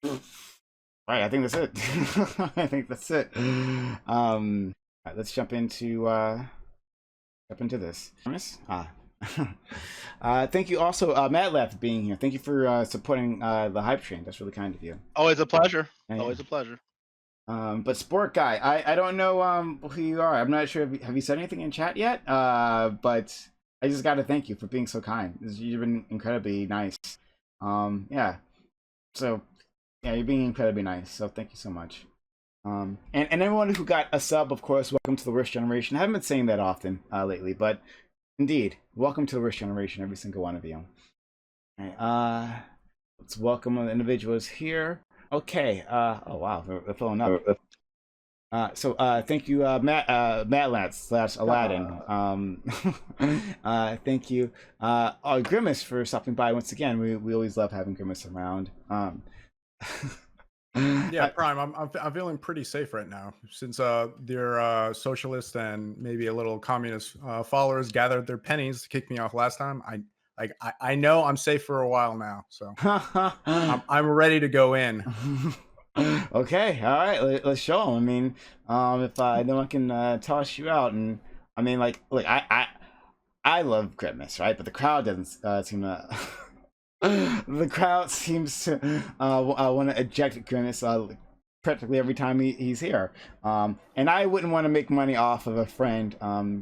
All right, I think that's it. I think that's it. All right, let's jump into this. Thank you also, Matt Lab, for being here. Thank you for supporting the hype train. That's really kind of you. Always a pleasure. Yeah. Always a pleasure. But Sport Guy, I don't know who you are. I'm not sure. Have you said anything in chat yet? But I just got to thank you for being so kind. You've been incredibly nice. Yeah. So yeah, you're being incredibly nice. So thank you so much. And everyone who got a sub, of course, welcome to the worst generation. I haven't been saying that often lately, but indeed, welcome to the worst generation, every single one of you. All right, let's welcome the individuals here. Okay. Oh wow, they're filling up. So thank you, Matt Aladdin. Thank you, Grimace, for stopping by once again. We always love having Grimace around. Yeah, Prime. I'm feeling pretty safe right now since their socialist and maybe a little communist followers gathered their pennies to kick me off last time. I know I'm safe for a while now, so I'm ready to go in. Okay, all right, let's show them. I mean, if no one can toss you out, and I mean, like, look, I love Grimace, right? But the crowd doesn't seem to. The crowd seems to want to eject Grimace practically every time he's here. And I wouldn't want to make money off of a friend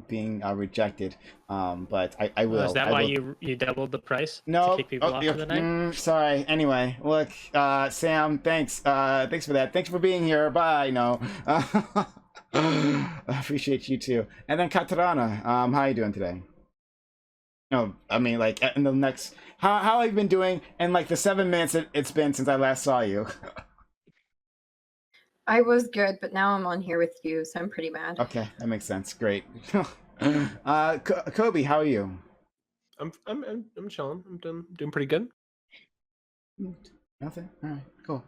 being rejected. But I will. Is that why you doubled the price? No. To kick people off for the night? Sorry. Anyway, look, Sam, thanks. Thanks for that. Thanks for being here. Bye. No. I appreciate you too. And then Katarana, how are you doing today? No, I mean, like, in the next... How have you been doing in, like, the 7 minutes it's been since I last saw you? I was good, but now I'm on here with you, so I'm pretty mad. Okay, that makes sense. Great. Kobe, how are you? I'm chilling. I'm doing pretty good. Nothing? All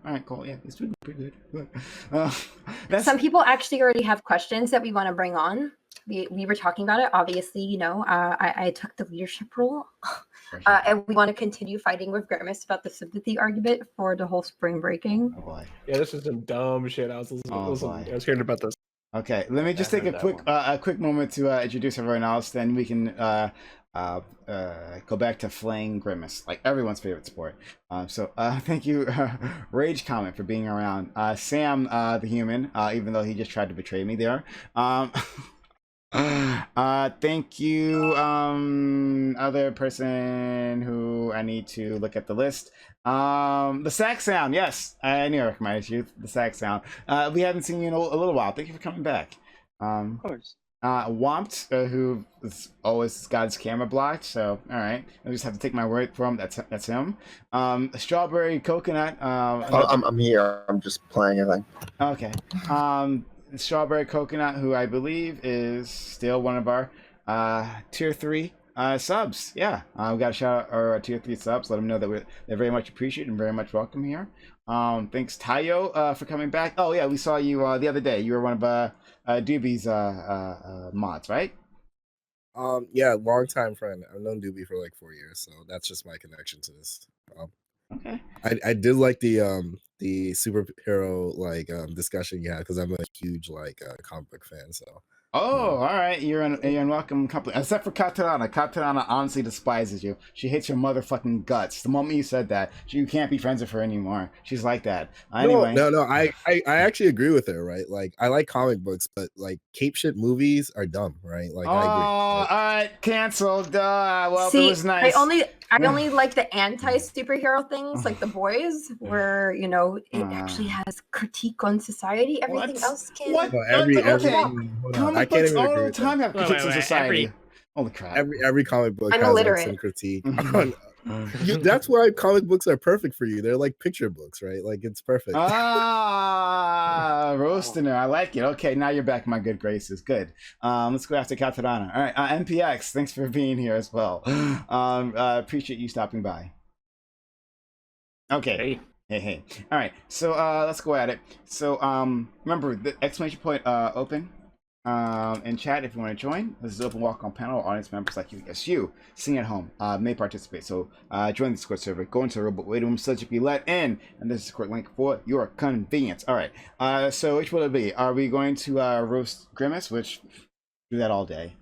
right, cool. Yeah, it's doing pretty good. Some people actually already have questions that we want to bring on. We were talking about it. Obviously, you know, I took the leadership role. And we want to continue fighting with Grimace about the sympathy argument for the whole spring breaking. Oh boy. Yeah, this is some dumb shit. I was hearing about this. Okay, let me just take a quick moment to introduce everyone else. Then we can go back to flaying Grimace, like everyone's favorite sport. So thank you, Rage Comment, for being around. Sam, the human, even though he just tried to betray me there. Thank you, other person who I need to look at the list. The sax sound, yes, I knew I recognized you. The sax sound. We haven't seen you in a little while. Thank you for coming back. Of course. Wompt, who is always got his camera blocked, so all right, I just have to take my word for him. That's him. Strawberry Coconut. I'm here. I'm just playing a thing. Okay. Strawberry Coconut, who I believe is still one of our tier 3 subs. Yeah, we got to shout out our tier 3 subs. Let them know that they're very much appreciated and very much welcome here. Thanks, Tayo, for coming back. Oh yeah, we saw you the other day. You were one of Doobie's mods, right? Yeah, long time friend. I've known Doobie for like 4 years, so that's just my connection to this. Okay. I did like the superhero discussion you had because I'm a huge comic book fan. So. Oh, all right. You're in welcome company. Except for Katarana. Katarana honestly despises you. She hates your motherfucking guts. The moment you said that, you can't be friends with her anymore. She's like that. Anyway. No. I actually agree with her, right? Like, I like comic books, but like cape shit movies are dumb, right? Like, I agree. All right, canceled. Well, See, it was nice. I only like the anti-superhero things, like The Boys, where it actually has critique on society. Everything else can. What? I can't even agree with time have critiques on society. Holy crap! Every comic book I'm has illiterate. some critique. That's why comic books are perfect for you. They're like picture books, right? Like, it's perfect. Roasting her. I like it. Okay, now you're back in my good graces. Good. Let's go after Katarana. All right, MPX, thanks for being here as well. Appreciate you stopping by. Okay. Hey. All right, so let's go at it. So remember the exclamation point open. In chat, if you want to join, this is open walk-on panel. Audience members like you, yes, you, sitting at home, may participate. So join the Discord server, go into the robot waiting room so that you can be let in, and this is the Discord link for your convenience. All right. So which will it be? Are we going to roast Grimace, which do that all day,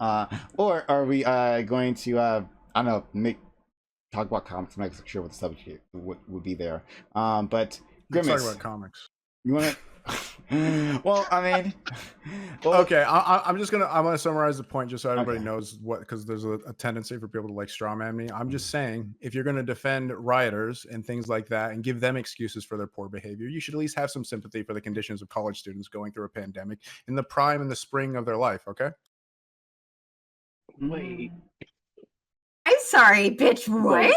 or are we going to I don't know, talk about comics? I'm not sure what the subject would be there. But Grimace, Let's talk about comics. you want to? Well, I mean, Okay, I'm gonna summarize the point just so everybody knows what, because there's a tendency for people to like strawman me. I'm just saying, if you're gonna defend rioters and things like that and give them excuses for their poor behavior, you should at least have some sympathy for the conditions of college students going through a pandemic in the prime and the spring of their life. Okay. Wait. I'm sorry, bitch. What?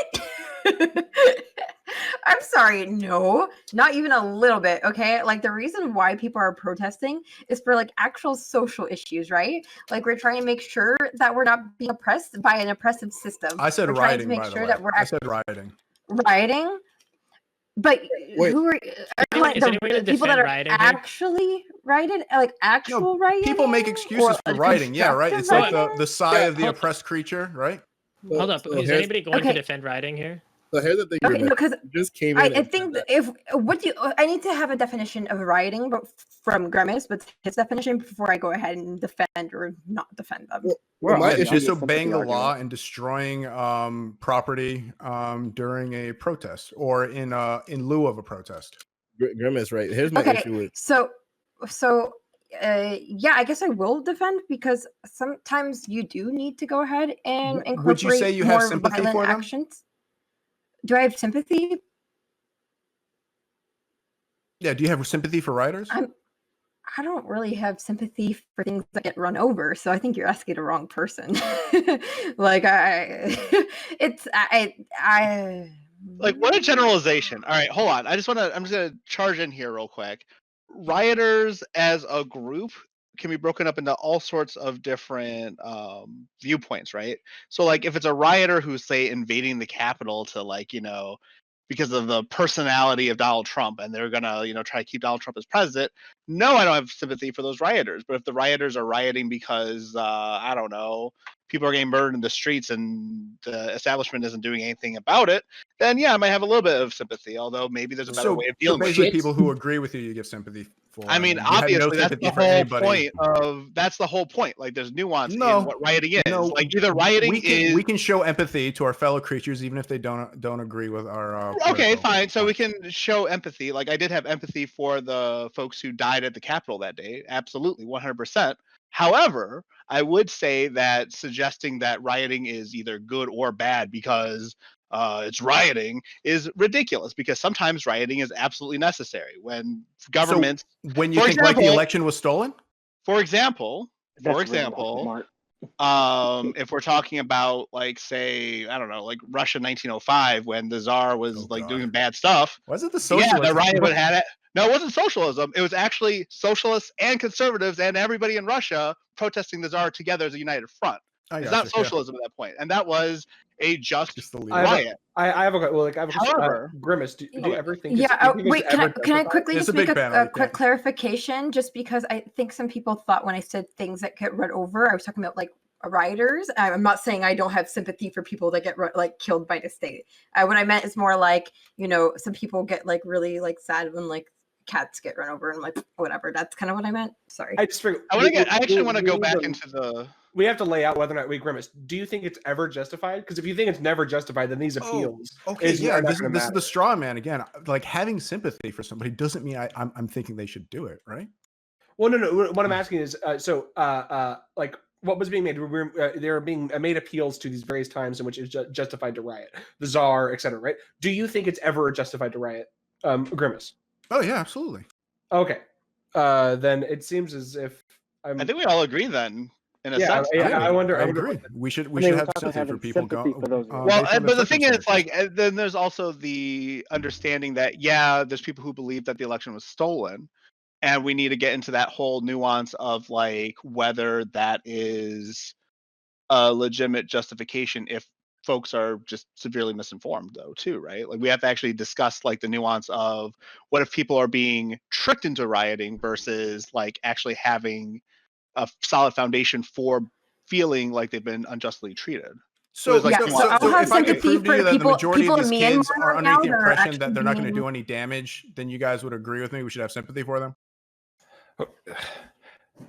I'm sorry. No, not even a little bit. Okay. Like the reason why people are protesting is for like actual social issues, right? Like we're trying to make sure that we're not being oppressed by an oppressive system. I said we're rioting. Trying to make sure that we're I said rioting. rioting. But Wait. who are Is anyone gonna the people that defend are rioting here? actually rioting? Like actual rioting? People make excuses for rioting. Yeah, right. It's constructive like rioting? the sigh of the hold- oppressed creature, right? Hold up. So Is here's- anybody going Okay. to defend rioting here? So here's the thing. Okay, Grimace. no, because You just came in. I and think said that if what do you, I need to have a definition of rioting, but from Grimace, but his definition before I go ahead and defend or not defend them. Well, my issue is Disobeying the law and destroying property during a protest or in lieu of a protest. Grimace, right? Here's my Okay, issue with so yeah, I guess I will defend because sometimes you do need to go ahead and incorporate Would you say you have more sympathy violent for them? actions. Do I have sympathy? Yeah. Do you have sympathy for rioters? I don't really have sympathy for things that get run over, so I think you're asking the wrong person. Like Like, what a generalization. All right, hold on. I'm just gonna charge in here real quick. Rioters as a group can be broken up into all sorts of different viewpoints, right? So like if it's a rioter who's say invading the Capitol to like, because of the personality of Donald Trump and they're gonna, try to keep Donald Trump as president, no, I don't have sympathy for those rioters. But if the rioters are rioting because I don't know, people are getting murdered in the streets and the establishment isn't doing anything about it, then yeah, I might have a little bit of sympathy. Although maybe there's a better way of dealing with basically it. people who agree with you give sympathy for. I mean, you have no obviously, that's sympathy the for whole anybody. point that's the whole point. Like, there's nuance No, in what rioting is. no, Like, either rioting is we can show empathy to our fellow creatures even if they don't agree with our. okay, political fine. So we point. can show empathy. Like, I did have empathy for the folks who died at the Capitol that day. Absolutely, 100%. However, I would say that suggesting that rioting is either good or bad because it's rioting is ridiculous, because sometimes rioting is absolutely necessary when governments. So when you for think like the example- election was stolen. For example, if we're talking about like, say, I don't know, like Russia 1905 when the Tsar was God. doing bad stuff. Was it the Yeah, socialists? the riot would have had it. No, it wasn't socialism. It was actually socialists and conservatives and everybody in Russia protesting the Tsar together as a united front. It's not socialism at that point, and that was a just riot. I have a question. However, Grimace, do you ever think? Yeah, do you think wait, it's can I ever quickly It's just a big make banner, a quick clarification? Just because I think some people thought when I said things that get run over, I was talking about like rioters. I'm not saying I don't have sympathy for people that get like killed by the state. What I meant is more like, some people get like really like sad when like cats get run over and like whatever. That's kind of what I meant. Sorry. I just figured, I actually want to go back into the. We have to lay out whether or not we Grimace. Do you think it's ever justified? Because if you think it's never justified, then these appeals. Okay, yeah, this is the straw man again. Like having sympathy for somebody doesn't mean I'm thinking they should do it, right? Well, no. What I'm asking is, like what was being made? They were being made appeals to these various times in which it's justified to riot, the Tsar, etc. Right? Do you think it's ever justified to riot, Grimace? Oh yeah, absolutely. Okay, then it seems as if I think we all agree then. In a sense, I wonder. I agree. We should have sympathy for people going. Well, but the thing is, like, then there's also the understanding that there's people who believe that the election was stolen, and we need to get into that whole nuance of like whether that is a legitimate justification if folks are just severely misinformed, though, too, right? Like, we have to actually discuss like the nuance of what if people are being tricked into rioting versus like actually having a solid foundation for feeling like they've been unjustly treated. So, like, I'll have if I could sympathy prove to you for that the people- majority people of in these kids Myanmar are right now underneath the that are impression that actually they're not going to being- do any damage, then you guys would agree with me. We should have sympathy for them.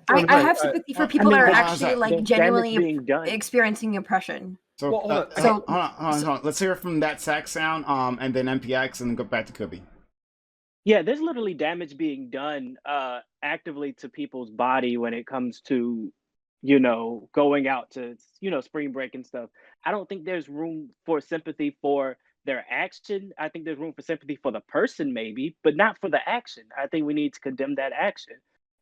I have sympathy for people that are actually like There's genuinely damage being done. experiencing oppression. So, Well, hold on. hold on. Let's hear from that sax sound, and then MPX, and then go back to Kobe. Yeah, there's literally damage being done actively to people's body when it comes to, going out to, spring break and stuff. I don't think there's room for sympathy for their action. I think there's room for sympathy for the person, maybe, but not for the action. I think we need to condemn that action.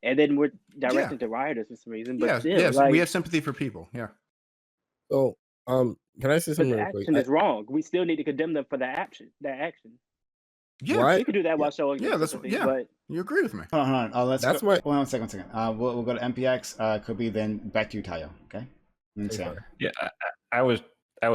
And then we're directing to rioters for some reason. But Yes, we have sympathy for people. Yeah. So, can I say But something the real quick? action is wrong. We still need to condemn them for the action. Yeah, we could do that while showing. Sympathy, but you agree with me. Hold on. Let's That's go. my- Hold on a second. We'll go to MPX, Kobe, then back to you, Tayo. Okay. And Sam. Yeah, I was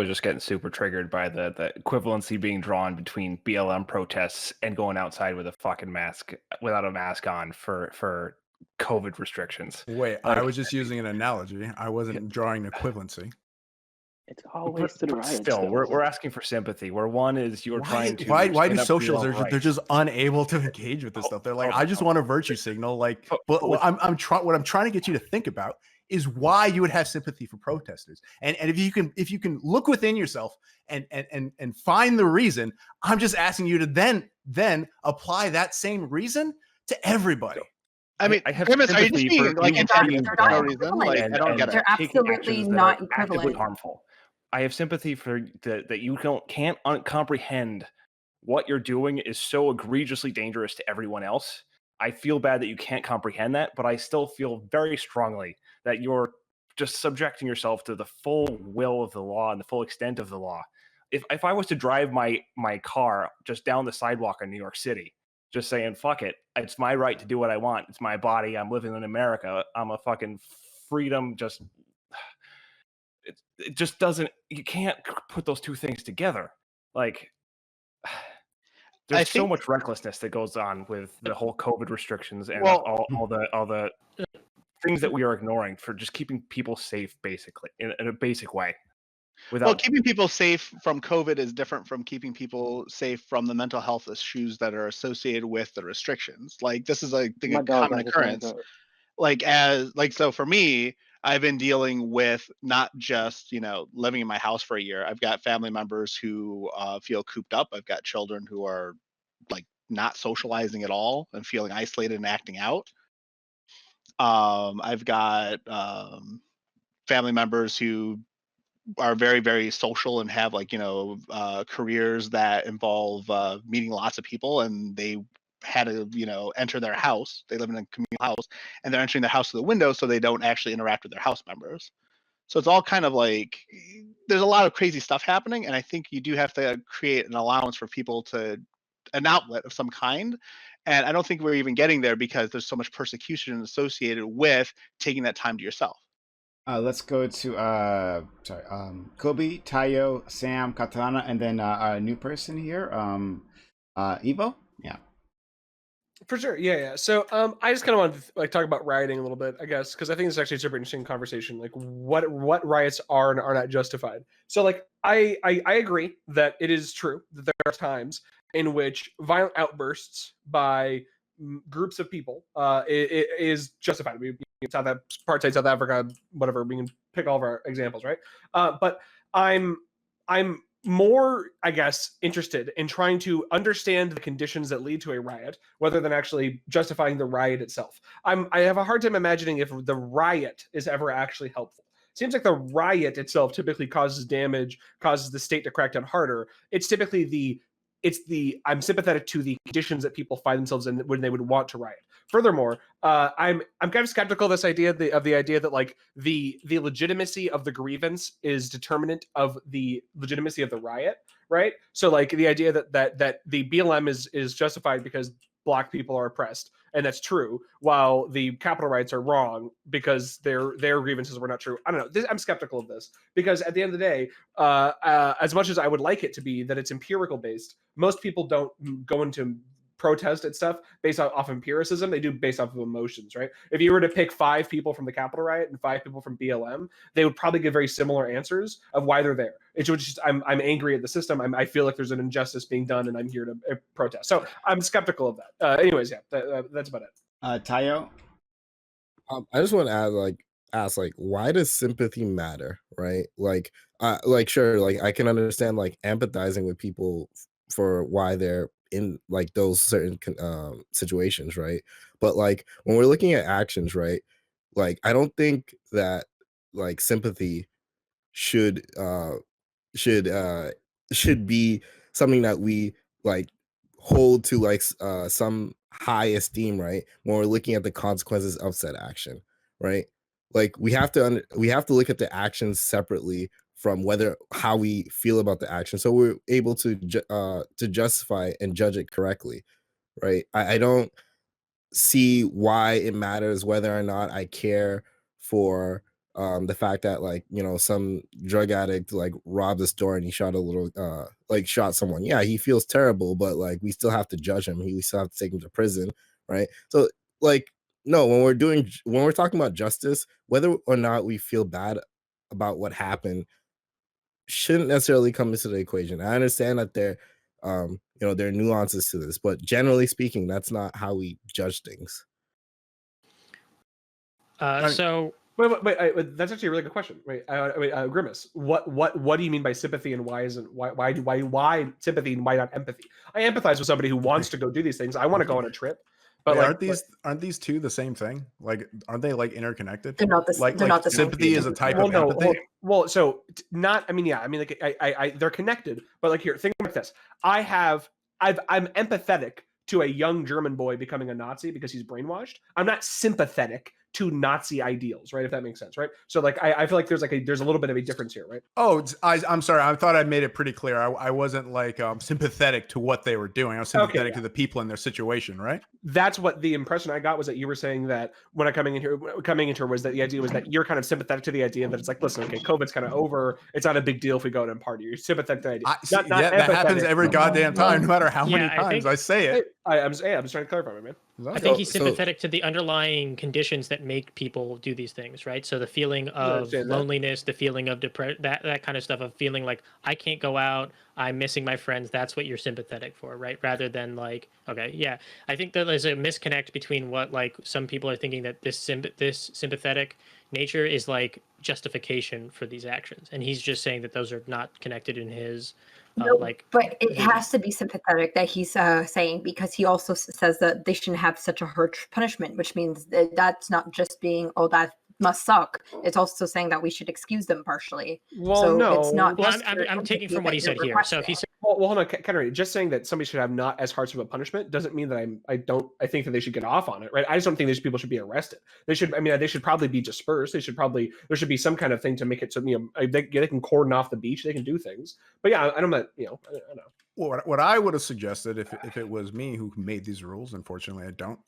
just getting super triggered by the equivalency being drawn between BLM protests and going outside with a fucking mask without a mask on for COVID restrictions. Wait, I was just using an analogy. I wasn't drawing equivalency. it's always to the But riots. still, though. we're asking for sympathy. Where one is you're trying to Why do stand up for your socials? own They're rights. just unable to engage with this stuff. They're like, I just want a virtue signal. Like, but what I'm trying to get you to think about is why you would have sympathy for protesters. And if you can look within yourself and find the reason, I'm just asking you to then apply that same reason to everybody. I mean, I have Grimace, are you just sympathy being for like being antagonist for no equivalent. reason? Like, I don't get They're it. taking absolutely actions that not are actively equivalent. harmful. I have sympathy for that you can't comprehend what you're doing is so egregiously dangerous to everyone else. I feel bad that you can't comprehend that, but I still feel very strongly that you're just subjecting yourself to the full will of the law and the full extent of the law. If I was to drive my car just down the sidewalk in New York City, just saying, fuck it, it's my right to do what I want. It's my body. I'm living in America. I'm a fucking freedom. It just doesn't, you can't put those two things together. Like, there's so much recklessness that goes on with the whole COVID restrictions and all the things that we are ignoring for just keeping people safe, basically, in a basic way. Well, keeping people safe from COVID is different from keeping people safe from the mental health issues that are associated with the restrictions. Like, this is, I think, a common occurrence. So for me, I've been dealing with not just, living in my house for a year. I've got family members who feel cooped up. I've got children who are like not socializing at all and feeling isolated and acting out. I've got family members who are very, very social and have careers that involve meeting lots of people, and they had to enter their house. They live in a communal house, and they're entering their house through the window so they don't actually interact with their house members. So it's all kind of like, there's a lot of crazy stuff happening, and I think you do have to create an allowance for people to an outlet of some kind. And I don't think we're even getting there because there's so much persecution associated with taking that time to yourself. Let's go to Kobe, Tayo, Sam, Katana, and then a new person here, Evo. Yeah. For sure, yeah. So, I just kind of want to talk about rioting a little bit, I guess, because I think it's actually a super interesting conversation. Like, what riots are and are not justified. So, I agree that it is true that there are times in which violent outbursts by groups of people is justified. Apartheid South Africa, whatever. We can pick all of our examples, right? But I'm more, I guess, interested in trying to understand the conditions that lead to a riot, rather than actually justifying the riot itself. I have a hard time imagining if the riot is ever actually helpful. Seems like the riot itself typically causes damage, causes the state to crack down harder. It's typically I'm sympathetic to the conditions that people find themselves in when they would want to riot. Furthermore, I'm kind of skeptical of this idea of the idea that like the legitimacy of the grievance is determinant of the legitimacy of the riot, right? So like the idea that the BLM is justified because Black people are oppressed, and that's true, while the capital rights are wrong because their grievances were not true. I don't know. I'm skeptical of this because at the end of the day, as much as I would like it to be that it's empirical based, most people don't go into protest at stuff based off empiricism. They do based off of emotions, right? If you were to pick 5 people from the Capitol riot and 5 people from BLM, they would probably give very similar answers of why they're there. It's just I'm angry at the system. I feel like there's an injustice being done, and I'm here to protest. So I'm skeptical of that. Anyways, yeah, that's about it. Tayo? I just want to ask why does sympathy matter, right? Sure, like I can understand like empathizing with people for why they're in like those certain situations, right? But like when we're looking at actions, right? Like I don't think that like sympathy should should uh should be something that we like hold to like some high esteem, right? When we're looking at the consequences of said action, right? Like we have to look at the actions separately from whether how we feel about the action, so we're able to justify and judge it correctly, right? I don't see why it matters whether or not I care for the fact that like some drug addict like robbed a store and he shot a little shot someone. Yeah, he feels terrible, but like we still have to judge him. We still have to take him to prison, right? So like no, when we're talking about justice, whether or not we feel bad about what happened shouldn't necessarily come into the equation. I understand that there there are nuances to this, but generally speaking, that's not how we judge things. So wait, that's actually a really good question. Wait, Grimace, what do you mean by sympathy, and why sympathy and why not empathy? I empathize with somebody who wants to go do these things. I want to go on a trip. But wait, aren't these two the same thing? Like, aren't they like interconnected? They're not the like they're not the same sympathy thing. is a type of empathy. So not. I mean, yeah. I mean, like I they're connected. But like here, think like this. I'm empathetic to a young German boy becoming a Nazi because he's brainwashed. I'm not sympathetic to Nazi ideals, right? If that makes sense, right? So like I feel like there's a little bit of a difference here, right? Oh, I'm sorry. I thought I made it pretty clear. I wasn't like sympathetic to what they were doing. I was sympathetic to the people in their situation, right? That's what the impression I got was, that you were saying that when I coming into was that the idea was that you're kind of sympathetic to the idea that it's like, listen, okay, COVID's kind of over. It's not a big deal if we go out and party. You're sympathetic to the idea. That happens every goddamn time, no matter how many times I say it. I'm just trying to clarify, my man. I think he's sympathetic to the underlying conditions that make people do these things, right? So the feeling of loneliness, the feeling of depression, that kind of stuff, of feeling like I can't go out, I'm missing my friends. That's what you're sympathetic for, right? Rather than like, okay, yeah. I think that there's a misconnect between what like some people are thinking that this sympathetic nature is like justification for these actions, and he's just saying that those are not connected in his. But it has to be sympathetic that he's saying, because he also says that they shouldn't have such a harsh punishment, which means that's not just being, oh, that must suck. It's also saying that we should excuse them partially. Well, so no, it's not. Well, I'm taking from what he said here. So if he said, well, hold on, Kennery. Just saying that somebody should have not as harsh of a punishment doesn't mean that I think that they should get off on it, right? I just don't think these people should be arrested. They should probably be dispersed. There should be some kind of thing to make it so they can cordon off the beach. They can do things. But yeah, I don't know. Well, what I would have suggested if it was me who made these rules, unfortunately I don't.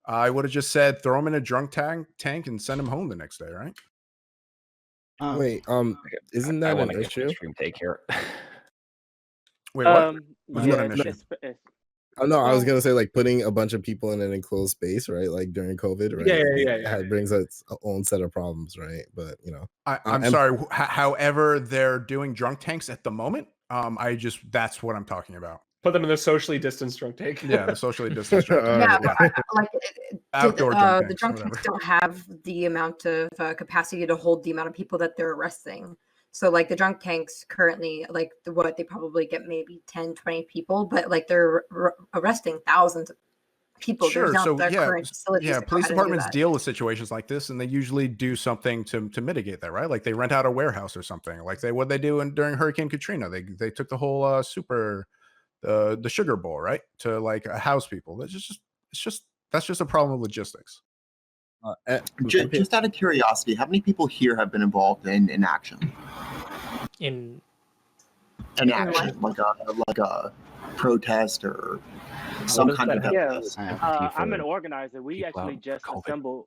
I would have just said throw him in a drunk tank and send him home the next day, right? Wait, isn't that an issue? Extreme take here. Wait, what? What's not an issue? Oh no, I was gonna say like putting a bunch of people in an enclosed space, right? Like during COVID, right? It brings its own set of problems, right? But I'm sorry. However, they're doing drunk tanks at the moment. That's what I'm talking about. Put them in the socially distanced drunk tank. Yeah, the socially distanced drunk tank. Outdoor drunk the drunk tanks don't have the amount of capacity to hold the amount of people that they're arresting. So like the drunk tanks currently, like they probably get maybe 10, 20 people, but like they're arresting thousands of people. Sure. So police departments deal with situations like this, and they usually do something to mitigate that, right? Like they rent out a warehouse or something. Like what they do during Hurricane Katrina, they took the whole the Sugar Bowl, right, to like house people. That's just a problem of logistics. Just out of curiosity, how many people here have been involved in action? In action, like a protest or some kind of. Yeah, I'm an organizer. We actually just assembled.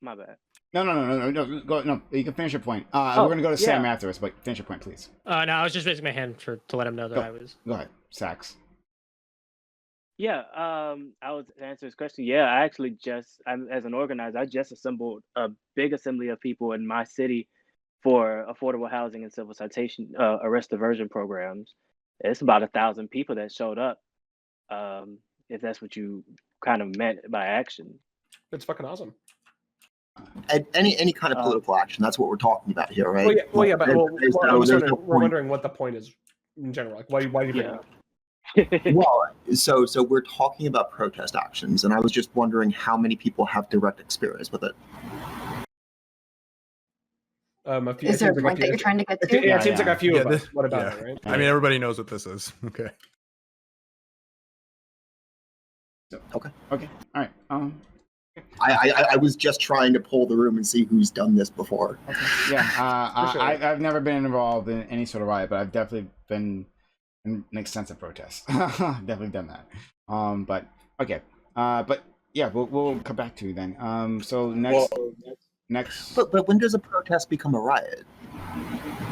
My bad. No. Go, no, you can finish your point. We're gonna go to Sam afterwards, but finish your point, please. No, I was just raising my hand to let him know that I was. Go ahead, Sax. Yeah, I was to answer this question. Yeah, I actually as an organizer, I just assembled a big assembly of people in my city for affordable housing and civil citation arrest diversion programs. It's about 1,000 people that showed up. If that's what you kind of meant by action. That's fucking awesome. Any kind of political action. That's what we're talking about here, right? Well, yeah, but we're wondering what the point is in general. Like, why do you bring it up? Well, so we're talking about protest actions, and I was just wondering how many people have direct experience with it. Is there a point that you're trying to get to? Yeah, it seems like a few of us. What about it, right? I mean, everybody knows what this is. Okay. Okay. All right. I was just trying to pull the room and see who's done this before. Okay. Yeah. I've never been involved in any sort of riot, but I've definitely been in an extensive protest. Definitely done that. But okay. But yeah, we'll come back to you then. So next. But when does a protest become a riot?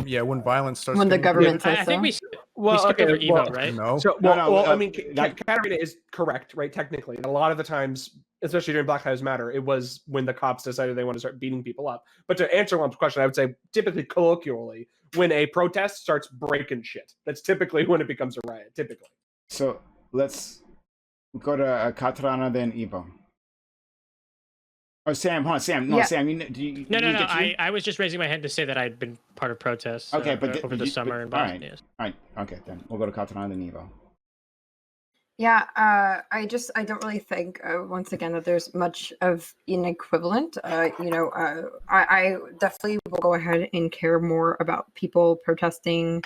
Yeah, when violence starts. When the government says I think we Well, skipped over Evo, right? No. So, No, I mean, Katarina is correct, right? Technically, a lot of the times, especially during Black Lives Matter, it was when the cops decided they want to start beating people up. But to answer Lump's question, I would say typically, colloquially, when a protest starts breaking shit, that's typically when it becomes a riot. Typically. So let's go to Katarina, then Evo. Oh, Sam, hold on, Sam. No, Yeah. Sam, No. I was just raising my hand to say that I'd been part of protests. Okay, but over the summer in Boston. Yes. All right. Okay, then we'll go to Katarina, then Evo. Yeah, I don't really think once again that there's much of an equivalent. I definitely will go ahead and care more about people protesting,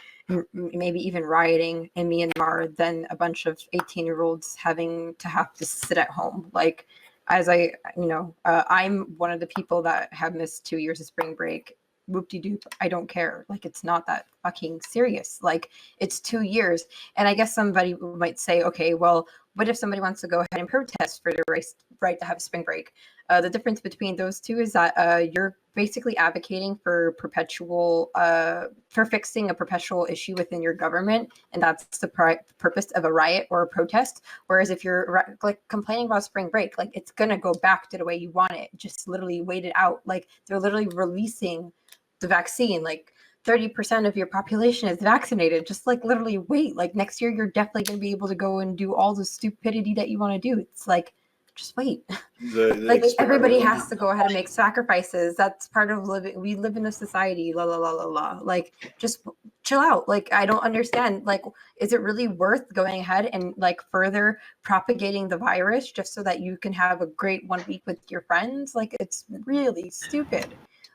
maybe even rioting in Myanmar than a bunch of 18-year-olds having to sit at home. Like, as I'm one of the people that have missed 2 years of spring break. Whoop-de-doop, I don't care. Like, it's not that fucking serious. Like, it's 2 years. And I guess somebody might say, okay, well, what if somebody wants to go ahead and protest for their right to have a spring break? The difference between those two is that you're basically advocating for for fixing a perpetual issue within your government, and that's the purpose of a riot or a protest. Whereas if you're like complaining about spring break, like, it's gonna go back to the way you want it. Just literally wait it out. Like, they're literally releasing the vaccine. Like, 30% of your population is vaccinated. Just like literally wait. Like, next year you're definitely going to be able to go and do all the stupidity that you want to do. It's like, just wait. Like, everybody has to go ahead and make sacrifices. That's part of living. We live in a society. La la la la la. Like, just chill out. Like, I don't understand. Like, is it really worth going ahead and like further propagating the virus just so that you can have a great 1 week with your friends? Like, it's really stupid.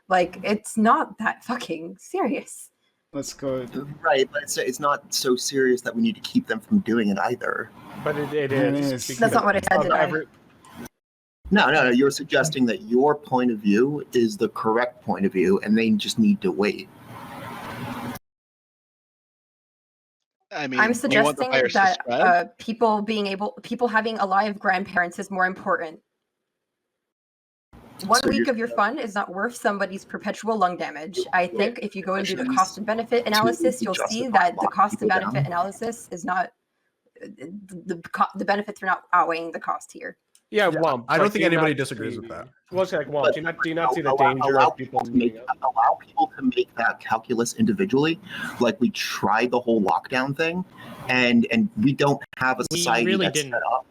Like, it's not that fucking serious. Let's go. Right, but it's not so serious that we need to keep them from doing it either. But it is. That's not what I said today. No. You're suggesting that your point of view is the correct point of view, and they just need to wait. I mean, I'm suggesting that people having alive grandparents is more important. 1 week of your fun is not worth somebody's perpetual lung damage. I think if you go and do the cost and benefit analysis, you'll see that the cost and benefit analysis is not the benefits are not outweighing the cost here. Yeah, well, I don't think anybody disagrees with that. Well, it's like, well, do you not see the danger of people allow people to make that calculus individually? Like, we tried the whole lockdown thing, and we don't have a society that's set up.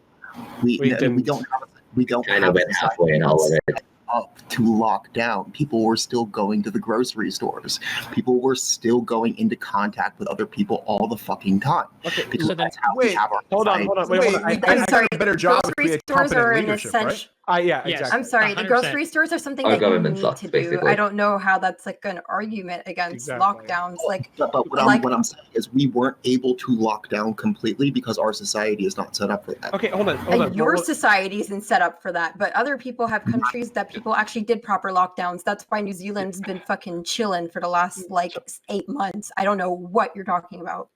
We don't kind of went halfway in all of it. Up to lock down. People were still going to the grocery stores. People were still going into contact with other people all the fucking time. Okay, because so that's how we have our hold on. Wait, I'm sorry. A better job if we had stores are competent in a leadership, sense. right? Yeah, exactly. I'm sorry. 100%. The grocery stores are something that you need to do. I don't know how that's like an argument against lockdowns. Like, but what I'm saying is we weren't able to lock down completely because our society is not set up for that. Okay, hold on. Your society isn't set up for that, but other people have countries that people actually did proper lockdowns. That's why New Zealand's been fucking chilling for the last like 8 months. I don't know what you're talking about.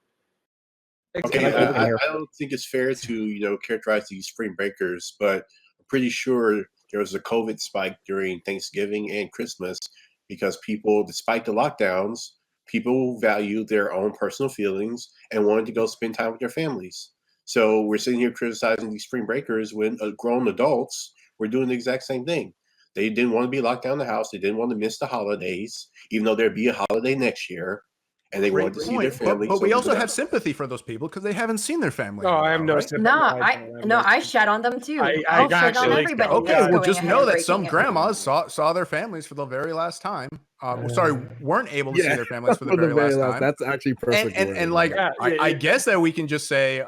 Okay, I don't think it's fair to characterize these spring breakers, but I'm pretty sure there was a COVID spike during Thanksgiving and Christmas because people, despite the lockdowns, people value their own personal feelings and wanted to go spend time with their families. So we're sitting here criticizing these spring breakers when grown adults were doing the exact same thing. They didn't want to be locked down in the house. They didn't want to miss the holidays, even though there'd be a holiday next year. And they wanted to see their family. But we also have sympathy for those people because they haven't seen their family. No, I have no sympathy. I shat on them too. I I'll shit on everybody. Okay, well, just know that some grandmas saw their families for the very last time. Weren't able to see their families for the very last time. That's actually perfect. And like, I guess that we can just say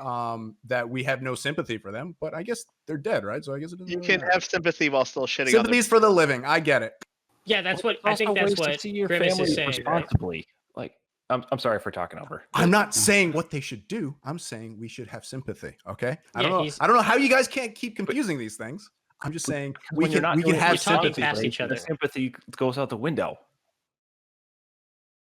that we have no sympathy for them, but I guess they're dead, right? So I guess it doesn't you really can matter. have sympathy while still shitting. Sympathy's for the living. I get it. Yeah, that's what I think. That's what Grimace is saying. Responsibly, right? Like, I'm sorry for talking over. I'm not saying what they should do. I'm saying we should have sympathy. Okay. I don't know how you guys can't keep confusing these things. I'm just saying we can have sympathy. Past each other. The sympathy goes out the window.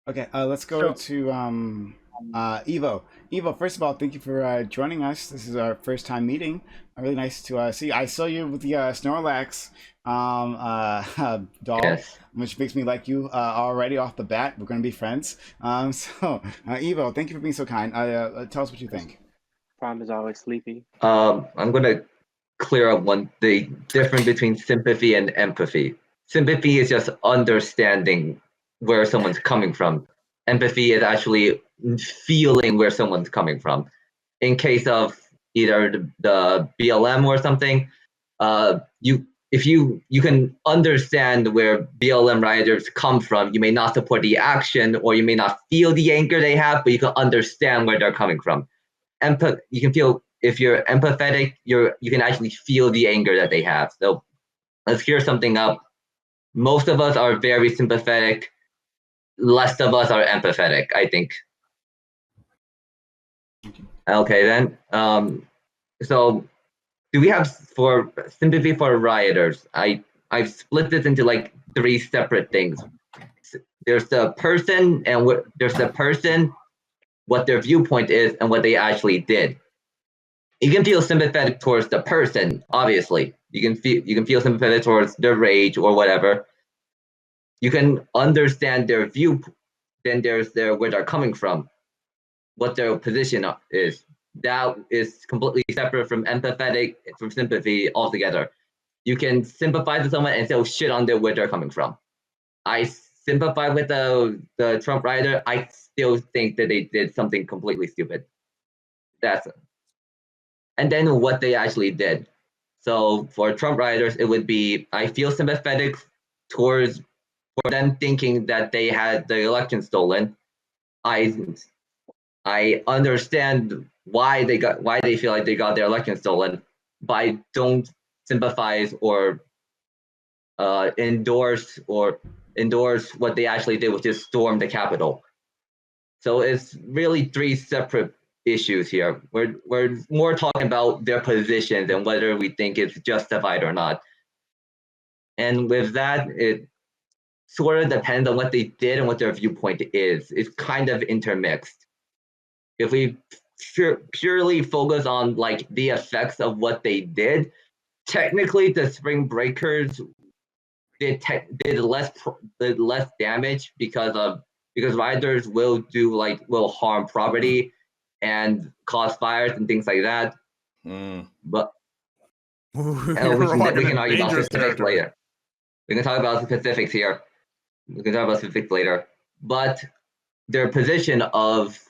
Okay, let's go to Evo. Evo, first of all, thank you for joining us. This is our first time meeting. Really nice to see you. I saw you with the Snorlax doll, Yes. which makes me like you already off the bat. We're going to be friends. Evo, thank you for being so kind. Tell us what you think. Prime is always sleepy. I'm gonna clear up the difference between sympathy and empathy. Sympathy is just understanding where someone's coming from. Empathy is actually feeling where someone's coming from. In case of either the BLM or something, if you can understand where BLM rioters come from, you may not support the action or you may not feel the anger they have, but you can understand where they're coming from. You can feel, if you're empathetic, you can actually feel the anger that they have. So let's clear something up. Most of us are very sympathetic. Less of us are empathetic, I think. Okay, then. So do we have for sympathy for rioters? I've split this into like 3 separate things. There's the person what their viewpoint is, and what they actually did. You can feel sympathetic towards the person, obviously. You can feel sympathetic towards their rage or whatever. You can understand their view. Then there's where they're coming from, what their position is. That is completely separate from empathetic, from sympathy altogether. You can sympathize with someone and still shit on where they're coming from. I sympathize with the Trump rioter. I still think that they did something completely stupid. And then what they actually did. So for Trump rioters, it would be, I feel sympathetic for them thinking that they had the election stolen. I understand why they feel like they got their election stolen, but I don't sympathize or endorse what they actually did, which is storm the Capitol. So it's really 3 separate issues here. We're more talking about their positions and whether we think it's justified or not. And with that, it sort of depends on what they did and what their viewpoint is. It's kind of intermixed. If we purely focus on like the effects of what they did, technically the spring breakers did less damage because rioters will harm property and cause fires and things like that. But we can argue about specifics later. We can talk about specifics here. We can talk about specifics later. But their position of,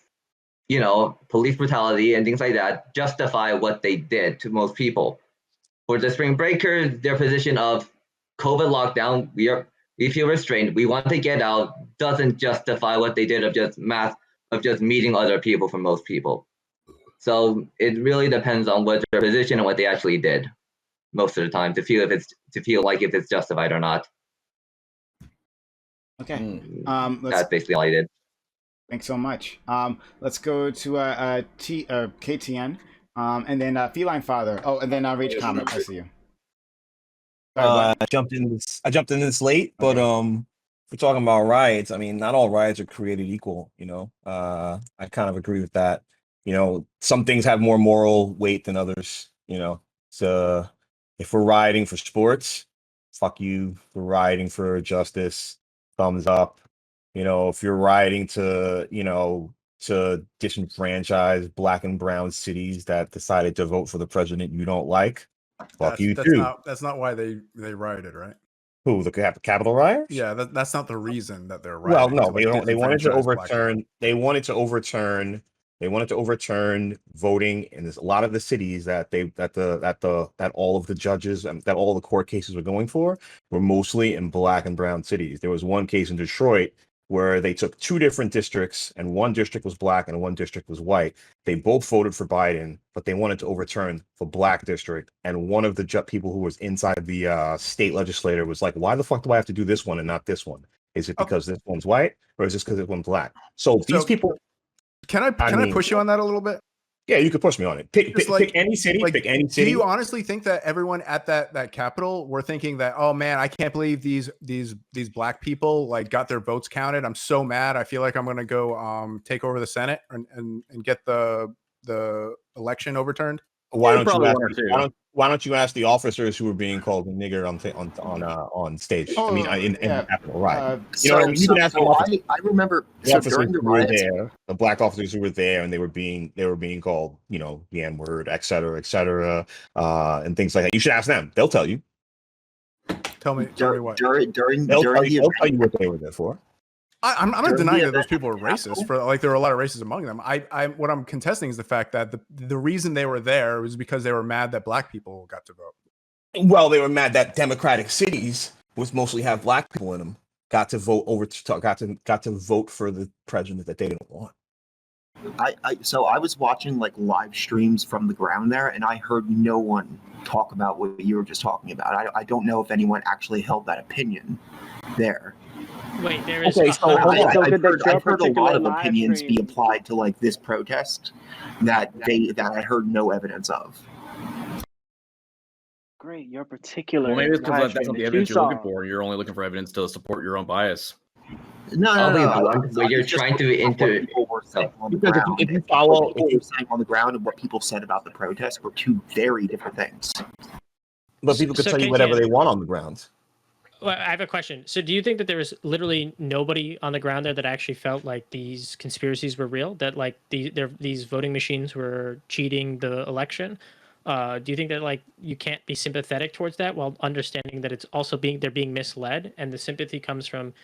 police brutality and things like that justify what they did to most people. For the spring breakers, their position of COVID lockdown, we feel restrained, we want to get out, doesn't justify what they did of just meeting other people for most people. So it really depends on what their position and what they actually did most of the time to feel like if it's justified or not. Okay. That's basically all I did. Thanks so much. Let's go to KTN, and then Feline Father. Oh, and then Rage Comic. I see you. I jumped in this late, but we're talking about riots. I mean, not all riots are created equal. I kind of agree with that. Some things have more moral weight than others. So if we're rioting for sports, fuck you. If we're rioting for justice, thumbs up. If you're rioting to to disenfranchise black and brown cities that decided to vote for the president you don't like. Fuck you too. That's not why they rioted, right? Who, the Capitol riots? Yeah, that's not the reason that they're Well, rioting. no, to, like, they wanted to disenfranchise black people. overturn. They wanted to overturn. They wanted to overturn voting in a lot of the cities that all of the judges and that all the court cases were going for were mostly in black and brown cities. There was one case in Detroit where they took two different districts, and one district was black and one district was white. They both voted for Biden, but they wanted to overturn the black district. And one of the people who was inside the state legislature was like, "Why the fuck do I have to do this one and not this one? Is it because this one's white, or is this because this one's black?" So these people. Can I push you on that a little bit? Yeah, you could push me on it. Pick any city. Pick any city. Do you honestly think that everyone at that Capitol were thinking that, oh man, I can't believe these black people like got their votes counted? I'm so mad. I feel like I'm gonna go take over the Senate and get the election overturned. Why don't you ask the officers who were being called a nigger on stage? Oh, I mean, in the Capitol, right? So I remember the officers during the who were riots, there, the black officers who were there, and they were being called, the N-word, et cetera, and things like that. You should ask them; they'll tell you. Tell me what. During they'll tell you what they were there for. I'm not denying that those people are racist. For like, there were a lot of racists among them. What I'm contesting is the fact that the reason they were there was because they were mad that black people got to vote. Well, they were mad that democratic cities, which mostly have black people in them, got to vote got to vote for the president that they didn't want. So I was watching like live streams from the ground there, and I heard no one talk about what you were just talking about. I don't know if anyone actually held that opinion there. Wait, there is. Okay, so I've heard a lot of opinions be applied to like this protest that I heard no evidence of. Great, your particular. Well, maybe it's because that's not the evidence you're looking for. You're only looking for evidence to support your own bias. No. But you're trying to because if you follow what you're saying on the ground and what people said about the protest were two very different things. But people could tell you whatever they want on the ground. Well, I have a question. So do you think that there was literally nobody on the ground there that actually felt like these conspiracies were real? That like these voting machines were cheating the election? Do you think that like you can't be sympathetic towards that while understanding that it's also they're being misled, and the sympathy comes from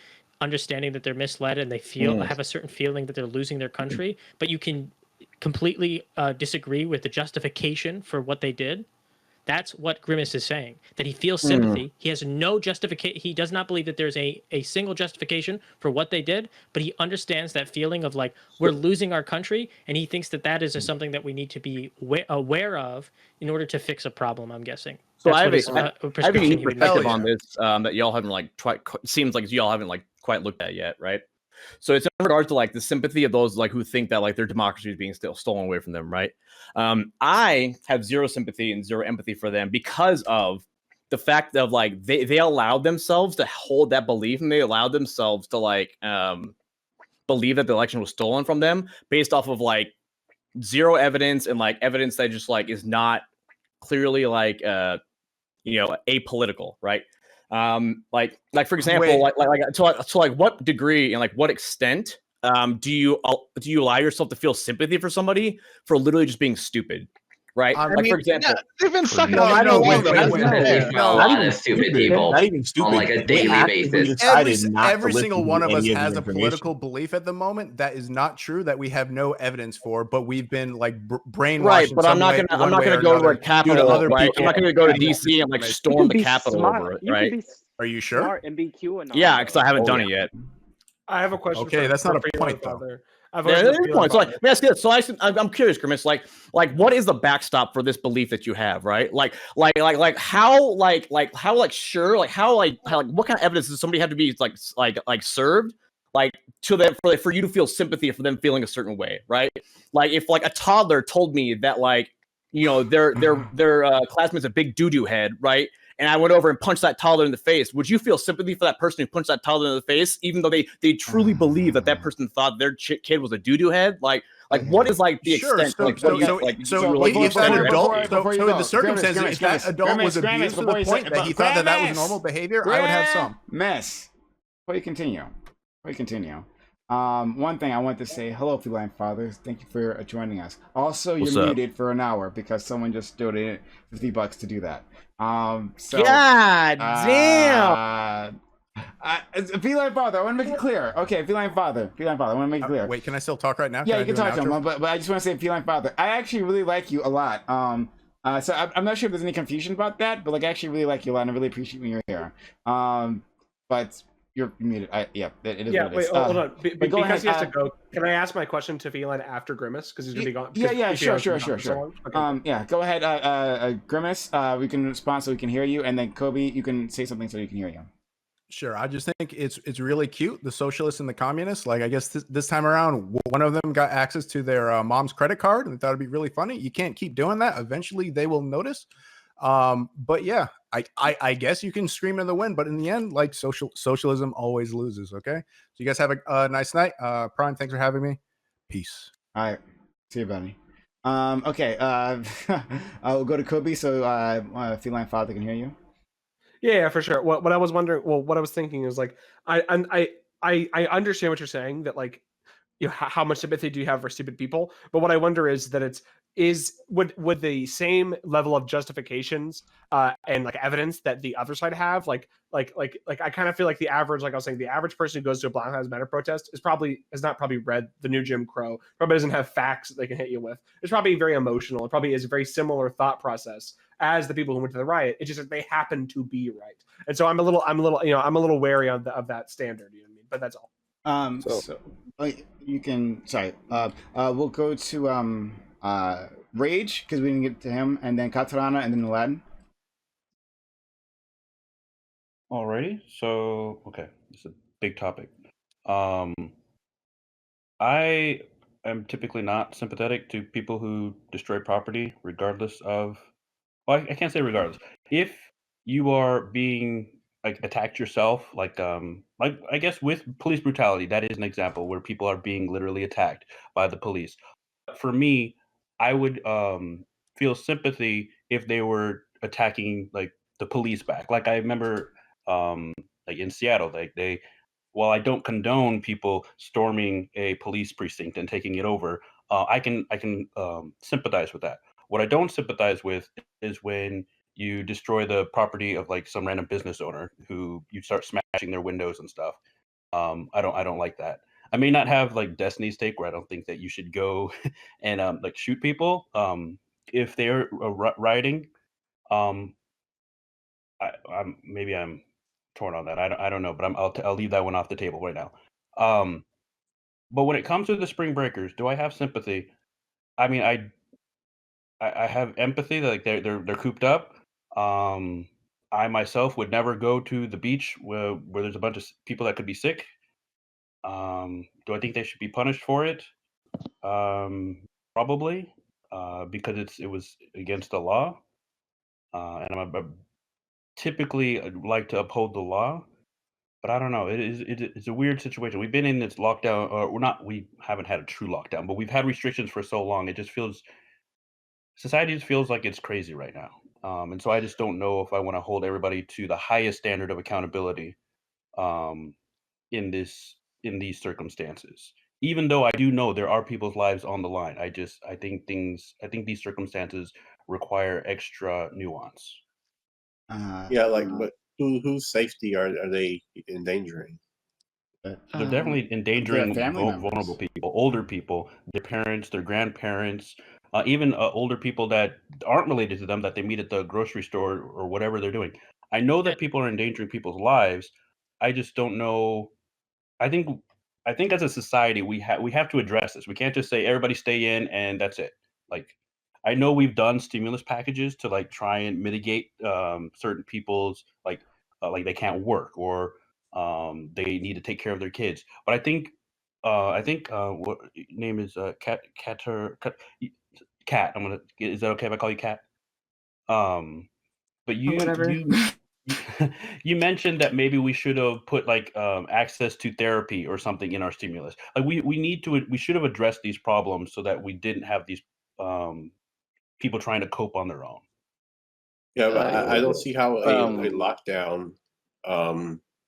understanding that they're misled and they have a certain feeling that they're losing their country, but you can completely disagree with the justification for what they did? That's what Grimace is saying, that he feels sympathy. He has no justification. He does not believe that there's a single justification for what they did, but he understands that feeling of like, we're losing our country, and he thinks that is something that we need to be aware of in order to fix a problem, I'm guessing. So I have a unique perspective on this that y'all haven't seems like y'all haven't quite looked at yet, right? So it's in regards to like the sympathy of those like who think that like their democracy is being stolen away from them, right? I have zero sympathy and zero empathy for them because of the fact of like they allowed themselves to hold that belief, and they allowed themselves to like believe that the election was stolen from them based off of like zero evidence and like evidence that just like is not clearly like apolitical, right? Like for example, to what degree and like what extent do you allow yourself to feel sympathy for somebody for literally just being stupid, right? For example, they've been sucking not even stupid people, not even stupid, on like a daily basis. Every single one of us has a political belief at the moment that is not true, that we have no evidence for, but we've been like brainwashed. Right, but I'm not gonna go to a Capitol, right? I'm not gonna go to DC and like storm the Capitol over it, right? Are you sure? And be QAnon. Yeah, because I haven't done it yet. I have a question. Okay, that's not a point though. There's a point. So like, that's good. So I'm curious, Grimace. Like, what is the backstop for this belief that you have, right? How sure, how what kind of evidence does somebody have to be like served, like to them for you to feel sympathy for them feeling a certain way, right? Like if like a toddler told me that like their classmate's a big doo-doo head, right? And I went over and punched that toddler in the face, would you feel sympathy for that person who punched that toddler in the face, even though they truly believe that person thought their kid was a doo-doo head? Like what is like the extent? So if that adult, so in the circumstances, if that adult was abused to the point that he thought that was normal behavior, I would have some. Before you continue, One thing I want to say, hello, Feline Fathers. Thank you for joining us. Also, What's you're up? muted for an hour because someone just donated $50 to do that. So God damn. Feline Father, I want to make it clear. Okay, Feline Father, I want to make it clear. Wait, can I still talk right now? Yeah, Can you can do an talk to him, outro? but I just want to say, Feline Father, I actually really like you a lot. So I'm not sure if there's any confusion about that, but like, I actually really like you a lot, and I really appreciate when you're here. But you're muted. Yeah, it is Yeah, what it wait, is. hold on. But go Because ahead. he has to go. Can I ask my question to Feline after Grimace? Because he's going to be gone. Yeah, sure. Okay. Yeah, go ahead, Grimace. We can respond so we can hear you, and then Kobe, you can say something so we can hear you. Sure. I just think it's really cute. The socialists and the communists. Like, I guess this time around, one of them got access to their mom's credit card, and thought it'd be really funny. You can't keep doing that. Eventually, they will notice. But yeah, I guess you can scream in the wind, but in the end, like, socialism always loses. Okay. So you guys have a nice night. Prime, thanks for having me. Peace. All right. See you, buddy. Okay. I'll go to Kobe so Feline Father can hear you. Yeah, for sure. What I was wondering, what I was thinking is like, I understand what you're saying, that like, you know, how much sympathy do you have for stupid people? But what I wonder is that would the same level of justifications and like evidence that the other side have, like I kind of feel like the average, like I was saying, the average person who goes to a Black Lives Matter protest has not probably read the new Jim Crow, probably doesn't have facts that they can hit you with. It's probably very emotional. It probably is a very similar thought process as the people who went to the riot. It's just that they happen to be right, and so I'm a little wary of that standard. You know what I mean? But that's all. So you can. Sorry. We'll go to Rage because we didn't get to him, and then Katarana, and then Aladdin. Alrighty. So okay, it's a big topic. I am typically not sympathetic to people who destroy property, regardless of. Well, I can't say regardless. If you are being like attacked yourself, like I guess with police brutality, that is an example where people are being literally attacked by the police. For me, I would feel sympathy if they were attacking like the police back. Like I remember like in Seattle, they while I don't condone people storming a police precinct and taking it over, I can sympathize with that. What I don't sympathize with is when you destroy the property of like some random business owner who you start smashing their windows and stuff. I don't like that. I may not have like Destiny's take where I don't think that you should go and like shoot people if they're rioting. Um, I'm torn on that. I don't know, but I'll leave that one off the table right now. But when it comes to the Spring Breakers, do I have sympathy? I mean, I have empathy that like they're cooped up. I myself would never go to the beach where there's a bunch of people that could be sick. Do I think they should be punished for it? Probably, because it was against the law, and typically like to uphold the law. But I don't know. It's a weird situation. We've been in this lockdown, or we're not. We haven't had a true lockdown, but we've had restrictions for so long. It just feels society just feels like it's crazy right now. And so I just don't know if I want to hold everybody to the highest standard of accountability um, in these circumstances. Even though I do know there are people's lives on the line, I think these circumstances require extra nuance. Yeah, like, but whose safety are they endangering? They're definitely endangering vulnerable people, older people, their parents, their grandparents, even older people that aren't related to them that they meet at the grocery store or whatever they're doing. I know that people are endangering people's lives. I just don't know. I think as a society we have to address this. We can't just say everybody stay in and that's it. Like I know we've done stimulus packages to like try and mitigate certain people's like they can't work or they need to take care of their kids. But I think what name is Cat. I'm gonna. Is that okay if I call you Cat? But Whatever. you mentioned that maybe we should have put like access to therapy or something in our stimulus. Like we should have addressed these problems so that we didn't have these people trying to cope on their own. Yeah, but I don't see how a lockdown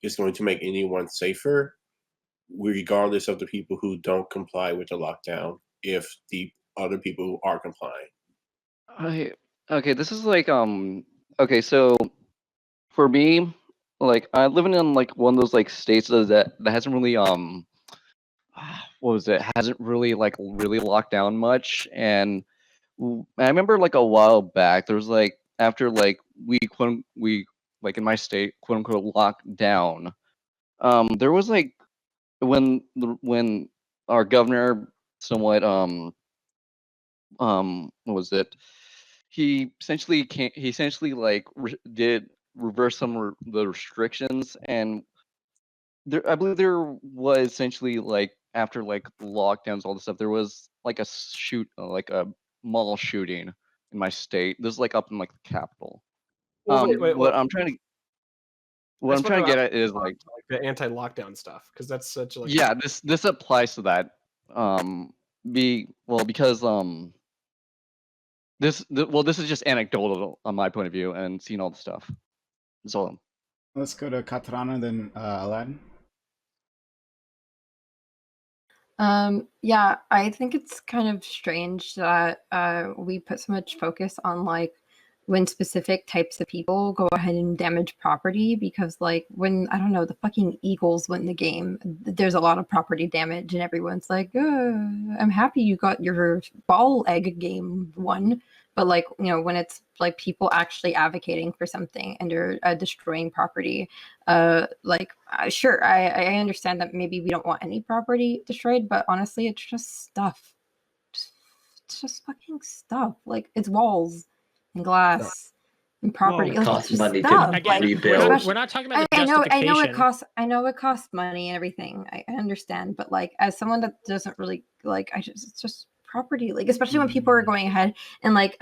is going to make anyone safer. regardless of the people who don't comply with the lockdown, if the other people who are complying. Okay, this is like okay, so for me, like I'm living in like one of those like states that hasn't really what was it, hasn't really like really locked down much. And I remember like a while back there was like after like we like in my state quote unquote locked down, there was like when our governor somewhat what was it, he essentially like did reverse some the restrictions. And I believe there was essentially like after like lockdowns, all this stuff, there was like a like a mall shooting in my state. This is like up in like the capital. What I'm trying to get at is like the anti-lockdown stuff, because that's such like yeah, this applies to that. Because this is just anecdotal on my point of view and seeing all the stuff. So let's go to Katarana, then Aladdin. Yeah, I think it's kind of strange that we put so much focus on like when specific types of people go ahead and damage property, because like when, I don't know, the fucking Eagles win the game, there's a lot of property damage and everyone's like, I'm happy you got your ball egg game won. But like, you know, when it's like people actually advocating for something and they're destroying property, sure, I understand that maybe we don't want any property destroyed, but honestly, it's just stuff. It's just fucking stuff. Like, it's walls and glass and property. Well, it like, costs it's just money to stuff. rebuild. We're not talking about the I know justification. I know it costs money and everything. I understand, but like as someone that doesn't really like, it's just property. Like, especially when people are going ahead and like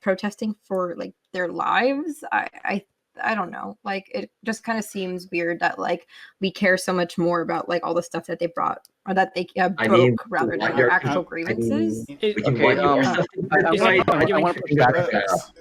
protesting for like their lives. I don't know. Like, it just kind of seems weird that like we care so much more about like all the stuff that they brought or that they broke rather than their actual grievances. Okay, I want to push back on that.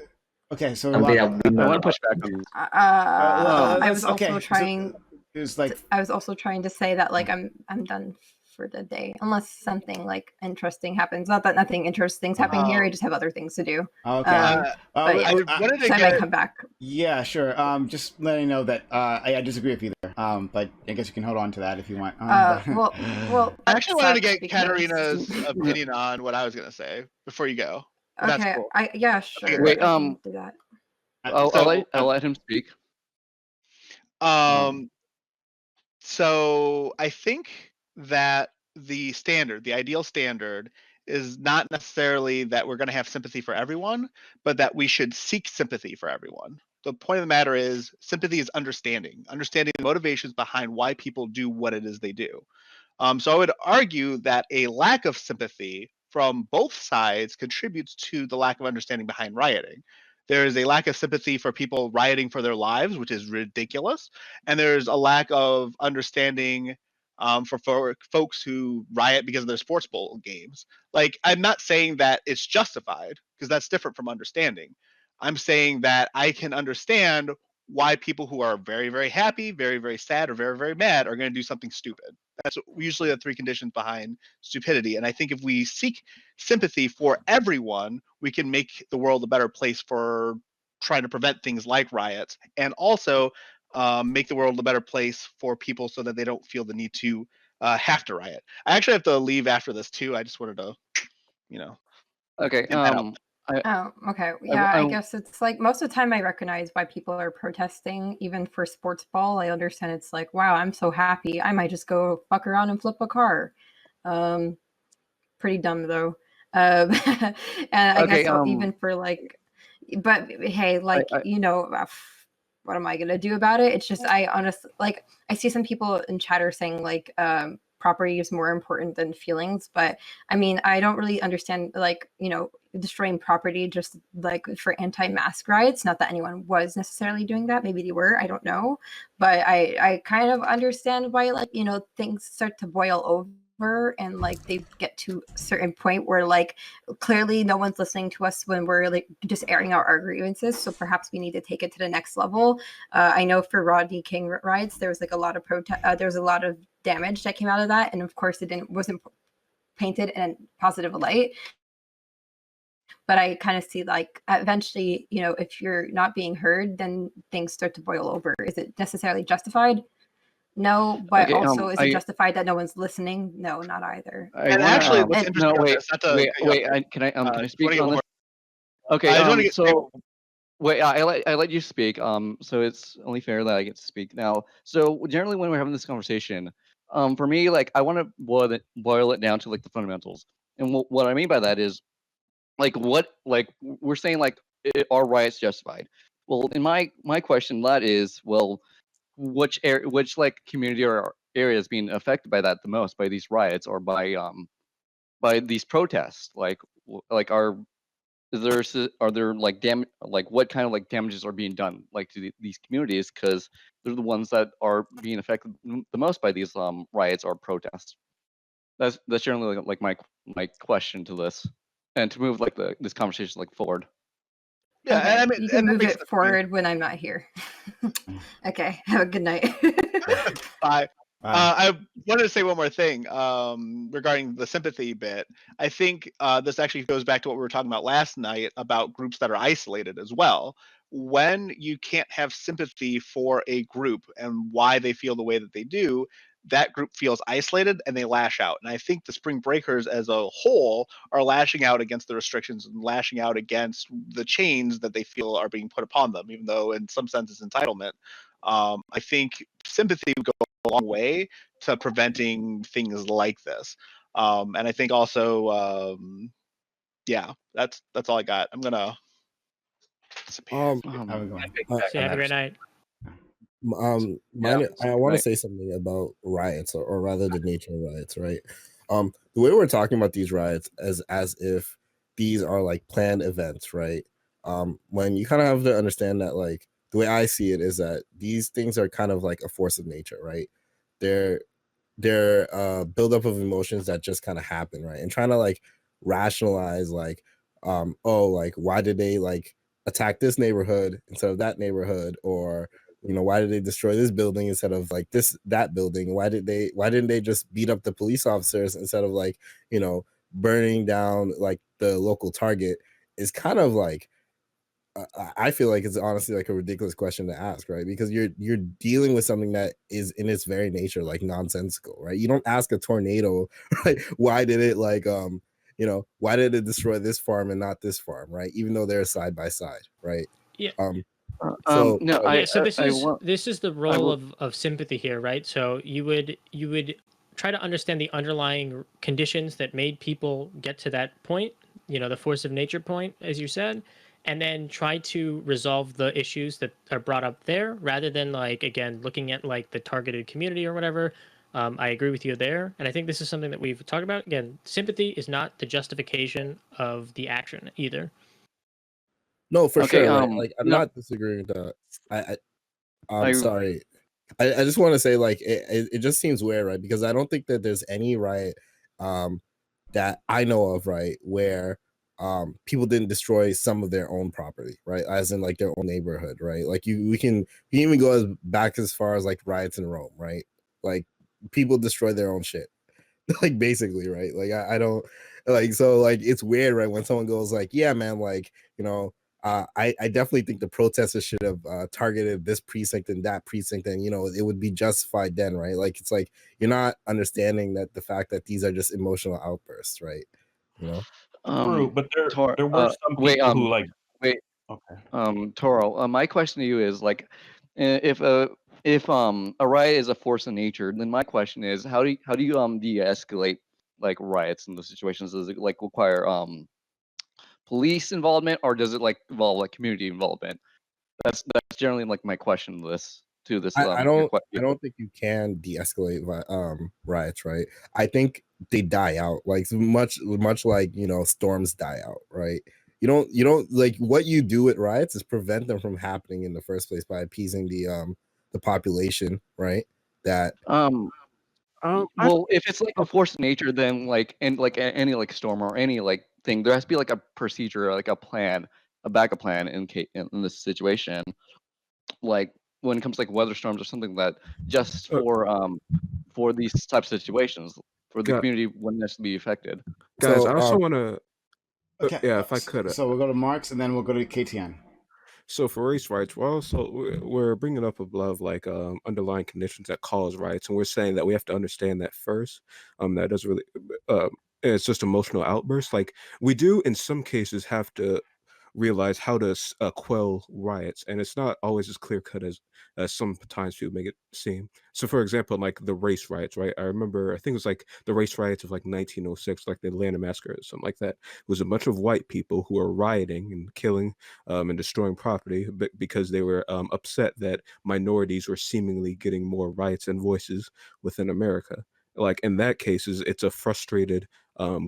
Okay, so I want to push back on this. I was also trying. It was like I was also trying to say that like I'm done for the day, unless something like interesting happens. Not that nothing interesting's happening here. I just have other things to do. Okay. I might come back. Yeah, sure. Just letting you know that I disagree with you there. But I guess you can hold on to that if you want. Well, I actually wanted to get Katarina's opinion on what I was going to say before you go. Okay. That's cool. Yeah, sure. Okay, wait. Do that. I'll let him speak. So I think that the ideal standard, is not necessarily that we're going to have sympathy for everyone, but that we should seek sympathy for everyone. The point of the matter is sympathy is understanding the motivations behind why people do what it is they do. So I would argue that a lack of sympathy from both sides contributes to the lack of understanding behind rioting. There is a lack of sympathy for people rioting for their lives, which is ridiculous. And there's a lack of understanding for folks who riot because of their sports bowl games. Like, I'm not saying that it's justified, because that's different from understanding. I'm saying that I can understand why people who are very, very happy, very, very sad, or very, very mad are going to do something stupid. That's usually the three conditions behind stupidity. And I think if we seek sympathy for everyone, we can make the world a better place for trying to prevent things like riots, and also make the world a better place for people so that they don't feel the need to have to riot. I actually have to leave after this too. I just wanted to, Okay. Okay. Yeah, I guess it's like most of the time I recognize why people are protesting, even for sports ball. I understand it's like, wow, I'm so happy. I might just go fuck around and flip a car. Pretty dumb though. And I guess even for like, but hey, like, what am I gonna do about it? It's just, I honestly, like, I see some people in chatter saying like, property is more important than feelings, but I mean, I don't really understand, like, destroying property just like for anti-mask riots. Not that anyone was necessarily doing that, maybe they were, I don't know, but I kind of understand why, like, things start to boil over over, and like they get to a certain point where like clearly no one's listening to us when we're like just airing out our grievances. So perhaps we need to take it to the next level. I know for Rodney King riots, there was like a lot of there was a lot of damage that came out of that, and of course wasn't painted in a positive light. But I kind of see like eventually, you know, if you're not being heard, then things start to boil over. Is it necessarily justified? No, but also is it justified that no one's listening? No, not either. And actually, what's interesting no, about this, can I speak on this? Okay, I let you speak. So it's only fair that I get to speak now. So generally, when we're having this conversation, for me, like I want to boil it down to like the fundamentals. And what I mean by that is, like, we're saying, like, are riots justified? Well, in my question, that is, well, which like community or area is being affected by that the most, by these riots or by these protests? Like are there like like what kind of like damages are being done like to these communities, because they're the ones that are being affected the most by these riots or protests. That's generally like my question to this, and to move like this conversation like forward. Yeah, okay. I mean, you can move it forward when I'm not here. Okay, have a good night. Bye. I wanted to say one more thing regarding the sympathy bit. I think this actually goes back to what we were talking about last night about groups that are isolated as well. When you can't have sympathy for a group and why they feel the way that they do, that group feels isolated and they lash out. And I think the Spring Breakers as a whole are lashing out against the restrictions and lashing out against the chains that they feel are being put upon them, even though in some sense it's entitlement. I think sympathy would go a long way to preventing things like this. And I think also, yeah, that's all I got. I'm gonna disappear. Have a great night. I want to say something about riots, or rather the nature of riots, right? The way we're talking about these riots as if these are like planned events, right? When you kind of have to understand that, like, the way I see it is that these things are kind of like a force of nature, right? They're buildup of emotions that just kind of happen, right? And trying to like rationalize like, oh, like why did they like attack this neighborhood instead of that neighborhood, or why did they destroy this building instead of like that building? Why didn't they just beat up the police officers instead of like burning down like the local Target? Is kind of like, I feel like it's honestly like a ridiculous question to ask, right? Because you're dealing with something that is in its very nature like nonsensical, right? You don't ask a tornado, right? Why did it like why did it destroy this farm and not this farm, right? Even though they're side by side, right? Yeah. So this is the role of sympathy here, right? So you would try to understand the underlying conditions that made people get to that point, the force of nature point, as you said, and then try to resolve the issues that are brought up there, rather than like, again, looking at like the targeted community or whatever. I agree with you there, and I think this is something that we've talked about. Again, sympathy is not the justification of the action either. No, for sure. Like I'm not disagreeing with that. I'm sorry. I just want to say, like, it just seems weird, right? Because I don't think that there's any riot that I know of, right, where people didn't destroy some of their own property, right? As in like their own neighborhood, right? Like we can even go back as far as like riots in Rome, right? Like people destroy their own shit. Like basically, right? Like I don't like, so like it's weird, right? When someone goes like, yeah, man, like, I definitely think the protesters should have targeted this precinct and that precinct, and it would be justified then, right? Like it's like you're not understanding that the fact that these are just emotional outbursts, right? True, but there were some people who like. Okay. Toro, my question to you is like, if a riot is a force of nature, then my question is, how do you de-escalate like riots in those situations? Does it like require police involvement, or does it like involve like community involvement? That's generally like my question to this. I don't think you can de-escalate riots, right? I think they die out like much like storms die out, right? You don't like, what you do with riots is prevent them from happening in the first place by appeasing the population, right? That Well, if it's like a force of nature, then like any like storm or any like thing, there has to be like a procedure, like a plan, a backup plan in this situation. Like when it comes to like weather storms or something that just for these types of situations for the community when that's to be affected. Guys, I also want to. Okay. Yeah, if I could. So we'll go to Marks and then we'll go to KTN. So for race riots, we're bringing up above like underlying conditions that cause riots, and we're saying that we have to understand that first. That doesn't really. It's just emotional outbursts. Like we do in some cases have to realize how to quell riots, and it's not always as clear cut as sometimes people make it seem. So, for example, like the race riots, right? I remember, I think it was like the race riots of like 1906, like the Atlanta massacre or something like that. It was a bunch of white people who were rioting and killing and destroying property because they were upset that minorities were seemingly getting more rights and voices within America. Like in that case, it's a frustrated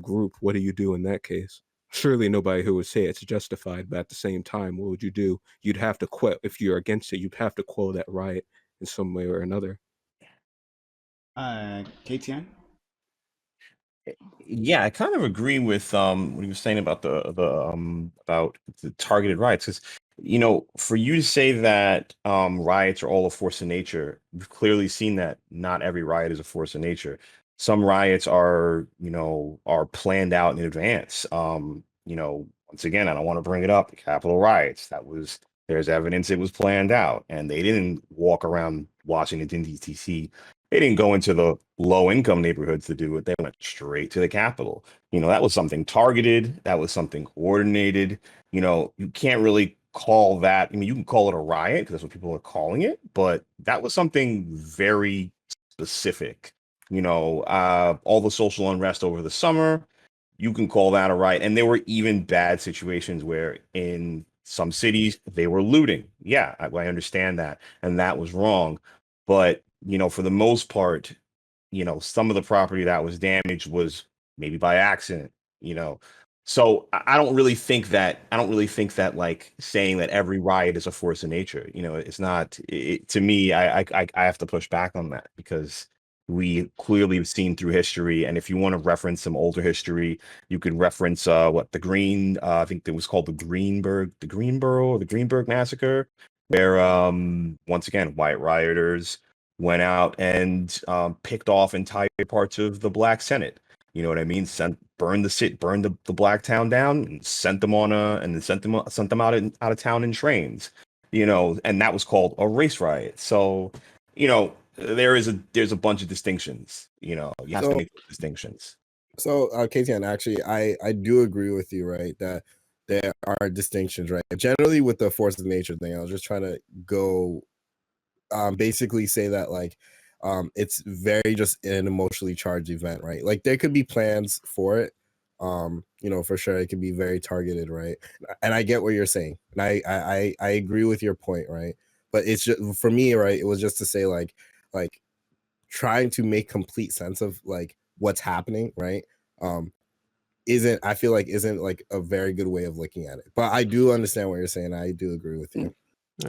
group. What do you do in that case? Surely nobody who would say it's justified, but at the same time, what would you do? You'd have to quell if you're against it. You'd have to quell that riot in some way or another. KTN. Yeah, I kind of agree with what he was saying about the targeted riots, because for you to say that riots are all a force of nature, we've clearly seen that not every riot is a force of nature. Some riots are planned out in advance. Once again, I don't want to bring it up, the Capitol riots. There's evidence it was planned out, and they didn't walk around Washington, D.C. They didn't go into the low income neighborhoods to do it. They went straight to the Capitol. That was something targeted. That was something coordinated. You can't really call that. I mean, you can call it a riot because that's what people are calling it, but that was something very specific. All the social unrest over the summer, you can call that a riot. And there were even bad situations where in some cities they were looting. Yeah, I understand that. And that was wrong. But, for the most part, some of the property that was damaged was maybe by accident, So I don't really think that like saying that every riot is a force of nature, it's not to me, I have to push back on that because we clearly have seen through history. And if you want to reference some older history, you could reference I think it was called the Greenberg massacre, where once again, white rioters went out and picked off entire parts of the Black Senate. You know what I mean? Burned the black town down, and sent them out of town in trains. And that was called a race riot. So, there's a bunch of distinctions. You have to make those distinctions. So, KTN, actually, I do agree with you, right? That there are distinctions, right? Generally, with the force of nature thing, I was just trying to go basically say that like it's very just an emotionally charged event, right? Like there could be plans for it, for sure it could be very targeted, right? And I get what you're saying, and I agree with your point, right? But it's just for me, right, it was just to say like trying to make complete sense of like what's happening, right? Isn't like a very good way of looking at it. But I do understand what you're saying. I do agree with you.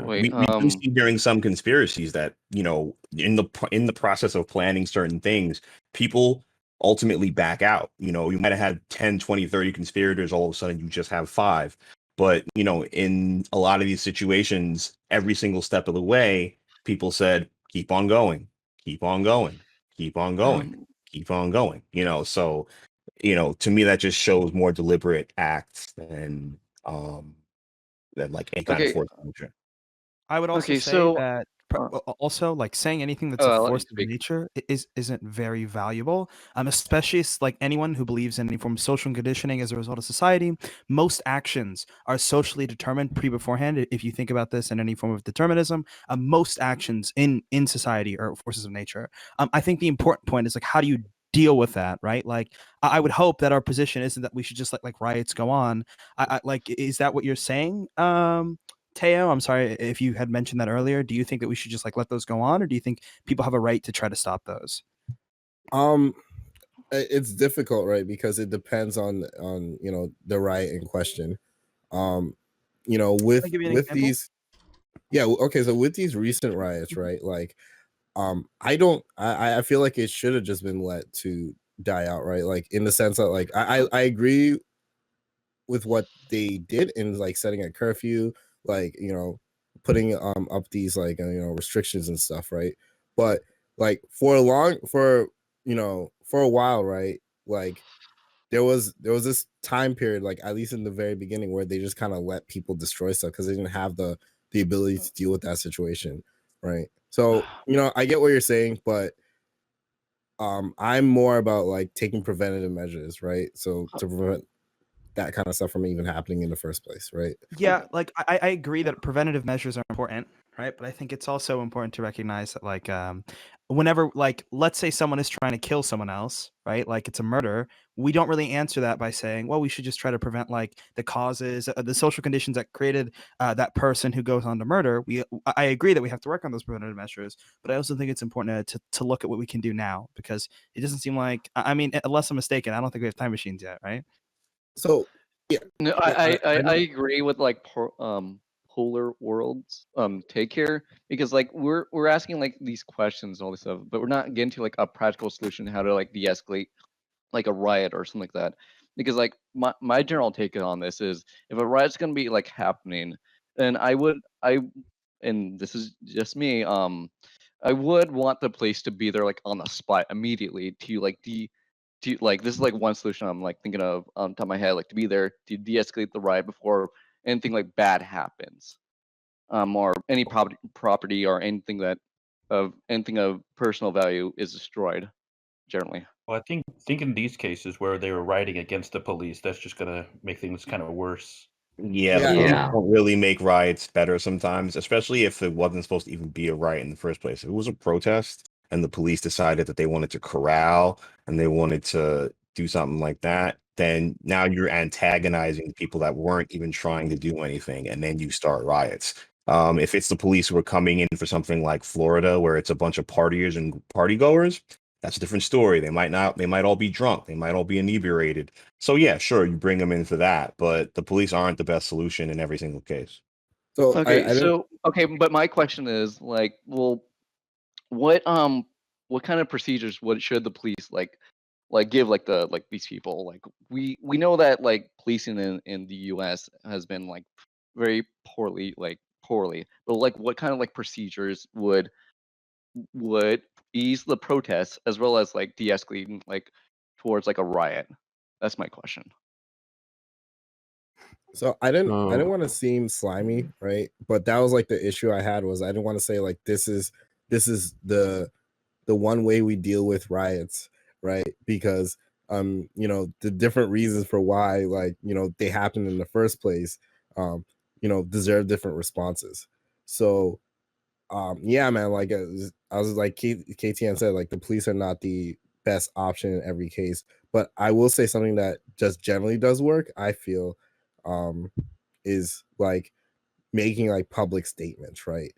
We do see during some conspiracies that in the process of planning certain things, people ultimately back out. You might have had 10, 20, 30 conspirators, all of a sudden you just have 5. But in a lot of these situations, every single step of the way, people said keep on going, keep on going, keep on going, keep on going. So to me that just shows more deliberate acts than like any kind of force of nature. I would also say that also like saying anything that's a force of nature isn't very valuable, especially like anyone who believes in any form of social conditioning as a result of society. Most actions are socially determined beforehand. If you think about this in any form of determinism, most actions in society are forces of nature. I think the important point is like, how do you deal with that, right? Like I would hope that our position isn't that we should just let like riots go on. I like, is that what you're saying, Teo? I'm sorry if you had mentioned that earlier. Do you think that we should just like let those go on, or do you think people have a right to try to stop those? It's difficult, right? Because it depends on the riot in question. With example? these, yeah, okay. So with these recent riots, right? Like, I feel like it should have just been let to die out, right? Like in the sense that like I agree with what they did in like setting a curfew, like putting up these like restrictions and stuff, right? But like for a while, right? Like there was this time period, like at least in the very beginning, where they just kind of let people destroy stuff because they didn't have the ability to deal with that situation, right? So I get what you're saying, but I'm more about like taking preventative measures, right? So to prevent that kind of stuff from even happening in the first place, right? Yeah, like I agree that preventative measures are important, right? But I think it's also important to recognize that like whenever like let's say someone is trying to kill someone else, right? Like it's a murder, we don't really answer that by saying, well, we should just try to prevent like the causes, the social conditions that created that person who goes on to murder. I agree that we have to work on those preventative measures, but I also think it's important to look at what we can do now because it doesn't seem like I mean, unless I'm mistaken, I don't think we have time machines yet, right? So yeah, No, I agree with like polar worlds take care because like we're asking like these questions and all this stuff, but we're not getting to like a practical solution how to like de-escalate like a riot or something like that. Because like my general take on this is if a riot's gonna be like happening, then I and this is just me, I would want the police to be there like on the spot immediately to like like this is like one solution I'm like thinking of on top of my head, like to be there to de-escalate the riot before anything like bad happens, or any property or anything of personal value is destroyed. Generally, well, I think in these cases where they were rioting against the police, that's just gonna make things kind of worse. Yeah. Yeah, the police don't really make riots better sometimes, especially if it wasn't supposed to even be a riot in the first place. If it was a protest and the police decided that they wanted to corral and they wanted to do something like that, then now you're antagonizing people that weren't even trying to do anything, and then you start riots. If it's the police who are coming in for something like Florida, where it's a bunch of partiers and party goers, that's a different story. They might all be drunk, they might all be inebriated. So yeah, sure, you bring them in for that, but the police aren't the best solution in every single case. So okay, but my question is like, well, what kind of procedures should the police like give like these people? Like we know that like policing in the US has been like very poorly, but like what kind of like procedures would ease the protests as well as like de-escalating like towards like a riot? That's my question. So I didn't want to seem slimy, right? But that was like the issue I had was I didn't want to say like this is the one way we deal with riots, right? Because the different reasons for why like they happen in the first place deserve different responses. So yeah, man, like I was like KTN said, like the police are not the best option in every case, but I will say something that just generally does work, I feel, is like making like public statements, right?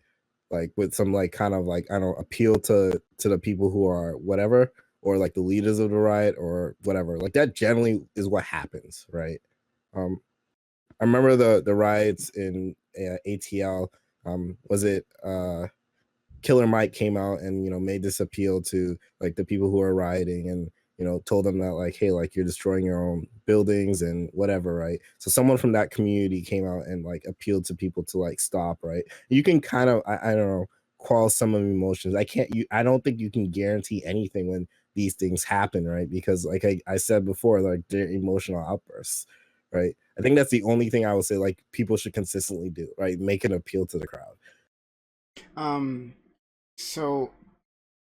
Like with some like kind of like I don't know, appeal to the people who are whatever, or like the leaders of the riot or whatever. Like that generally is what happens, right? I remember the riots in ATL. Was it Killer Mike came out and made this appeal to like the people who are rioting and told them that like, hey, like you're destroying your own buildings and whatever, right? So someone from that community came out and like appealed to people to like stop, right? You can kind of I don't know, quell some of emotions. I don't think you can guarantee anything when these things happen, right? Because like I said before, like they're emotional outbursts, right? I think that's the only thing I would say like people should consistently do, right? Make an appeal to the crowd. So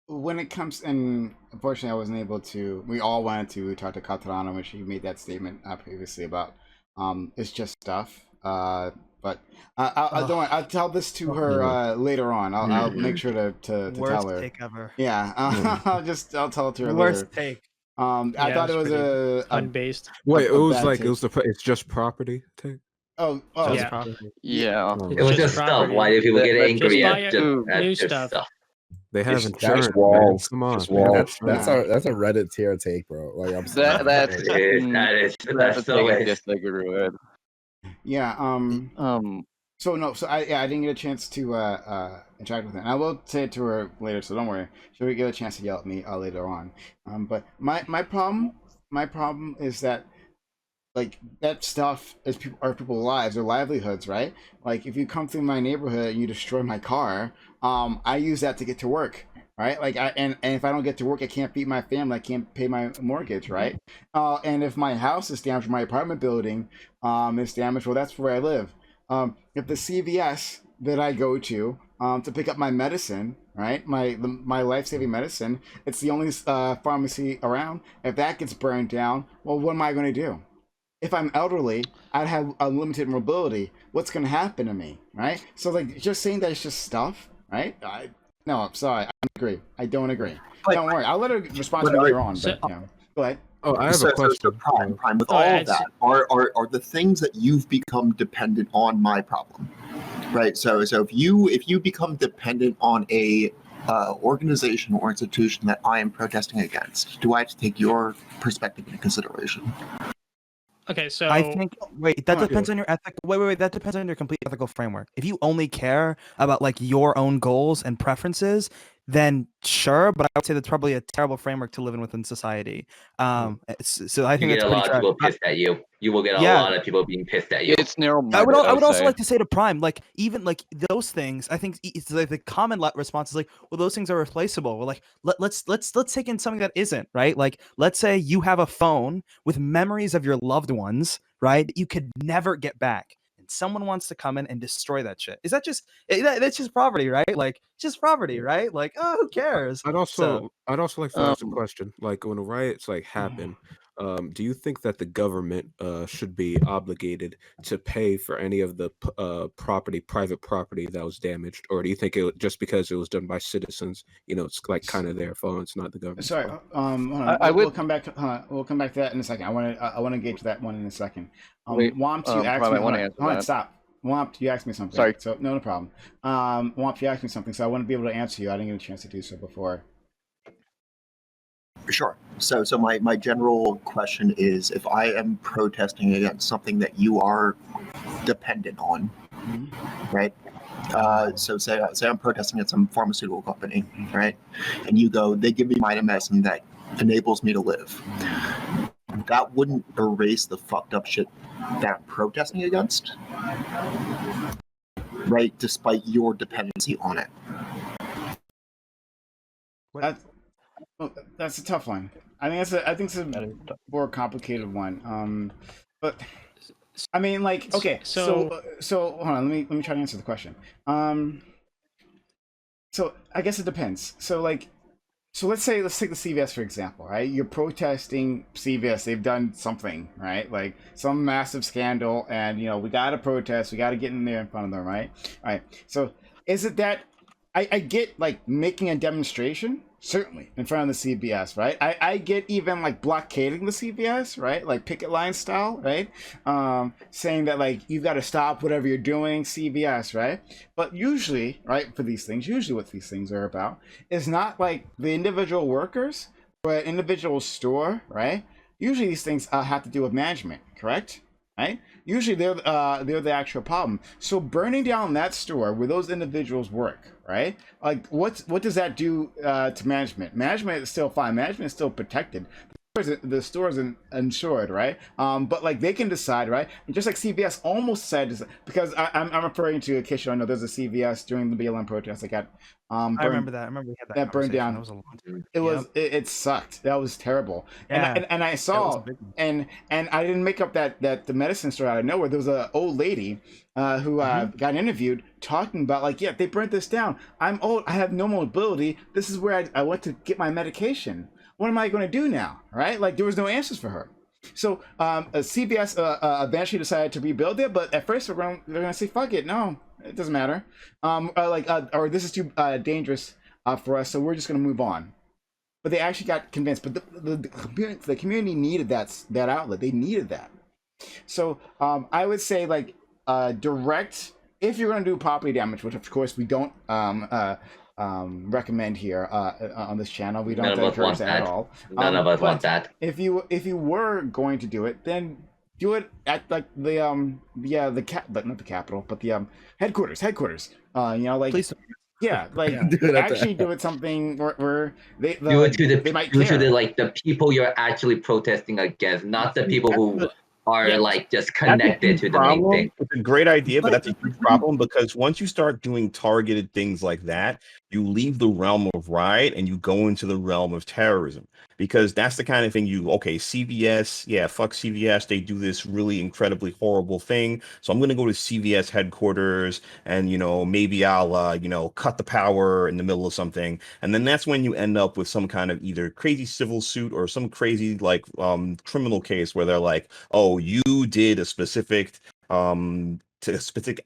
when it comes, and unfortunately I wasn't able to, we all wanted to talk to Catalano when she made that statement previously about it's just stuff, but don't worry, I'll tell this to her later on. I'll make sure to Worst tell her. take ever. Yeah, I'll tell it to her Worst later. take. I thought it was a unbased. Wait, it was like take. it's just property take. Oh, yeah. property. Yeah. It was just stuff. Why do people get angry at new just stuff? They have It's insurance. walls. Man. Come on, Just walls. That's a Reddit tier take, bro. Like I'm sorry. That's so disagree with. Yeah. So no, so I didn't get a chance to interact with her. And I will say it to her later, so don't worry. She'll get a chance to yell at me later on. But my problem is that like that stuff is are people's lives, their livelihoods, right? Like if you come through my neighborhood and you destroy my car, I use that to get to work, right? Like and if I don't get to work, I can't feed my family, I can't pay my mortgage, right? And if my house is damaged, my apartment building is damaged, well, that's where I live. If the CVS that I go to pick up my medicine, right, my life-saving medicine, it's the only pharmacy around. If that gets burned down, well, what am I going to do? If I'm elderly, I'd have a limited mobility. What's going to happen to me, right? So, like, just saying that it's just stuff, right? No, I'm sorry. I agree. I don't agree. Don't worry. I'll let her respond to me later on. But yeah, go ahead. Oh, I have a question. So Prime, with all of that, are the things that you've become dependent on my problem, right? So if you become dependent on a organization or institution that I am protesting against, do I have to take your perspective into consideration? Okay, so I think that depends on your ethical. Wait. That depends on your complete ethical framework. If you only care about like your own goals and preferences, then sure. But I would say that's probably a terrible framework to live in within society. So I think You that's get a pretty lot of trash. people pissed at you. You will get a Yeah. lot of people being pissed at you. It's narrow-minded. I would also like to say to Prime, like even like those things, I think it's like the common response is like, well, those things are replaceable. Well, like let's take in something that isn't, right. Like let's say you have a phone with memories of your loved ones, right, that you could never get back, and someone wants to come in and destroy that shit. Is that just that's just property, right? Like just property, right? Like, oh, who cares? I'd also like to ask a question. Like when riots like happen, do you think that the government should be obligated to pay for any of the private property that was damaged, or do you think just because it was done by citizens, it's like kind of their fault, it's not the government's Sorry, fault? hold on. We'll come back to we'll come back to that in a second. I want to engage that one in a second. Wait, Womp, you asked Prime, me. I wanna answer Hold on, that. stop. Womp, you asked me something. Sorry. So no problem. Womp, you asked me something, so I want to be able to answer you. I didn't get a chance to do so before. Sure. So my general question is, if I am protesting against something that you are dependent on, right? So say I'm protesting at some pharmaceutical company, right? And you go, they give me my medicine that enables me to live. That wouldn't erase the fucked up shit that I'm protesting against, right? Despite your dependency on it. That's a tough one. I think it's a more complicated one. But I mean, like, okay, so hold on. Let me try to answer the question. So I guess it depends. So let's take the CVS for example, right? You're protesting CVS. They've done something, right? Like some massive scandal, and we gotta protest. We gotta get in there in front of them, right? All right. So is it that I get like making a demonstration? Certainly in front of the CVS, right? I get even like blockading the CVS, right? Like picket line style, right? Saying that like you've got to stop whatever you're doing, CVS, right? But usually, right, for these things, usually what these things are about is not like the individual workers or an individual store, right? Usually these things have to do with management, correct? Right? Usually they're the actual problem. So burning down that store where those individuals work, right? Like what does that do to management? Management is still fine. Management is still protected. The store's insured, right? But like they can decide, right? And just like CVS almost said, because I'm referring to, in case you don't know, there's a CVS during the BLM protest that got I remember that. I remember we had that burned down. That was a long time. It sucked. That was terrible. Yeah, and I saw and I didn't make up that the medicine store out of nowhere. There was an old lady who got interviewed talking about like, yeah, they burnt this down. I'm old. I have no mobility. This is where I went to get my medication. What am I going to do now? Right? Like there was no answers for her. So CBS eventually decided to rebuild it, but at first they're going to say, fuck it, no, it doesn't matter. Or this is too dangerous for us, so we're just going to move on. But they actually got convinced. But the community needed that outlet. They needed that. So I would say like direct, if you're going to do property damage, which of course we don't recommend here on this channel. We don't encourage that at all. None of us want that. If you were going to do it, then do it at like not the capital, but the headquarters. You know, like Please. yeah, like Do it at actually the- do it something where Do it to they might do it to care. the people you're actually protesting against, not the people who are yeah, like just That's a connected huge to the main problem. thing. It's a great idea, but that's a huge problem because once you start doing targeted things like that, you leave the realm of riot and you go into the realm of terrorism. Because that's the kind of thing CVS, yeah, fuck CVS. They do this really incredibly horrible thing. So I'm going to go to CVS headquarters and, maybe I'll, cut the power in the middle of something. And then that's when you end up with some kind of either crazy civil suit or some crazy criminal case where they're like, oh, you did a specific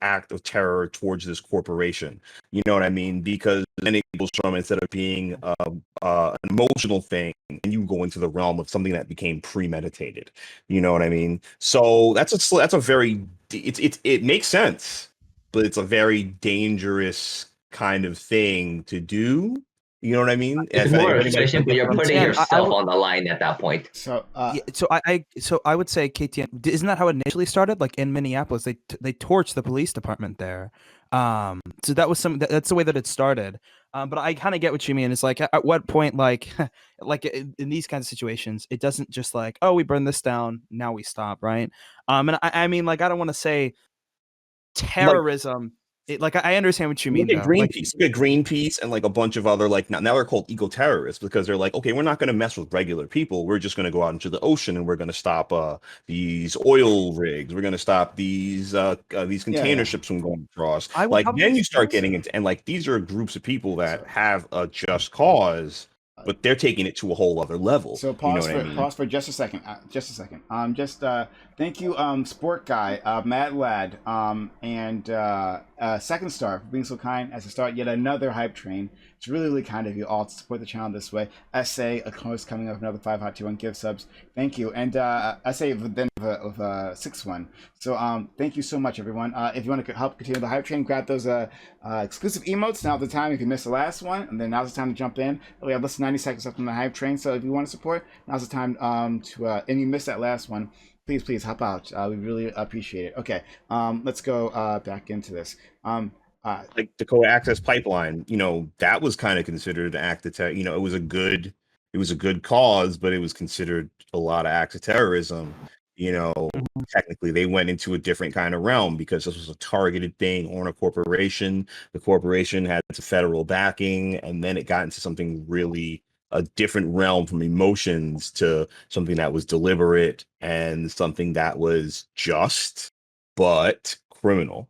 act of terror towards this corporation. You know what I mean? Because then it goes from, instead of being an emotional thing, and you go into the realm of something that became premeditated. You know what I mean? So that's a very it makes sense, but it's a very dangerous kind of thing to do. You know what I mean? It's more efficient, but you're putting yourself on the line at that point. So, I would say, KTN, isn't that how it initially started? Like in Minneapolis, they torched the police department there. So that was that's the way that it started. But I kind of get what you mean. It's like, at what point, like in these kinds of situations, it doesn't just like, oh, we burn this down, now we stop, right? And I mean, like, I don't want to say terrorism. I understand what you mean. Look at Though. Greenpeace. Look at Greenpeace and like a bunch of other now they're called eco-terrorists because they're like, okay, we're not going to mess with regular people. We're just going to go out into the ocean and we're going to stop these oil rigs. We're going to stop these container ships from going across. Then you start getting into, and like these are groups of people that have a just cause, but they're taking it to a whole other level. So pause for just a second. Thank you, Sport Guy, Mad Lad, and Second Star for being so kind as to start yet another hype train. It's really, really kind of you all to support the channel this way. SA, of course, coming up with another 5 hot 2-1 gift subs. Thank you. And SA then with a 6-1. So thank you so much, everyone. If you want to help continue the hype train, grab those exclusive emotes. Now's the time if you missed the last one. And then now's the time to jump in. We have less than 90 seconds left on the hype train. So if you want to support, now's the time and you missed that last one, please help out. We really appreciate it. Okay, let's go back into this. Like the co-access pipeline, that was kind of considered an act of terror. It was a good cause, but it was considered a lot of acts of terrorism. Technically they went into a different kind of realm because this was a targeted thing on a corporation. The corporation had some federal backing, and then it got into something really a different realm from emotions to something that was deliberate and something that was just but criminal.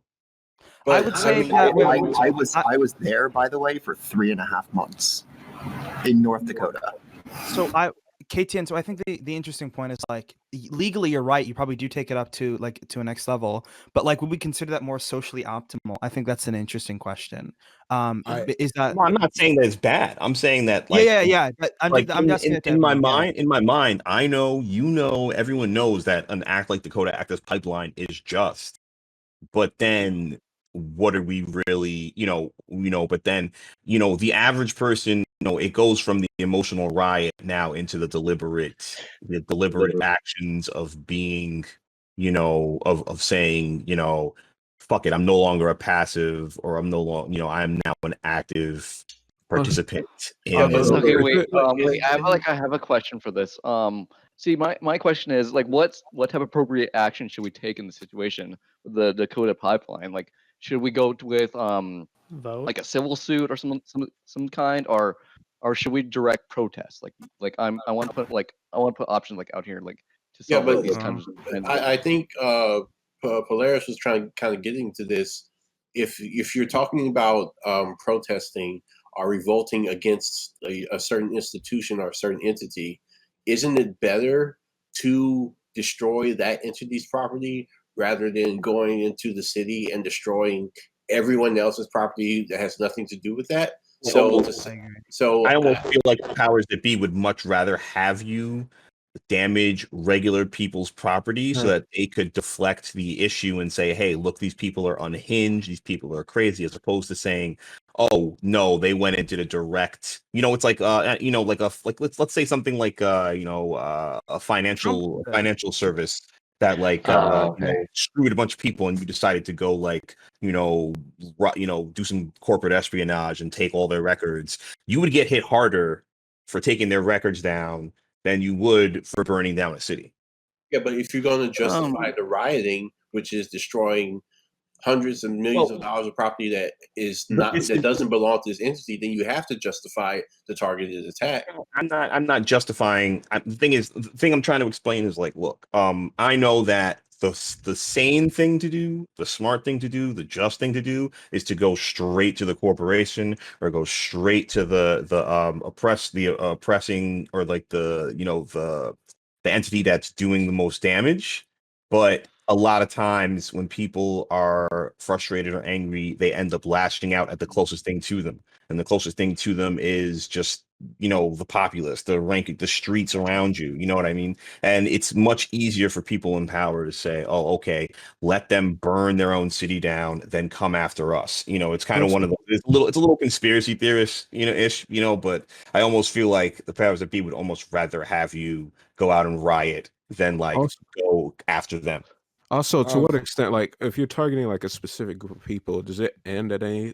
But I would say I was there, by the way, for 3.5 months in North Dakota. So KTN, so I think the interesting point is like legally you're right, you probably do take it up to a next level, but like would we consider that more socially optimal? I think that's an interesting question. Is that I'm not saying that it's bad. I'm saying that but I'm asking in my mind, I know, everyone knows that an act like Dakota Access Pipeline is just. But then what are we really, but then, the average person, it goes from the emotional riot now into the deliberate actions of being, of saying, fuck it, I'm no longer a passive, or I'm no longer, I'm now an active participant. Okay, wait. I have a question for this. See, my question is like, what type of appropriate action should we take in the situation with the Dakota pipeline? Like, should we go with vote, like a civil suit or some kind, or should we direct protest? I want to put options like out here like to solve these kinds of. I think Polaris was trying to kind of get into this. If you're talking about protesting or revolting against a certain institution or a certain entity, isn't it better to destroy that entity's property rather than going into the city and destroying everyone else's property that has nothing to do with that? So I almost feel like the powers that be would much rather have you damage regular people's property so that they could deflect the issue and say, hey, look, these people are unhinged, these people are crazy, as opposed to saying, oh no, they went into the direct, it's like let's say something like a financial service that like Okay. screwed a bunch of people, and you decided to go like do some corporate espionage and take all their records, you would get hit harder for taking their records down than you would for burning down a city. Yeah, but if you're going to justify the rioting, which is destroying hundreds of millions of dollars of property that doesn't belong to this entity, then you have to justify the targeted attack. I'm not justifying. The thing I'm trying to explain is like, look, I know that the sane thing to do, the smart thing to do, the just thing to do is to go straight to the corporation or go straight to the oppressing, or like the entity that's doing the most damage. But a lot of times when people are frustrated or angry, they end up lashing out at the closest thing to them. And the closest thing to them is just, the populace, the streets around you. You know what I mean? And it's much easier for people in power to say, oh, okay, let them burn their own city down, then come after us. It's kind of one of the, it's a little conspiracy theorist, ish, but I almost feel like the powers that be would almost rather have you go out and riot than like go after them. Also, to what extent, like, if you're targeting like a specific group of people, does it end at any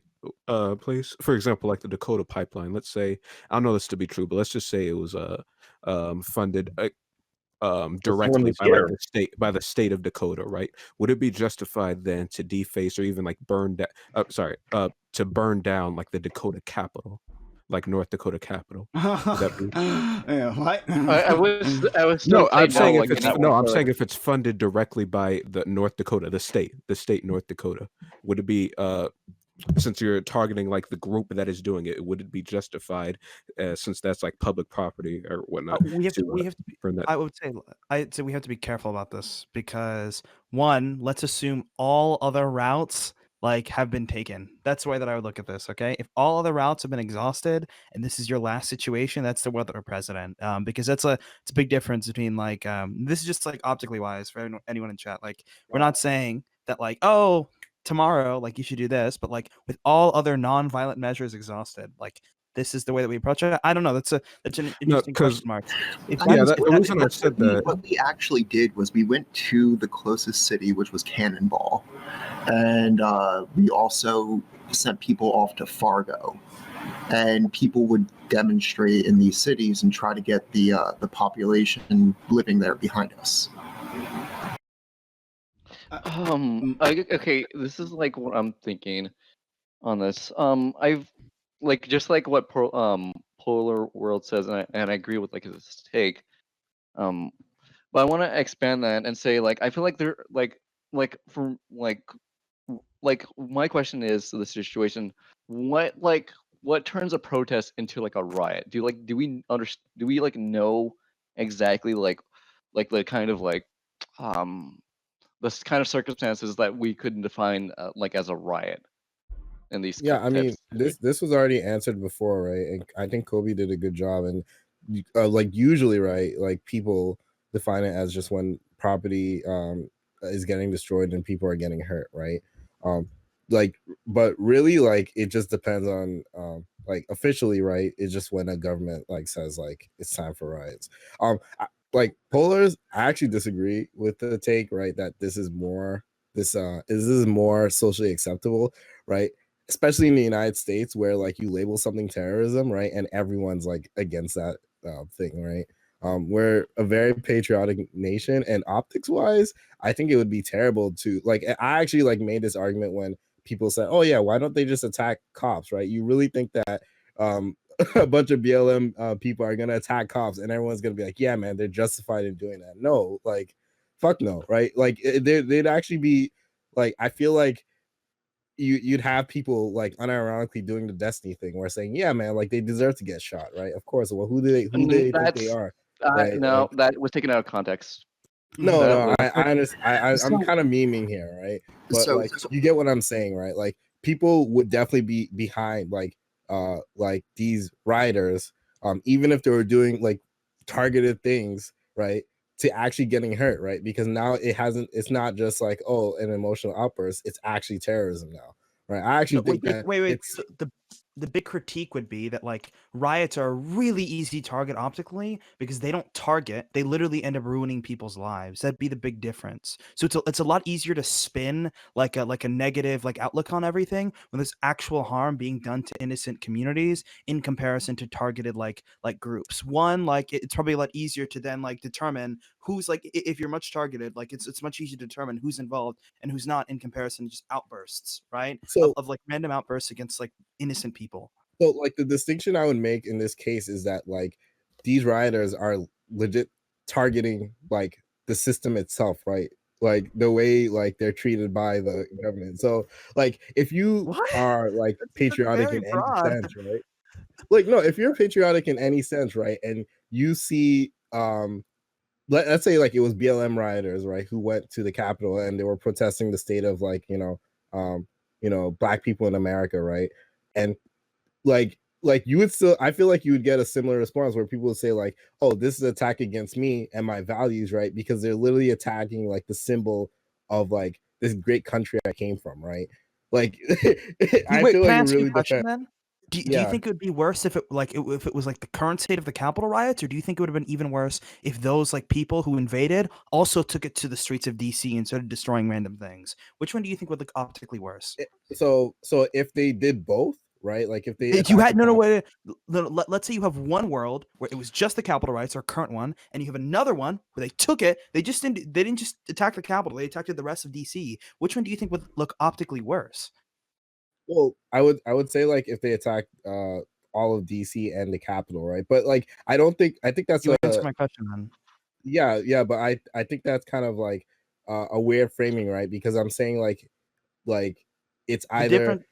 place? For example, like the Dakota pipeline. Let's say, I don't know this to be true, but let's just say it was funded directly by the state of Dakota, right? Would it be justified then to deface or even like to burn down like the Dakota Capitol, like North Dakota Capitol? Yeah, what? I was No, I'm saying saying I'm saying if it's funded directly by the North Dakota, the state North Dakota, would it be since you're targeting like the group that is doing it, would it be justified since that's like public property or whatnot? We have to burn that? I'd say we have to be careful about this because one, let's assume all other routes like have been taken. That's the way that I would look at this. Okay, if all other routes have been exhausted and this is your last situation, that's the weather president. Because it's a big difference between like this is just like optically wise for anyone in chat. Like we're not saying that like, oh, tomorrow like you should do this, but like with all other non-violent measures exhausted, like this is the way that we approach it. I don't know. That's an interesting question mark. The reason I said that, what we actually did was we went to the closest city, which was Cannonball, and we also sent people off to Fargo, and people would demonstrate in these cities and try to get the population living there behind us. Okay, this is like what I'm thinking on this. I've like just like what Polar World says, and I agree with like his take. But I want to expand that and say like I feel like they're like from like my question is to the situation, what turns a protest into like a riot? Do we like know exactly like the kind of like the kind of circumstances that we couldn't define like as a riot in these I mean, types? this was already answered before, right? And I think Kobe did a good job. And like usually, right, like people define it as just when property is getting destroyed and people are getting hurt, right? But really, like it just depends on like officially, right? It's just when a government like says like it's time for riots. Like Polars, I actually disagree with the take, right? That this is more socially acceptable, right? Especially in the United States, where like you label something terrorism, right, and everyone's like against that thing, right? We're a very patriotic nation, and optics wise, I think it would be terrible to like. I actually like made this argument when people said, "Oh yeah, why don't they just attack cops?" Right? You really think that a bunch of BLM people are gonna attack cops, and everyone's gonna be like, "Yeah, man, they're justified in doing that." No, like, fuck no, right? Like, they'd actually be like, I feel like you'd have people like unironically doing the Destiny thing, where saying, "Yeah, man, like they deserve to get shot, right? Of course. Well, who do they think they are?" Right? No, like, that was taken out of context. No, I understand. I'm kind of memeing here, right? But like, you get what I'm saying, right? Like, people would definitely be behind like these rioters, even if they were doing like targeted things, right? To actually getting hurt, right? Because now it's not just like, oh, an emotional outburst, it's actually terrorism now, right? I actually think that wait. the big critique would be that like riots are a really easy target optically because they don't target, they literally end up ruining people's lives. That'd be the big difference. So it's a lot easier to spin like a negative like outlook on everything when there's actual harm being done to innocent communities in comparison to targeted like groups. One, like it's probably a lot easier to then like determine who's like if you're much targeted, like it's much easier to determine who's involved and who's not in comparison to just outbursts, right? So Of like random outbursts against like innocent people. So like the distinction I would make in this case is that like these rioters are legit targeting like the system itself, right? Like the way like they're treated by the government. So like if you are like patriotic in any sense, right? Like no, if you're patriotic in any sense, right, and you see let's say like it was BLM rioters, right, who went to the Capitol and they were protesting the state of like, black people in America, right? And like you would still, I feel like you would get a similar response where people would say like, oh, this is an attack against me and my values, right? Because they're literally attacking like the symbol of like this great country I came from, right? Like I Wait, feel can I like it ask you really a question depends. then? Do you think it would be worse if it was like the current state of the Capitol riots, or do you think it would have been even worse if those like people who invaded also took it to the streets of DC and started destroying random things? Which one do you think would look optically worse? So if they did both, right? Like if they If you attacked had the no, Capitol- wait, let's say you have one world where it was just the Capitol riots, our current one, and you have another one where they took it. They didn't just attack the Capitol; they attacked the rest of DC. Which one do you think would look optically worse? Well, I would say like if they attacked all of DC and the Capitol, right? But like I think that's You answer my question then. Yeah, but I think that's kind of like a weird framing, right? Because I'm saying like it's The either different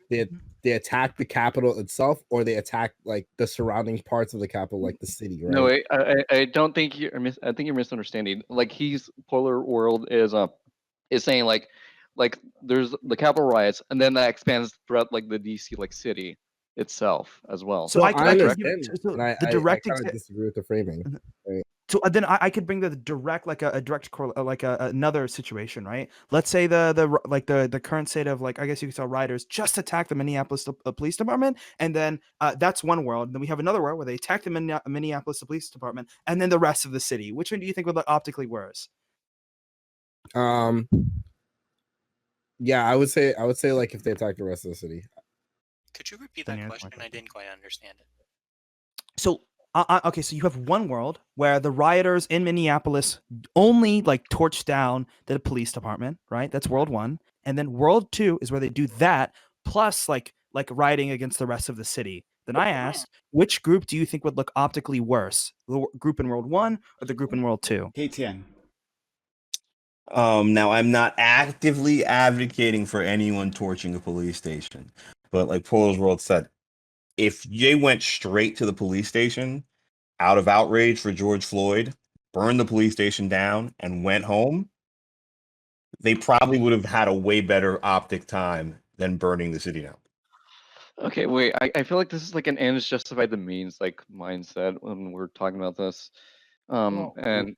they attack the Capitol itself or they attack like the surrounding parts of the Capitol, like the city, right? No, wait, I don't think I think you're misunderstanding. Like Polar World is saying like there's the Capitol riots, and then that expands throughout like the DC like city itself as well. So I understand, so and the I direct kind of disagree with the framing. Right? So then I could bring the direct like a direct like another situation, right? Let's say the current state of like I guess you could tell rioters just attack the Minneapolis police department, and then that's one world. Then we have another world where they attack the Minneapolis police department, and then the rest of the city. Which one do you think would look optically worse? Yeah, I would say like if they attack the rest of the city. Could you repeat that question? I didn't quite understand it. So okay, so you have one world where the rioters in Minneapolis only like torch down the police department, right? That's world one, and then world two is where they do that plus like rioting against the rest of the city. Then I asked, which group do you think would look optically worse, the group in world one or the group in world two? KTN. Now I'm not actively advocating for anyone torching a police station, but like Polar's World said, if they went straight to the police station out of outrage for George Floyd, burned the police station down, and went home, they probably would have had a way better optic time than burning the city down. Okay, wait. I feel like this is like an ends justify the means like mindset when we're talking about this. And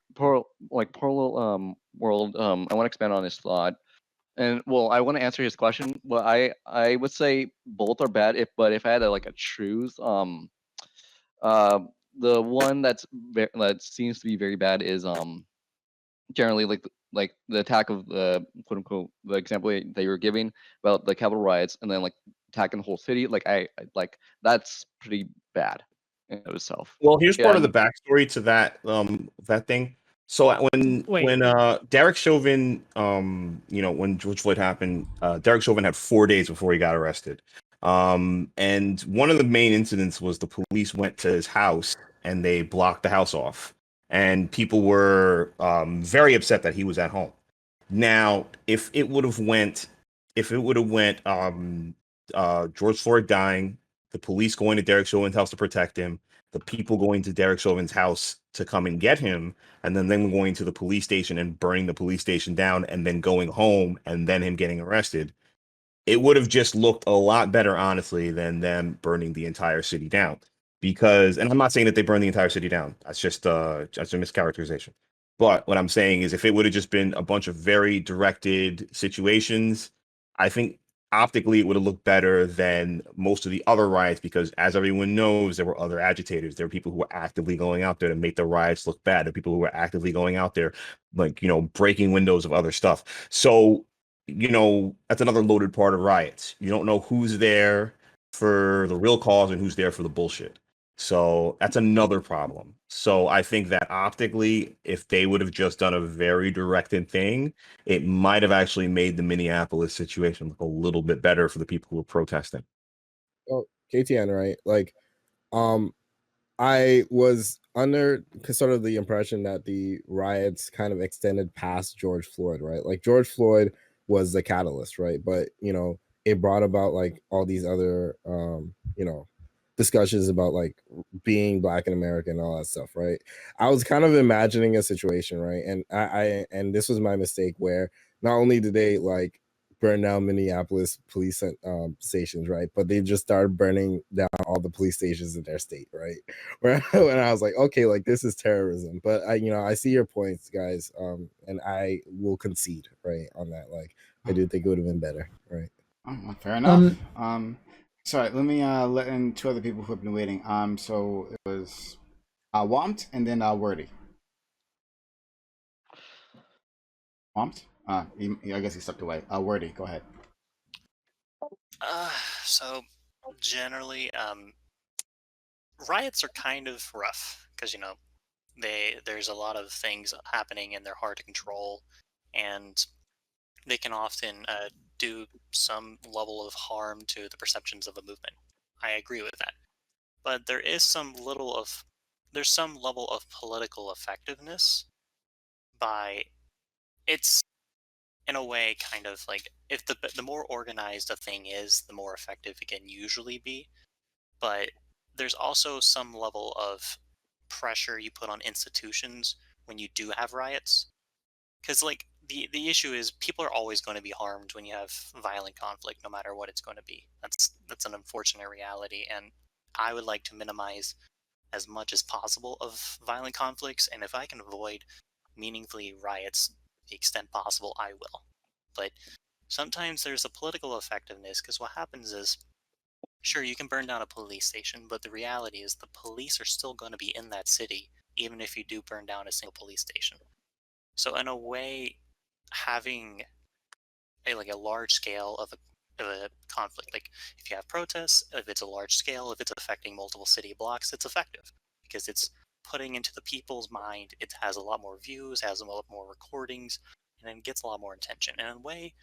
World, I want to expand on his thought. And well, I want to answer his question. Well, I would say both are bad. But if I had a choose, the one that seems to be very bad is generally like the attack of the quote unquote the example that you were giving about the Capitol riots, and then like attacking the whole city. Like I like that's pretty bad in of itself. Well, here's part of the backstory to that thing. So when Derek Chauvin, when George Floyd happened, Derek Chauvin had 4 days before he got arrested. And one of the main incidents was the police went to his house and they blocked the house off, and people were very upset that he was at home. Now, if it would have went George Floyd dying, the police going to Derek Chauvin's house to protect him, the people going to Derek Chauvin's house to come and get him, and then them going to the police station and burning the police station down, and then going home, and then him getting arrested, it would have just looked a lot better, honestly, than them burning the entire city down. Because, and I'm not saying that they burned the entire city down. That's just a mischaracterization. But what I'm saying is if it would have just been a bunch of very directed situations, I think optically it would have looked better than most of the other riots, because as everyone knows, there were other agitators. There were people who were actively going out there to make the riots look bad. There were people who were actively going out there, like, breaking windows of other stuff. So, that's another loaded part of riots. You don't know who's there for the real cause and who's there for the bullshit. So that's another problem. So I think that optically, if they would have just done a very directed thing, it might have actually made the Minneapolis situation look a little bit better for the people who were protesting. Well, KTN, right? Like, I was under sort of the impression that the riots kind of extended past George Floyd, right? Like, George Floyd was the catalyst, right? But, it brought about like all these other, discussions about like being Black in America and all that stuff, right? I was kind of imagining a situation, right? And and this was my mistake, where not only did they like burn down Minneapolis police stations, right, but they just started burning down all the police stations in their state, right? Where when I was like, okay, like this is terrorism. But I see your points, guys, and I will concede, right, on that. Like, I do think it would have been better, right? Fair enough. Sorry, let me let in two other people who have been waiting. So it was Wompt and then Wordy. Wompt? I guess he stepped away. Wordy, go ahead. So generally, riots are kind of rough because there's a lot of things happening and they're hard to control, and they can often do some level of harm to the perceptions of a movement. I agree with that, but there's some level of political effectiveness by it's in a way kind of like if the more organized a thing is, the more effective it can usually be. But there's also some level of pressure you put on institutions when you do have riots, because like the issue is people are always going to be harmed when you have violent conflict, no matter what it's going to be. That's an unfortunate reality, and I would like to minimize as much as possible of violent conflicts, and if I can avoid meaningfully riots to the extent possible, I will. But sometimes there's a political effectiveness, because what happens is, sure, you can burn down a police station, but the reality is the police are still going to be in that city, even if you do burn down a single police station. So in a way, having a large scale of a conflict, like if you have protests, if it's a large scale, if it's affecting multiple city blocks, it's effective because it's putting into the people's mind. It has a lot more views, has a lot more recordings, and then gets a lot more attention. And in a way,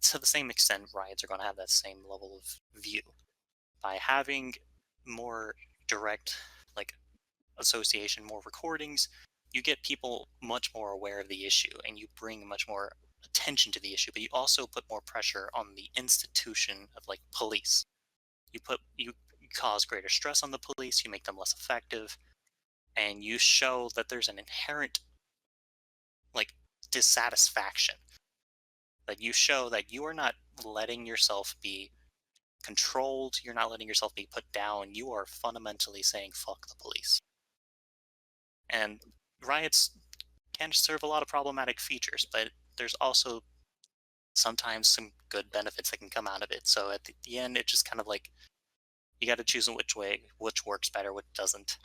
to the same extent, riots are going to have that same level of view by having more direct association, more recordings. You get people much more aware of the issue, and you bring much more attention to the issue, but you also put more pressure on the institution of police. You cause greater stress on the police, you make them less effective, and you show that there's an inherent dissatisfaction. That you show that you are not letting yourself be controlled, you're not letting yourself be put down, you are fundamentally saying fuck the police. And riots can serve a lot of problematic features, but there's also sometimes some good benefits that can come out of it. So at the end, it's just kind of you got to choose which works better, which doesn't.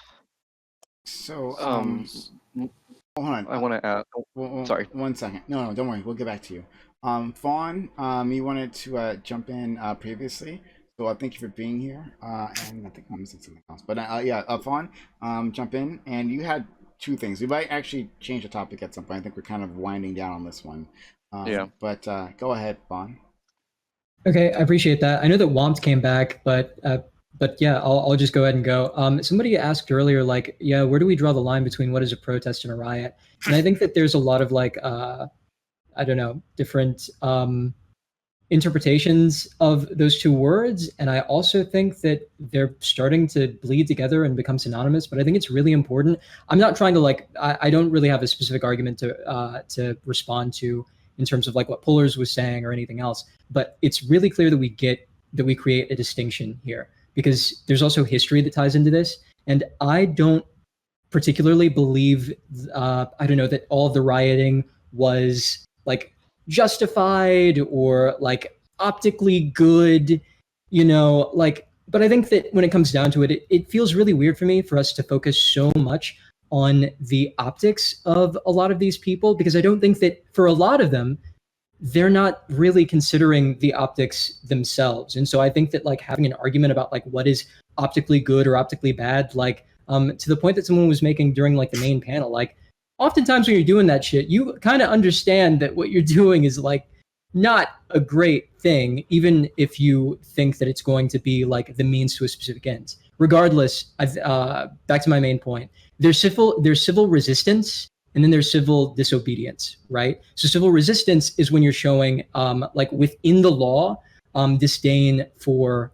So hold on. I want to add. Sorry. 1 second. No, don't worry. We'll get back to you. Fawn, you wanted to jump in previously. So thank you for being here. And I think I'm missing something else. But Fawn, jump in. And you had two things. We might actually change the topic at some point. I think we're kind of winding down on this one. Yeah. But go ahead, Fawn. Okay, I appreciate that. I know that Wompt came back, but yeah, I'll just go ahead and go. Somebody asked earlier, where do we draw the line between what is a protest and a riot? And I think that there's a lot of I don't know, different interpretations of those two words. And I also think that they're starting to bleed together and become synonymous, but I think it's really important. I'm not trying to I don't really have a specific argument to respond to in terms of what Pullers was saying or anything else, but it's really clear that we create a distinction here because there's also history that ties into this. And I don't particularly believe, that all of the rioting was justified or optically good, like, but I think that when it comes down to it, it feels really weird for me for us to focus so much on the optics of a lot of these people, because I don't think that for a lot of them, they're not really considering the optics themselves. And so I think that like having an argument about like what is optically good or optically bad, like to the point that someone was making during like the main panel, like oftentimes when you're doing that shit, you kind of understand that what you're doing is like not a great thing, even if you think that it's going to be like the means to a specific end. Regardless, back to my main point, there's civil resistance, and then there's civil disobedience, right? So civil resistance is when you're showing, like within the law, disdain for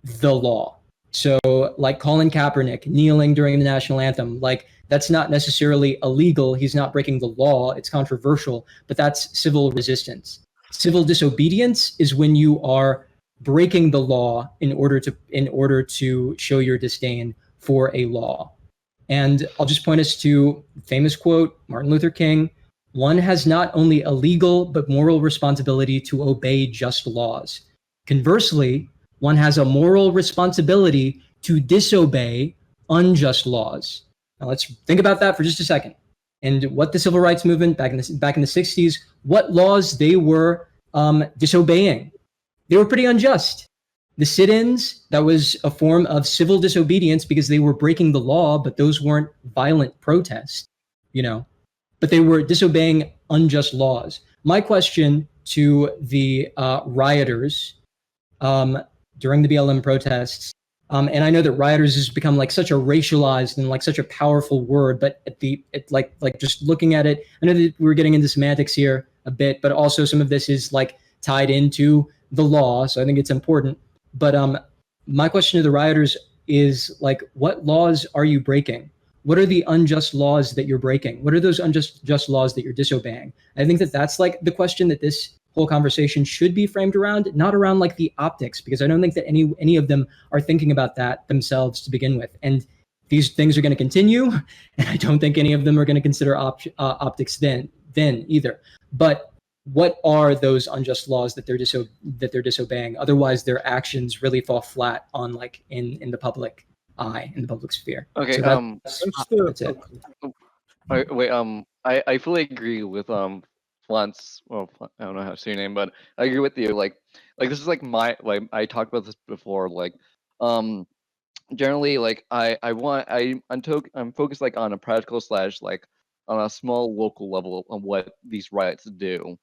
the law. So like Colin Kaepernick kneeling during the national anthem, like that's not necessarily illegal. He's not breaking the law. It's controversial, but that's civil resistance. Civil disobedience is when you are breaking the law in order to show your disdain for a law. And I'll just point us to famous quote, Martin Luther King: "One has not only a legal but moral responsibility to obey just laws. Conversely, one has a moral responsibility to disobey unjust laws." Now let's think about that for just a second. And what the civil rights movement back in the 60s, what laws they were disobeying. They were pretty unjust. The sit-ins, that was a form of civil disobedience because they were breaking the law, but those weren't violent protests, but they were disobeying unjust laws. My question to the rioters during the BLM protests, and I know that rioters has become like such a racialized and like such a powerful word, but like just looking at it, I know that we're getting into semantics here a bit, but also some of this is like tied into the law, so I think it's important. But my question to the rioters is like, what laws are you breaking? What are the unjust laws that you're breaking? What are those unjust laws that you're disobeying? I think that that's like the question that this whole conversation should be framed around, not around like the optics, because I don't think that any of them are thinking about that themselves to begin with. And these things are going to continue, and I don't think any of them are going to consider optics then either. But what are those unjust laws that they're disobeying? Otherwise, their actions really fall flat on like in the public eye, in the public sphere. Okay. So that's it. Wait. I fully agree with Flance. Well, I don't know how to say your name, but I agree with you. Like this is like I talked about this before. Like, generally, like I'm focused like on a practical / like on a small local level of what these riots do.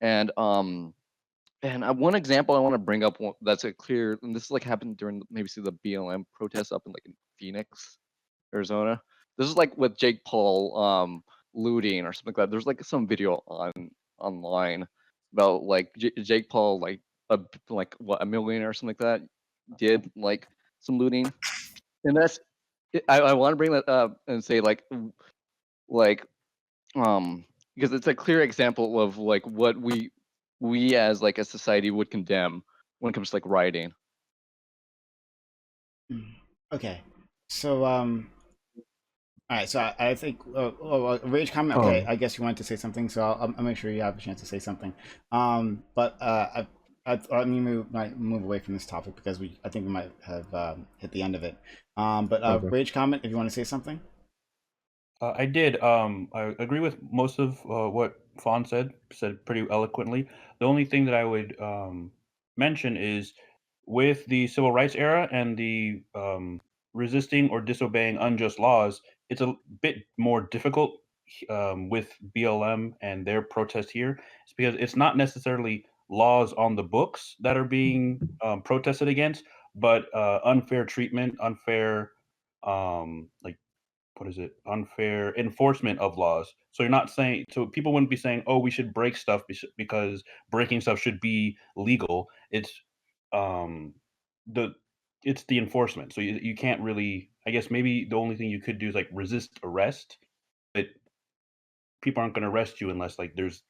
And one example I want to bring up that's a clear, and this is like happened during maybe the BLM protests up in like in Phoenix, Arizona. This is like with Jake Paul looting or something like that. There's like some video online about like Jake Paul like what, a millionaire or something like that did like some looting, and that's I want to bring that up and say because it's a clear example of like what we as like a society would condemn when it comes to like rioting. Okay, so all right, so I think Rage comment. Okay, I guess you wanted to say something, so I'll make sure you have a chance to say something. But let me move away from this topic because I think we might have hit the end of it. But Rage comment, if you want to say something. I did. I agree with most of what Fawn said pretty eloquently. The only thing that I would mention is with the civil rights era and the resisting or disobeying unjust laws, it's a bit more difficult with BLM and their protest here. It's because it's not necessarily laws on the books that are being protested against, but unfair treatment, unfair unfair enforcement of laws. So you're not saying, so people wouldn't be saying, oh, we should break stuff because breaking stuff should be legal. It's the enforcement. So you can't really, I guess maybe the only thing you could do is like resist arrest, but people aren't going to arrest you unless like there's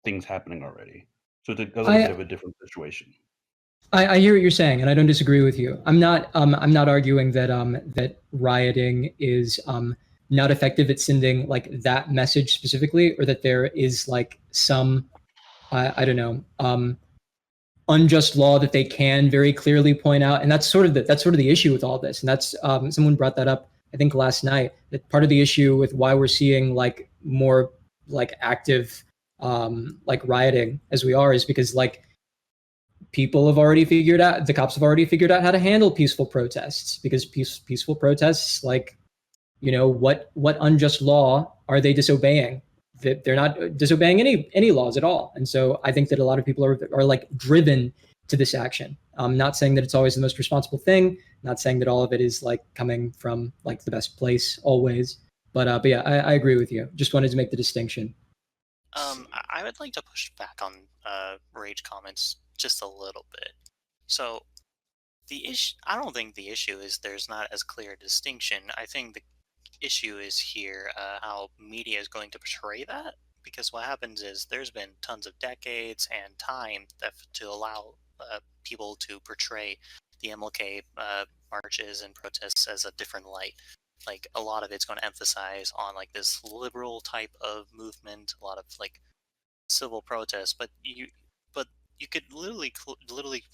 things happening already. So it's a little bit of a different situation. I hear what you're saying, and I don't disagree with you. I'm not arguing that that rioting is not effective at sending like that message specifically, or that there is like some I don't know unjust law that they can very clearly point out, and that's sort of the issue with all this. And that's someone brought that up, I think, last night. That part of the issue with why we're seeing like more like active like rioting as we are is because like people have already figured out, the cops have already figured out how to handle peaceful protests, because peaceful protests, like, you know, what unjust law are they disobeying? They're not disobeying any laws at all. And so I think that a lot of people are like driven to this action. I'm not saying that it's always the most responsible thing, not saying that all of it is like coming from like the best place always, but yeah, I agree with you. Just wanted to make the distinction. I would like to push back on Rage comments just a little bit. So the issue, I don't think the issue is there's not as clear a distinction. I think the issue is here how media is going to portray that, because what happens is there's been tons of decades and time to allow people to portray the MLK marches and protests as a different light. Like, a lot of it's going to emphasize on like this liberal type of movement, a lot of like civil protests, but you could literally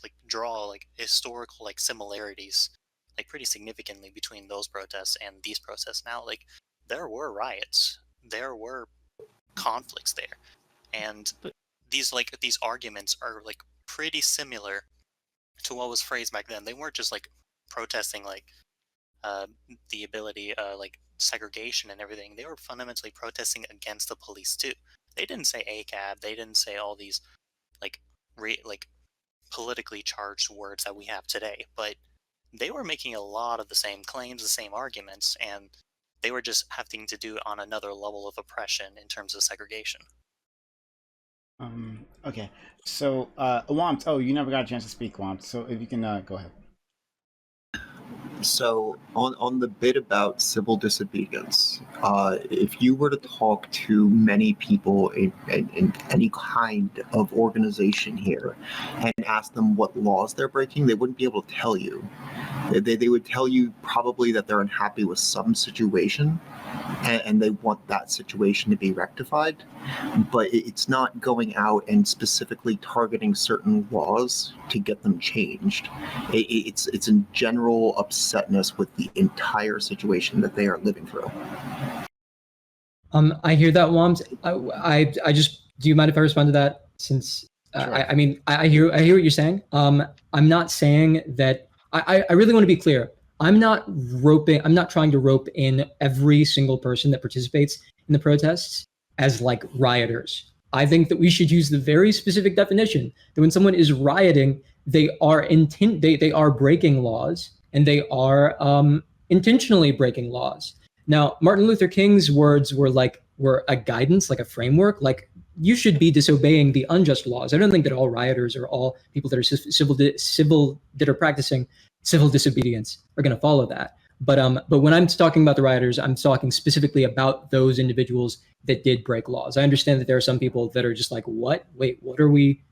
like draw like historical like similarities like pretty significantly between those protests and these protests now. Like, there were riots, there were conflicts there, and these arguments are like pretty similar to what was phrased back then. They weren't just like protesting like the ability like segregation and everything. They were fundamentally protesting against the police too. They didn't say ACAB, they didn't say all these like politically charged words that we have today, but they were making a lot of the same claims, the same arguments, and they were just having to do it on another level of oppression in terms of segregation. Okay, so Wamp, oh, you never got a chance to speak, Wamp, so if you can go ahead. So on the bit about civil disobedience, if you were to talk to many people in any kind of organization here and ask them what laws they're breaking, they wouldn't be able to tell you. They would tell you probably that they're unhappy with some situation and they want that situation to be rectified, but it's not going out and specifically targeting certain laws to get them changed. It's in general upsetness with the entire situation that they are living through. I hear that, Wams. I just, do you mind if I respond to that? Since Sure. I mean, I hear what you're saying. I'm not saying that. I really want to be clear. I'm not trying to rope in every single person that participates in the protests as like rioters. I think that we should use the very specific definition that when someone is rioting, they are breaking laws, and they are intentionally breaking laws. Now, Martin Luther King's words were a guidance, like a framework, like you should be disobeying the unjust laws. I don't think that all rioters or all people that are civil that are practicing civil disobedience are going to follow that. But when I'm talking about the rioters, I'm talking specifically about those individuals that did break laws. I understand that there are some people that are just like, what? Wait, what are we?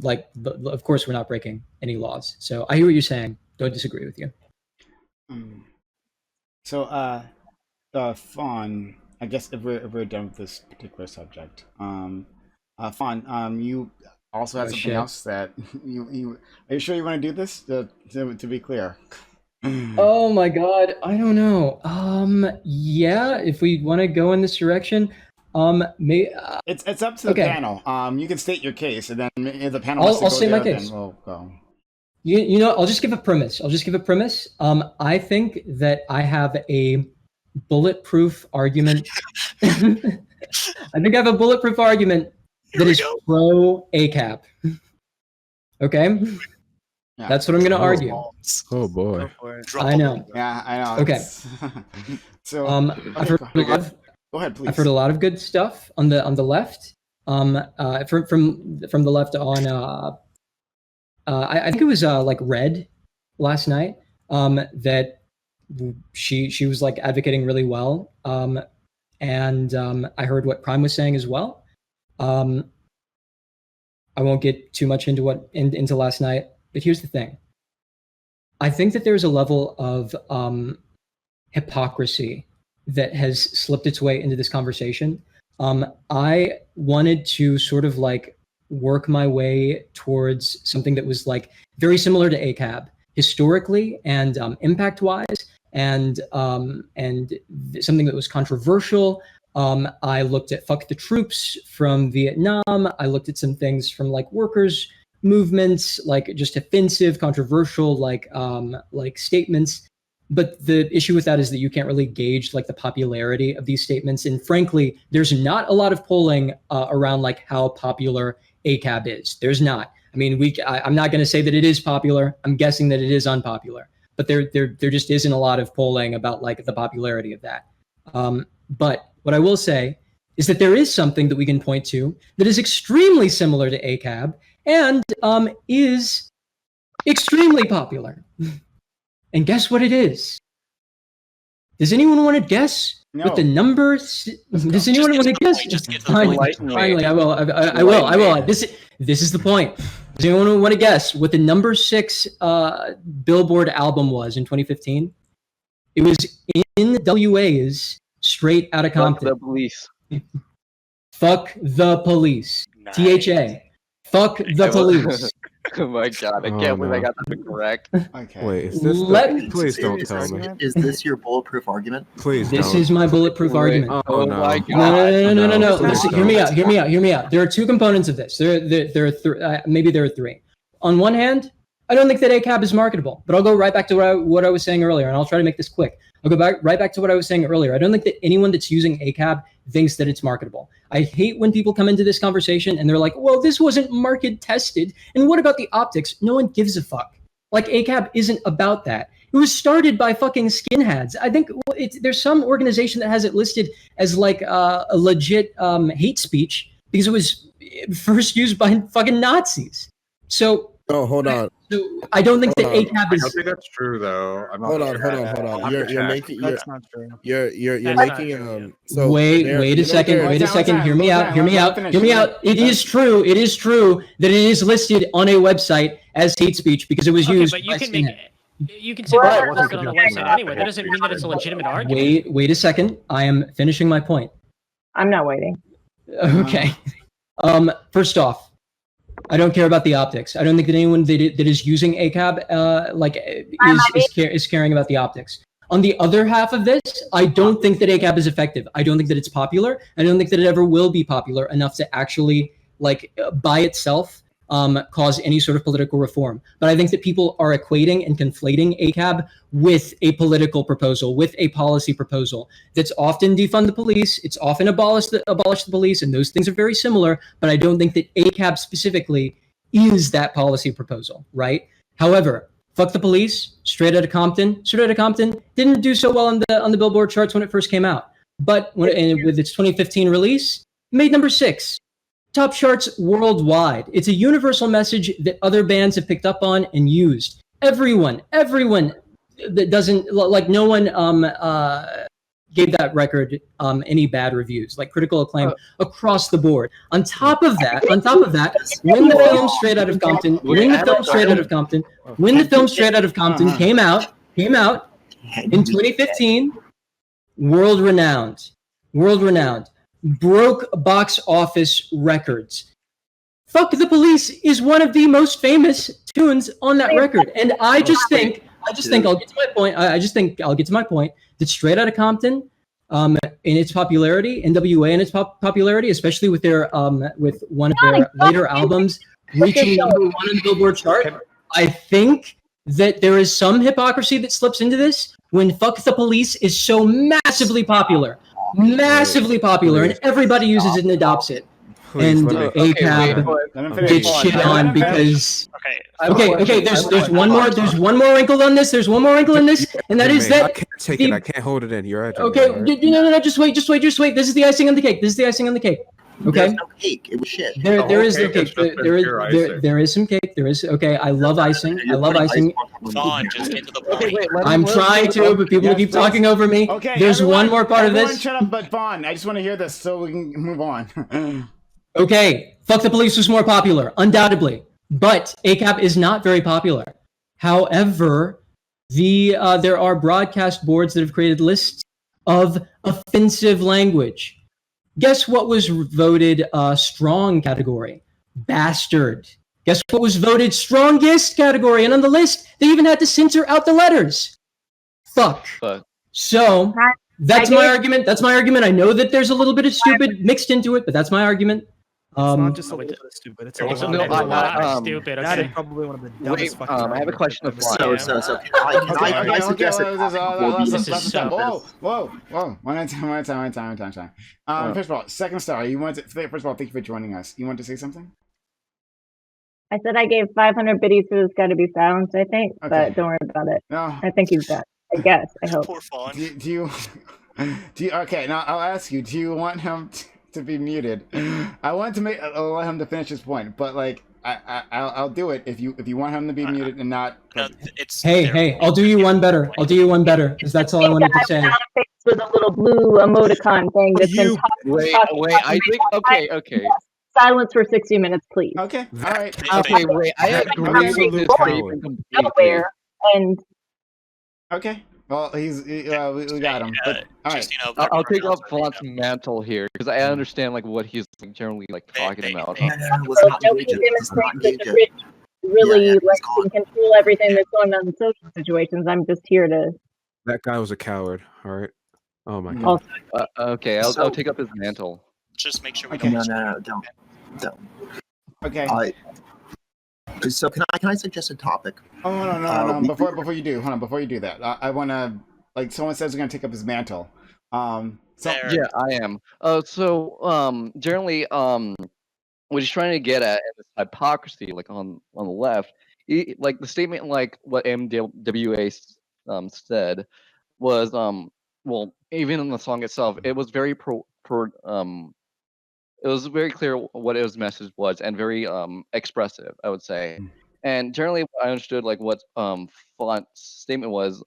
Like, of course, we're not breaking any laws. So I hear what you're saying. Don't disagree with you. So, Fawn, I guess if we're done with this particular subject, Fawn, you also had something else that you are you sure you want to do this? To be clear. Oh my God, I don't know. Yeah, if we want to go in this direction, it's up to the panel. You can state your case, and then if the panel I'll state my case. Then we'll go. You know, I'll just give a premise. I think that I have a bulletproof argument. I think I have a bulletproof argument that is pro ACAP. Okay? Yeah. That's what I'm going to argue. Oh boy. I know. Yeah, I know. Okay. So I've heard a lot of, go ahead, please. I've heard a lot of good stuff on the left. From the left on I think it was like Red last night, that she was like advocating really well. And I heard what Prime was saying as well. I won't get too much into last night, but here's the thing. I think that there's a level of hypocrisy that has slipped its way into this conversation. I wanted to sort of like work my way towards something that was like very similar to ACAB historically and impact-wise, and something that was controversial. I looked at Fuck the Troops from Vietnam. I looked at some things from like workers' movements, like just offensive, controversial, like statements. But the issue with that is that you can't really gauge like the popularity of these statements. And frankly, there's not a lot of polling around like how popular ACAB is. There's not. I mean, I'm not going to say that it is popular. I'm guessing that it is unpopular. But there just isn't a lot of polling about like the popularity of that. But what I will say is that there is something that we can point to that is extremely similar to ACAB and is extremely popular. And guess what it is? Does anyone want to guess what the numbers? Does anyone want to guess? Finally, I will. This is the point. Does anyone want to guess what the number 6 Billboard album was in 2015? It was in WA's Straight Outta Compton. Fuck the police. Fuck the police. Nice. THA. Fuck the police. Oh my god, I can't believe I got that correct. Okay. Wait, is this please don't tell me. Is this your bulletproof argument? Please This is my bulletproof argument. Oh no. My god. No. Listen, hear me out. There are 2 components of this. There are maybe there are 3. On one hand, I don't think that ACAB is marketable, but I'll go right back to what I was saying earlier, and I'll try to make this quick. I'll go right back to what I was saying earlier. I don't think that anyone that's using ACAB thinks that it's marketable. I hate when people come into this conversation and they're like, well, this wasn't market tested. And what about the optics? No one gives a fuck. Like ACAB isn't about that. It was started by fucking skinheads. I think there's some organization that has it listed as like a legit hate speech because it was first used by fucking Nazis. So hold on. So I don't think that ACAB is. I don't think that's true, though. Hold on. You're making. That's not true. You're That's making. So wait a second. Hear me out. It is true that it is listed on a website as hate speech because it was used. But you can say that it wasn't on the website anyway. That doesn't mean that it's a legitimate argument. Wait a second. I am finishing my point. I'm not waiting. Okay. First off, I don't care about the optics. I don't think that anyone that is using ACAB is caring about the optics. On the other half of this, I don't think that ACAB is effective. I don't think that it's popular. I don't think that it ever will be popular enough to actually, by itself, cause any sort of political reform. But I think that people are equating and conflating ACAB with a political proposal, with a policy proposal that's often defund the police, it's often abolish the police, and those things are very similar, but I don't think that ACAB specifically is that policy proposal, right? However, Fuck the Police, Straight Outta Compton didn't do so well on the Billboard charts when it first came out. But with its 2015 release, made number 6. Top charts worldwide. It's a universal message that other bands have picked up on and used. Everyone that doesn't no one gave that record any bad reviews, like critical acclaim across the board. On top of that, when the film Straight Outta Compton came out in 2015, world renowned, broke box office records. Fuck the Police is one of the most famous tunes on that record. And I just think I'll get to my point that Straight Outta Compton, in its popularity, NWA in its popularity, especially with their with one of their later albums reaching number 1 on the Billboard chart, I think that there is some hypocrisy that slips into this when Fuck the Police is so massively popular, and everybody uses it and adopts it. And ACAB gets shit on because okay. There's one more wrinkle on this. There's one more wrinkle in this, and that is that I can't take it. I can't hold it in. You're right. Okay, no. Just wait. This is the icing on the cake. Okay. There's no cake. It was shit. There is no cake. There is some cake. There is. Okay, I love icing. Vaughn, just get to the point. I'm trying to, but people keep talking over me. Okay. There's one more part of this. Shut up, but Vaughn, I just want to hear this so we can move on. Okay, Fuck the Police was more popular, undoubtedly, but ACAB is not very popular. However, there are broadcast boards that have created lists of offensive language. Guess what was voted strong category bastard. Guess what was voted strongest category? And on the list, they even had to censor out the letters. Fuck. So that's my argument. That's my argument. I know that there's a little bit of stupid mixed into it, but that's my argument. It's not just a little bit of stupid. It's a lot of stupid. That is Okay. probably one of the dumbest fucking. I have a question of Can I suggest Whoa. One at a time. First of all, second star, first of all, thank you for joining us. You want to say something? I said I gave 500 biddies for this guy to be found, I think, Okay. but don't worry about it. No. I think he's dead. I guess. I hope. Poor Fawn. Do you? Okay, now I'll ask you. Do you want him to be muted? I want to allow him to finish his point, but like I'll do it if you want him to be muted and not. No, it's Hey, I'll do you one better. Because that's all I wanted to say. With a little blue emoticon thing that's been Wait, I think okay. Silence for 60 minutes, please. Okay, all right. Okay, wait, I agree with this statement completely. Nowhere, and okay. Well, we got him. But, all right. I'll take up Font's mantle here because I understand like what he's like, generally like talking about. Really like can control everything that's going on in social situations. I'm just here to. That guy was a coward. All right. Oh my god. Okay, I'll take up his mantle. Just make sure we Okay, don't. no, don't. Okay. So can I suggest a topic? Oh no! Before you do, hold on. Before you do that, I want to like someone says they're gonna take up his mantle. Yeah, I am. Generally, what he's trying to get at is hypocrisy, like on the left. Like the statement, like what MWA said, was well, even in the song itself, it was very it was very clear what his message was and very expressive, I would say. And generally, I understood like what Font's statement was.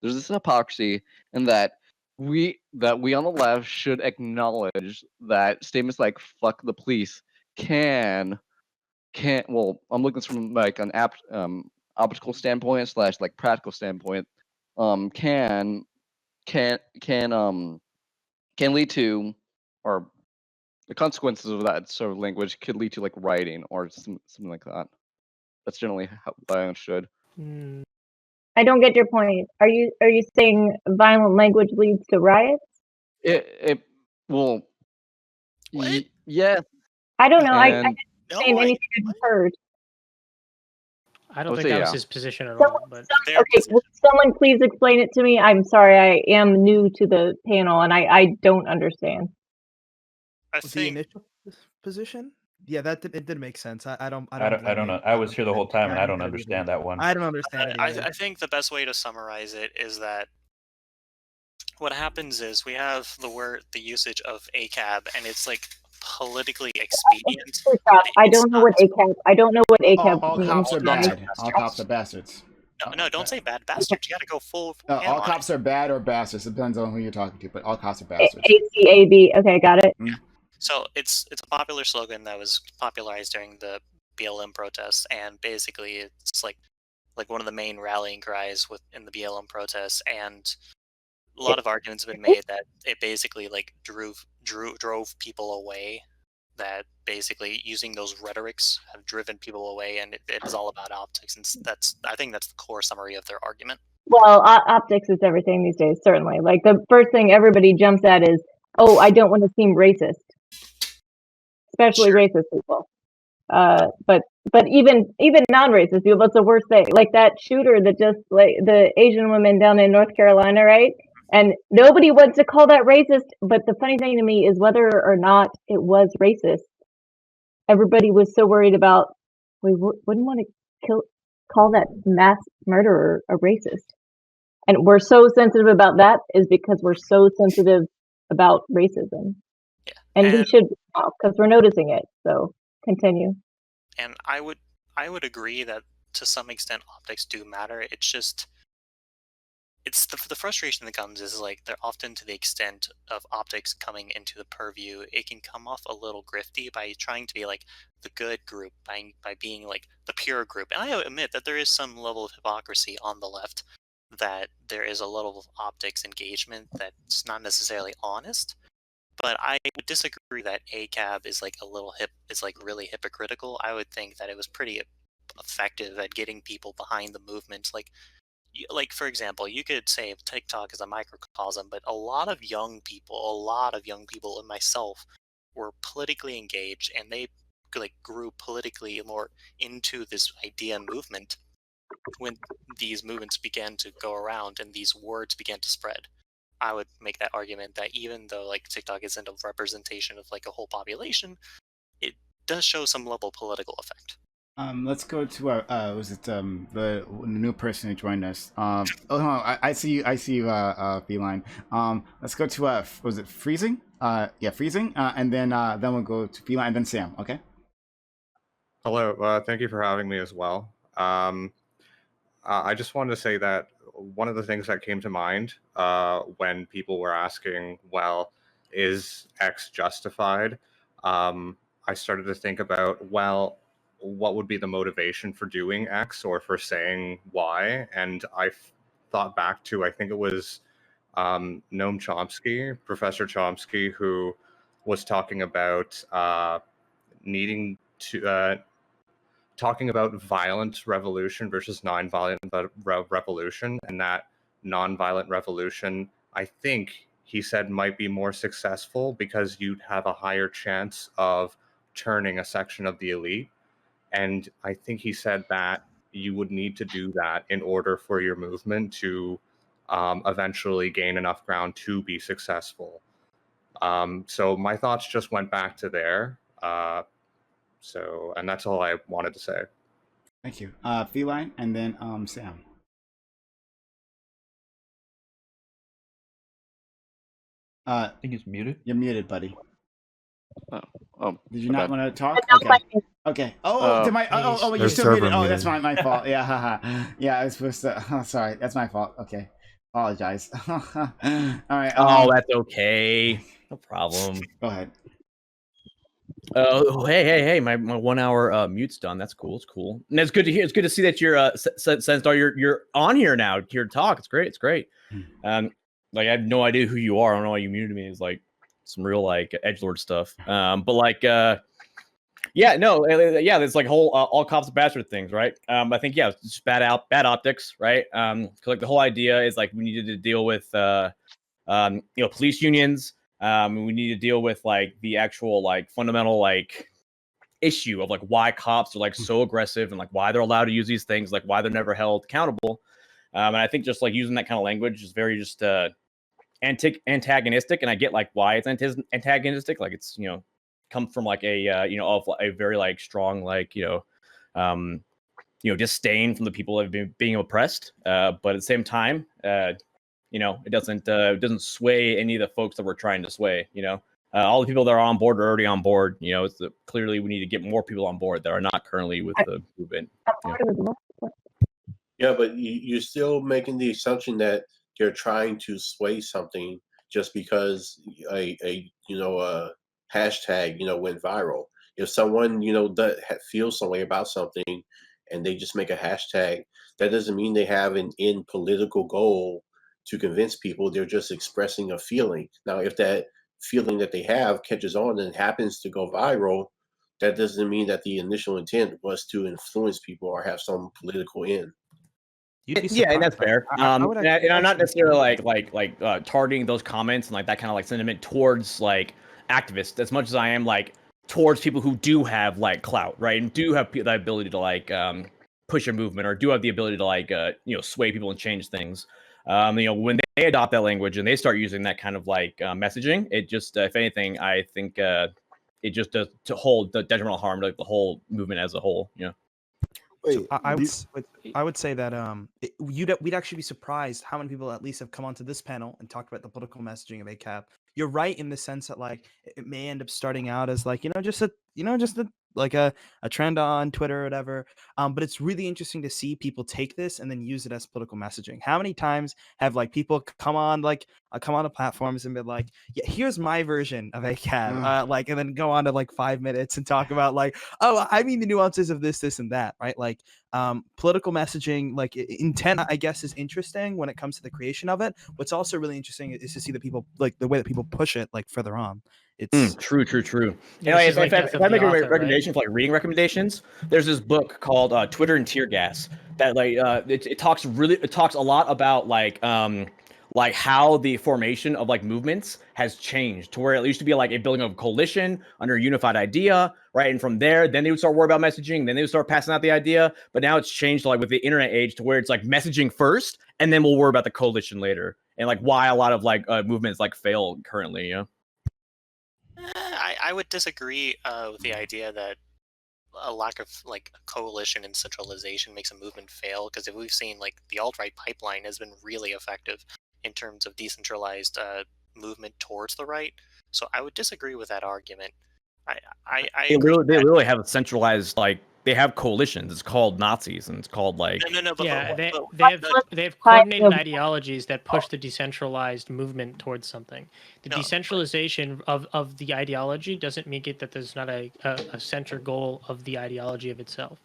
There's this hypocrisy, and that we on the left should acknowledge that statements like "fuck the police" can't. Well, I'm looking from like an optical standpoint / like practical standpoint. Can lead to, or the consequences of that sort of language could lead to like rioting or something like that. That's generally what I understood. I don't get your point. Are you saying violent language leads to riots? It well, yes. I don't know. I didn't say anything I just heard. I don't think that was his position at all. But Okay, will someone please explain it to me? I'm sorry, I am new to the panel and I don't understand. The initial position? Yeah, it did make sense. I don't know. I was here the whole time, and I don't understand that one. I don't understand it. I think the best way to summarize it is that what happens is we have the usage of ACAB, and it's like politically expedient. I don't know what ACAB. I don't know what ACAB all means. cops are bad. All cops are bastards. No, don't say bad bastards. You got to go full. All cops are bad or bastards. It depends on who you're talking to, but all cops are bastards. ACAB. Okay, got it. So it's a popular slogan that was popularized during the BLM protests, and basically it's like one of the main rallying cries in the BLM protests. And a lot of arguments have been made that it basically like drove people away. That basically using those rhetorics have driven people away, and it is all about optics. And I think that's the core summary of their argument. Well, optics is everything these days. Certainly, like the first thing everybody jumps at is, "Oh, I don't want to seem racist." Especially racist people, but even non-racist people. That's the worst thing. Like that shooter that just like the Asian woman down in North Carolina, right? And nobody wants to call that racist. But the funny thing to me is whether or not it was racist, everybody was so worried about. We wouldn't want to call that mass murderer a racist, and we're so sensitive about that is because we're so sensitive about racism. And we should because we're noticing it. So continue. And I would agree that to some extent optics do matter. It's just the frustration that comes is like they're often to the extent of optics coming into the purview. It can come off a little grifty by trying to be like the good group by being like the pure group. And I admit that there is some level of hypocrisy on the left. That there is a level of optics engagement that's not necessarily honest. but I would disagree that ACAB is like a little is like really hypocritical. I would think that it was pretty effective at getting people behind the movement. Like for example, you could say TikTok is a microcosm, but a lot of young people, and myself, were politically engaged, and they like grew politically more into this idea movement when these movements began to go around and these words began to spread. I would make that argument that even though like TikTok isn't a representation of like a whole population, it does show some level of political effect. Let's go to our was it the new person who joined us. Oh no, I see you, Feline. Let's go to was it Freezing? Yeah, Freezing. And then we'll go to Feline and then Sam. Okay. Hello. Thank you for having me as well. I just wanted to say that one of the things that came to mind when people were asking, well, is X justified? I started to think about, well, what would be the motivation for doing X or for saying Y? And I thought back to, I think it was Noam Chomsky, Professor Chomsky, who was talking about needing to talking about violent revolution versus nonviolent revolution, and that nonviolent revolution, I think he said, might be more successful because you'd have a higher chance of turning a section of the elite. And I think he said that you would need to do that in order for your movement to eventually gain enough ground to be successful. So my thoughts just went back to there. And that's all I wanted to say. Thank you. Feline and then Sam. I think he's muted. You're muted, buddy. Did you not okay. want to talk? Okay. Okay. Oh, you're still muted. Oh, that's my fault. Yeah, haha. Yeah, I was supposed to. Oh, sorry, that's my fault. Okay, apologize. All right. Oh, that's okay. No problem. Go ahead. Oh, hey! My 1 hour mute's done. That's cool. It's cool, and it's good to hear. It's good to see that you're Senstar, you're on here now here to talk. It's great. It's great. Like I have no idea who you are. I don't know why you muted me. It's like some real like edgelord stuff. But like yeah, no, yeah, there's like whole all cops are bastard things, right? I think yeah, it's just bad optics, right? Cause like the whole idea is like we needed to deal with police unions. We need to deal with like the actual like fundamental like issue of like why cops are like so aggressive and like why they're allowed to use these things, like why they're never held accountable. And I think just like using that kind of language is very just antagonistic, and I get like why it's antagonistic. Like it's comes from like a of a very like strong like disdain from the people that have been being oppressed. But at the same time, it doesn't sway any of the folks that we're trying to sway. All the people that are on board are already on board. Clearly we need to get more people on board that are not currently with the movement. Yeah, but you're still making the assumption that they're trying to sway something just because a hashtag went viral. If someone feels some way about something and they just make a hashtag, that doesn't mean they have an end political goal to convince people. They're just expressing a feeling. Now, if that feeling that they have catches on and happens to go viral, that doesn't mean that the initial intent was to influence people or have some political end. Yeah, and that's fair. And I'm not necessarily like targeting those comments and like that kind of like sentiment towards like activists as much as I am like towards people who do have like clout, right, and do have the ability to like push a movement or do have the ability to like sway people and change things. When they adopt that language and they start using that kind of like messaging, it just if anything, I think it just does to hold the detrimental harm to like the whole movement as a whole. So I would say that we'd actually be surprised how many people at least have come onto this panel and talked about the political messaging of ACAB. You're right in the sense that like it may end up starting out as like just a trend on Twitter or whatever. But it's really interesting to see people take this and then use it as political messaging. How many times have like people come on to platforms and be like, yeah, here's my version of ACAB, and then go on to like 5 minutes and talk about like, oh, I mean the nuances of this and that, right? Like, Political messaging, like intent, I guess, is interesting when it comes to the creation of it. What's also really interesting is to see the people, like the way that people push it, like further on. It's true. Yeah, If like I make a recommendation for like reading recommendations, there's this book called Twitter and Tear Gas that like it talks a lot about like how the formation of like movements has changed to where it used to be like a building of a coalition under a unified idea, right? And from there, then they would start worrying about messaging, then they would start passing out the idea. But now it's changed like with the internet age to where it's like messaging first, and then we'll worry about the coalition later. And like why a lot of like movements like fail currently, you know? I would disagree with the idea that a lack of like coalition and centralization makes a movement fail, because if we've seen like the alt-right pipeline has been really effective in terms of decentralized movement towards the right. So I would disagree with that argument. They really have a centralized, like they have coalitions. It's called Nazis, and it's called like they have coordinated ideologies that push the decentralized movement towards something. The decentralization of the ideology doesn't make it that there's not a center goal of the ideology of itself.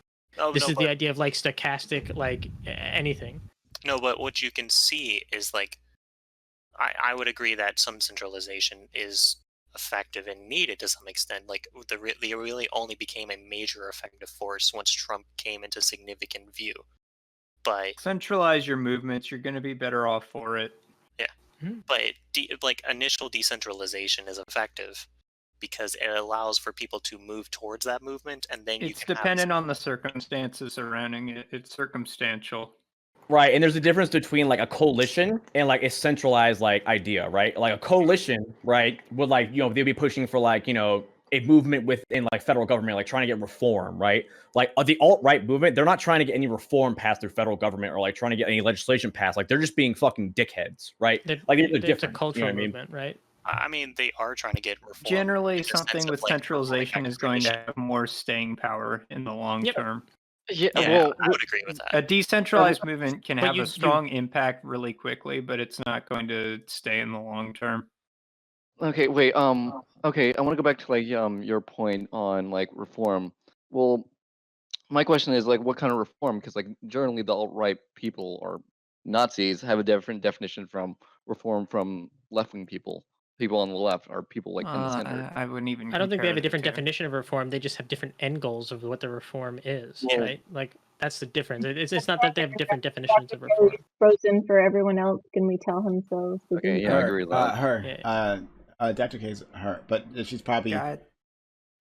This is the idea of like stochastic, like anything. No, but what you can see is like I would agree that some centralization is effective and needed to some extent. Like they really only became a major effective force once Trump came into significant view. But centralize your movements, you're going to be better off for it. Yeah, but like initial decentralization is effective because it allows for people to move towards that movement, and then it's dependent on the circumstances surrounding it. It's circumstantial. Right, and there's a difference between like a coalition and like a centralized like idea, right? Like a coalition, right, would like, you know, they'd be pushing for like, you know, a movement within like federal government, like trying to get reform, right? Like the alt-right movement, they're not trying to get any reform passed through federal government or like trying to get any legislation passed. Like they're just being fucking dickheads, right? Like they're It's a cultural movement, right? I mean, they are trying to get reform. Generally, something with centralization is going to have more staying power in the long term. Yeah, well, I would agree with that. A decentralized movement can have a strong impact really quickly, but it's not going to stay in the long term. Okay, wait. Okay, I want to go back to like your point on like reform. Well, my question is like, what kind of reform? Because like generally the alt-right people or Nazis have a different definition from reform from left-wing people. People on the left are people like in the center. I wouldn't even. I don't think they have a different definition of reform. They just have different end goals of what the reform is, right? Like that's the difference. It's not that they have different definitions of reform. Frozen for everyone else. Can we tell him so? Okay, yeah, I agree with that. Her. Dr. K's her, but she's probably. God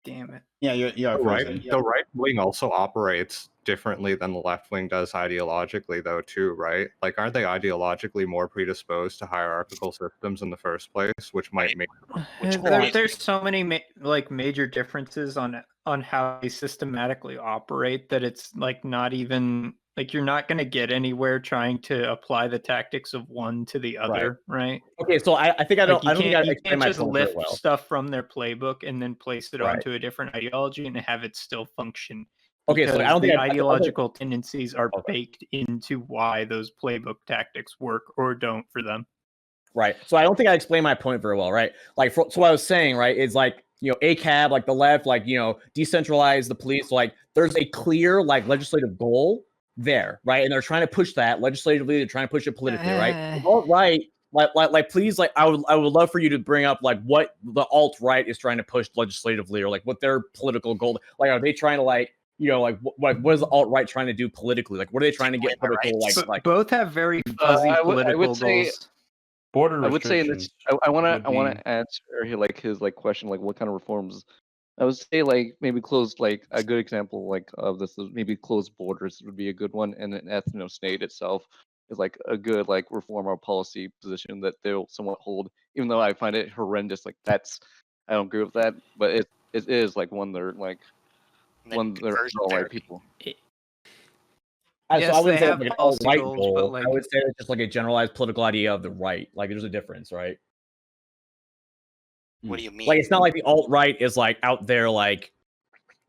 damn it. Yeah, you're frozen. The right wing also operates differently than the left wing does ideologically, though, too, right? Like, aren't they ideologically more predisposed to hierarchical systems in the first place, which might make there's so many major differences on how they systematically operate that it's like not even like you're not going to get anywhere trying to apply the tactics of one to the other, right? Okay, so I think I don't think I explained my just point very lift well. stuff from their playbook and then place it Right. onto a different ideology and have it still function. Okay, so I Because don't the think I don't think- ideological tendencies are baked into why those playbook tactics work or don't for them. Right. So I don't think I explained my point very well, right? Like, so what I was saying, right, is like, you know, ACAB, like the left, like, you know, decentralize the police. Like, there's a clear, like, legislative goal there, right? And they're trying to push that legislatively. They're trying to push it politically, right? Alt right, like, please, like, I would love for you to bring up like what the alt right is trying to push legislatively, or like what their political goal. Like, are they trying to like, you know, like what is the alt right trying to do politically? Like, what are they trying to get political? Like, Both have very fuzzy political say, goals. Border I would say in this, I want would to answer like his like question, like what kind of reforms. I would say like maybe close, like a good example like of this is maybe closed borders would be a good one, and an ethno-state itself is like a good like reform or policy position that they'll somewhat hold, even though I find it horrendous. Like I don't agree with that, but it is like one they're like one they're all right people. So Yes, I wouldn't they say have like an policy alt-right goals, goal. but, like- I would say it's just like a generalized political idea of the right. Like, there's a difference, right? What do you mean? Like, it's not like the alt-right is like out there like,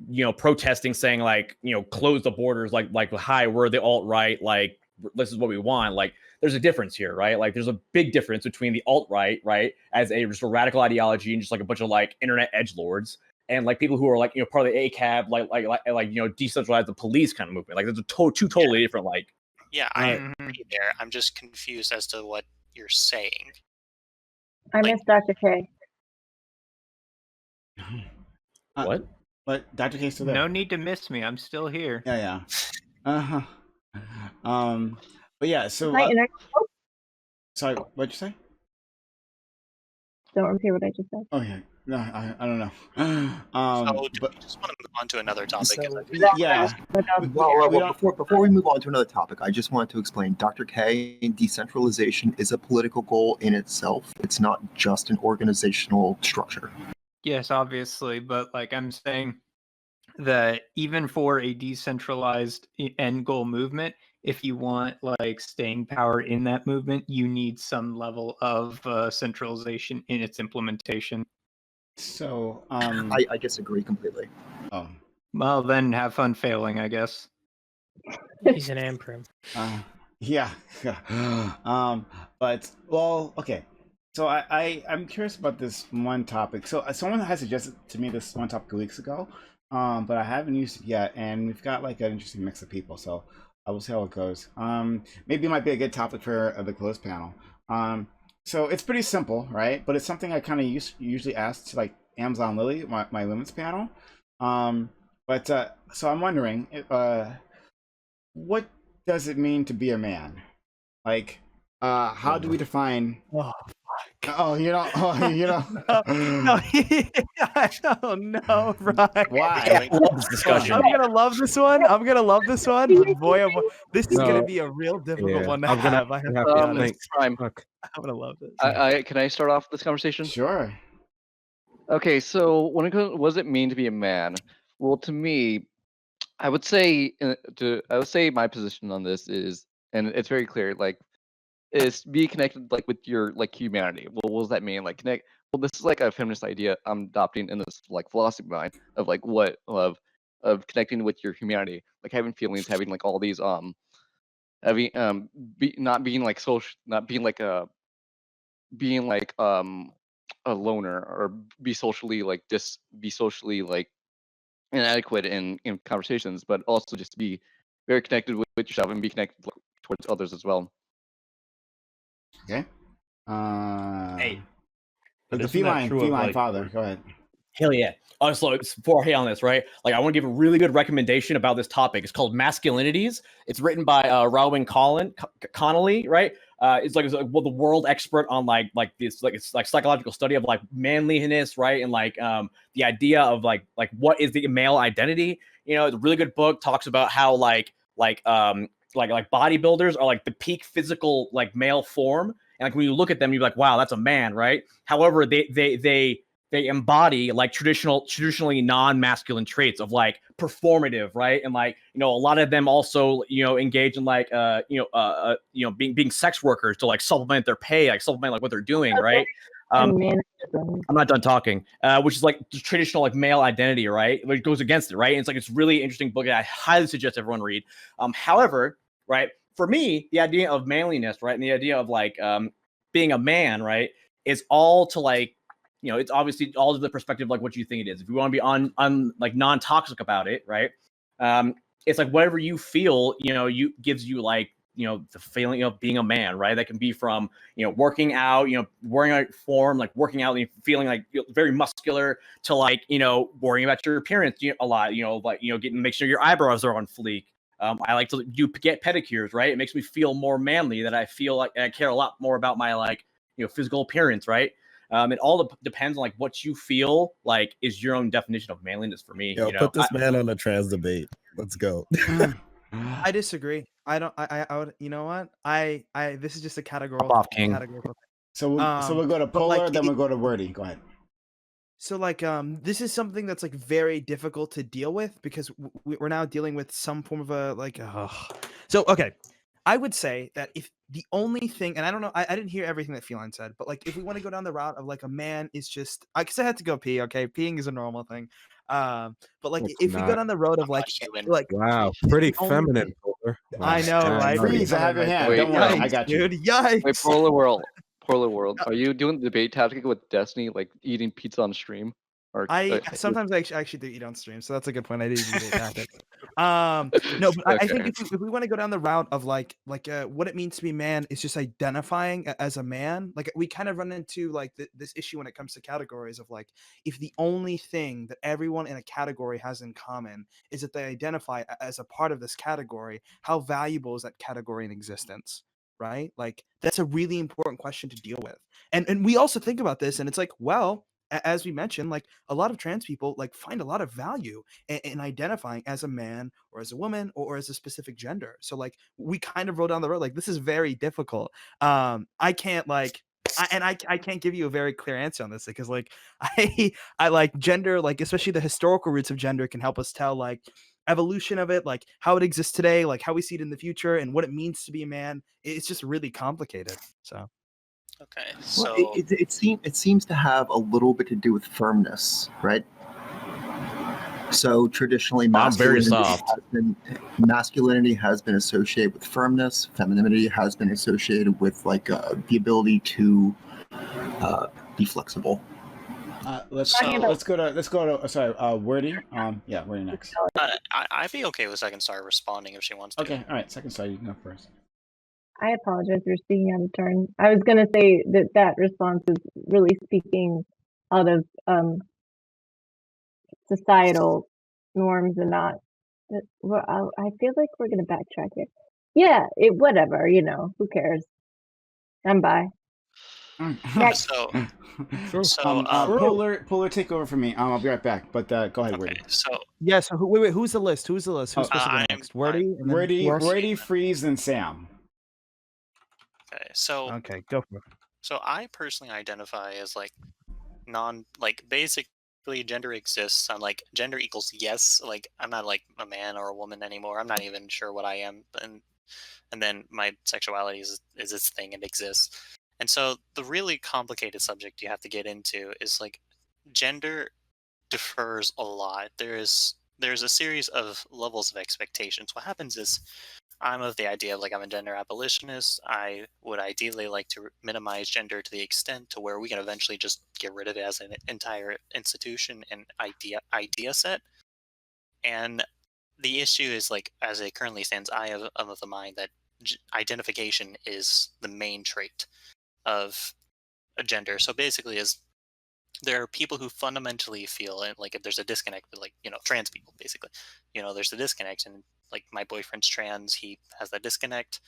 you know, protesting, saying like, you know, close the borders, like hi, we're the alt-right, like this is what we want. Like, there's a difference here, right? Like, there's a big difference between the alt-right, right, as a just a radical ideology and just like a bunch of like internet edgelords, and like people who are like part of the ACAB, like decentralize the police kind of movement. Like there's two totally different like. Yeah, I agree there. I'm just confused as to what you're saying. I miss Dr. K. What? But Dr. K's still there. No need to miss me. I'm still here. Yeah. But yeah. So. Sorry, what'd you say? Don't repeat what I just said. Oh yeah. No, I don't know. So but we just want to move on to another topic. Well, before we move on to another topic, I just wanted to explain, Dr. K, decentralization is a political goal in itself. It's not just an organizational structure. Yes, obviously, but like I'm saying that even for a decentralized end goal movement, if you want like staying power in that movement, you need some level of centralization in its implementation. So I disagree completely. Oh. Well, then have fun failing, I guess. He's an Amprim. Yeah. But well, okay. So I'm curious about this one topic. So someone has suggested to me this one topic weeks ago, but I haven't used it yet, and we've got like an interesting mix of people. So I will see how it goes. Maybe it might be a good topic for the closed panel. So it's pretty simple, right? But it's something I kind of usually ask to like Amazon Lily, my women's panel. So I'm wondering, what does it mean to be a man? Like, how do we define? Oh, you know. No, I don't know, right? Why? Yeah, I love this discussion. I'm gonna love this one. Boy, oh boy. This is gonna be a real difficult one to have. I have to be honest. Prime. I'm gonna love this. Can I start off this conversation? Sure. Okay, so when it comes, what does it mean to be a man? Well, to me, I would say my position on this is, and it's very clear, like, is be connected like with your like humanity. Well, what does that mean? Like connect. Well, this is like a feminist idea I'm adopting in this like philosophy of mine of like what of connecting with your humanity, like having feelings, having like all these having not being like social, not being like a loner, or be socially like inadequate in conversations, but also just be very connected with yourself and be connected towards others as well. Okay. Hey. The feline father. Go ahead. Hell yeah. So before I hit on this, right? Like I want to give a really good recommendation about this topic. It's called Masculinities. It's written by Rowan Connolly, right? It's like the world expert on like this, like it's like psychological study of like manliness, right? And like the idea of like what is the male identity? You know, it's a really good book, talks about how like bodybuilders are like the peak physical like male form, and like when you look at them, you're like, wow, that's a man, right? However, they embody like traditionally non-masculine traits of like performative, right? And like, you know, a lot of them also, you know, engage in like being sex workers to like supplement their pay, like supplement like what they're doing, right? I'm not done talking. Which is like the traditional like male identity, right? Which goes against it, right? And it's like it's really interesting book that I highly suggest everyone read. However, right, for me, the idea of manliness, right, and the idea of like being a man, right, is all to like, you know, it's obviously all to the perspective of like what you think it is. If you want to be on like non-toxic about it, right? It's like whatever you feel, you know, gives you like, you know, the feeling of being a man, right? That can be from, you know, working out, you know, wearing a form, like working out and feeling like very muscular, to like, you know, worrying about your appearance a lot, you know, like, you know, make sure your eyebrows are on fleek. I like to get pedicures, right? It makes me feel more manly, that I feel like I care a lot more about my like, you know, physical appearance, right? It all depends on like what you feel like is your own definition of manliness for me. Yo, you know? put this man on a trans debate. Let's go. I disagree. I don't. I would. You know what? This is just a categorical. Off, King. So we'll go to Polar, like, then we'll go to Wordy. Go ahead. So like this is something that's like very difficult to deal with, because we're now dealing with some form of a like. So okay, I would say that if the only thing, and I don't know, I didn't hear everything that Feline said, but like if we want to go down the route of like a man is just, because I had to go pee. Okay, peeing is a normal thing. But like if we go down the road of like wow, pretty feminine. Polar. Wow. I know, right? Please, I have your hand. Don't worry, I got you. Dude, yikes. Wait, Polar World, are you doing the debate tactic with Destiny, like eating pizza on stream? Or Sometimes I actually do eat on stream, so that's a good point. I didn't even get that. No, but I think if we want to go down the route of like what it means to be man is just identifying as a man. Like we kind of run into like this issue when it comes to categories of like if the only thing that everyone in a category has in common is that they identify as a part of this category, how valuable is that category in existence? Right? Like that's a really important question to deal with. And we also think about this, and it's like, well, as we mentioned, like a lot of trans people like find a lot of value in identifying as a man or as a woman or as a specific gender. So like we kind of roll down the road like this is very difficult. I can't like I can't give you a very clear answer on this because like I like gender, like especially the historical roots of gender can help us tell like evolution of it, like how it exists today, like how we see it in the future, and what it means to be a man. It's just really complicated. So. Okay, so well, it seems to have a little bit to do with firmness, right? So traditionally, masculinity has been associated with firmness. Femininity has been associated with like the ability to be flexible. Let's go to sorry, Wordy. Yeah, Wordy next. I'd be okay with Second Star responding if she wants to. Okay, all right, Second Star, you can go first. I apologize for speaking out of turn. I was going to say that response is really speaking out of societal norms and not. Well, I feel like we're going to backtrack here. Yeah, whatever, who cares? I'm by. Next. Polar, take over for me. I'll be right back. But go ahead, Wordy. So yeah, so wait, who's the list? Who's supposed to go next? Wordy, Freeze, and Sam. Okay, so okay, go for it. So I personally identify as like basically gender exists. I'm like gender equals yes. Like I'm not like a man or a woman anymore. I'm not even sure what I am. And then my sexuality is its thing and exists. And so the really complicated subject you have to get into is like gender differs a lot. There's a series of levels of expectations. What happens is I'm of the idea of like I'm a gender abolitionist. I would ideally like to minimize gender to the extent to where we can eventually just get rid of it as an entire institution and idea set. And the issue is like as it currently stands, I am of the mind that identification is the main trait of a gender. So basically, there are people who fundamentally feel like if there's a disconnect with like trans people, basically, there's a disconnect, and like my boyfriend's trans, he has that disconnect,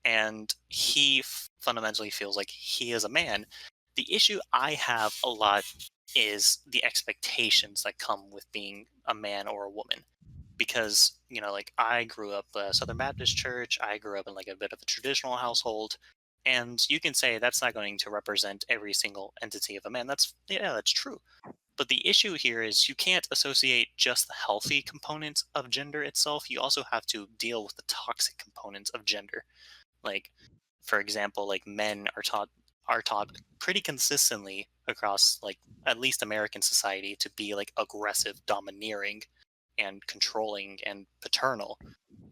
and he fundamentally feels like he is a man. The issue I have a lot is the expectations that come with being a man or a woman, because like I grew up Southern Baptist church, I grew up in like a bit of a traditional household, and you can say that's not going to represent every single entity of a man. That's true. But the issue here is you can't associate just the healthy components of gender itself. You also have to deal with the toxic components of gender. Like, for example, like men are taught pretty consistently across like at least American society to be like aggressive, domineering, and controlling and paternal.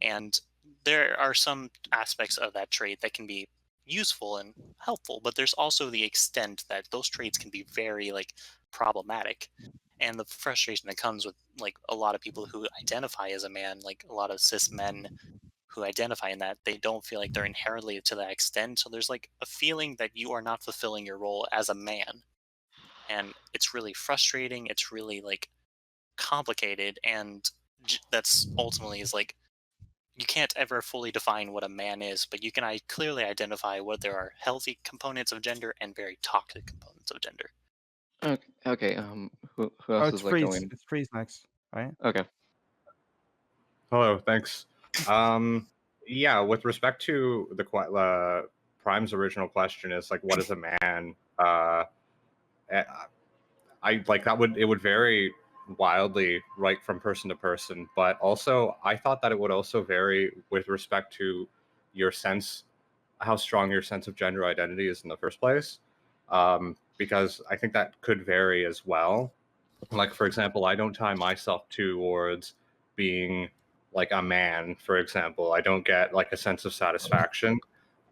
And there are some aspects of that trait that can be useful and helpful, but there's also the extent that those traits can be very like problematic, and the frustration that comes with like a lot of people who identify as a man, like a lot of cis men who identify in that, they don't feel like they're inherently to that extent. So there's like a feeling that you are not fulfilling your role as a man, and it's really frustrating. It's really like complicated, and that's ultimately is like you can't ever fully define what a man is, but you can clearly identify what there are healthy components of gender and very toxic components of gender. Okay. Who else is like going? It's Freeze next, right? Okay. Hello. Thanks. Yeah. With respect to the Prime's original question is like, what is a man? I like that it would vary wildly right from person to person, but also I thought that it would also vary with respect to how strong your sense of gender identity is in the first place, because I think that could vary as well. Like, for example, I don't tie myself towards being like a man, for example. I don't get like a sense of satisfaction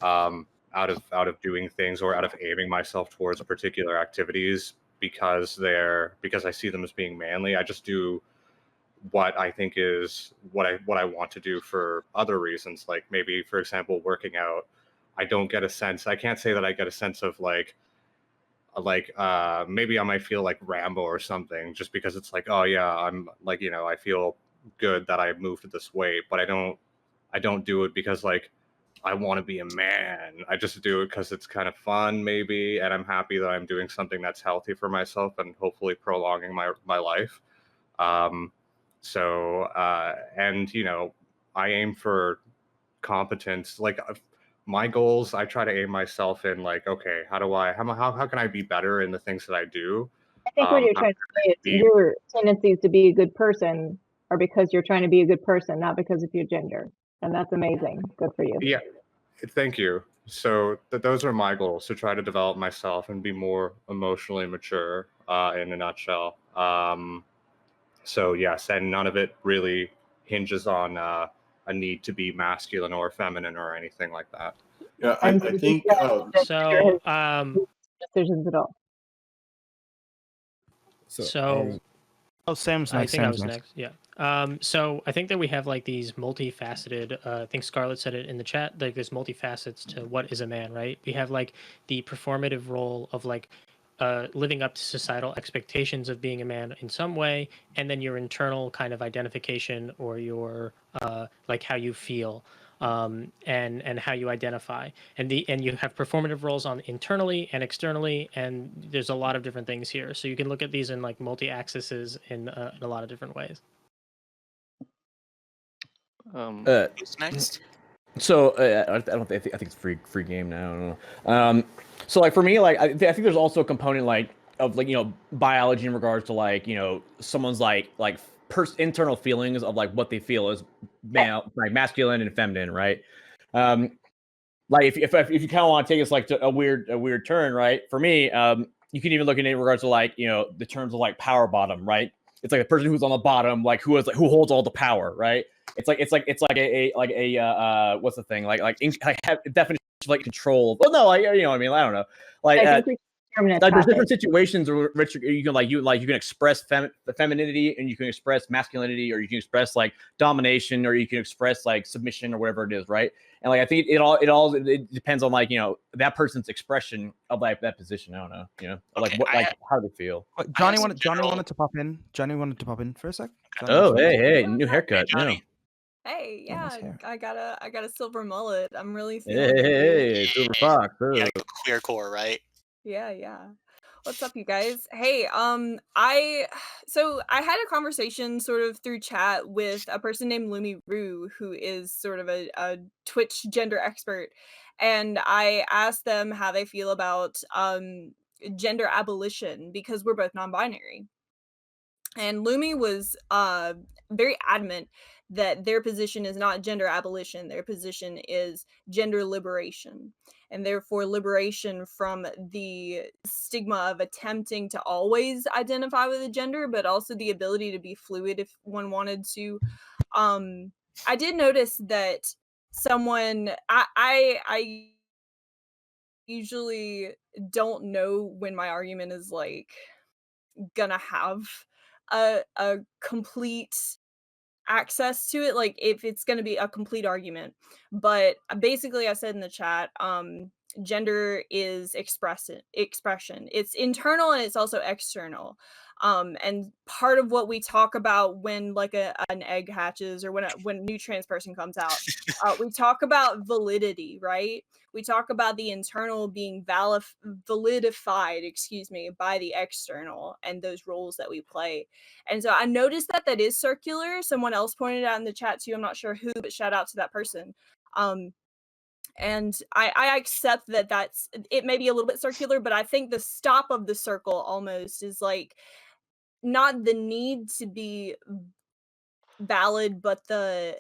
out of doing things or out of aiming myself towards particular activities because I see them as being manly. I just do what I think is what I want to do for other reasons. Like maybe, for example, working out. I can't say that I get a sense of like maybe I might feel like Rambo or something, just because it's like, oh yeah, I'm like, I feel good that I moved this weight, but I don't do it because like I want to be a man. I just do it because it's kind of fun, maybe, and I'm happy that I'm doing something that's healthy for myself and hopefully prolonging my life. And I aim for competence. Like my goals, I try to aim myself in like, okay, how can I be better in the things that I do? I think what you're trying to say is your tendencies to be a good person are because you're trying to be a good person, not because of your gender. And that's amazing. Good for you. Yeah, thank you. So those are my goals, to try to develop myself and be more emotionally mature, in a nutshell. So yes, and none of it really hinges on a need to be masculine or feminine or anything like that. Yeah, I think decisions at all. Sam's next. I think I was next. Yeah. So I think that we have like these multifaceted. I think Scarlett said it in the chat. Like there's multifacets to what is a man, right? We have like the performative role of like living up to societal expectations of being a man in some way, and then your internal kind of identification or your like how you feel. And how you identify, and you have performative roles on internally and externally, and there's a lot of different things here. So you can look at these in like multi-axes in a lot of different ways. Who's next? So I don't think I think it's free game now. I don't know. So like for me, like I think there's also a component like of like biology in regards to like someone's like internal feelings of like what they feel is male, like masculine and feminine, right? Like if you kind of want to take this like to a weird turn, right? For me, you can even look at it in regards to like the terms of like power bottom, right? It's like a person who's on the bottom, like who holds all the power, right? It's like a what's the thing like definition of like control. Well, no, like what I mean, I don't know, like. There's different situations where you can express femininity and you can express masculinity, or you can express like domination, or you can express like submission or whatever it is, right? And like I think it depends on like that person's expression of like that position. I don't know, like what how do they feel? Johnny wanted to pop in. Johnny wanted to pop in for a sec. Oh, hey, new haircut. Hey, yeah, I got a silver mullet. I'm really Hey, silver fox. Yeah, queer core, right? Yeah. What's up, you guys? Hey, I had a conversation sort of through chat with a person named Lumi Rue, who is sort of a Twitch gender expert, and I asked them how they feel about gender abolition, because we're both non-binary. And Lumi was very adamant that their position is not gender abolition. Their position is gender liberation, and therefore liberation from the stigma of attempting to always identify with a gender, but also the ability to be fluid if one wanted to. I did notice that someone I usually don't know when my argument is like gonna have a complete access to it, like if it's going to be a complete argument. But basically I said in the chat, gender is expression. It's internal and it's also external. And part of what we talk about when like an egg hatches, or when a new trans person comes out, we talk about validity, right? We talk about the internal being validified, by the external and those roles that we play. And so I noticed that is circular. Someone else pointed out in the chat too. I'm not sure who, but shout out to that person. And I accept that's it may be a little bit circular, but I think the stop of the circle almost is like not the need to be valid, but the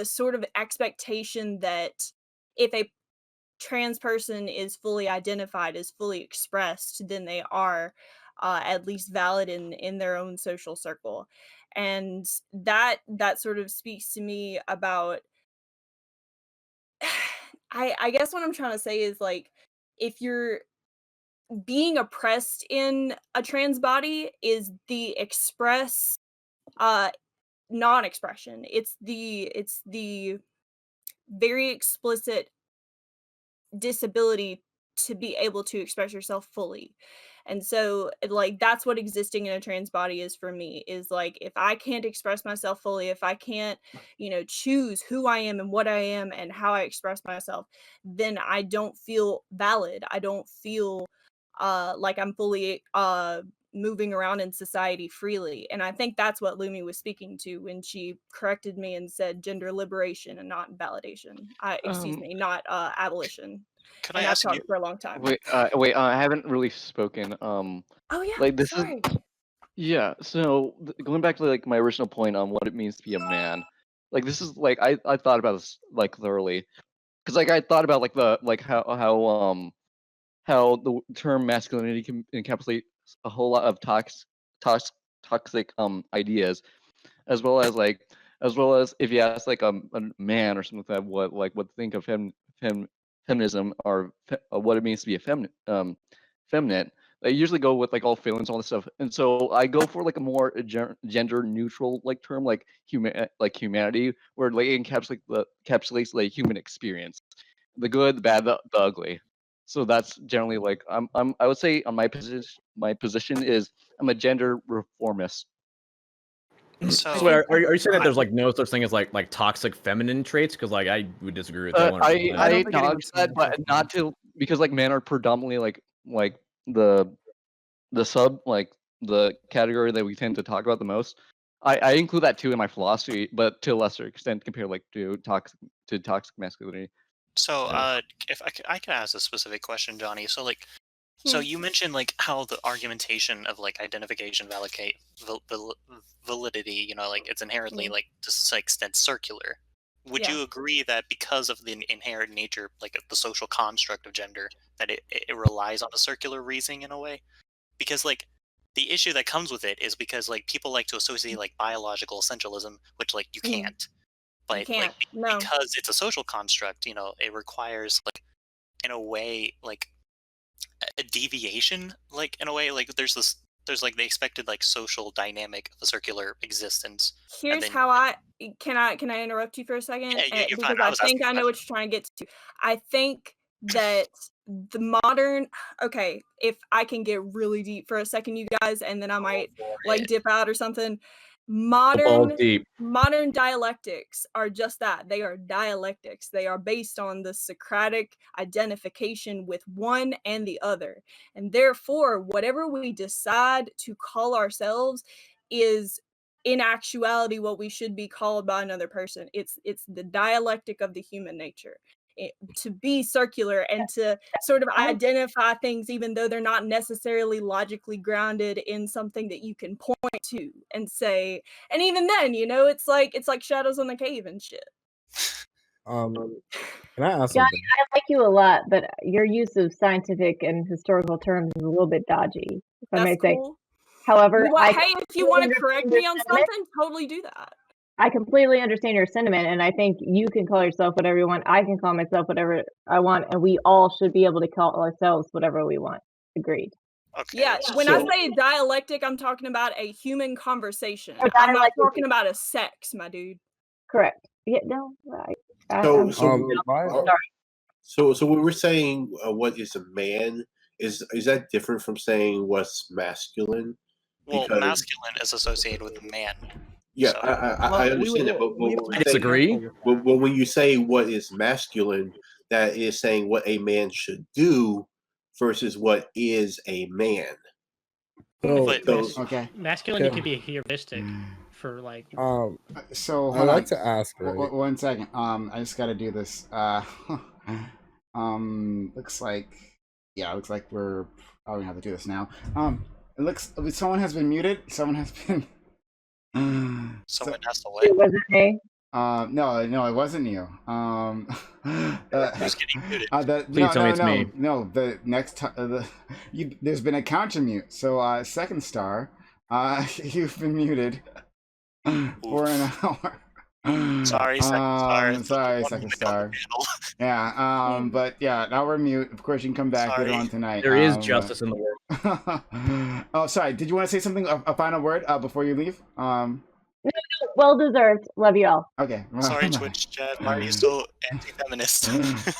sort of expectation that if a trans person is fully identified, is fully expressed, then they are at least valid in their own social circle. And that sort of speaks to me about I guess what I'm trying to say is like if you're being oppressed in a trans body is the express non-expression. It's the very explicit disability to be able to express yourself fully. And so like that's what existing in a trans body is for me, is like if I can't express myself fully, if I can't, choose who I am and what I am and how I express myself, then I don't feel valid. I don't feel like I'm fully moving around in society freely. And I think that's what Lumi was speaking to when she corrected me and said gender liberation and not validation. Excuse me, not abolition. Could And I I've ask talked you? for a long time. Wait, I haven't really spoken. Oh yeah, Like this is sorry. yeah. So going back to like my original point on what it means to be a man, like this is like I thought about this like thoroughly, because like I thought about like the like how the term masculinity can encapsulate a whole lot of toxic ideas, as well as if you ask like a man or something like that what to think of feminism or what it means to be a feminine. They usually go with like all feelings, all this stuff, and so I go for like a more gender neutral like term, like humanity, where like it encapsulates like human experience, the good, the bad, the ugly. So that's generally like I would say on my position is I'm a gender reformist. So are you saying that there's like no such thing as like toxic feminine traits? Because like I would disagree with that 100%. I acknowledge that, but not to, because like men are predominantly like the sub, like the category that we tend to talk about the most. I include that too in my philosophy, but to a lesser extent compared like to toxic masculinity. So, if I could ask a specific question, Johnny. So, like, so you mentioned like how the argumentation of like identification validate validity, like it's inherently like to some extent circular. Would Yeah. you agree that because of the inherent nature, like the social construct of gender, that it relies on a circular reasoning in a way? Because like the issue that comes with it is because like people like to associate like biological essentialism, which like you can't. You But can't. like No. because it's a social construct, it requires like in a way like a deviation, like in a way like there's like the expected like social dynamic of a circular existence. Here's then, how can I interrupt you for a second? Yeah, you're fine. Because I I was think asking I a know what you're trying to get to. I think that the modern okay, if I can get really deep for a second, you guys, and then I might like dip out or something. Balls deep. Modern dialectics are just that. They are dialectics. They are based on the Socratic identification with one and the other. And therefore, whatever we decide to call ourselves is in actuality what we should be called by another person. It's the dialectic of the human nature. To be circular and to sort of identify things even though they're not necessarily logically grounded in something that you can point to and say, and even then, it's like shadows on the cave and shit. Can I ask Johnny, something? I like you a lot, but your use of scientific and historical terms is a little bit dodgy, if I may say. Cool. However, Hey, if you want to correct me on something, totally do that. I completely understand your sentiment, and I think you can call yourself whatever you want. I can call myself whatever I want, and we all should be able to call ourselves whatever we want. Agreed. Okay. Yeah, when I say dialectic, I'm talking about a human conversation. Oh, I'm not talking about a sex, my dude. Correct. Yeah, no, So sorry. when we're saying what is a man, is that different from saying what's masculine? Well, masculine is associated with a man. Yeah, I understand that, but I disagree. But when you say what is masculine, that is saying what a man should do versus what is a man. Okay. Masculinity could be a heuristic for like. So I'd like to ask. One second. I just got to do this. Looks like we're probably gonna have to do this now. It looks someone has been muted. Someone has been. Someone has to wait. Was it me? No, it wasn't you. Who's getting muted? Please tell me it's me. No, the next there's been a counter mute. So, second star, you've been muted for an hour. Sorry, second star. Sorry, second star. Yeah. But yeah, now we're mute. Of course, you can come back later on tonight. There is justice in the world. Oh, sorry. Did you want to say something? A final word before you leave? No, well deserved. Love you all. Okay. Sorry, Twitch chat. Why are you so anti-feminist?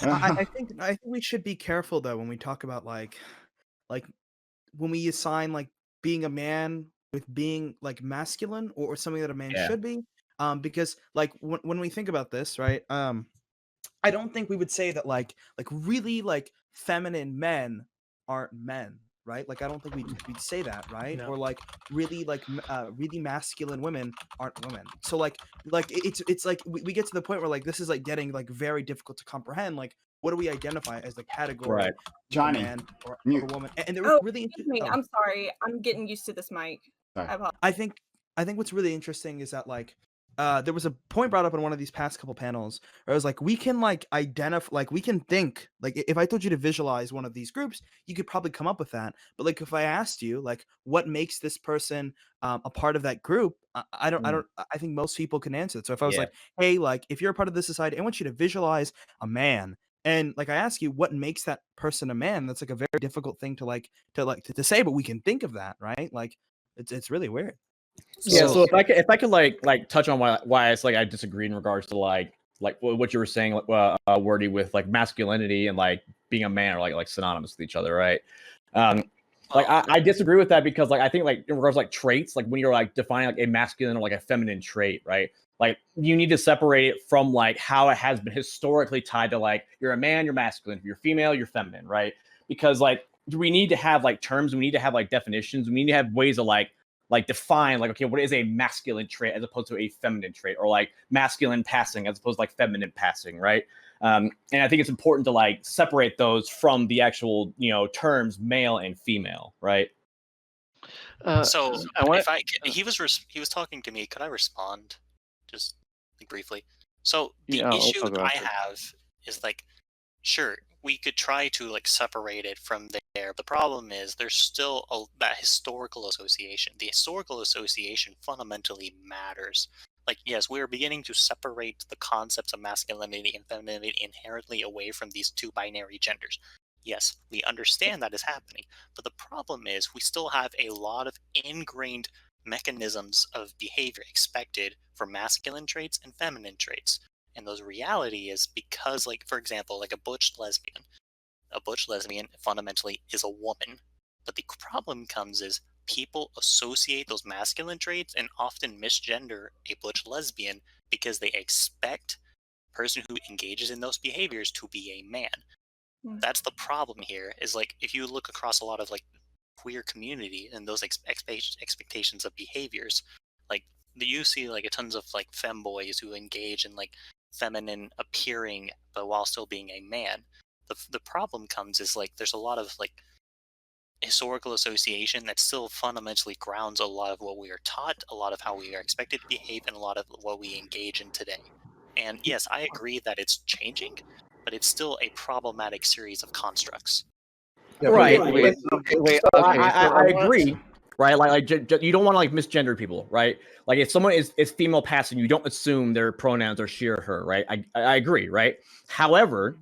I think we should be careful though when we talk about like when we assign like being a man with being like masculine or something that a man should be. Because like when we think about this, right? I don't think we would say that like really like feminine men aren't men, right? Like I don't think we'd say that, right? No. Or like really really masculine women aren't women. So like it's like we get to the point where like this is like getting like very difficult to comprehend. Like what do we identify as the category Right. of Johnny, a man or mute. a woman? And Oh, really excuse me. I'm sorry. I'm getting used to this mic. Sorry. I apologize. I think what's really interesting is that like there was a point brought up in one of these past couple panels where I was like, we can like identify, like we can think, like if I told you to visualize one of these groups, you could probably come up with that. But like if I asked you like what makes this person a part of that group, I think most people can answer it. So if I was like, hey, like if you're a part of this society, I want you to visualize a man. And like I ask you, what makes that person a man? That's like a very difficult thing to say, but we can think of that, right? Like it's really weird. So if I could like touch on why it's like I disagree in regards to like what you were saying, Wordy, with like masculinity and like being a man are like synonymous with each other, right? Like I disagree with that because like I think like in regards to, like traits, like when you're like defining like a masculine or like a feminine trait, right? Like you need to separate it from like how it has been historically tied to like you're a man, you're masculine, if you're female, you're feminine, right? Because like we need to have like terms, we need to have like definitions, we need to have ways of like define like, okay, what is a masculine trait as opposed to a feminine trait, or like masculine passing as opposed to like feminine passing, right? And I think it's important to like separate those from the actual, terms male and female, right? So if he was talking to me, could I respond just like briefly? So the issue that I have is like, sure, we could try to like separate it from there. The problem is there's still that historical association. The historical association fundamentally matters. Like, yes, we are beginning to separate the concepts of masculinity and femininity inherently away from these two binary genders. Yes, we understand that is happening, but the problem is we still have a lot of ingrained mechanisms of behavior expected for masculine traits and feminine traits. And those reality is because, like, for example, like a butch lesbian fundamentally is a woman. But the problem comes is people associate those masculine traits and often misgender a butch lesbian because they expect the person who engages in those behaviors to be a man. That's the problem here, is like if you look across a lot of like queer community and those expectations of behaviors, like you see like a tons of like femboys who engage in like feminine appearing but while still being a man. The problem comes is like there's a lot of like historical association that still fundamentally grounds a lot of what we are taught, a lot of how we are expected to behave, and a lot of what we engage in today. And yes, I agree that it's changing, but it's still a problematic series of constructs. Right. I agree. Right. Like you don't want to like misgender people, right? Like if someone is female passing, you don't assume their pronouns are she or her, right? I agree, right? However,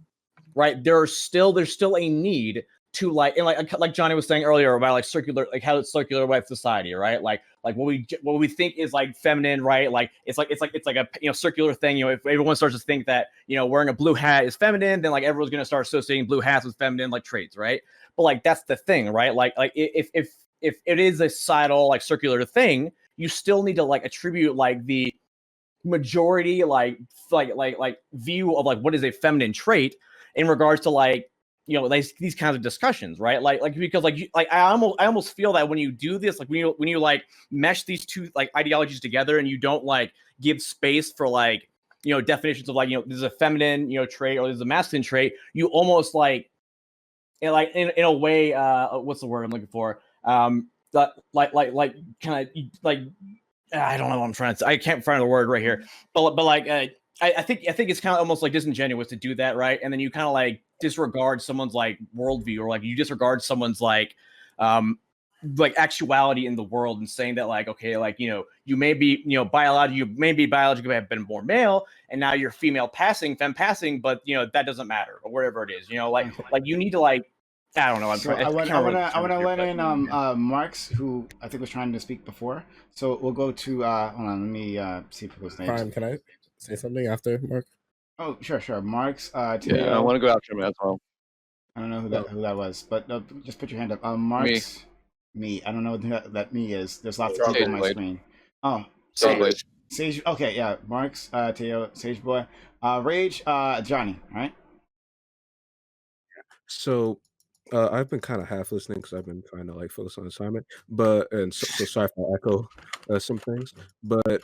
right, there's still a need to like, and like Johnny was saying earlier about like circular, like how it's circular with society, right? Like what we think is like feminine, right? Like it's like a circular thing. If everyone starts to think that wearing a blue hat is feminine, then like everyone's gonna start associating blue hats with feminine like traits, right? But like that's the thing, right? Like if it is a societal like circular thing, you still need to like attribute like the majority like view of like what is a feminine trait in regards to like these kinds of discussions, right? Like because I almost feel that when you do this, like when you like mesh these two like ideologies together and you don't like give space for like definitions of like this is a feminine trait or this is a masculine trait, you almost like in a way what's the word I'm looking for, like kind of like I don't know what I'm trying to say. I can't find the word right here, but like I think it's kind of almost like disingenuous to do that, right? And then you kind of like disregard someone's like worldview, or like you disregard someone's like like actuality in the world and saying that like, okay, like, you may be, biologically have been born male and now you're femme passing, but that doesn't matter or whatever it is, like you need to like, I don't know. I want to let in Marks, who I think was trying to speak before. So we'll go to hold on, let me see people's names. Prime, can I say something after Mark? Oh, sure. Marks, yeah, I want to go after him as well. I don't know who that was, but just put your hand up. Marks, me. I don't know what that me is. There's lots of people on my screen. Oh, Sage. Okay, yeah. Marks, Teo, Sage Boy, Rage, Johnny. All right. So I've been kind of half listening because I've been trying to like focus on assignment, but so sorry if I echo some things. But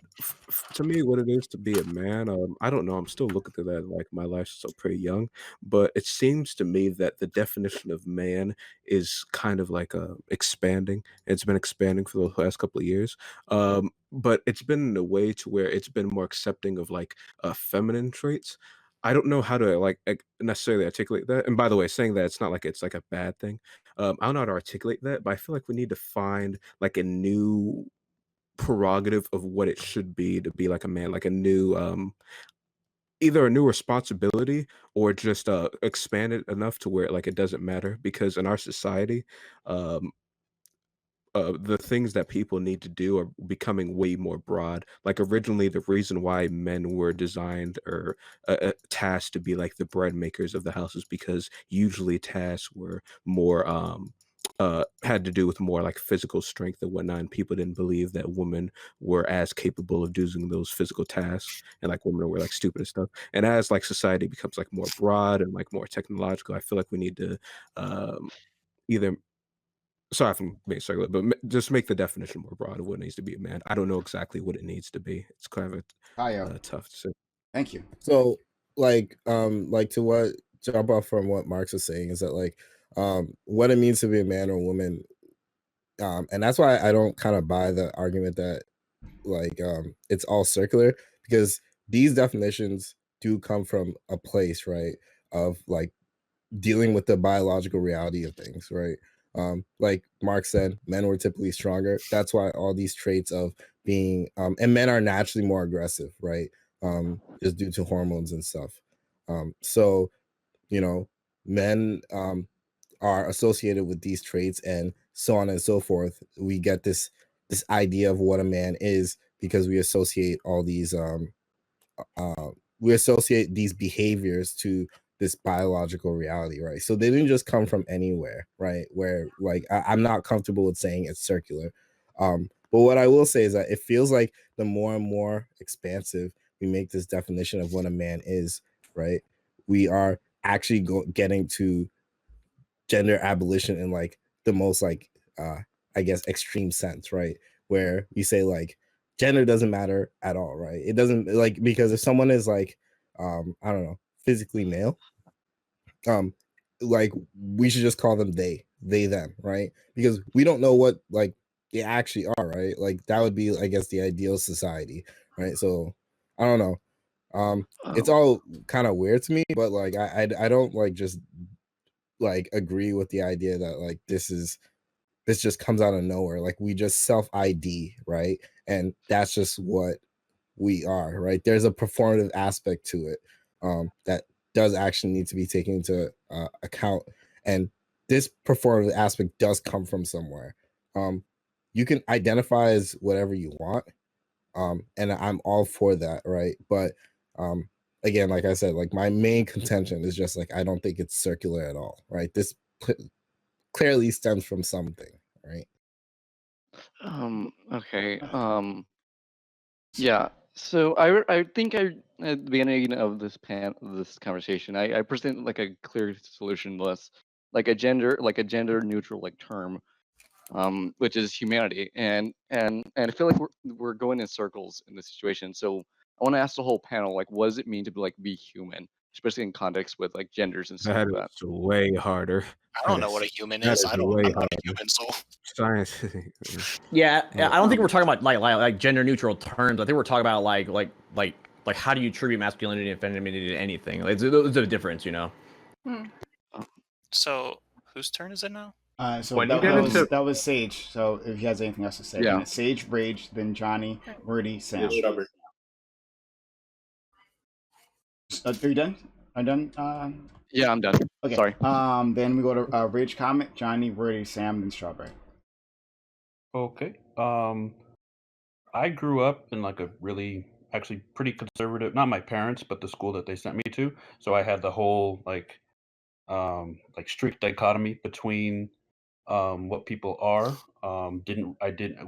to me, what it is to be a man, I don't know. I'm still looking through that. Like my life's still pretty young, but it seems to me that the definition of man is kind of like expanding. It's been expanding for the last couple of years, but it's been in a way to where it's been more accepting of like feminine traits. I don't know how to like necessarily articulate that. And by the way, saying that it's not like it's like a bad thing. I don't know how to articulate that, but I feel like we need to find like a new prerogative of what it should be to be like a man, like a new either a new responsibility or just expand it enough to where like it doesn't matter. Because in our society, um the things that people need to do are becoming way more broad. Like originally, the reason why men were designed or tasked to be like the bread makers of the house is because usually tasks were more had to do with more like physical strength and whatnot. And people didn't believe that women were as capable of doing those physical tasks, and like women were like stupid and stuff. And as like society becomes like more broad and like more technological, I feel like we need to either sorry if I'm being circular, but just make the definition more broad of what needs to be a man. I don't know exactly what it needs to be. It's kind of tough to say. Thank you. So, like to what jump off from what Marx was saying is that like, what it means to be a man or woman, and that's why I don't kind of buy the argument that like it's all circular, because these definitions do come from a place, right, of like dealing with the biological reality of things, right? Like Mark said, men were typically stronger. That's why all these traits of being and men are naturally more aggressive, right? Just due to hormones and stuff. So men are associated with these traits and so on and so forth. We get this idea of what a man is because we associate all these we associate these behaviors to this biological reality, right? So they didn't just come from anywhere, right? Where like I'm not comfortable with saying it's circular. But what I will say is that it feels like the more and more expansive we make this definition of what a man is, right, we are actually getting to gender abolition in like the most like I guess extreme sense, right? Where you say like gender doesn't matter at all, right? It doesn't, like, because if someone is like I don't know, physically male, like we should just call them they them, right? Because we don't know what like they actually are, right? Like that would be, I guess, the ideal society, right? So I don't know. It's all kind of weird to me, but like I don't like just like agree with the idea that like this just comes out of nowhere. Like we just self ID, right? And that's just what we are, right? There's a performative aspect to it that does actually need to be taken into account, and this performative aspect does come from somewhere. You can identify as whatever you want, and I'm all for that, right? But again, like I said, like my main contention is just like I don't think it's circular at all, right? This clearly stems from something, right? Okay. Yeah. So I think at the beginning of this conversation, I presented like a clear solution list, like a gender neutral like term, which is humanity, and I feel like we're going in circles in this situation. So I want to ask the whole panel, like, what does it mean to be human, especially in context with like genders and stuff That like that? is way harder. I don't know what a human That is. is I'm way not a harder. human, so Science. Yeah, I don't think we're talking about like gender neutral terms. I think we're talking about like how do you attribute masculinity and femininity to anything? Like, there's a difference, you know. So whose turn is it now? So When you that, get that into was that was Sage. So if he has anything else to say, Yeah. then it's Sage, Rage, then Johnny, Wordy, Sam. Strawberry. Are you done? I'm done. Yeah, I'm done. Okay. Sorry. Then we go to Rage Comic, Johnny, Wordy, Sam, then Strawberry. Okay. I grew up in like a really actually pretty conservative, not my parents, but the school that they sent me to. So I had the whole like strict dichotomy between what people are. Didn't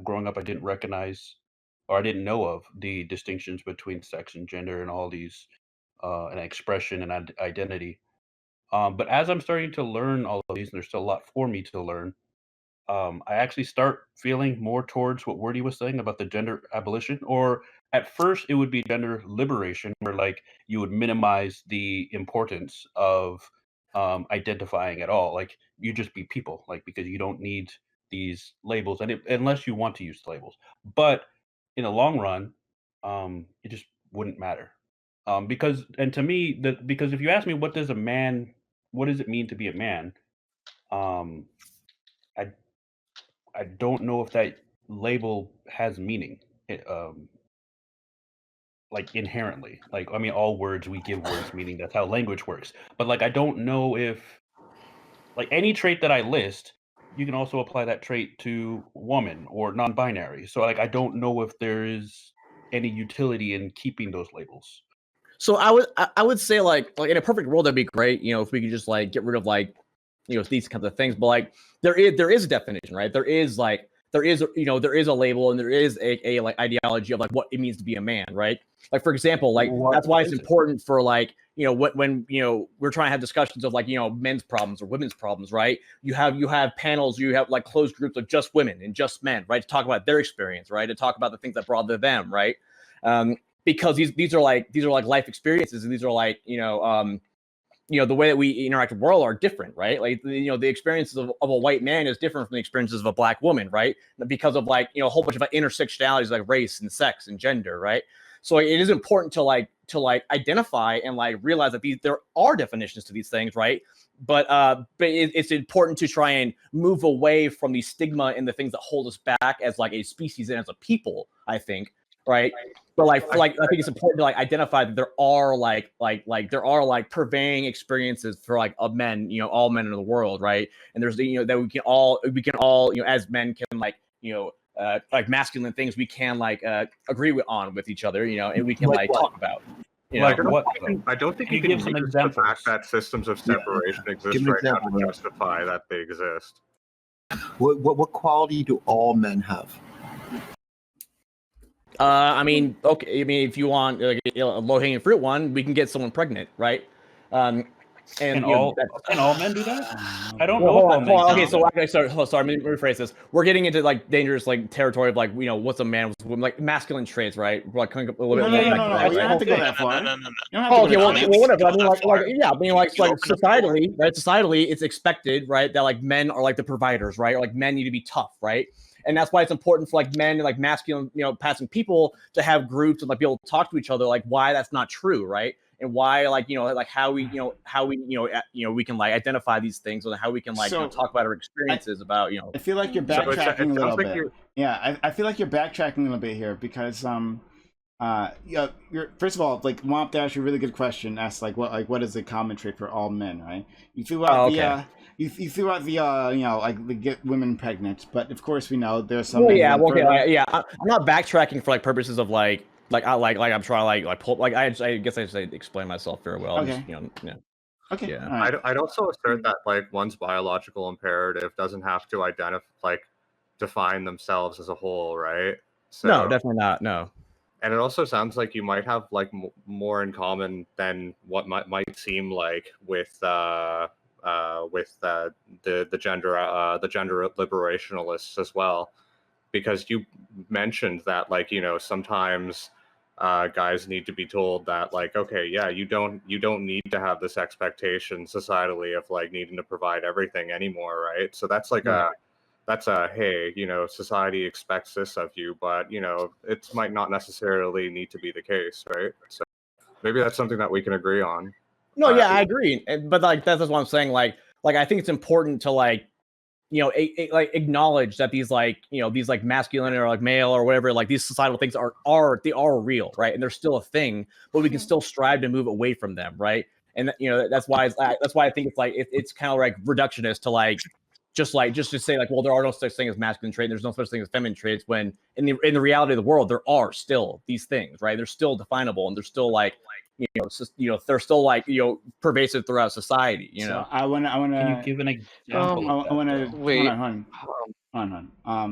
growing up I didn't recognize or I didn't know of the distinctions between sex and gender and all these and expression and identity. But as I'm starting to learn all of these, and there's still a lot for me to learn, I actually start feeling more towards what Wordy was saying about the gender abolition. Or at first, it would be gender liberation, where like you would minimize the importance of identifying at all. Like you just be people, like because you don't need these labels, and unless you want to use the labels. But in the long run, it just wouldn't matter. Because and to me, because if you ask me what does a man, what does it mean to be a man? Um, I I don't know if that label has meaning, like inherently. Like, I mean, all words we give words meaning. That's how language works. But like, I don't know if like any trait that I list, you can also apply that trait to woman or non-binary. So like, I don't know if there is any utility in keeping those labels. So I would say like in a perfect world that'd be great, you know, if we could just like get rid of like, you know, these kinds of things. But like there is a definition, right? There is you know, there is a label and there is a like ideology of like what it means to be a man, right? Like for example, like that's why it's important for like, you know, when you know we're trying to have discussions of like, you know, men's problems or women's problems, right? You have panels, you have like closed groups of just women and just men, right? To talk about their experience, right? To talk about the things that bother them, right? Because these are like life experiences, and these are like you know the way that we interact with the world are different, right? Like you know the experiences of a white man is different from the experiences of a black woman, right? Because of like you know a whole bunch of intersectionalities like race and sex and gender, right? So it is important to identify and like realize that there are definitions to these things, right? But it's important to try and move away from the stigma and the things that hold us back as like a species and as a people, I think, right? But like I think it's important to like identify that there are there are like purveying experiences for like of men, you know, all men in the world, right? And there's you know that we can all you know as men can like you know like masculine things we can like agree with each other, you know, and we can like talk about. You know, I don't think you can use the fact that systems of separation exist right now to justify that they exist. What quality do all men have? I mean, okay. I mean, if you want like, you know, a low-hanging fruit one, we can get someone pregnant, right? And Can all men do that? I don't know. Hold if on. all men Okay, can so do that. okay, sorry. Let me rephrase this. We're getting into like dangerous like territory of like you know what's a man, what's a woman, like masculine traits, right? We're like coming up a little bit. No. Right? You don't have to go that far. Oh, okay, well, whatever. I mean, yeah. I mean, like societally, right? Societally, it's expected, right, that like men are like the providers, right? Or like men need to be tough, right? And that's why it's important for like men and like masculine, you know, passing people to have groups and like be able to talk to each other, like why that's not true, right? And why like you know like how we we can like identify these things and how we can like you know, talk about our experiences about you know. I feel like you're backtracking a little bit. Yeah, I feel like you're backtracking a little bit here because yeah, you're first of all like Womp Dash, a really good question. Asked like what is the common trait for all men, right? You threw out you threw out the you know like the get women pregnant, but of course we know there's some. Well, yeah, I'm not backtracking for like purposes of like I'm trying to like pull like I guess I just explain myself very well. Okay. Just, you know, yeah. Okay. Yeah. I'd also assert that like one's biological imperative doesn't have to define themselves as a whole, right? So, no, definitely not. No. And it also sounds like you might have like more in common than what might seem like with the gender liberationalists as well, because you mentioned that like you know sometimes guys need to be told that like okay yeah you don't need to have this expectation societally of like needing to provide everything anymore, right? So that's like that's a hey, you know, society expects this of you, but you know it might not necessarily need to be the case, right? So maybe that's something that we can agree on. No, yeah, I agree, but like that's what I'm saying. Like I think it's important to like like acknowledge that these like these like masculine or like male or whatever, like these societal things are real, right? And they're still a thing, but we can still strive to move away from them, right? And that's why I think it's like it's kind of like reductionist to like just to say like, well, there are no such thing as masculine traits, there's no such thing as feminine traits, when in the reality of the world there are still these things, right? They're still definable, and they're still like they're still like pervasive throughout society. So I wanna. Can you give an example of that? I wanna. Wait. Hold on. I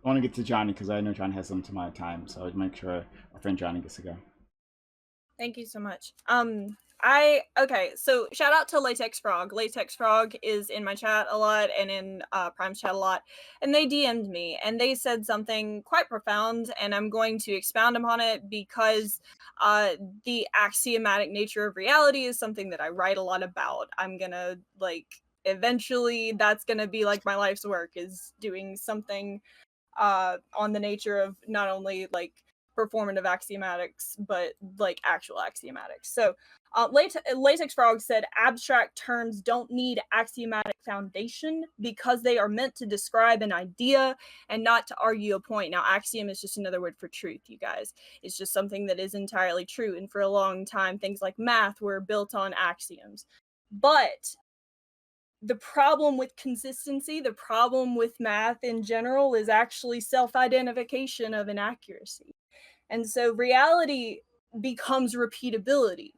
want to get to Johnny because I know Johnny has some amount of time, so I'd make sure our friend Johnny gets to go. Thank you so much. Okay, so shout out to Latex Frog. Latex Frog is in my chat a lot and in Prime's chat a lot, and they DM'd me and they said something quite profound, and I'm going to expound upon it because the axiomatic nature of reality is something that I write a lot about. I'm gonna eventually that's gonna be like my life's work, is doing something on the nature of not only like performative axiomatics but like actual axiomatics. So Latex Frog said abstract terms don't need axiomatic foundation because they are meant to describe an idea and not to argue a point. Now, axiom is just another word for truth, you guys. It's just something that is entirely true, and for a long time things like math were built on axioms. But the problem with consistency, the problem with math in general, is actually self-identification of inaccuracy. And so reality becomes repeatability.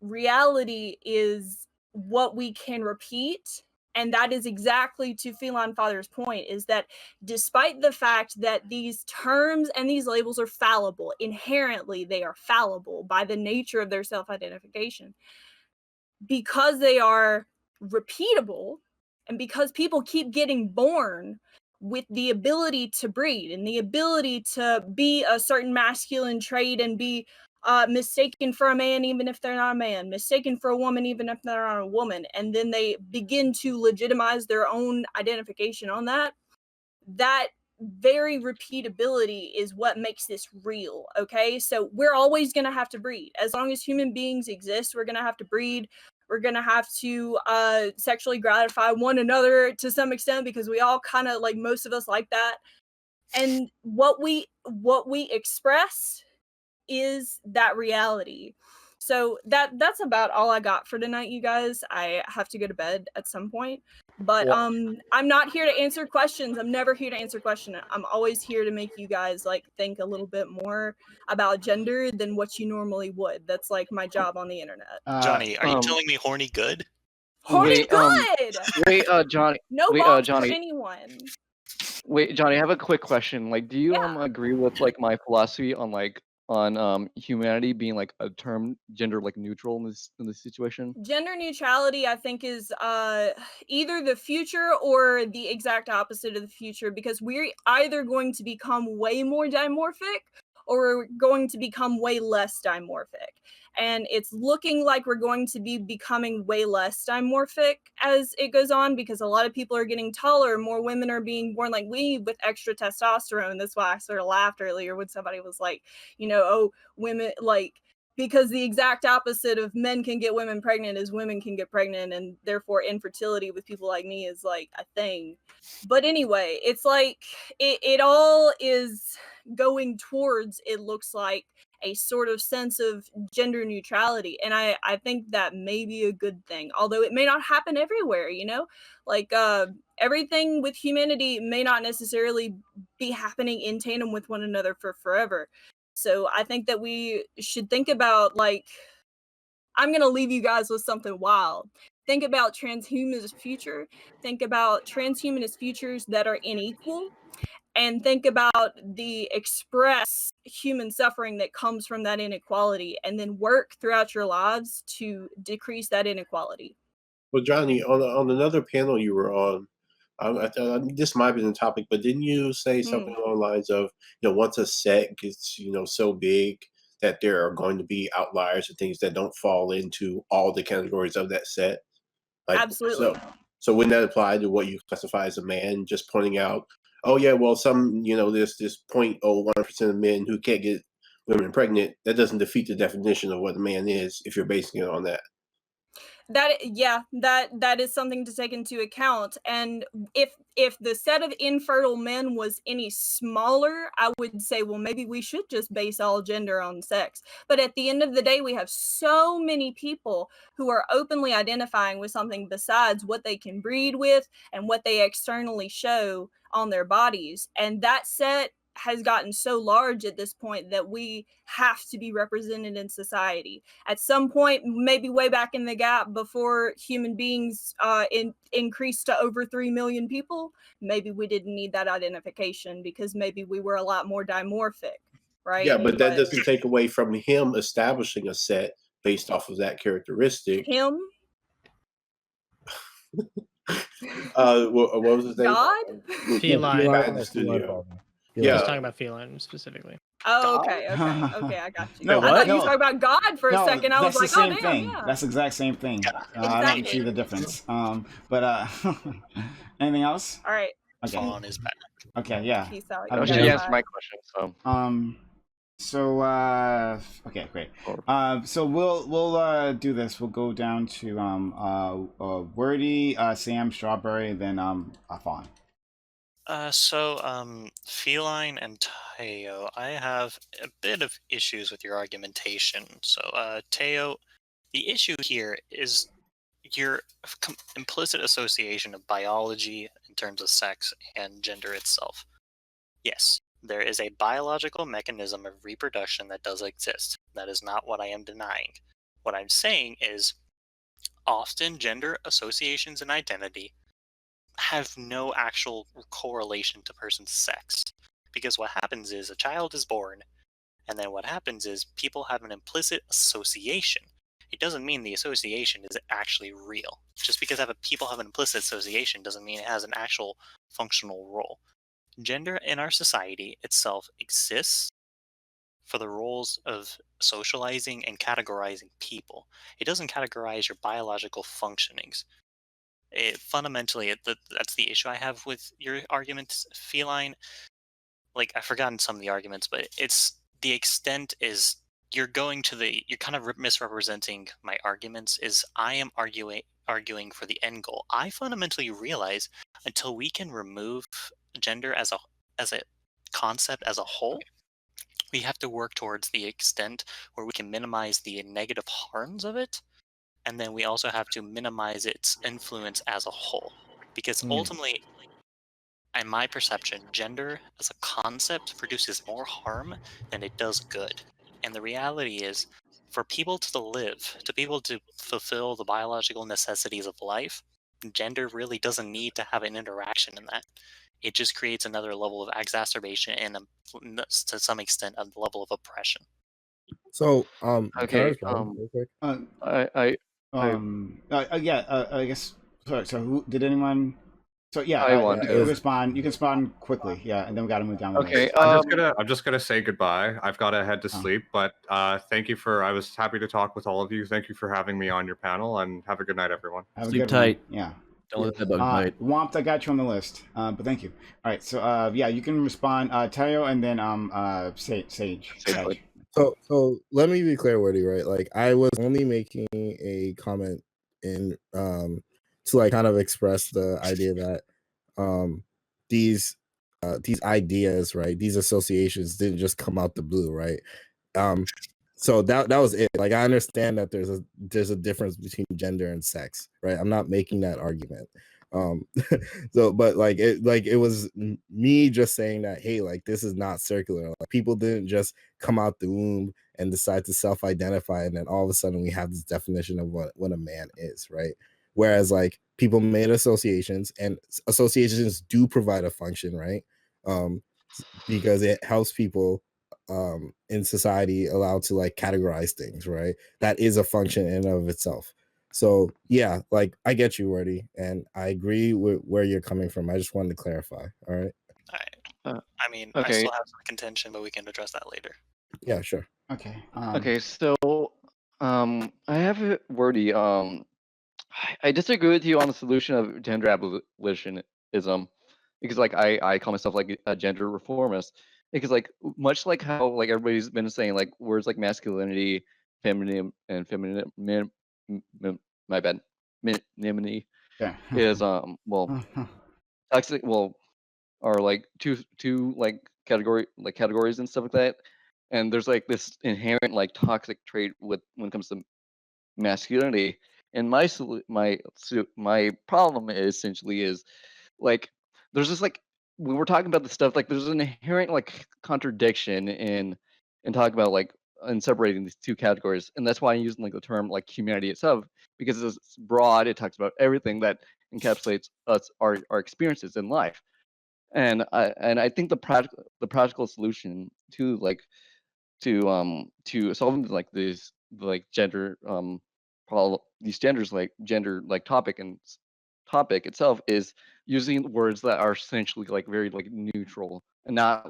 Reality is what we can repeat. And that is exactly to Feline Father's point, is that despite the fact that these terms and these labels are fallible, inherently they are fallible by the nature of their self-identification, because they are repeatable, and because people keep getting born with the ability to breed and the ability to be a certain masculine trait and be mistaken for a man even if they're not a man, mistaken for a woman even if they're not a woman, and then they begin to legitimize their own identification on that very repeatability is what makes this real. Okay, so we're always going to have to breed. As long as human beings exist, we're going to have to breed. We're going to have to sexually gratify one another to some extent, because we all kind of like, most of us like that. And what we express is that reality. So that's about all I got for tonight, you guys. I have to go to bed at some point, but I'm not here to answer questions. I'm never here to answer questions. I'm always here to make you guys like think a little bit more about gender than what you normally would. That's like my job on the internet. Johnny, are you telling me horny good? Horny good. Wait, Johnny. No bombs for anyone. Wait, Johnny, I have a quick question. Like, do you agree with like my philosophy on humanity being like a term gender like neutral in this situation? Gender neutrality, I think, is either the future or the exact opposite of the future, because we're either going to become way more dimorphic or we're going to become way less dimorphic. And it's looking like we're going to be becoming way less dimorphic as it goes on, because a lot of people are getting taller, more women are being born like we with extra testosterone. That's why I sort of laughed earlier when somebody was like, oh, women, like, because the exact opposite of men can get women pregnant is women can get pregnant, and therefore infertility with people like me is like a thing. But anyway, it's like it all is going towards, it looks like, a sort of sense of gender neutrality, and I think that may be a good thing, although it may not happen everywhere. Like everything with humanity may not necessarily be happening in tandem with one another for forever. So I think that we should think about, like, I'm gonna leave you guys with something wild. Think about transhumanist future. Think about transhumanist futures that are unequal, and think about the express human suffering that comes from that inequality, and then work throughout your lives to decrease that inequality. Well, Johnny, on another panel you were on, this might be the topic, but didn't you say something along the lines of, once a set gets, so big that there are going to be outliers and things that don't fall into all the categories of that set? Like, absolutely. So wouldn't that apply to what you classify as a man? Just pointing out, oh yeah, well, some, this 0.01% of men who can't get women pregnant, that doesn't defeat the definition of what a man is if you're basing it on that. that is something to take into account. And if the set of infertile men was any smaller, I would say, well, maybe we should just base all gender on sex. But at the end of the day, we have so many people who are openly identifying with something besides what they can breed with and what they externally show on their bodies, and that set has gotten so large at this point that we have to be represented in society. At some point, maybe way back in the gap before human beings increased to over 3 million people, maybe we didn't need that identification because maybe we were a lot more dimorphic, right? Yeah, but that doesn't take away from him establishing a set based off of that characteristic. Him? What was his name? God? Feline. Guy in the studio. He's Yeah. talking about feline specifically. Oh, okay, I got you. No, I thought you no. were talking about God for a No, second. I was that's like, the oh same damn, thing. yeah. That's the exact same thing. I don't see the difference. But anything else? All right. Okay. Fawn is back. Okay, yeah. Peace out. How about She you? answered my question, so. Okay, great. So we'll do this. We'll go down to Wordy, Sam, Strawberry, then Fawn. Feline and Teo, I have a bit of issues with your argumentation. So, Teo, the issue here is your implicit association of biology in terms of sex and gender itself. Yes, there is a biological mechanism of reproduction that does exist. That is not what I am denying. What I'm saying is often gender associations and identity have no actual correlation to person's sex. Because what happens is a child is born, and then what happens is people have an implicit association. It doesn't mean the association is actually real. Just because people have an implicit association doesn't mean it has an actual functional role. Gender in our society itself exists for the roles of socializing and categorizing people. It doesn't categorize your biological functionings. That's the issue I have with your arguments, Feline. Like, I've forgotten some of the arguments, but it's the extent is you're kind of misrepresenting my arguments. Is I am arguing for the end goal. I fundamentally realize until we can remove gender as a concept as a whole, we have to work towards the extent where we can minimize the negative harms of it. And then we also have to minimize its influence as a whole. Because ultimately, in my perception, gender as a concept produces more harm than it does good. And the reality is, for people to live, to be able to fulfill the biological necessities of life, gender really doesn't need to have an interaction in that. It just creates another level of exacerbation and, to some extent, a level of oppression. So, Okay. I guess. Sorry. So, who did anyone? So yeah, I want to respond. You can respond quickly. Yeah, and then we got to move down. The Okay. list. I'm just gonna say goodbye. I've got to head to sleep. But thank you I was happy to talk with all of you. Thank you for having me on your panel, and have a good night, everyone. Sleep tight. Yeah. Don't let that bug bite. Womp, I got you on the list. But thank you. All right. So yeah, you can respond, Teo, and then Sage. So let me be clear, Woody, right? Like, I was only making a comment in to like kind of express the idea that these ideas, right, these associations didn't just come out the blue, right? So that was it. Like, I understand that there's a difference between gender and sex, right? I'm not making that argument. So, but it was me just saying that, hey, like, this is not circular. Like, people didn't just come out the womb and decide to self-identify, and then all of a sudden we have this definition of what a man is, right? Whereas, like, people made associations, and associations do provide a function, right? Because it helps people in society allowed to like categorize things, right? That is a function in and of itself. So yeah, like, I get you, Wordy, and I agree with where you're coming from. I just wanted to clarify. All right. I mean, I okay. still have some contention, but we can address that later. Yeah, sure. Okay. Okay, so I have a Wordy. I disagree with you on the solution of gender abolitionism, because like I call myself like a gender reformist, because like much like how like everybody's been saying, like words like masculinity, femininity, and my bad, anonymity Yeah. is toxic. Well, are like two like categories and stuff like that. And there's like this inherent like toxic trait with when it comes to masculinity. And my problem is essentially is like there's just like when we're talking about the stuff, like there's an inherent like contradiction in talking about like in separating these two categories. And that's why I'm using like the term like humanity itself, because it's broad, it talks about everything that encapsulates us, our experiences in life. And I think the practical solution to like to solving like this like gender problem, these genders like gender like topic itself is using words that are essentially like very like neutral and not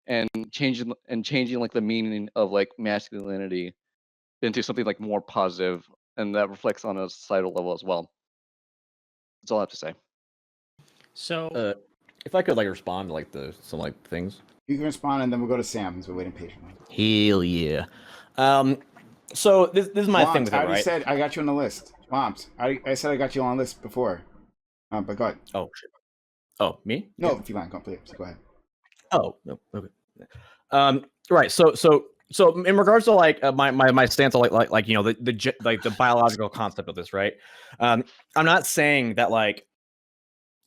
and changing like the meaning of like masculinity into something like more positive, and that reflects on a societal level as well. That's all I have to say. So, if I could like respond to like some like things. You can respond, and then we'll go to Sam, who's been waiting patiently. Hell yeah. So this is my thing with it, I already right? said I got you on the list. Woms, I said I got you on the list before. But go ahead. Oh shit. Oh, me? No, Yeah. if you want, please go ahead. Oh, no. Okay. Right. So in regards to like my stance on like you know the biological concept of this, right? I'm not saying that like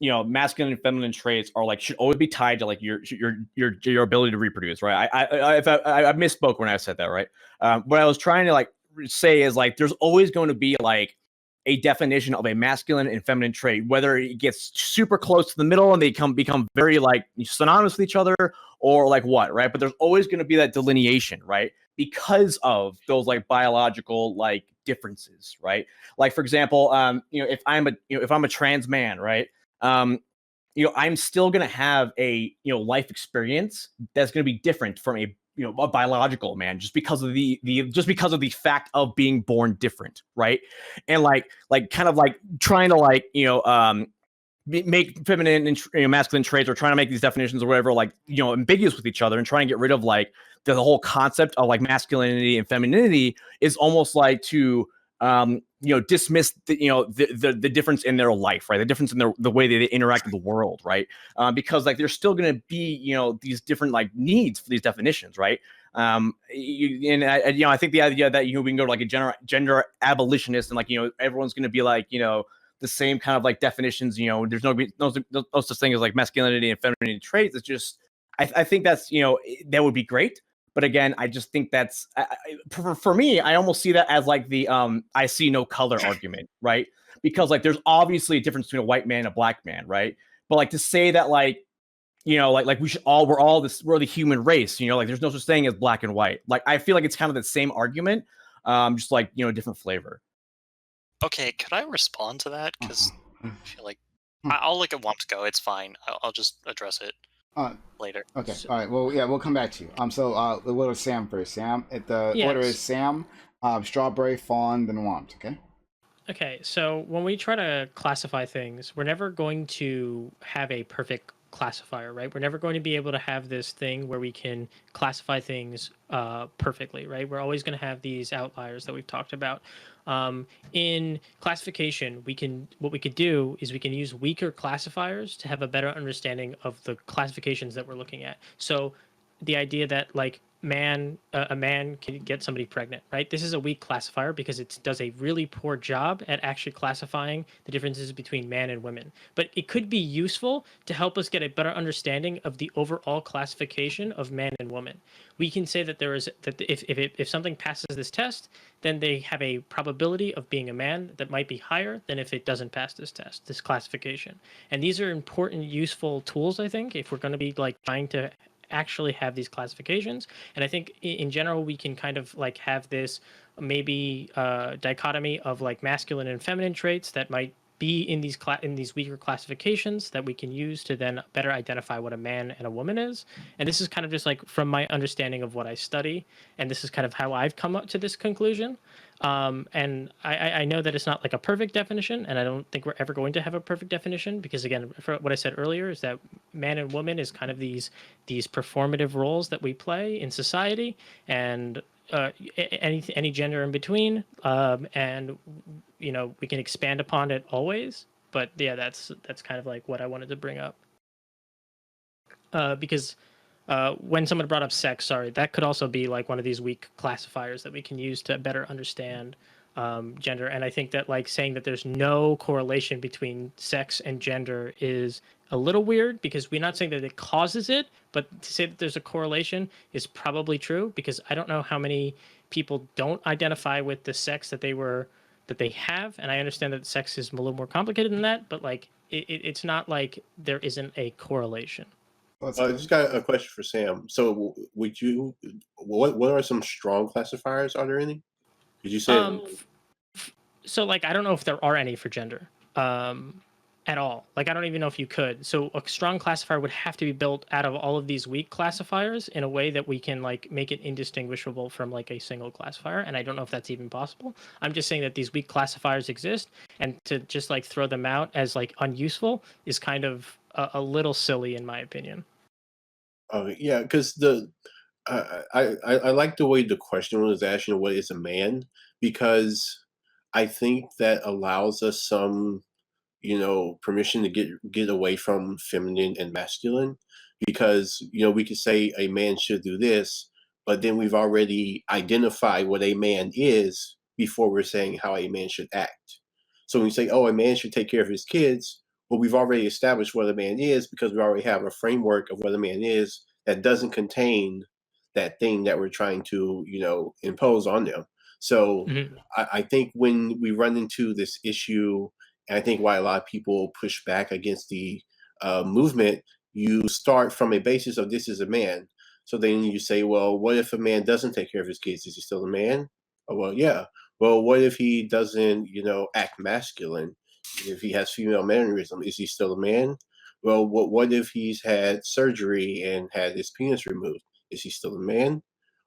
you know masculine and feminine traits are like should always be tied to like your ability to reproduce, right? I misspoke when I said that, right? What I was trying to like say is like there's always going to be like a definition of a masculine and feminine trait, whether it gets super close to the middle and they become very like synonymous with each other, or like what, right? But there's always going to be that delineation, right? Because of those like biological like differences, right? Like for example, you know, if I'm a trans man, right? You know, I'm still going to have a life experience that's going to be different from a a biological man, just because of the fact of being born different, right? And like kind of like trying to like make feminine and masculine traits, or trying to make these definitions or whatever like ambiguous with each other, and trying to get rid of like the whole concept of like masculinity and femininity is almost like to dismiss the difference in their life, right? The difference in the way they interact with the world, right? Because like there's still going to be these different like needs for these definitions, right? I think the idea that we can go to like a gender abolitionist and like everyone's going to be like the same kind of like definitions. There's no such thing as like masculinity and femininity traits. It's just I think that's that would be great. But again, I just think that's for me. I almost see that as like the I see no color argument, right? Because like there's obviously a difference between a white man and a black man, right? But like to say that like like we're the human race, like there's no such thing as black and white. Like I feel like it's kind of the same argument, just like different flavor. Okay, could I respond to that? Because I feel like I'll look at Wumps go. It's fine. I'll just address it later. Okay. All right. Well, yeah, we'll come back to you. So we'll go to Sam first. Sam, the order is Sam, Strawberry, Fawn, then Womp. Okay. Okay. So when we try to classify things, we're never going to have a perfect classifier, right? We're never going to be able to have this thing where we can classify things perfectly, right? We're always going to have these outliers that we've talked about. In classification, what we could do is we can use weaker classifiers to have a better understanding of the classifications that we're looking at. So the idea that like a man can get somebody pregnant, right? This is a weak classifier because it does a really poor job at actually classifying the differences between man and women. But it could be useful to help us get a better understanding of the overall classification of man and woman. We can say that if something passes this test, then they have a probability of being a man that might be higher than if it doesn't pass this test, this classification. And these are important, useful tools, I think, if we're going to be like trying to actually have these classifications. And I think in general we can kind of like have this maybe dichotomy of like masculine and feminine traits that might be in these weaker classifications that we can use to then better identify what a man and a woman is. And this is kind of just like from my understanding of what I study, and this is kind of how I've come up to this conclusion. And I know that it's not like a perfect definition, and I don't think we're ever going to have a perfect definition, because again, for what I said earlier is that man and woman is kind of these performative roles that we play in society, and any gender in between, and we can expand upon it always. But yeah, that's kind of like what I wanted to bring up, because when someone brought up sex, sorry, that could also be like one of these weak classifiers that we can use to better understand gender. And I think that like saying that there's no correlation between sex and gender is a little weird, because we're not saying that it causes it, but to say that there's a correlation is probably true, because I don't know how many people don't identify with the sex that they have. And I understand that sex is a little more complicated than that, but like it's not like there isn't a correlation. I just got a question for Sam. So, would you? What are some strong classifiers? Are there any? Did you say? So like I don't know if there are any for gender at all. Like I don't even know if you could. So a strong classifier would have to be built out of all of these weak classifiers in a way that we can like make it indistinguishable from like a single classifier. And I don't know if that's even possible. I'm just saying that these weak classifiers exist, and to just like throw them out as like unuseful is kind of a little silly in my opinion. Yeah, because I like the way the question was asked. What is a man? Because I think that allows us some permission to get away from feminine and masculine, because we could say a man should do this, but then we've already identified what a man is before we're saying how a man should act. So when you say, oh, a man should take care of his kids, well, we've already established what a man is, because we already have a framework of what a man is that doesn't contain that thing that we're trying to impose on them. So I think when we run into this issue, and I think why a lot of people push back against the movement, you start from a basis of this is a man. So then you say, well, what if a man doesn't take care of his kids? Is he still a man? Oh, well, yeah. Well, what if he doesn't, act masculine? If he has female mannerism, is he still a man? Well, what if he's had surgery and had his penis removed? Is he still a man?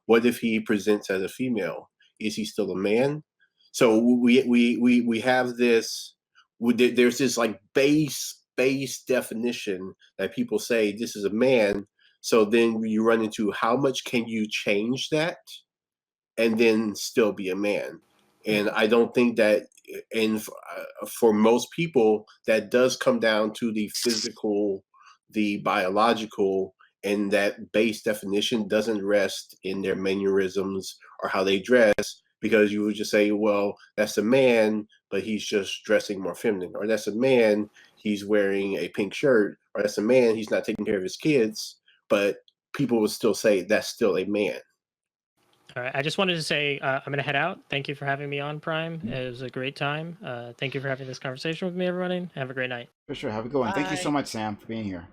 What if he presents as a female? Is he still a man? So we have this. There's this like base definition that people say this is a man. So then you run into how much can you change that and then still be a man. And I don't think that, and for most people, that does come down to the physical, the biological, and that base definition doesn't rest in their mannerisms or how they dress, because you would just say, well, that's a man, but he's just dressing more feminine, or that's a man, he's wearing a pink shirt, or that's a man, he's not taking care of his kids, but people would still say that's still a man. All right. I just wanted to say I'm going to head out. Thank you for having me on, Prime. It was a great time. Thank you for having this conversation with me, everybody. Have a great night. For sure. Have a good one. Thank you so much, Sam, for being here.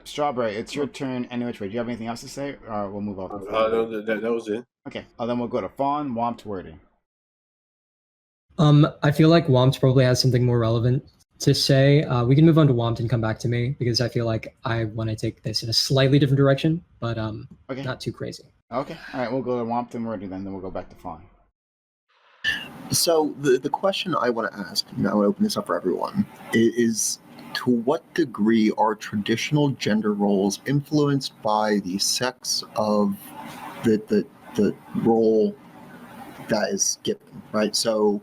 Strawberry, it's your turn anyway. Do you have anything else to say, or we'll move on? No, that was it. Okay. Then we'll go to Fawn, Womp, Wordy. I feel like Wompt probably has something more relevant to say. We can move on to Wompt and come back to me, because I feel like I want to take this in a slightly different direction, but okay. Not too crazy. Okay. All right. We'll go to Wompt and Wordy then we'll go back to Fawn. So the question I want to ask, and I want to open this up for everyone, is to what degree are traditional gender roles influenced by the sex of the role that is given, right? So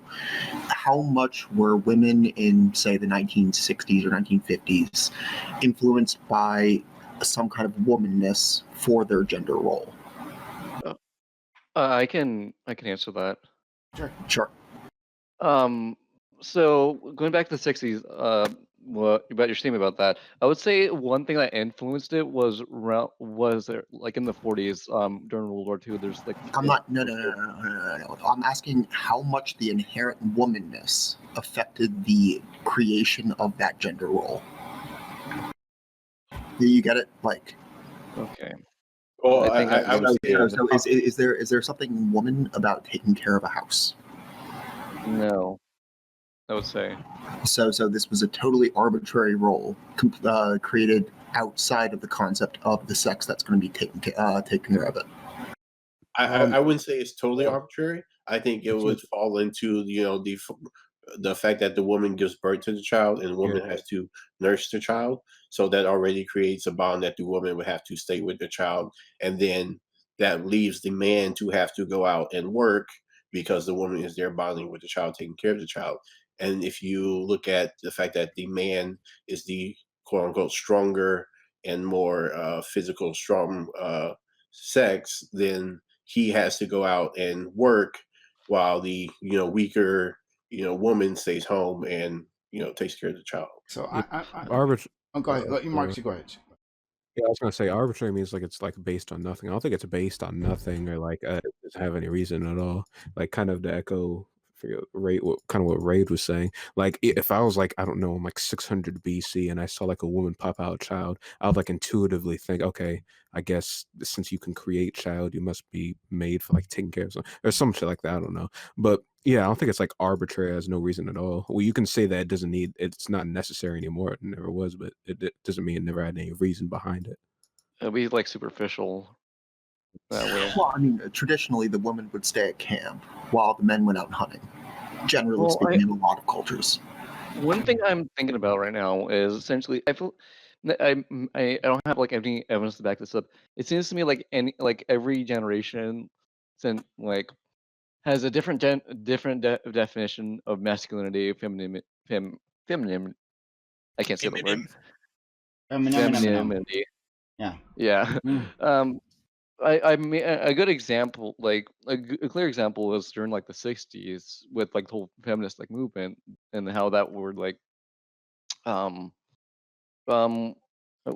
how much were women in, say, the 1960s or 1950s influenced by some kind of womanness for their gender role? I can answer that. Sure. So going back to the 60s, what about your statement about that? I would say one thing that influenced it was there, like in the 40s, during World War II. There's like No. I'm asking how much the inherent womanness affected the creation of that gender role. Do you get it? Like, okay. Well, is there something woman about taking care of a house? No, I would say. So this was a totally arbitrary role created outside of the concept of the sex that's going to be taking care of it. I wouldn't say it's totally arbitrary. I think it would fall into the fact that the woman gives birth to the child and the woman has to nurse the child. So that already creates a bond that the woman would have to stay with the child, and then that leaves the man to have to go out and work because the woman is there bonding with the child, taking care of the child. And if you look at the fact that the man is the quote unquote stronger and more physical, strong sex, then he has to go out and work while the weaker woman stays home and takes care of the child. So Oh, go ahead. Let you, Mark, you go ahead. Yeah, I was gonna say arbitrary means like it's like based on nothing. I don't think it's based on nothing or like it doesn't have any reason at all. Like kind of to echo what Raid was saying. Like if I was like I don't know, I'm like 600 BC and I saw like a woman pop out a child, I would like intuitively think, okay, I guess since you can create child, you must be made for like taking care of something or some shit like that. I don't know, but yeah, I don't think it's like arbitrary as no reason at all. Well, you can say that it's not necessary anymore. It never was, but it doesn't mean it never had any reason behind it. It'll be like superficial that way. Well, I mean, traditionally the women would stay at camp while the men went out hunting. Generally speaking, in a lot of cultures. One thing I'm thinking about right now is essentially I feel I don't have like any evidence to back this up. It seems to me like every generation since like has a different definition of masculinity, feminine. I can't say the word. Femininity. Yeah. Yeah. I mean, a good example, like a clear example, was during like the '60s with like the whole feminist like movement and how that word like um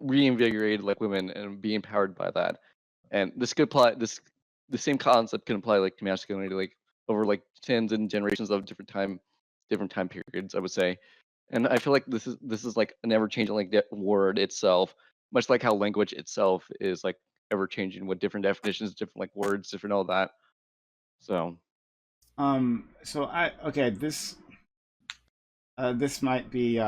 reinvigorated like women and be empowered by that. And this could apply the same concept can apply like to masculinity like over like tens and generations of different time periods, I would say. And I feel like this is like an ever changing like word itself, much like how language itself is like ever changing with different definitions, different like words, different all that. So this might be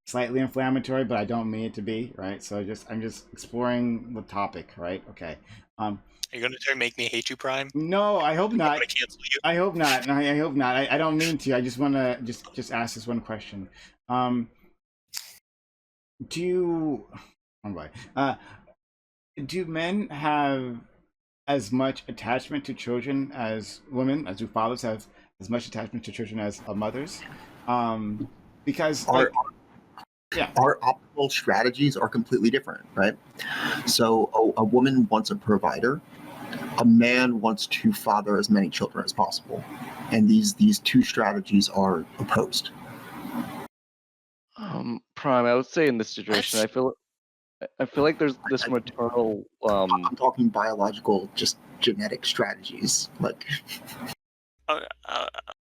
slightly inflammatory, but I don't mean it to be, right? So I'm just exploring the topic, right? Okay. Are you going to try to make me hate you, Prime? No, I hope not. I'm going to cancel you. I hope not. I hope not. I don't mean to. I just want to just ask this one question. Do men have as much attachment to children as women, as do fathers have as much attachment to children as mothers? Because our optimal strategies are completely different, right? So a woman wants a provider, a man wants to father as many children as possible, and these two strategies are opposed. Prime, I would say in this situation, I feel like there's this maternal. I'm talking biological, just genetic strategies. Like,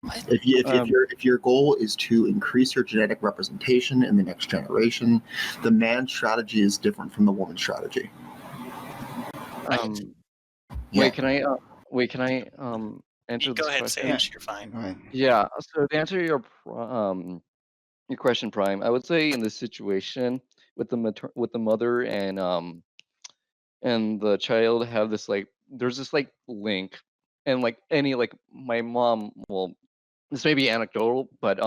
if your goal is to increase your genetic representation in the next generation, the man's strategy is different from the woman's strategy. Wait, can I answer this Go ahead, question? Sage. You're fine. Yeah. So to answer your question, Prime, I would say in this situation with the mother and the child have this like there's this like link, and like any like my mom, well, this may be anecdotal, but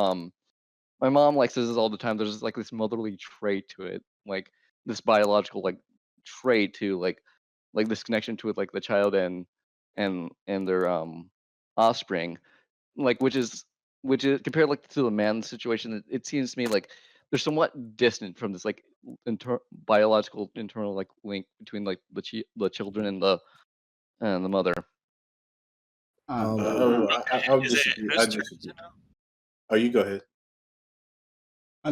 my mom like says this all the time. There's like this motherly trait to it, like this biological like trait to like this connection to it, like the child and their offspring, like which is compared like to the man situation. It seems to me like they're somewhat distant from this like biological internal like link between like the children and the mother. I'll disagree. Oh, you go ahead.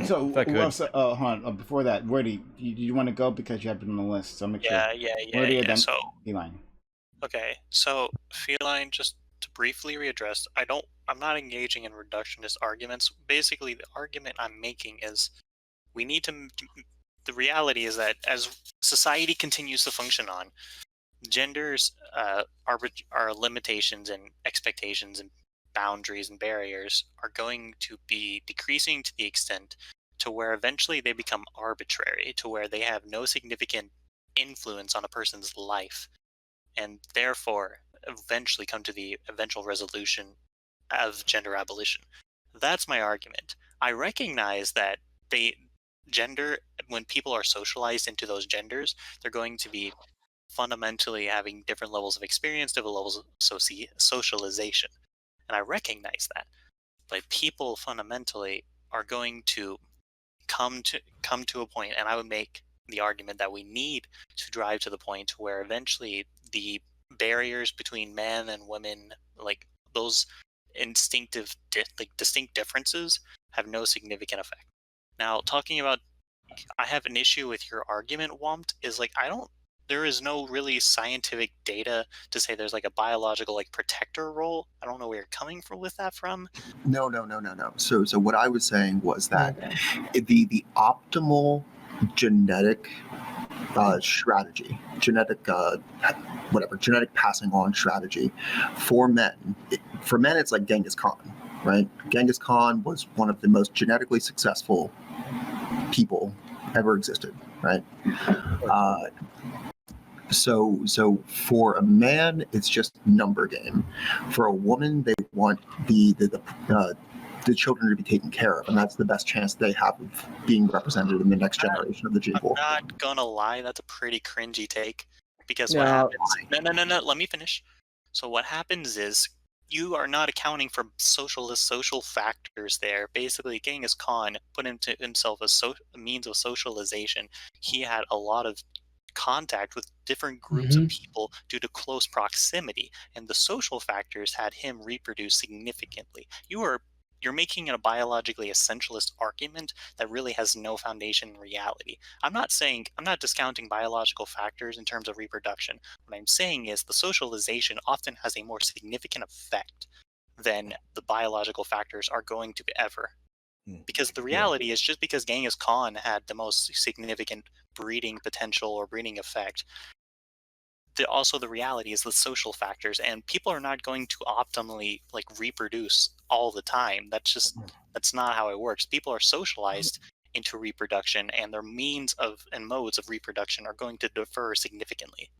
So, hold on. Before that, where do you want to go, because you have it on the list? So make sure. Yeah. So, Feline. Okay, so Feline, just to briefly readdress, I'm not engaging in reductionist arguments. Basically, the argument I'm making is the reality is that as society continues to function on, genders are limitations and expectations and boundaries and barriers are going to be decreasing to the extent to where eventually they become arbitrary, to where they have no significant influence on a person's life, and therefore eventually come to the eventual resolution of gender abolition. That's my argument. I recognize that gender, when people are socialized into those genders, they're going to be fundamentally having different levels of experience, different levels of socialization, and I recognize that. But people fundamentally are going to come to a point, and I would make the argument that we need to drive to the point where eventually the barriers between men and women, like those instinctive distinct differences, have no significant effect. Now, talking about, I have an issue with your argument, Wompt, is like there is no really scientific data to say there's like a biological like protector role. I don't know where you're coming from with that from. No. So what I was saying was that the optimal genetic strategy, genetic passing on strategy for men. For men, it's like Genghis Khan, right? Genghis Khan was one of the most genetically successful people ever existed, right? So for a man, it's just number game. For a woman, they want the children to be taken care of, and that's the best chance they have of being represented in the next generation of the gene pool. I'm not gonna lie, that's a pretty cringy take, because what happens? No. Let me finish. So what happens is you are not accounting for social factors there. Basically, Genghis Khan put into himself a means of socialization. He had a lot of contact with different groups of people due to close proximity, and the social factors had him reproduce significantly. You're making a biologically essentialist argument that really has no foundation in reality. I'm not discounting biological factors in terms of reproduction. What I'm saying is the socialization often has a more significant effect than the biological factors are going to ever. Because the reality is, just because Genghis Khan had the most significant breeding potential or breeding effect, also the reality is the social factors, and people are not going to optimally like reproduce all the time. That's not how it works. People are socialized into reproduction, and their means and modes of reproduction are going to differ significantly.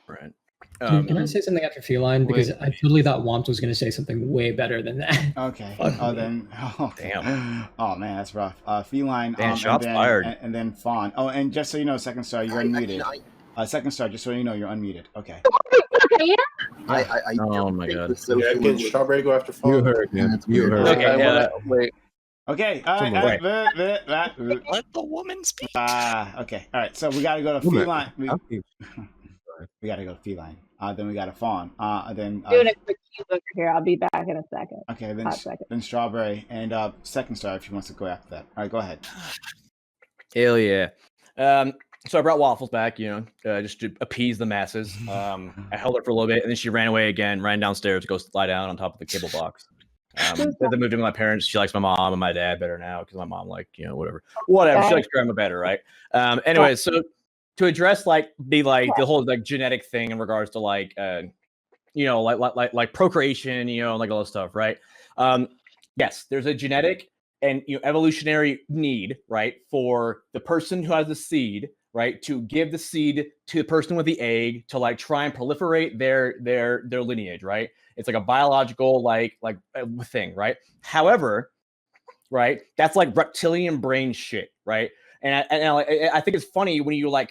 Right. Can I say something after Feline? Because I totally thought Wompt was going to say something way better than that. Okay. Damn. Oh man, that's rough. Feline. Damn, shots fired. And then Fawn. Oh, and just so you know, Second Star, you're unmuted. Second Star, just so you know, you're unmuted. Okay. Oh my god. Again, Strawberry go after Fawn. You heard him. You heard. Okay. Wait. Okay. Let the woman speak. Okay. All right. So we got to go to Feline. We got to go to Feline. Then we got to Fawn. Then doing a quick over here. I'll be back in a second. Okay. Then Strawberry and Second Star if she wants to go after that. All right. Go ahead. Hell yeah. So I brought Waffles back, just to appease the masses. I held her for a little bit, and then she ran away again, ran downstairs to go lie down on top of the cable box. Then I moved in with my parents. She likes my mom and my dad better now because my mom, whatever. She likes grandma better, right? Anyway, so to address the whole genetic thing in regards to like procreation, and all this stuff, right? Yes, there's a genetic and evolutionary need, right, for the person who has the seed, right, to give the seed to the person with the egg to try and proliferate their lineage, right? It's like a biological thing, right? However, right, that's like reptilian brain shit, right? And I think it's funny when you get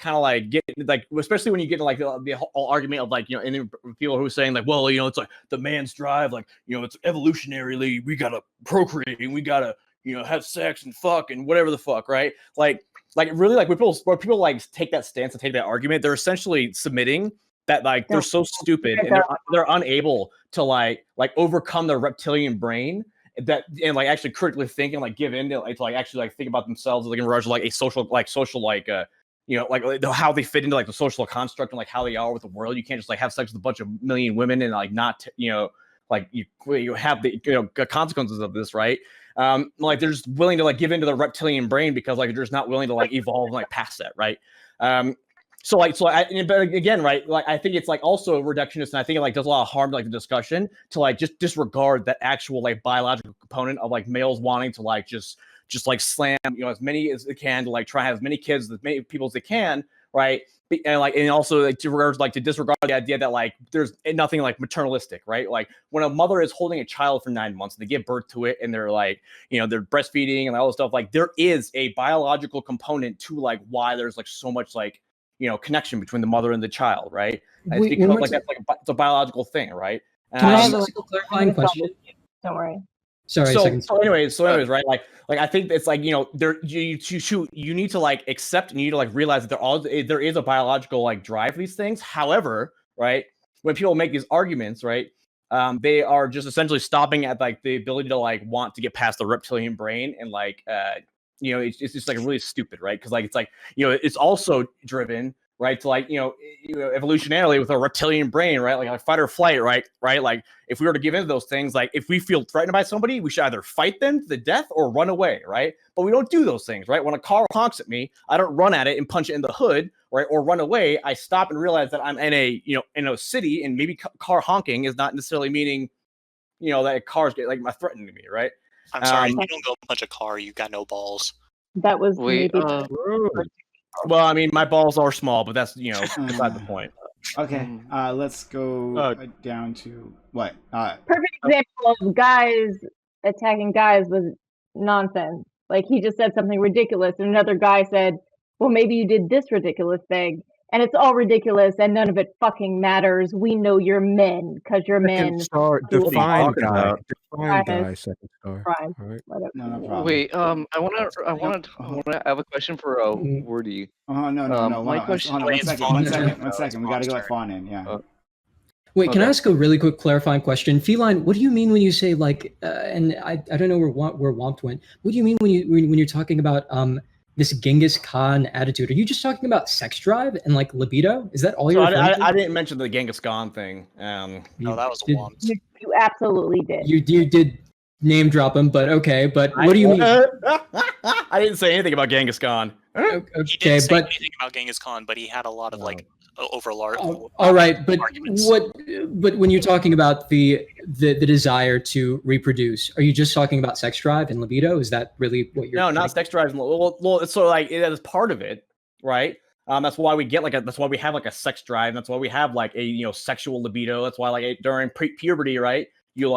especially when you get to the whole argument of and people who are saying well, it's like the man's drive, it's evolutionarily we gotta procreate and we gotta have sex and fuck and whatever the fuck, right? Really, when people take that stance and take that argument, they're essentially submitting that they're so stupid and they're unable to overcome their reptilian brain and actually critically think and give in to actually think about themselves in regards to a social how they fit into the social construct and how they are with the world. You can't just have sex with a bunch of million women and not you have the consequences of this, right? They're just willing to give into the reptilian brain because they're just not willing to evolve past that, right? But again, right? I think it's also reductionist, and I think it does a lot of harm to the discussion to just disregard that actual biological component of males wanting to just slam as many as they can to try and have as many kids, as many people as they can, right? And also to disregard the idea that there's nothing maternalistic, right? When a mother is holding a child for 9 months and they give birth to it and they're they're breastfeeding and all this stuff, there is a biological component to why there's so much connection between the mother and the child, right? And Wait, it's one become more like time. that's like it's a biological thing, right? Can I ask have a clarifying question? Don't worry. Sorry, So anyways, right? Like I think it's like there you need to like accept and you need to like realize that there is a biological like drive for these things. However, right, when people make these arguments, right, they are just essentially stopping at like the ability to like want to get past the reptilian brain and like it's just like really stupid, right? Because like it's like it's also driven right to like evolutionarily with a reptilian brain, right? Like fight or flight, right? Like if we were to give into those things, like if we feel threatened by somebody, we should either fight them to the death or run away, right? But we don't do those things, right? When a car honks at me, I don't run at it and punch it in the hood, right? Or run away. I stop and realize that I'm in a city, and maybe car honking is not necessarily meaning that cars get like threatening to me, right? I'm sorry, if you don't go punch a car, you got no balls. That was Wait, well, I mean, my balls are small, but that's beside the point. Okay, let's go down to what? Perfect example of guys attacking guys was nonsense. Like he just said something ridiculous, and another guy said, "Well, maybe you did this ridiculous thing." And it's all ridiculous, and none of it fucking matters. We know you're men because you're men. Define guy. Second star. Prime. All right. No problem. Wait, I want to have a question for Wordy. Oh no. My question. Hold on, one second. We gotta go with Fawn in. Yeah. Wait, can I ask a really quick clarifying question? Feline, what do you mean when you say like, and I don't know where Womp went. What do you mean when you're talking about this Genghis Khan attitude? Are you just talking about sex drive and like libido? Is that all you're referring to? I didn't mention the Genghis Khan thing. No, that was Womp. You absolutely did. You did name drop him, but okay. But what do you mean? I didn't say anything about Genghis Khan. He didn't say anything about Genghis Khan, but he had a lot of like overlord. All right, but But when you're talking about the desire to reproduce, are you just talking about sex drive and libido? Is that really what you're? No, not sex drive. Well, it's sort of like it is part of it, right? That's why we get that's why we have like a sex drive. That's why we have like a sexual libido. That's why like during puberty, right? You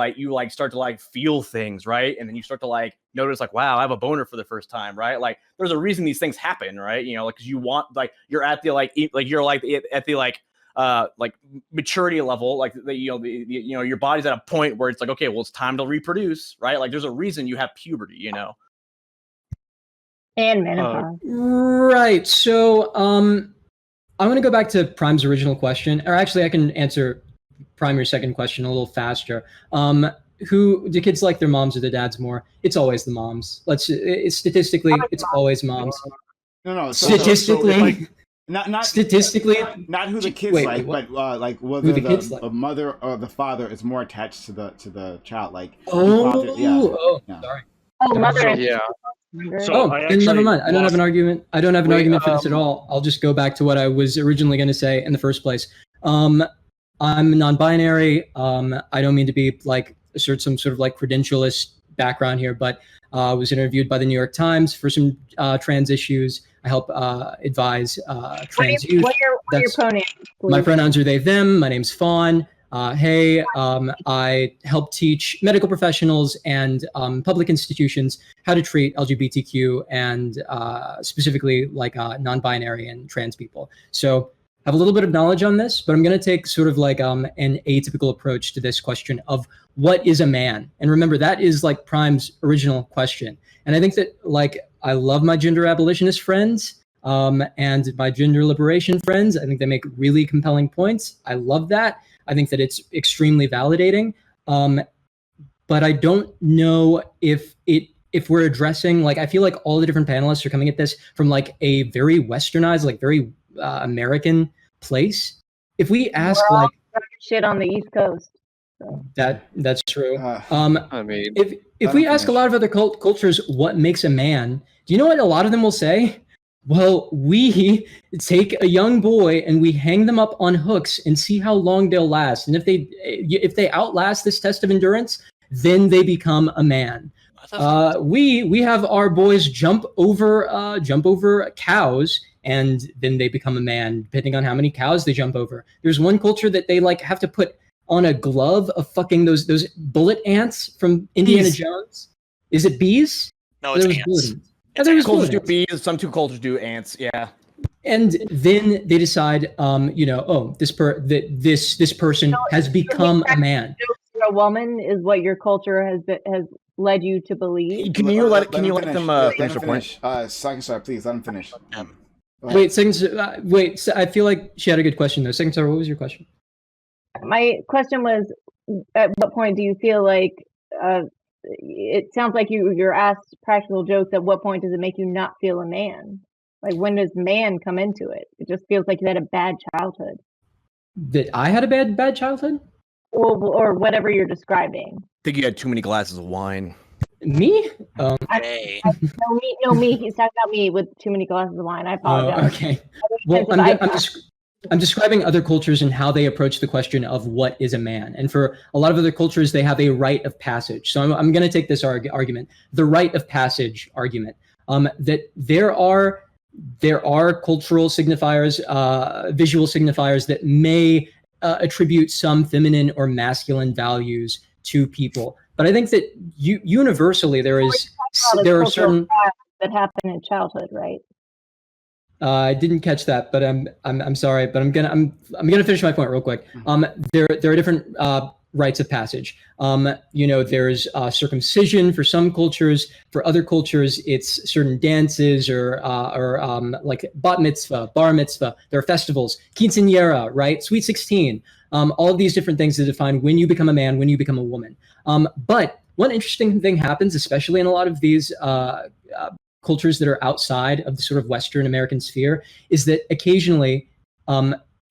start to like feel things, right? And then you start to like notice like, wow, I have a boner for the first time, right? Like there's a reason these things happen, right? Like cause you want like you're at the at the maturity level, like your body's at a point where it's like, okay, well it's time to reproduce, right? Like there's a reason you have puberty, And menopause. Right. So I'm gonna go back to Prime's original question, or actually I can answer Prime your second question a little faster. Who do kids like their moms or their dads more? It's always the moms. Statistically, it's always moms. No. Statistically, not statistically, not who the kids but like whether the mother or the father is more attached to the child. Like sorry. Oh, mother. Yeah. Then never mind. I don't have an argument. I don't have an argument for this at all. I'll just go back to what I was originally going to say in the first place. I'm non-binary. I don't mean to be like assert some sort of like credentialist background here, but I was interviewed by the New York Times for some trans issues. I help advise trans youth. What are your pronouns? Please? My pronouns are they, them. My name's Fawn. I help teach medical professionals and public institutions how to treat LGBTQ and specifically like non-binary and trans people. So I have a little bit of knowledge on this, but I'm going to take sort of like an atypical approach to this question of what is a man? And remember, that is like Prime's original question. And I think that like I love my gender abolitionist friends and my gender liberation friends. I think they make really compelling points. I love that. I think that it's extremely validating. But I don't know if we're addressing, like, I feel like all the different panelists are coming at this from like a very westernized, like very American place. If we ask like shit on the East Coast, so. that's true. I mean, if we ask a lot of other cultures what makes a man, do you know what a lot of them will say? Well, we take a young boy and we hang them up on hooks and see how long they'll last. And if they outlast this test of endurance, then they become a man. We have our boys jump over cows, and then they become a man, depending on how many cows they jump over. There's one culture that they like have to put on a glove of fucking those bullet ants from Indiana Jones. Is it bees? No, it's ants. Some cultures do bees, some cultures do ants. Yeah. And then they decide, this person has become a man. You're a woman is what your culture has led you to believe. Can you let them finish the point? Second Star, please let him finish. Wait, I feel like she had a good question though. Second Star, what was your question? My question was, at what point do you feel like it sounds like you're asked practical jokes? At what point does it make you not feel a man? Like, when does man come into it? It just feels like you had a bad childhood. That I had a bad childhood? Or whatever you're describing. I think you had too many glasses of wine. Me? No, me. He's talking about me with too many glasses of wine. I apologize. Okay. Well, I'm describing other cultures and how they approach the question of what is a man. And for a lot of other cultures, they have a rite of passage. So I'm going to take this argument, the rite of passage argument, that there are cultural signifiers, visual signifiers that may attribute some feminine or masculine values to people. But I think that universally there are certain that happen in childhood, right? I didn't catch that, but I'm sorry, but I'm gonna finish my point real quick. There are different rites of passage. There's circumcision for some cultures. For other cultures, it's certain dances or like bat mitzvah, bar mitzvah. There are festivals, quinceañera, right? Sweet 16. All of these different things that define when you become a man, when you become a woman. But one interesting thing happens, especially in a lot of these cultures that are outside of the sort of Western American sphere, is that occasionally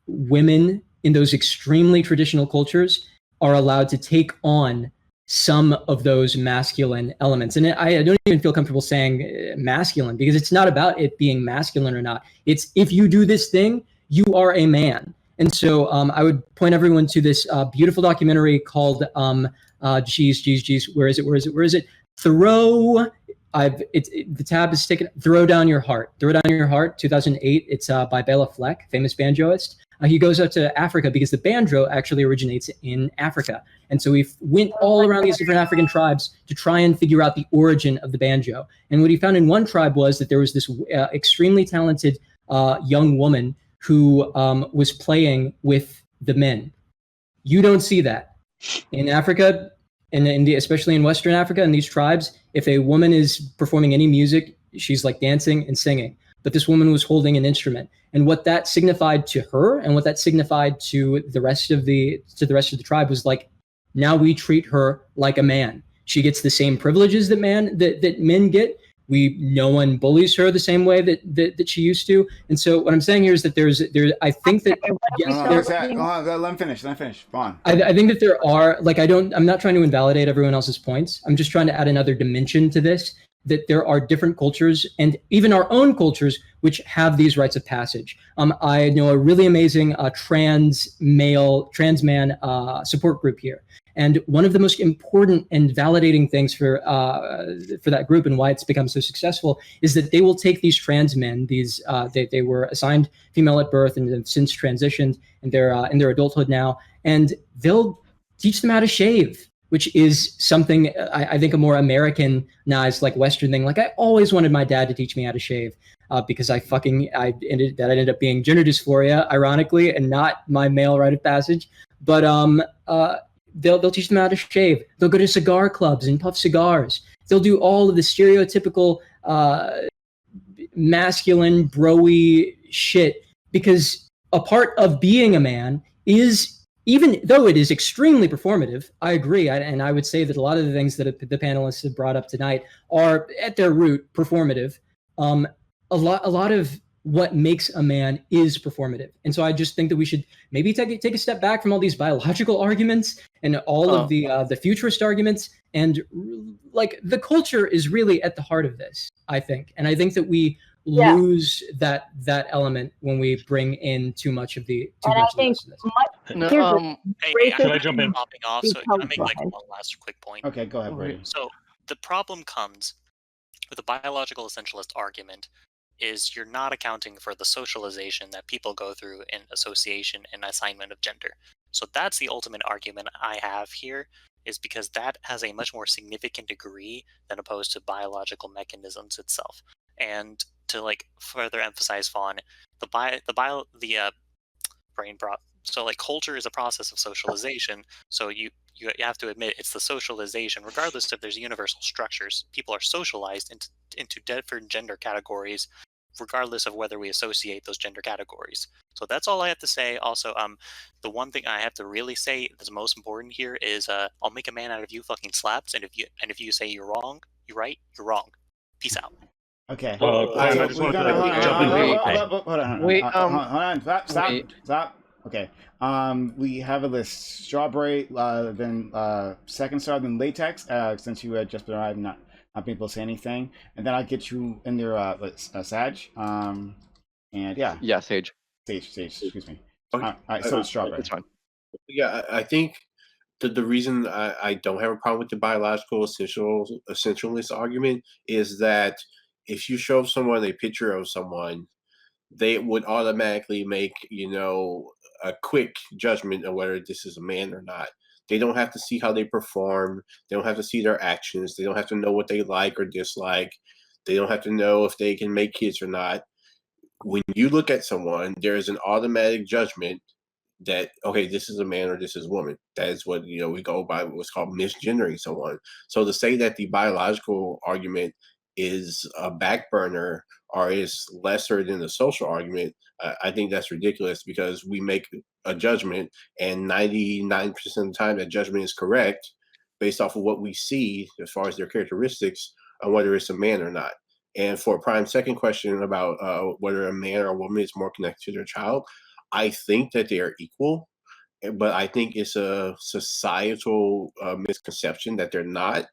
women in those extremely traditional cultures are allowed to take on some of those masculine elements. And I don't even feel comfortable saying masculine, because it's not about it being masculine or not. It's, if you do this thing, you are a man. And so I would point everyone to this beautiful documentary called where is it? The tab is taken. Throw Down Your Heart. Throw Down Your Heart, 2008. It's by Bela Fleck, famous banjoist. He goes out to Africa because the banjo actually originates in Africa. And so he went all around these different African tribes to try and figure out the origin of the banjo. And what he found in one tribe was that there was this extremely talented young woman who was playing with the men. You don't see that. In Africa, and especially in Western Africa, in these tribes, if a woman is performing any music, she's like dancing and singing. But this woman was holding an instrument, and what that signified to her, and what that signified to the rest of the tribe, was like, now we treat her like a man. She gets the same privileges that men get. No one bullies her the same way that she used to. And so what I'm saying here is that I think that let him finish. Go on. I think that there are, I'm not trying to invalidate everyone else's points. I'm just trying to add another dimension to this, that there are different cultures, and even our own cultures, which have these rites of passage. I know a really amazing trans man support group here. And one of the most important and validating things for that group, and why it's become so successful, is that they will take these trans men, they were assigned female at birth and have since transitioned, and they're in their adulthood now, and they'll teach them how to shave, which is something I think a more Americanized, like Western thing. Like, I always wanted my dad to teach me how to shave because I ended up being gender dysphoria, ironically, and not my male rite of passage. But they'll teach them how to shave. They'll go to cigar clubs and puff cigars. They'll do all of the stereotypical masculine, bro-y shit, because a part of being a man is, even though it is extremely performative, I agree, and I would say that a lot of the things that the panelists have brought up tonight are at their root performative. A lot of what makes a man is performative. And so I just think that we should maybe take a step back from all these biological arguments and all of the futurist arguments, and like, the culture is really at the heart of this, I think. And I think that we lose that element when we bring in too much of the Should I jump in? Popping off, so can I make one last quick point? Okay, go ahead, Brady. So the problem comes with a biological essentialist argument is you're not accounting for the socialization that people go through in association and assignment of gender. So that's the ultimate argument I have here, is because that has a much more significant degree than opposed to biological mechanisms itself. And to further emphasize Fawn, brain prop. So like culture is a process of socialization. So you have to admit it's the socialization, regardless if there's universal structures. People are socialized into different gender categories, regardless of whether we associate those gender categories. So that's all I have to say. Also, the one thing I have to really say that's most important here is I'll make a man out of you fucking slaps, and if you say you're wrong, you're right, you're wrong. Peace out. Okay. I just want to jump in real quick. Hold on. Stop. Okay. We have a list: strawberry, then second star, then latex. Since you had just arrived, not being able to say anything, and then I'll get you in there, Sag. And yeah. Yeah, Sage. Sage. Excuse me. Okay. All right. So it's strawberry. That's fine. Yeah, I think the reason I don't have a problem with the biological essentialist argument is that if you show someone a picture of someone, they would automatically make, a quick judgment of whether this is a man or not. They don't have to see how they perform. They don't have to see their actions. They don't have to know what they like or dislike. They don't have to know if they can make kids or not. When you look at someone, there is an automatic judgment that, okay, this is a man or this is a woman. That is what, we go by what's called misgendering someone. So to say that the biological argument is a back burner or is lesser than the social argument, I think that's ridiculous, because we make a judgment, and 99% of the time that judgment is correct based off of what we see as far as their characteristics on whether it's a man or not. And for a prime second question about whether a man or a woman is more connected to their child, I think that they are equal, but I think it's a societal misconception that they're not,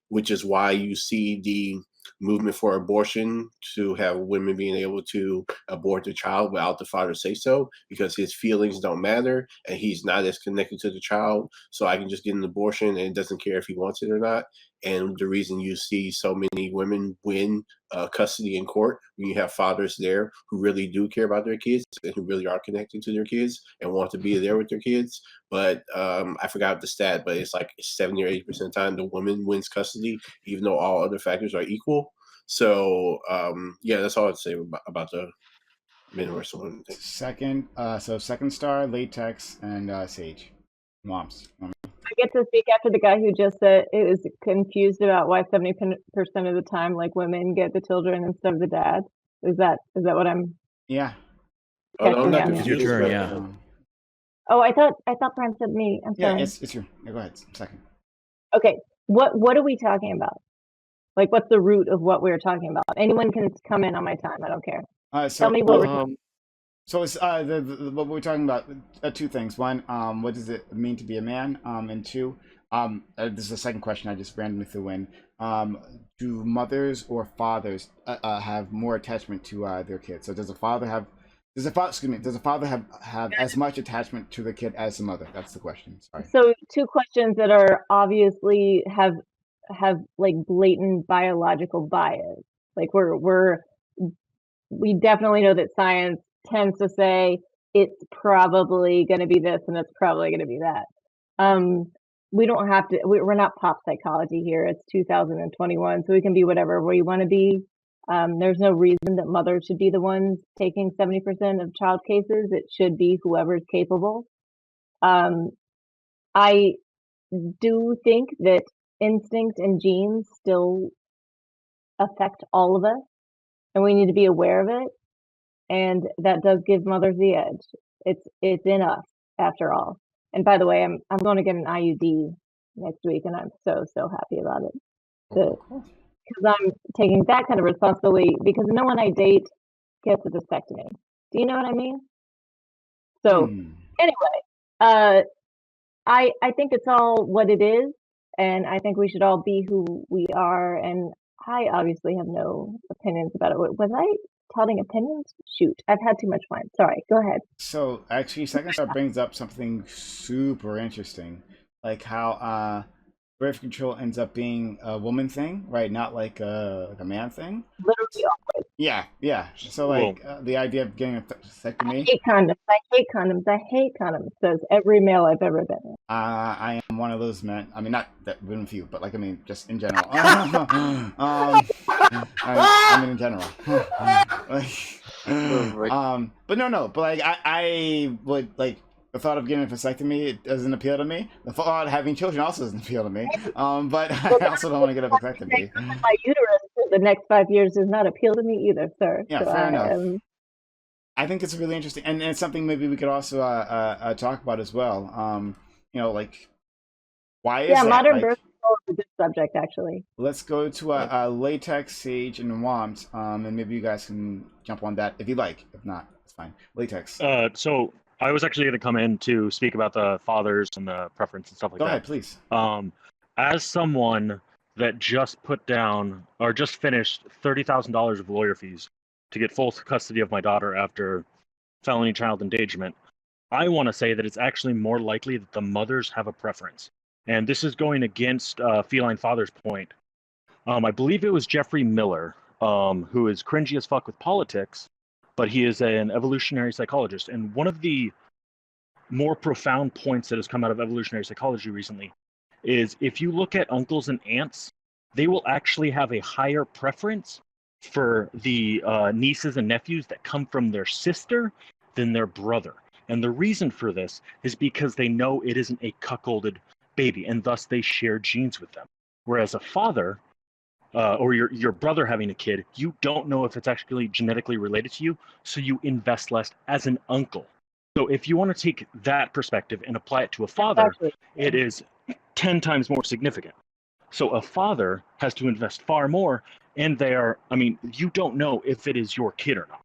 which is why you see the movement for abortion, to have women being able to abort the child without the father say so, because his feelings don't matter and he's not as connected to the child. So I can just get an abortion and it doesn't care if he wants it or not. And the reason you see so many women win custody in court, when you have fathers there who really do care about their kids and who really are connected to their kids and want to be there with their kids. But I forgot the stat, but it's like 70 or 80% of the time the woman wins custody, even though all other factors are equal. So yeah, that's all I'd say about the men versus women thing. Second star, latex, and Sage. Moms. I get to speak after the guy who just said it was confused about why 70% of the time, like, women get the children instead of the dad. Is that what I'm? Yeah. Oh, no, I'm not confused. Your turn, yeah. Oh, I thought Prime said me. I'm sorry. Yeah, it's your. Go ahead. Second. Okay. What are we talking about? Like, what's the root of what we're talking about? Anyone can come in on my time. I don't care. Tell me what we're. So it's what we're talking about. Two things. One, what does it mean to be a man? And two, this is the second question I just randomly threw in. Do mothers or fathers have more attachment to their kids? So does a father have as much attachment to the kid as the mother? That's the question. Sorry. So two questions that are obviously have like blatant biological bias. Like we definitely know that science tends to say it's probably going to be this and it's probably going to be that. We don't have to. We're not pop psychology here. It's 2021, so we can be whatever we want to be. There's no reason that mothers should be the ones taking 70% of child cases. It should be whoever's capable. I do think that instinct and genes still affect all of us, and we need to be aware of it. And that does give mothers the edge. It's in us, after all. And by the way, I'm going to get an IUD next week, and I'm so happy about it. Because I'm taking that kind of responsibility, because no one I date gets a vasectomy. Do you know what I mean? So anyway, I think it's all what it is, and I think we should all be who we are. And I obviously have no opinions about it. Was I touting opinions? Shoot, I've had too much wine. Sorry, go ahead. So actually, second star brings up something super interesting, like how birth control ends up being a woman thing, right? Not like a man thing. Literally always. Yeah. So like the idea of getting a vasectomy. I hate condoms. Says every male I've ever been with. I am one of those men. I mean, not that one few, but like, I mean, just in general. I mean, in general. But no. But like I would like the thought of getting a vasectomy. It doesn't appeal to me. The thought of having children also doesn't appeal to me. But I also don't want to get a vasectomy. My uterus for the next 5 years does not appeal to me either, sir. Yeah, So fair I enough. am. I think it's really interesting, and it's something maybe we could also talk about as well. You know, like why is Yeah, that? modern Like, birth control is a good subject, actually. let's go to Latex, Sage, and Womps, and maybe you guys can jump on that if you like. If not, it's fine. Latex. So I was actually going to come in to speak about the fathers and the preference and stuff like Go that. ahead, please. As someone that just put down or just finished $30,000 of lawyer fees to get full custody of my daughter after felony child endangerment, I want to say that it's actually more likely that the mothers have a preference. And this is going against Feline Father's point. I believe it was Jeffrey Miller, who is cringy as fuck with politics, but he is an evolutionary psychologist. And one of the more profound points that has come out of evolutionary psychology recently is if you look at uncles and aunts, they will actually have a higher preference for the nieces and nephews that come from their sister than their brother. And the reason for this is because they know it isn't a cuckolded baby, and thus they share genes with them. Whereas a father, or your brother having a kid, you don't know if it's actually genetically related to you, so you invest less as an uncle. So if you want to take that perspective and apply it to a father, it is 10 times more significant. So a father has to invest far more, and you don't know if it is your kid or not.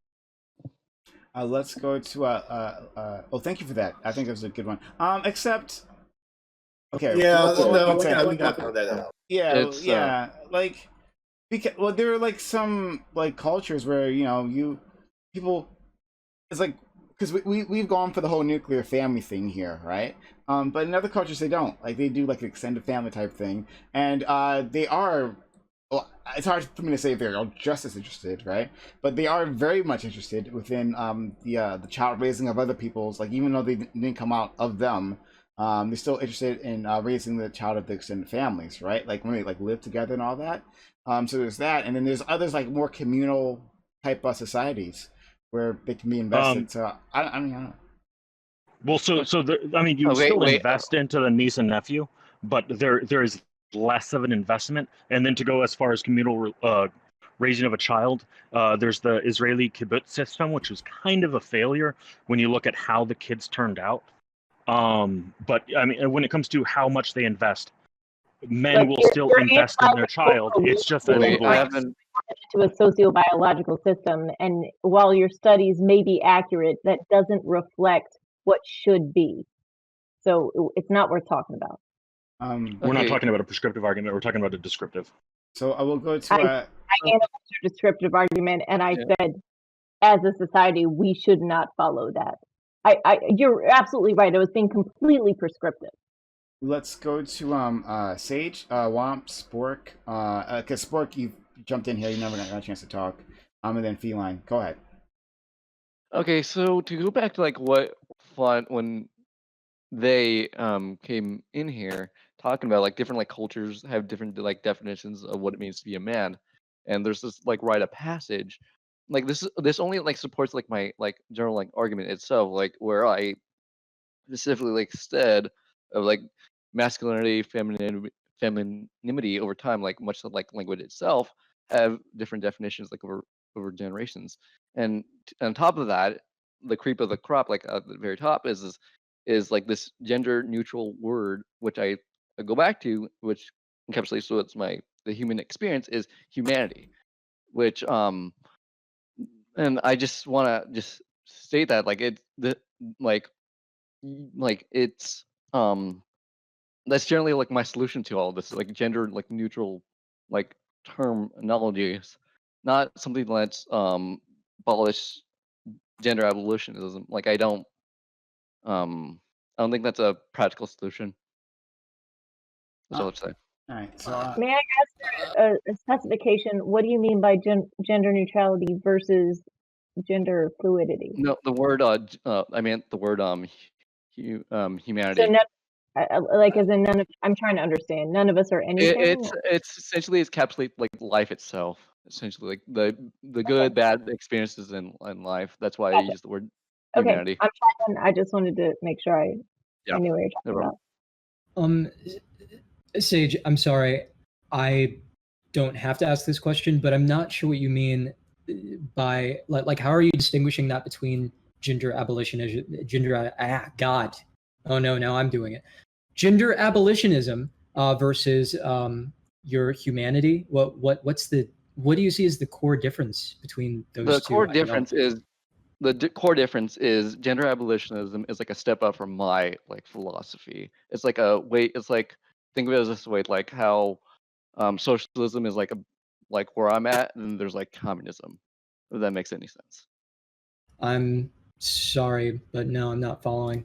Let's go to oh, thank you for that. I think it was a good one. Except, okay. Yeah, we got that out. Yeah. Like, because there are like some like cultures where people, it's like because we've gone for the whole nuclear family thing here, right? But in other cultures they don't. Like they do like an extended family type thing, and they are. Well, it's hard for me to say if they're just as interested, right? But they are very much interested within the child raising of other people's. Like even though they didn't come out of them, they're still interested in raising the child of the extended families, right? Like when they like live together and all that. So there's that, and then there's others like more communal type of societies where they can be invested. So I mean, I don't know. Well, you still invest into the niece and nephew, but there is less of an investment. And then to go as far as communal raising of a child, there's the Israeli kibbutz system, which was kind of a failure when you look at how the kids turned out. But I mean, when it comes to how much they invest, men will still invest in their child. It's just that to a sociobiological system, and while your studies may be accurate, that doesn't reflect what should be. So it's not worth talking about. We're not talking about a prescriptive argument. We're talking about a descriptive. So I will go to. I analyzed your descriptive argument, and I said, as a society, we should not follow that. You're absolutely right. I was being completely prescriptive. Let's go to Sage, Womp, Spork. Because Spork, you jumped in here. You never got a chance to talk. And then Feline. Go ahead. Okay, so to go back to like what when they came in here talking about like different like cultures have different like definitions of what it means to be a man, and there's this like rite of passage, like this only like supports like my like general like argument itself, like where I specifically like said of like masculinity, femininity over time, like much like language itself, have different definitions like over generations. And on top of that, the creep of the crop, like at the very top, is like this gender neutral word, which I go back to, which encapsulates what's the human experience is humanity, which and I just want to just state that like it's that's generally like my solution to all this, like gender like neutral like terminologies, not something that's abolish gender abolitionism. Like I don't think that's a practical solution. That's all I'd say. All right. So may I ask a specification? What do you mean by gender neutrality versus gender fluidity? No, the word I meant the word humanity. So like as in none of, I'm trying to understand. None of us are anything. It's essentially encapsulate like life itself. essentially like the good, bad experiences in life. That's why I use the word Okay, humanity. I'm fine. I just wanted to make sure I knew what you're talking about. Sage, I'm sorry. I don't have to ask this question, but I'm not sure what you mean by like how are you distinguishing that between gender abolitionism, God. Oh no, now I'm doing it. Gender abolitionism versus your humanity. What do you see as the core difference between those The two? core difference is core difference is gender abolitionism is like a step up from my like philosophy. It's like a way. It's like think of it as this way, like how socialism is like where I'm at, and there's like communism. If that makes any sense. I'm sorry, but no, I'm not following.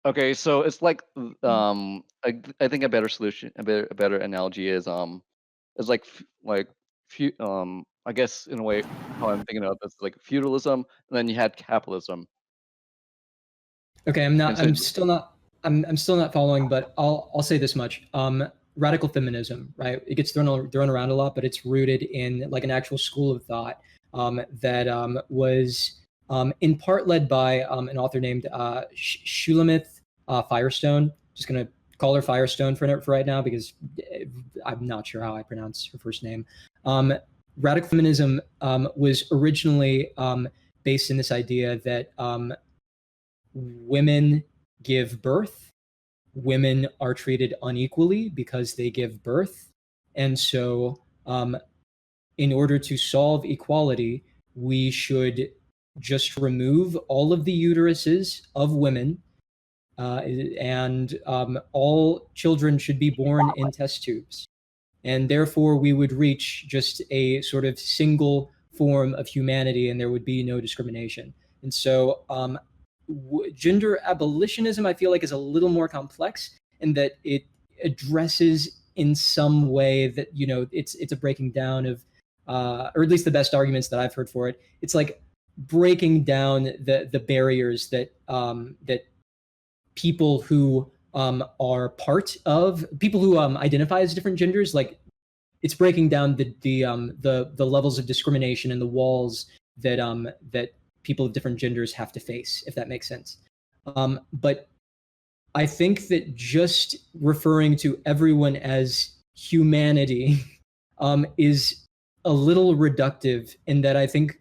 Okay, so it's like I think a better solution, a better analogy is like I guess in a way how I'm thinking of this like feudalism, and then you had capitalism. Okay, I'm still not following, but I'll say this much. Radical feminism, right? It gets thrown around a lot, but it's rooted in like an actual school of thought that was in part led by an author named Shulamith Firestone. Just gonna call her Firestone for right now because I'm not sure how I pronounce her first name. Radical feminism was originally based in this idea that women give birth. Women are treated unequally because they give birth. And so, in order to solve equality, we should just remove all of the uteruses of women, and all children should be born in test tubes. And therefore, we would reach just a sort of single form of humanity, and there would be no discrimination. And so, gender abolitionism, I feel like, is a little more complex in that it addresses in some way that it's a breaking down of, or at least the best arguments that I've heard for it. It's like breaking down the barriers that that people who are part of people who identify as different genders, like it's breaking down the levels of discrimination and the walls that that people of different genders have to face, if that makes sense. But I think that just referring to everyone as humanity is a little reductive in that I think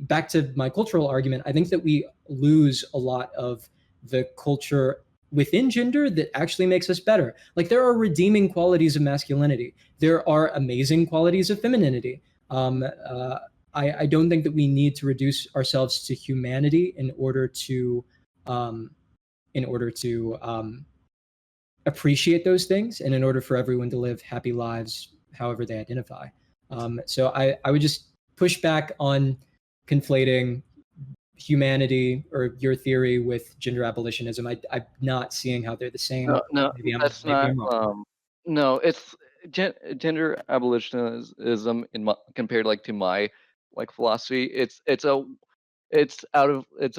back to my cultural argument, I think that we lose a lot of the culture within gender that actually makes us better. Like there are redeeming qualities of masculinity. There are amazing qualities of femininity. I don't think that we need to reduce ourselves to humanity in order to appreciate those things, and in order for everyone to live happy lives, however they identify. So I would just push back on conflating humanity or your theory with gender abolitionism. I'm not seeing how they're the same. No, that's not. I'm wrong. No, it's gender abolitionism compared like to my like philosophy. It's a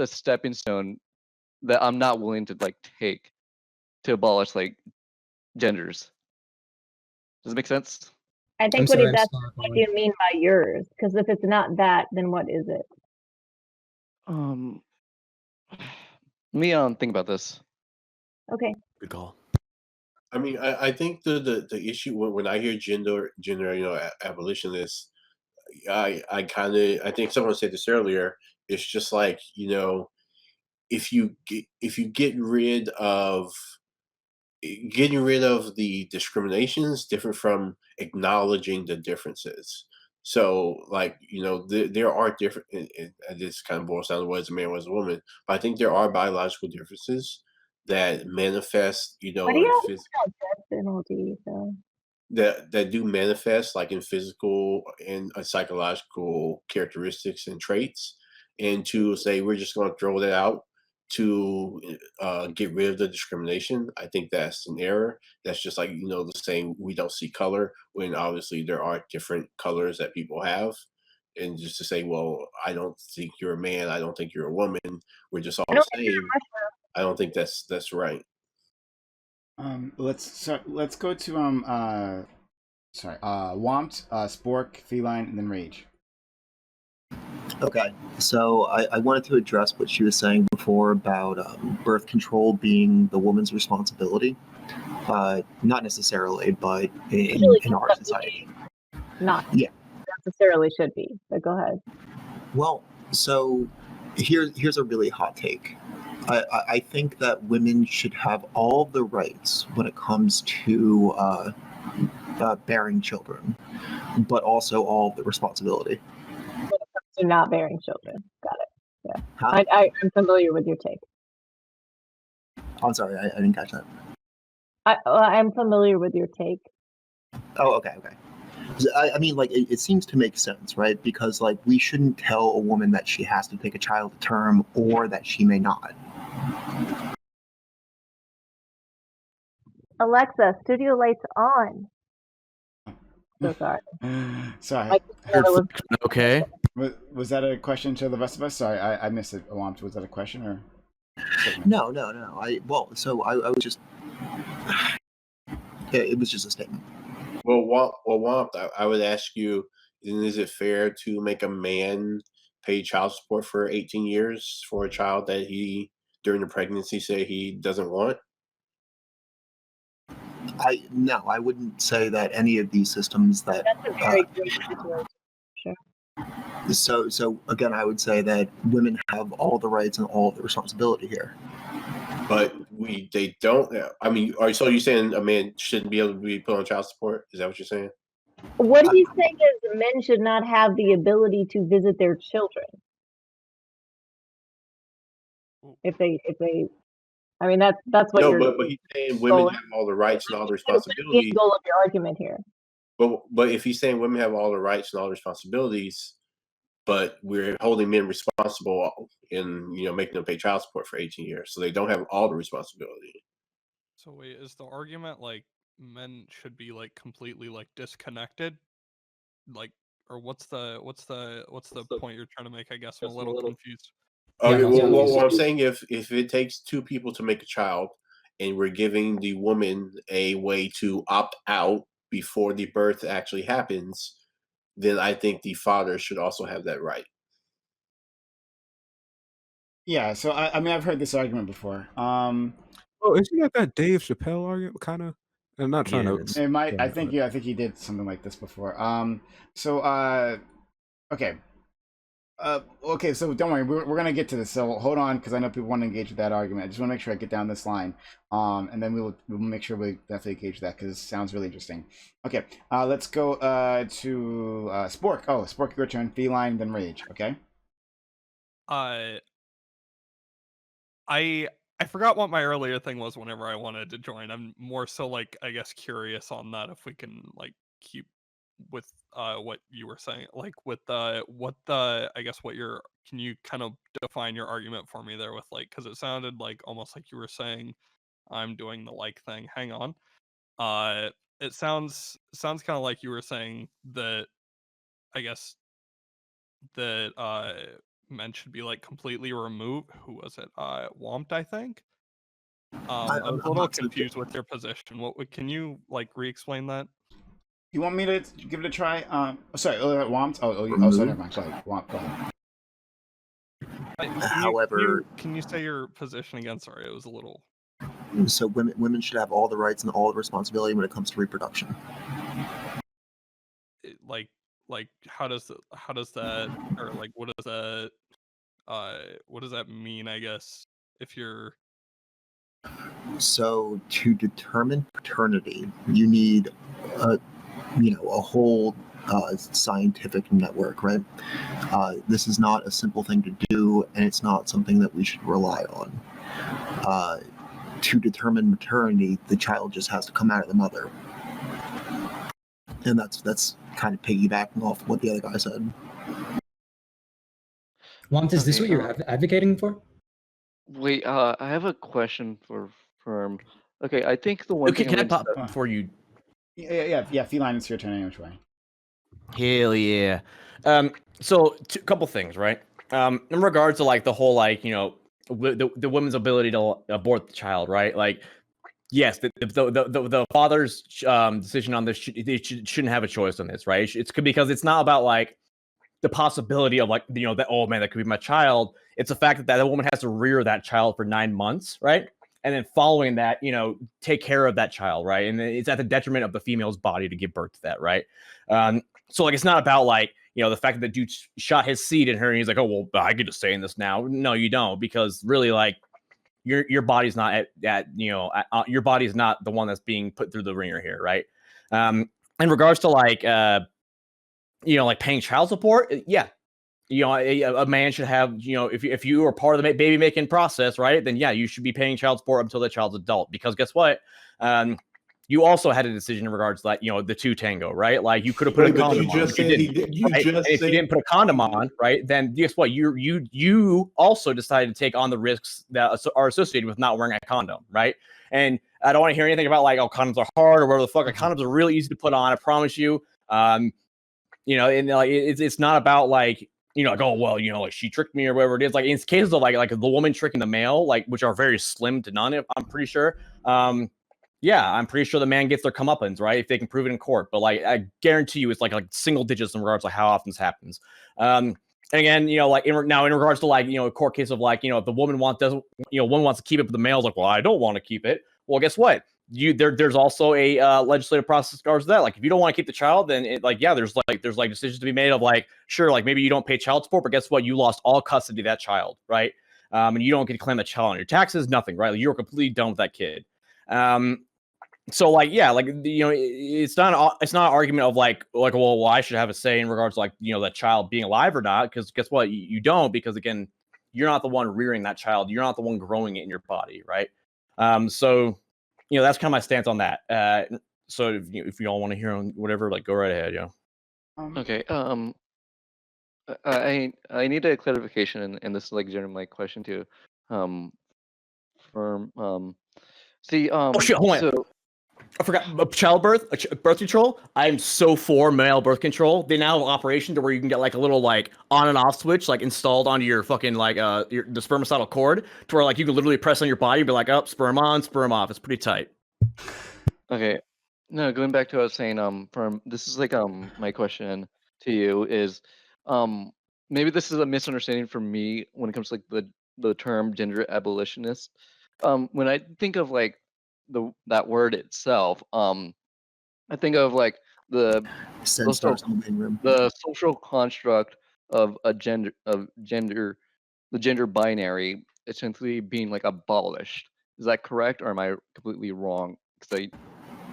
stepping stone that I'm not willing to like take to abolish like genders. Does it make sense? I think what do you mean by yours? Because if it's not that, then what is it? Let me think about this. Okay. Good call. I mean, I think the issue when I hear gender abolitionists, I think someone said this earlier. It's just like if you get rid of the discriminations different from acknowledging the differences. So like there are different, and this kind of boils down to what is a man, what is a woman, but I think there are biological differences that manifest What do you penalty? So that do manifest like in physical and psychological characteristics and traits, and to say we're just going to throw that out to get rid of the discrimination, I think that's an error. That's just like the saying we don't see color when obviously there are different colors that people have, and just to say, well, I don't think you're a man, I don't think you're a woman, we're just all the same. I don't think that's right. Let's go to Sorry. Wompt, Spork, Feline, and then Rage. Okay, so I wanted to address what she was saying before about birth control being the woman's responsibility. Not necessarily, but in our society. Not Yeah. necessarily should be, but go ahead. Well, so here's a really hot take. I think that women should have all the rights when it comes to bearing children, but also all the responsibility. When it comes to not bearing children. Got it. Yeah. Huh? I'm familiar with your take. I'm sorry, I didn't catch that. I'm familiar with your take. Oh, okay. I mean, like, it seems to make sense, right? Because, like, we shouldn't tell a woman that she has to take a child to term or that she may not. Alexa, studio lights on. So sorry. Sorry. Okay. Was that a question to the rest of us? Sorry, I missed it. Wompt, was that a question or? No. I was just. It was just a statement. Well, Womp, I would ask you: is it fair to make a man pay child support for 18 years for a child that he, during the pregnancy, say he doesn't want? No, I wouldn't say that any of these systems that. That's a very great situation. Sure. So again, I would say that women have all the rights and all the responsibility here. But they don't. I mean, so you saying a man shouldn't be able to be put on child support? Is that what you're saying? What he's saying is men should not have the ability to visit their children. If they, I mean, that's what No, you're. but he's saying women have all the rights and all the responsibilities. The goal of your argument here. But if he's saying women have all the rights and all the responsibilities, but we're holding men responsible in making them pay child support for 18 years, so they don't have all the responsibility. So wait, is the argument like men should be like completely like disconnected, like, or what's the point you're trying to make? I guess I'm a little confused. Okay, well, I'm saying if it takes two people to make a child, and we're giving the woman a way to opt out before the birth actually happens, then I think the father should also have that right. Yeah, so I mean, I've heard this argument before. Oh, isn't that Dave Chappelle argument, kind of? I'm not trying to. It might. I think he did something like this before. Okay. Okay, so don't worry, we're gonna get to this. So hold on, because I know people want to engage with that argument. I just want to make sure I get down this line, and then we'll make sure we definitely engage that because it sounds really interesting. Okay, let's go to Spork. Oh, Spork, your turn. Feline, then Rage. Okay. I forgot what my earlier thing was whenever I wanted to join. I'm more so like, I guess, curious on that if we can like keep with what you were saying, like with can you kind of define your argument for me there with like, because it sounded like almost like you were saying I'm doing the like thing. Hang on. It sounds kind of like you were saying that I guess that men should be like completely removed. Who was it? Wompt, I think. I was a little confused with your position. Can you like re-explain that? You want me to give it a try? Sorry, Wompt. Oh, sorry, never mind. Sorry, Wompt. Go ahead. However, can you say your position again? Sorry, it was a little. So women should have all the rights and all the responsibility when it comes to reproduction. Like how does that, or like what does that mean? I guess if you're. So to determine paternity, you need a whole scientific network, right? This is not a simple thing to do, and it's not something that we should rely on. To determine maternity, the child just has to come out of the mother, and that's kind of piggybacking off what the other guy said. Wompt, is this what you're advocating for? Wait, I have a question for Firm. Okay, I think the one thing can I pop before you? Yeah. Feline, it's your turn anyway. Hell yeah. So a couple things, right? In regards to like the whole like the woman's ability to abort the child, right? Like yes, the father's decision on this shouldn't have a choice on this, right? It's because it's not about like the possibility of like that, oh man, that could be my child. It's the fact that that woman has to rear that child for 9 months, right? And then following that, take care of that child, right? And it's at the detriment of the female's body to give birth to that, right? So like it's not about like the fact that the dude shot his seed in her and he's like, oh well, I get to say in this now. No, you don't, because really like your body's not your body's not the one that's being put through the ringer here, right? In regards to like like paying child support, yeah, a man should have, if you are part of the baby making process, right, then yeah, you should be paying child support until the child's adult, because guess what? You also had a decision in regards to like, the two tango, right? Like you could have put a condom on. If you didn't put a condom on, right, then guess what? You also decided to take on the risks that are associated with not wearing a condom, right? And I don't want to hear anything about like, oh, condoms are hard or whatever the fuck. Like, condoms are really easy to put on, I promise you. And like it's not about like, like, oh well, like she tricked me or whatever it is. Like in cases of like the woman tricking the male, like which are very slim to none, I'm pretty sure. Yeah, I'm pretty sure the man gets their comeuppance, right? If they can prove it in court. But like I guarantee you, it's like single digits in regards to how often this happens. And again, like in regards to like a court case of like if the woman wants to keep it, but the male's like, well, I don't want to keep it. Well, guess what? There's also a legislative process as regards to that. Like if you don't want to keep the child, then there's decisions to be made of like, sure, like maybe you don't pay child support, but guess what? You lost all custody of that child, right? And you don't get to claim that child on your taxes, nothing, right? Like, you're completely done with that kid. So like, yeah, like, it's not an argument of like, well, I should have a say in regards to like, that child being alive or not. Because guess what? You don't, because again, you're not the one rearing that child. You're not the one growing it in your body. Right. So, that's kind of my stance on that. So if you all want to hear on whatever, like, go right ahead. Yeah. Okay. I need a clarification, and this is like generally my question too. See, oh shit! Hold on. I forgot childbirth, birth control. I'm so for male birth control. They now have an operation to where you can get like a little like on and off switch like installed onto your fucking like the spermicidal cord, to where like you can literally press on your body and be like, oh, sperm on, sperm off. It's pretty tight. Okay. No, going back to what I was saying, this is like my question to you is maybe this is a misunderstanding for me when it comes to like the term gender abolitionist. When I think of like that word itself, I think of like the social construct of the gender binary essentially being like abolished. Is that correct, or am I completely wrong?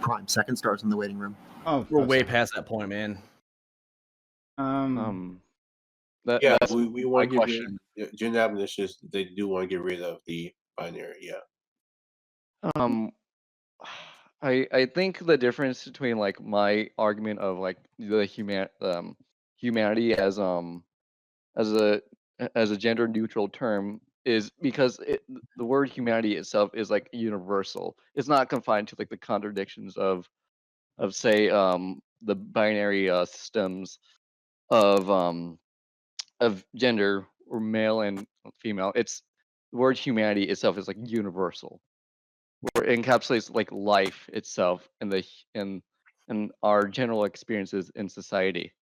Prime second stars in the waiting room. Oh, we're way past that point, man. That's we want to get rid. Gender abolitionists, they do want to get rid of the binary. Yeah. I think the difference between like my argument of like the humanity as a gender neutral term is because the word humanity itself is like universal. It's not confined to like the contradictions of say the binary systems of gender or male and female. It's the word humanity itself is like universal, where it encapsulates like life itself and our general experiences in society.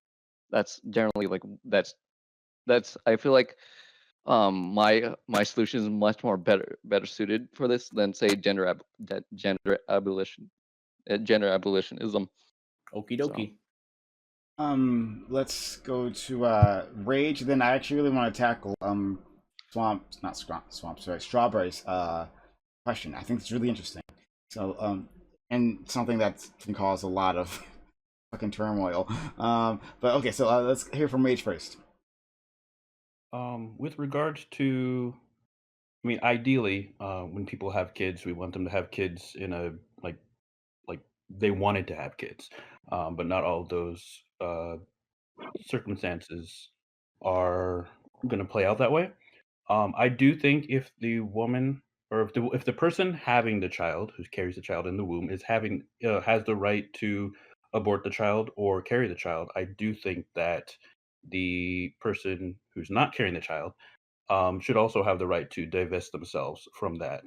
That's generally like that's I feel like my solution is much more better suited for this than say gender abolitionism. Okie dokie. Let's go to Rage. Then I actually really want to tackle Strawberry's question. I think it's really interesting. So and something that can cause a lot of fucking turmoil. But okay, so let's hear from Rage first. With regards to, I mean, ideally, when people have kids, we want them to have kids in a like they wanted to have kids, but not all of those circumstances are going to play out that way. I do think if the woman or if the person having the child, who carries the child in the womb, is having has the right to abort the child or carry the child, I do think that the person who's not carrying the child should also have the right to divest themselves from that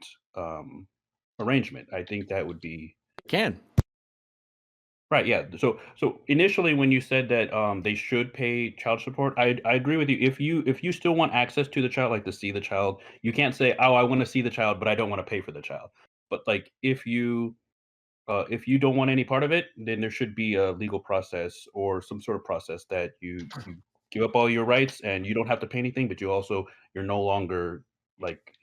arrangement. I think that would be can. Right, yeah. So initially when you said that they should pay child support, I agree with you. If you still want access to the child, like to see the child, you can't say, "Oh, I want to see the child, but I don't want to pay for the child." But like if you don't want any part of it, then there should be a legal process or some sort of process that you give up all your rights and you don't have to pay anything, but you're no longer like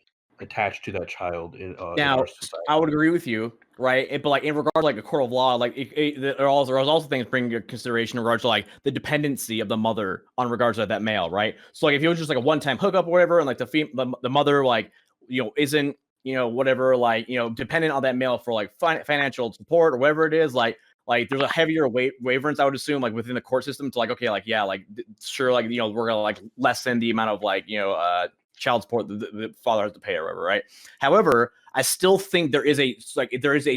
attached to that child in Now, our society. I would agree with you, right? But like in regard to like a court of law, like there are also things bring into consideration in regards to like the dependency of the mother on regards to that male, right? So like if it was just like a one-time hookup or whatever, and like the mother like isn't whatever like dependent on that male for like financial support or whatever it is, like there's a heavier waivers, I would assume, like within the court system to like, okay, like yeah, like sure, like we're gonna like lessen the amount of like child support the father has to pay or whatever, right? However, I still think there is a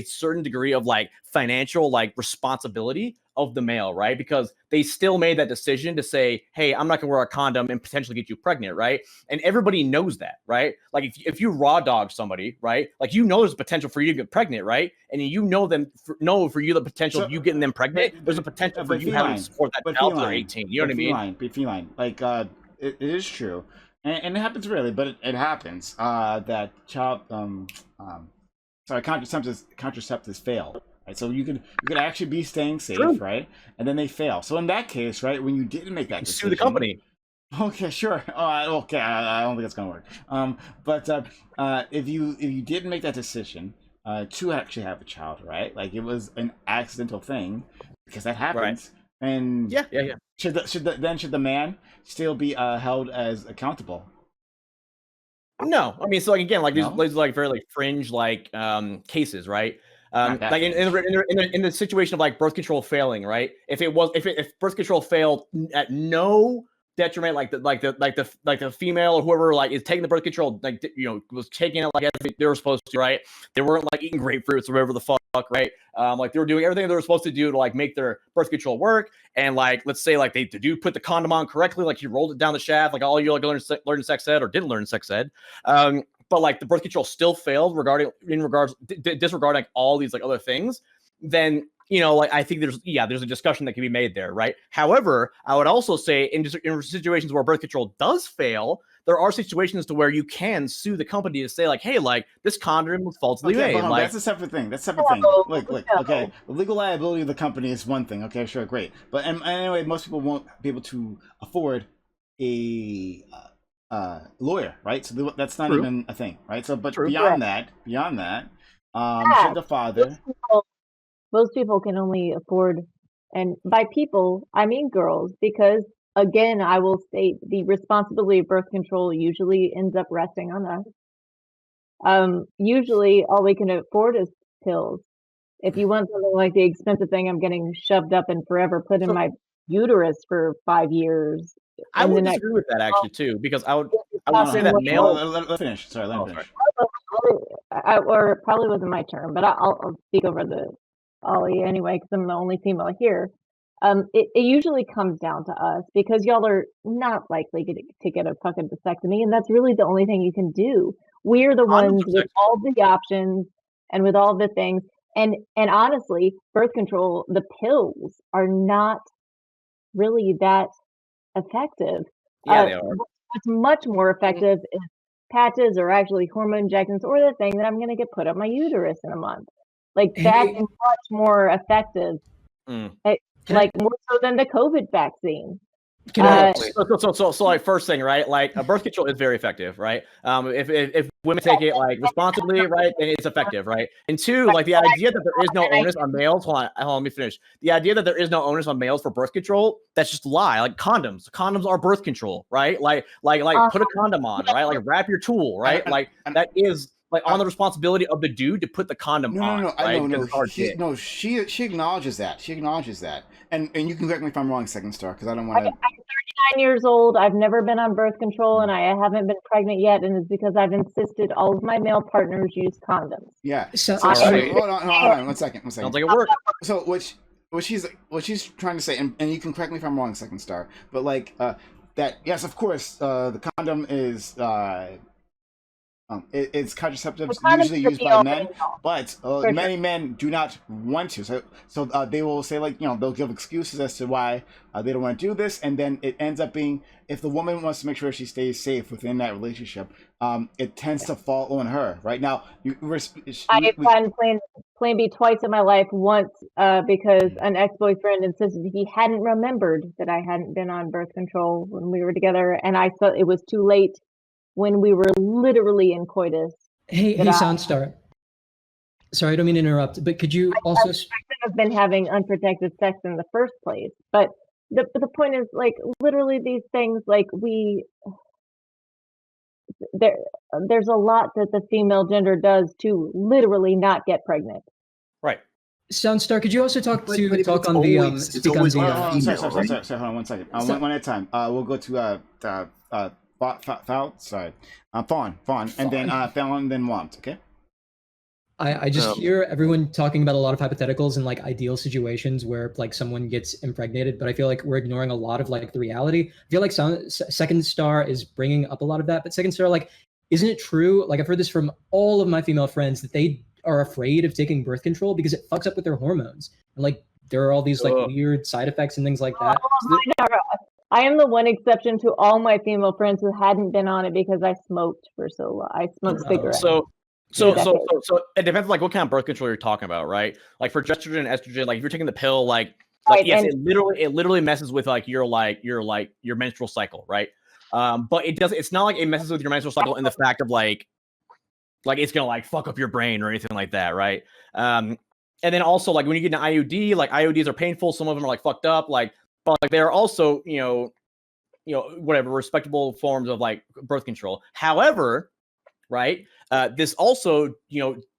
certain degree of like financial like responsibility of the male, right? Because they still made that decision to say, hey, I'm not gonna wear a condom and potentially get you pregnant, right? And everybody knows that, right? Like if you raw dog somebody, right? Like there's potential for you to get pregnant, right? And you know for you the potential of you getting them pregnant, there's a potential for you having to support that child till they're 18. You know what I mean? Feline. Like it is true. And it happens rarely, but it happens that child contraceptives fail. Right, so you could actually be staying safe, True. right? And then they fail. So in that case, right, when you didn't make that decision, sue the company. Okay, sure. Okay, I don't think that's gonna work. But if you didn't make that decision to actually have a child, right? Like it was an accidental thing, because that happens. Right. And yeah. Should the man still be held as accountable? No, I mean, so like again, like these like very like fringe like cases, right? Like in the situation of like birth control failing, right? If birth control failed at no detriment, like the female or whoever like is taking the birth control, like was taking it like as they were supposed to, right? They weren't like eating grapefruits or whatever the fuck, right? Like they were doing everything they were supposed to do to like make their birth control work. And like let's say like the dude put the condom on correctly, like he rolled it down the shaft, like all you like learned sex ed or didn't learn sex ed. But like the birth control still failed disregarding like all these like other things, then like I think there's a discussion that can be made there, right? However, I would also say in situations where birth control does fail, there are situations to where you can sue the company to say like, hey, like this condom was falsely made. Like, that's a separate thing. Look, okay, the legal liability of the company is one thing. Okay, sure, great. But anyway, most people won't be able to afford a lawyer, right? So that's not even a thing, right? So, but beyond that, should the father? Most people can only afford, and by people, I mean girls, because again, I will state the responsibility of birth control usually ends up resting on us. Usually all we can afford is pills. If you want something like the expensive thing I'm getting shoved up and forever put in my uterus for 5 years. I would disagree with that actually too, because I would say that male. Let me finish. Sorry, let me finish. Or it probably wasn't my turn, but I'll speak over the Ollie anyway, because I'm the only female here. It usually comes down to us because y'all are not likely to get a fucking vasectomy, and that's really the only thing you can do. We're the ones with all the options and with all the things, and honestly, birth control, the pills are not really that effective. Yeah, they are. What's much more effective is patches or actually hormone injections or the thing that I'm going to get put up my uterus in a month. Like that's much more effective. Like more so than the COVID vaccine. So like first thing, right? Like a birth control is very effective, right? If women take it like responsibly, right, then it's effective, right? And two, like the idea that there is no onus on males. Hold on, let me finish. The idea that there is no onus on males for birth control, that's just a lie. Like condoms are birth control, right? Like put a condom on, right? Like wrap your tool, right? Like that is like on the responsibility of the dude to put the condom on. She acknowledges that. She acknowledges that. And you can correct me if I'm wrong, Second Star, because I don't want to. I'm 39 years old. I've never been on birth control, and I haven't been pregnant yet. And it's because I've insisted all of my male partners use condoms. Yeah. So hold on. One second. Sounds like it worked. So what she's trying to say, and you can correct me if I'm wrong, Second Star, but like that. Yes, of course. The condom is It's contraceptives Condoms usually should used be by all men, male, but for many sure. men do not want to. So they will say, like, they'll give excuses as to why they don't want to do this, and then it ends up being, if the woman wants to make sure she stays safe within that relationship, it tends to fall on her. Right now, I've gotten plan B twice in my life. Once because an ex-boyfriend insisted he hadn't remembered that I hadn't been on birth control when we were together, and I thought it was too late when we were literally in coitus. Hey, Soundstar. Sorry, I don't mean to interrupt, but could you also? I should have been having unprotected sex in the first place. But the point is, like, literally these things, like, there's a lot that the female gender does to literally not get pregnant. Right. Soundstar, could you also talk on the Sorry, hold on 1 second. One at a time. We'll go to Fawn, and then Fallon, then Want. Okay. I just hear everyone talking about a lot of hypotheticals and like ideal situations where like someone gets impregnated, but I feel like we're ignoring a lot of like the reality. I feel like Second Star is bringing up a lot of that, but Second Star, like, isn't it true? Like, I've heard this from all of my female friends that they are afraid of taking birth control because it fucks up with their hormones. And like, there are all these like weird side effects and things like that. I am the one exception to all my female friends who hadn't been on it because I smoked for so long. I smoked cigarettes. So it depends like what kind of birth control you're talking about, right? Like for estrogen and estrogen, like if you're taking the pill, like Right, yes, and- it literally messes with like your menstrual cycle, right? But it's not like it messes with your menstrual cycle in the fact of like it's gonna like fuck up your brain or anything like that, right? And then also like when you get an IUD, like IUDs are painful, some of them are like fucked up, like but like they're also whatever respectable forms of like birth control. However, right, this also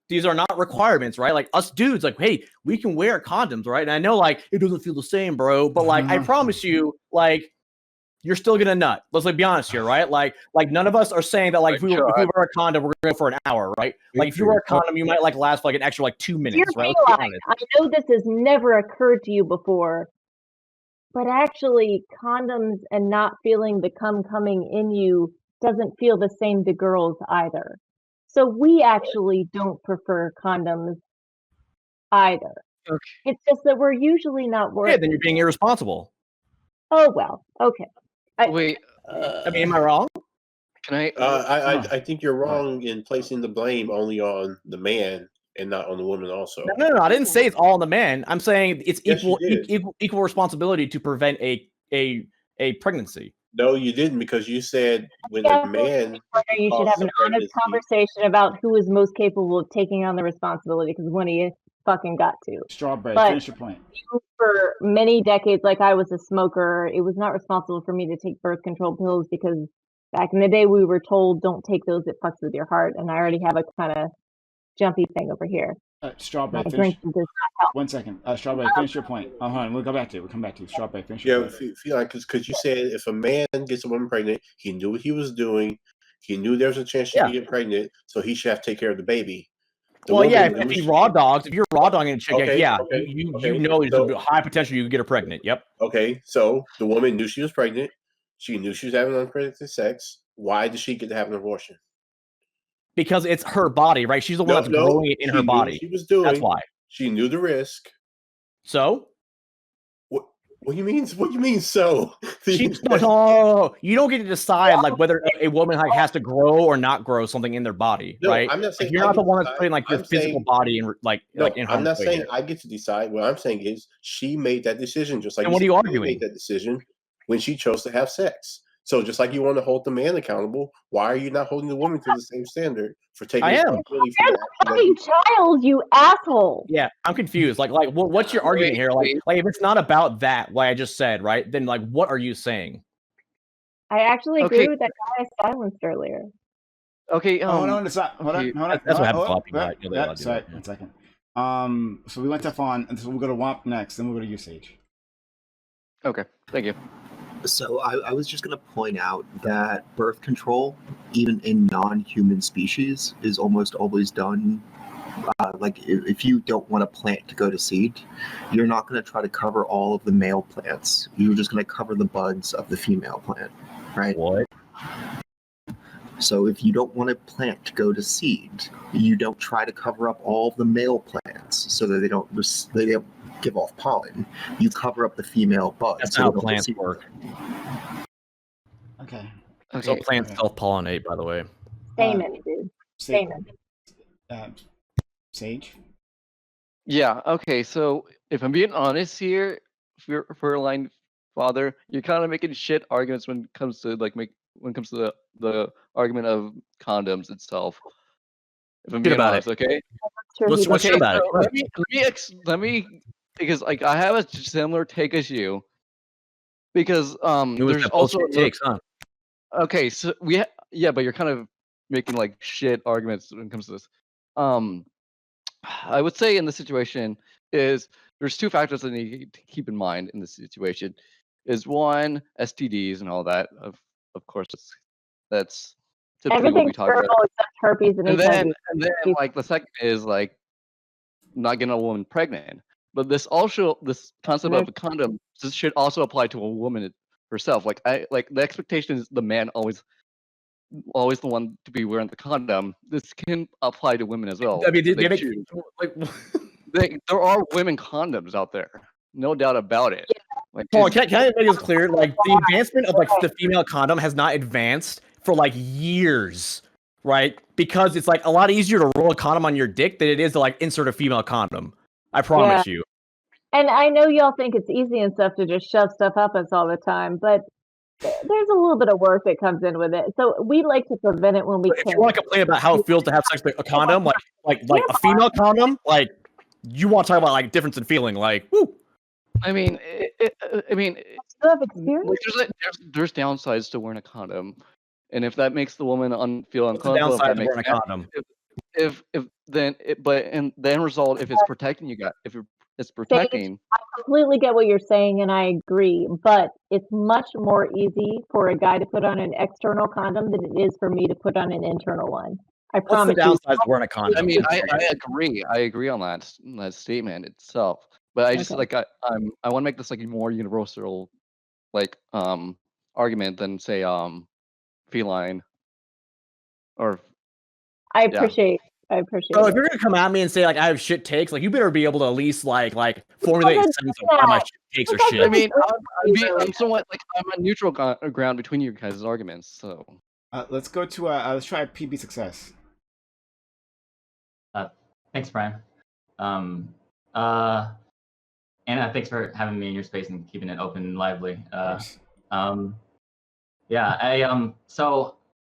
these are not requirements, right? Like us dudes, like, hey, we can wear condoms, right? And I know like it doesn't feel the same, bro, but like I promise you, like you're still gonna nut. Let's like be honest here, right? Like none of us are saying that like if we wear a condom, we're gonna go for an hour, right? Like if you wear a condom, you might like last for like an extra like 2 minutes, right? Let's be honest. I know this has never occurred to you before, but actually condoms and not feeling the cum coming in you doesn't feel the same to girls either. So we actually don't prefer condoms either. Okay. It's just that we're usually not worried. Yeah, then you're being irresponsible. Oh well, okay. Wait, I mean, am I wrong? Can I? I think you're wrong in placing the blame only on the man and not on the woman also. No, I didn't say it's all on the man. I'm saying it's Yes, equal responsibility to prevent a pregnancy. No, you didn't, because you said when a man. You should have an honest conversation about who is most capable of taking on the responsibility, because one of you fucking got to. Strawberry, But finish your point. for many decades, like I was a smoker, it was not responsible for me to take birth control pills because back in the day we were told don't take those, it fucks with your heart, and I already have a kind of jumpy thing over here. Strawberry, My finish. drinking does not help. 1 second. Strawberry, finish your point. Hold on, we'll come back to it. Strawberry, finish your point. Feel like because you said if a man gets a woman pregnant, he knew what he was doing. He knew there was a chance she could get pregnant, so he should have to take care of the baby. If he raw dogs, if you're raw dogging a chick, you know there's So- a high potential you can get her pregnant. Yep. Okay, so the woman knew she was pregnant. She knew she was having unprotected sex. Why did she get to have an abortion? Because it's her body, right? She's the one that's growing it in her knew body. what she was doing. That's why. She knew the risk. So? What do you mean? What do you mean? So? No, you don't get to decide like whether a woman like has to grow or not grow something in their body, No, right? I'm not saying Like, you're I not the get one to that's decide. putting like your I'm physical saying- body in like No, in I'm not harm's way saying here. I get to decide. What I'm saying is she made that decision, just like And what are you said, arguing? made that decision when she chose to have sex. So just like you want to hold the man accountable, why are you not holding the woman to the same standard for taking I am. responsibility for You're the the fucking child, you asshole. Yeah, I'm confused. Like what's your argument here? Like if it's not about that, what I just said, right? Then like what are you saying? I actually agree Okay. with that guy I silenced earlier. Okay. Hold on, it's not. Hold on. That's what happens hold to a lot on. of people, right? You're allowed to do Sorry, that, 1 second. So we went to Fawn, and so we'll go to Womp next, then we'll go to you, Sage. Okay. Thank you. So I was just going to point out that birth control, even in non-human species, is almost always done. Like if you don't want a plant to go to seed, you're not going to try to cover all of the male plants. You're just going to cover the buds of the female plant, right? What? So if you don't want a plant to go to seed, you don't try to cover up all of the male plants so that they don't give off pollen. You cover up the female buds. That's so not they how don't get plants seed. work. Okay. So plants self-pollinate, by the way. Stamen, dude. Stamen. Sage? Yeah, okay, so if I'm being honest here, Furline Father, you're kind of making shit arguments when it comes to the argument of condoms itself. If I'm Shit being about honest, it. okay? What's shit about so it? let me because like I have a similar take as you. Because It was there's that also bullshit takes, huh? okay, so yeah, but you're kind of making like shit arguments when it comes to this. I would say in this situation is there's two factors that you need to keep in mind in this situation. Is one STDs and all that. Of course, that's typically what we Everything's talk about. verbal except herpes and And HIV. then like the second is like not getting a woman pregnant. But this concept of a condom should also apply to a woman herself. Like the expectation is the man always the one to be wearing the condom. This can apply to women as well. I mean, They choose. There are women condoms out there, no doubt about it. Like, Hold on, can I make this clear? Like the advancement of like the female condom has not advanced for like years, right? Because it's like a lot easier to roll a condom on your dick than it is to like insert a female condom. I promise you. And I know y'all think it's easy and stuff to just shove stuff up us all the time, but there's a little bit of work that comes in with it. So we like to prevent it when we If can. you want to complain about how it feels to have sex with a condom, like a female condom, like you want to talk about like difference in feeling, like woo. I mean, You have experience? like, there's downsides to wearing a condom, and if that makes the woman feel What's the uncomfortable, if downside that of makes wearing a condom? and the end result, if it's protecting you guys, it's protecting. I completely get what you're saying, and I agree. But it's much more easy for a guy to put on an external condom than it is for me to put on an internal one. I What's the promise you. downside of wearing a condom? I mean, I agree. I agree on that statement itself. But I just Okay. I want to make this like a more universal like argument than say feline or I appreciate. So if you're gonna come at me and say like I have shit takes, like you better be able to at least like formulate a sense of why my shit takes are shit. I mean, I'm somewhat like I'm a neutral ground between you guys' arguments. So let's go to let's try PB success. Thanks, Brian. Anna, thanks for having me in your space and keeping it open and lively. So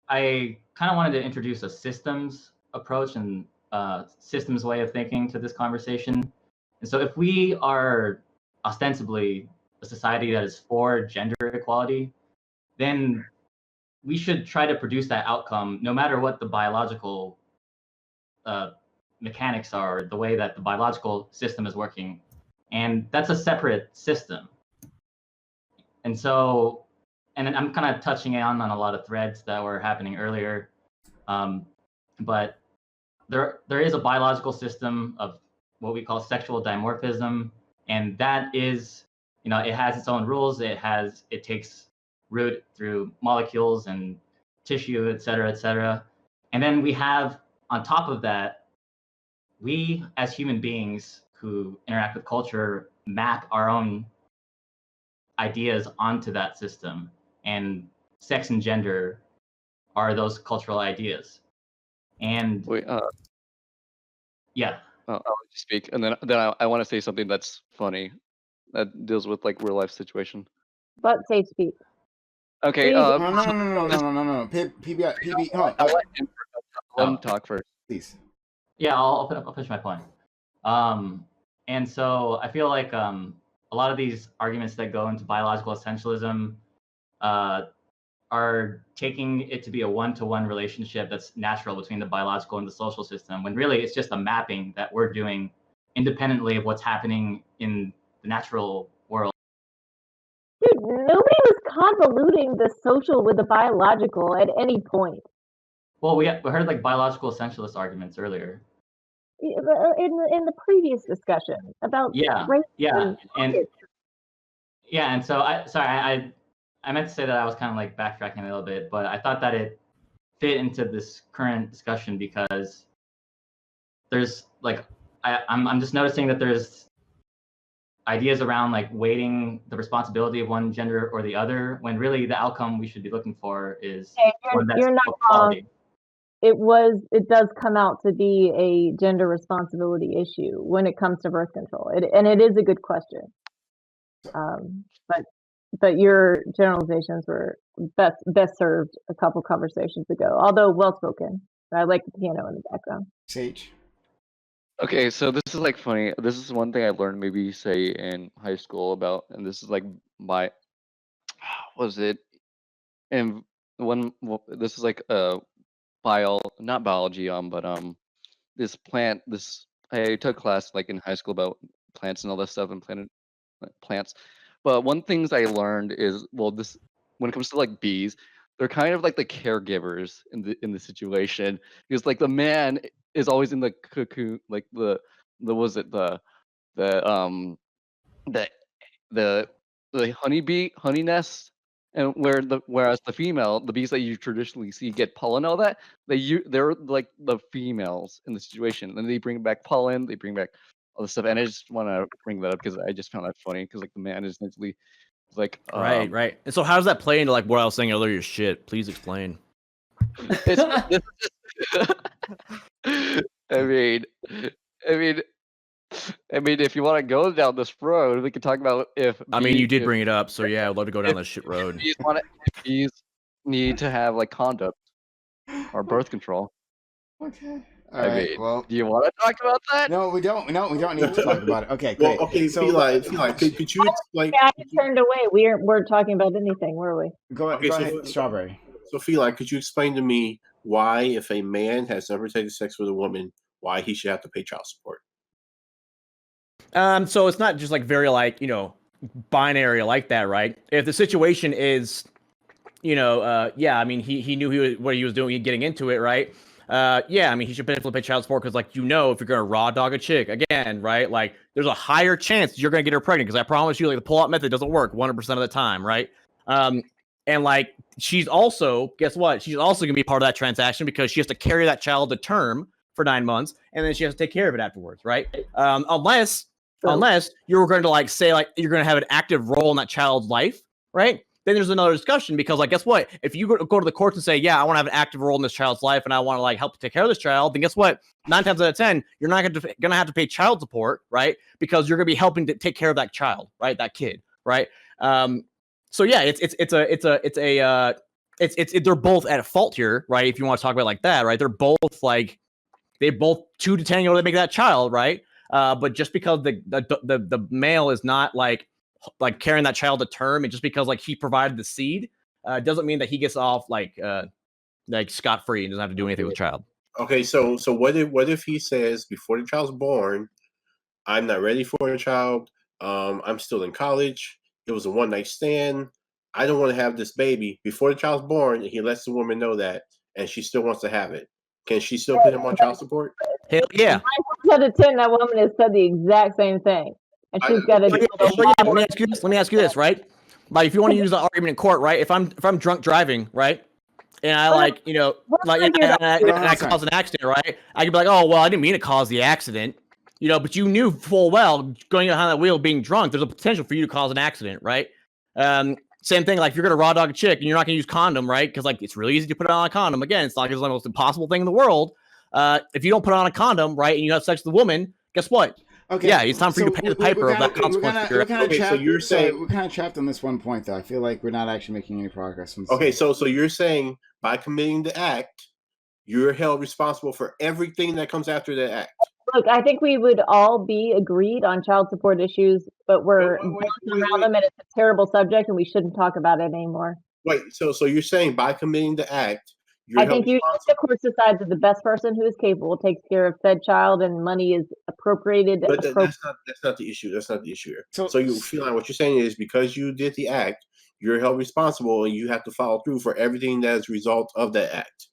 I kind of wanted to introduce a systems approach and systems way of thinking to this conversation. And so if we are ostensibly a society that is for gender equality, then we should try to produce that outcome no matter what the biological mechanics are, the way that the biological system is working. And that's a separate system. And so, and I'm kind of touching on a lot of threads that were happening earlier. But there is a biological system of what we call sexual dimorphism. And that is, it has its own rules. It takes root through molecules and tissue, et cetera, et cetera. And then we have, on top of that, we as human beings who interact with culture map our own ideas onto that system, and sex and gender are those cultural ideas. And yeah, I'll let you speak, and then I want to say something that's funny that deals with like real life situation. But say speak. Okay. No. PB. Let him talk first, please. Yeah, I'll push my point. And so I feel like a lot of these arguments that go into biological essentialism are taking it to be a one-to-one relationship that's natural between the biological and the social system, when really it's just a mapping that we're doing independently of what's happening in the natural world. Dude, nobody was convoluting the social with the biological at any point. Well, we heard like biological essentialist arguments earlier. In the previous discussion about race and so I meant to say that I was kind of like backtracking a little bit, but I thought that fit into this current discussion because there's like I'm just noticing that there's ideas around like weighting the responsibility of one gender or the other, when really the outcome we should be looking for is one that's You're not wrong. equality. It does come out to be a gender responsibility issue when it comes to birth control. And it is a good question. But your generalizations were best served a couple conversations ago, although well spoken. I like the piano in the background. Sage. Okay, so this is like funny. This is one thing I learned maybe say in high school about, and this is like my, what was it? And this is like not biology, but this plant, I took class like in high school about plants and all that stuff and plants. But one things I learned is, well, this when it comes to like bees, they're kind of like the caregivers in the situation, because like the man is always in the cocoon, like the honey nest, and whereas the bees that you traditionally see get pollen, all that, they're like the females in the situation, and they bring back pollen, they bring back all this stuff, and I just want to bring that up because I just found that funny, because like the man is essentially like right. And so how does that play into like what I was saying earlier? Shit, please explain. I mean, if you want to go down this road, we can talk about if. I mean, you did bring it up, so yeah, I'd love to go down that shit road. Bees need to have like condom or birth control. Okay. I mean, do you want to talk about that? No, we don't. No, we don't need to talk about it. Okay, great. Well, okay, so, Feline, could you explain? Yeah, I turned away. We weren't talking about anything, were we? Go ahead, Strawberry. So, Feline, could you explain to me why, if a man has unprotected sex with a woman, why he should have to pay child support? So it's not just like very like, binary like that, right? If the situation is, yeah, I mean, he knew what he was doing, getting into it, right? Yeah, I mean, he should pay child support because, like, if you're gonna raw dog a chick again, right? Like, there's a higher chance you're gonna get her pregnant, because I promise you, like, the pull-out method doesn't work 100% of the time, right? And like, she's also, guess what? She's also gonna be part of that transaction because she has to carry that child to term for 9 months, and then she has to take care of it afterwards, right? Unless you're going to like say like you're going to have an active role in that child's life, right? Then there's another discussion, because like, guess what? If you go to the courts and say, yeah, I want to have an active role in this child's life and I want to like help take care of this child, then guess what? 9 times out of 10, you're not going to have to pay child support, right? Because you're going to be helping to take care of that child, right? That kid, right? So yeah, they're both at fault here, right? If you want to talk about it like that, right? They're both 2 to 10 year old, they make that child, right? But just because the male is not like carrying that child to term, and just because like he provided the seed, doesn't mean that he gets off like scot free and doesn't have to do anything with the child. Okay, so what if he says before the child's born, I'm not ready for a child, I'm still in college, it was a one night stand, I don't want to have this baby before the child's born, and he lets the woman know that, and she still wants to have it. Can she still put him on child support? Hell yeah. 9 out of 10, that woman has said the exact same thing, and she's got to. Let me ask you this, right? Like, if you want to use the argument in court, right? If I'm drunk driving, right, and I I cause an accident, right? I could be like, oh well, I didn't mean to cause the accident, but you knew full well going behind that wheel, being drunk, there's a potential for you to cause an accident, right? Same thing, like if you're gonna raw dog a chick and you're not gonna use condom, right? Because like it's really easy to put on a condom. Again, it's like it's the most impossible thing in the world. If you don't put on a condom, right, and you have sex with a woman, guess what? Okay. Yeah, it's time for you to pay the piper of that consequence. We're kind of trapped on this one point, though. I feel like we're not actually making any progress. Okay, so you're saying by committing the act, you're held responsible for everything that comes after the act. Look, I think we would all be agreed on child support issues, but we're dancing around them, and it's a terrible subject, and we shouldn't talk about it anymore. Wait, so you're saying by committing the act, I think usually the court decides that the best person who is capable takes care of said child, and money is appropriated. But that's not the issue. That's not the issue here. So you feel like what you're saying is because you did the act, you're held responsible, and you have to follow through for everything that is a result of that act.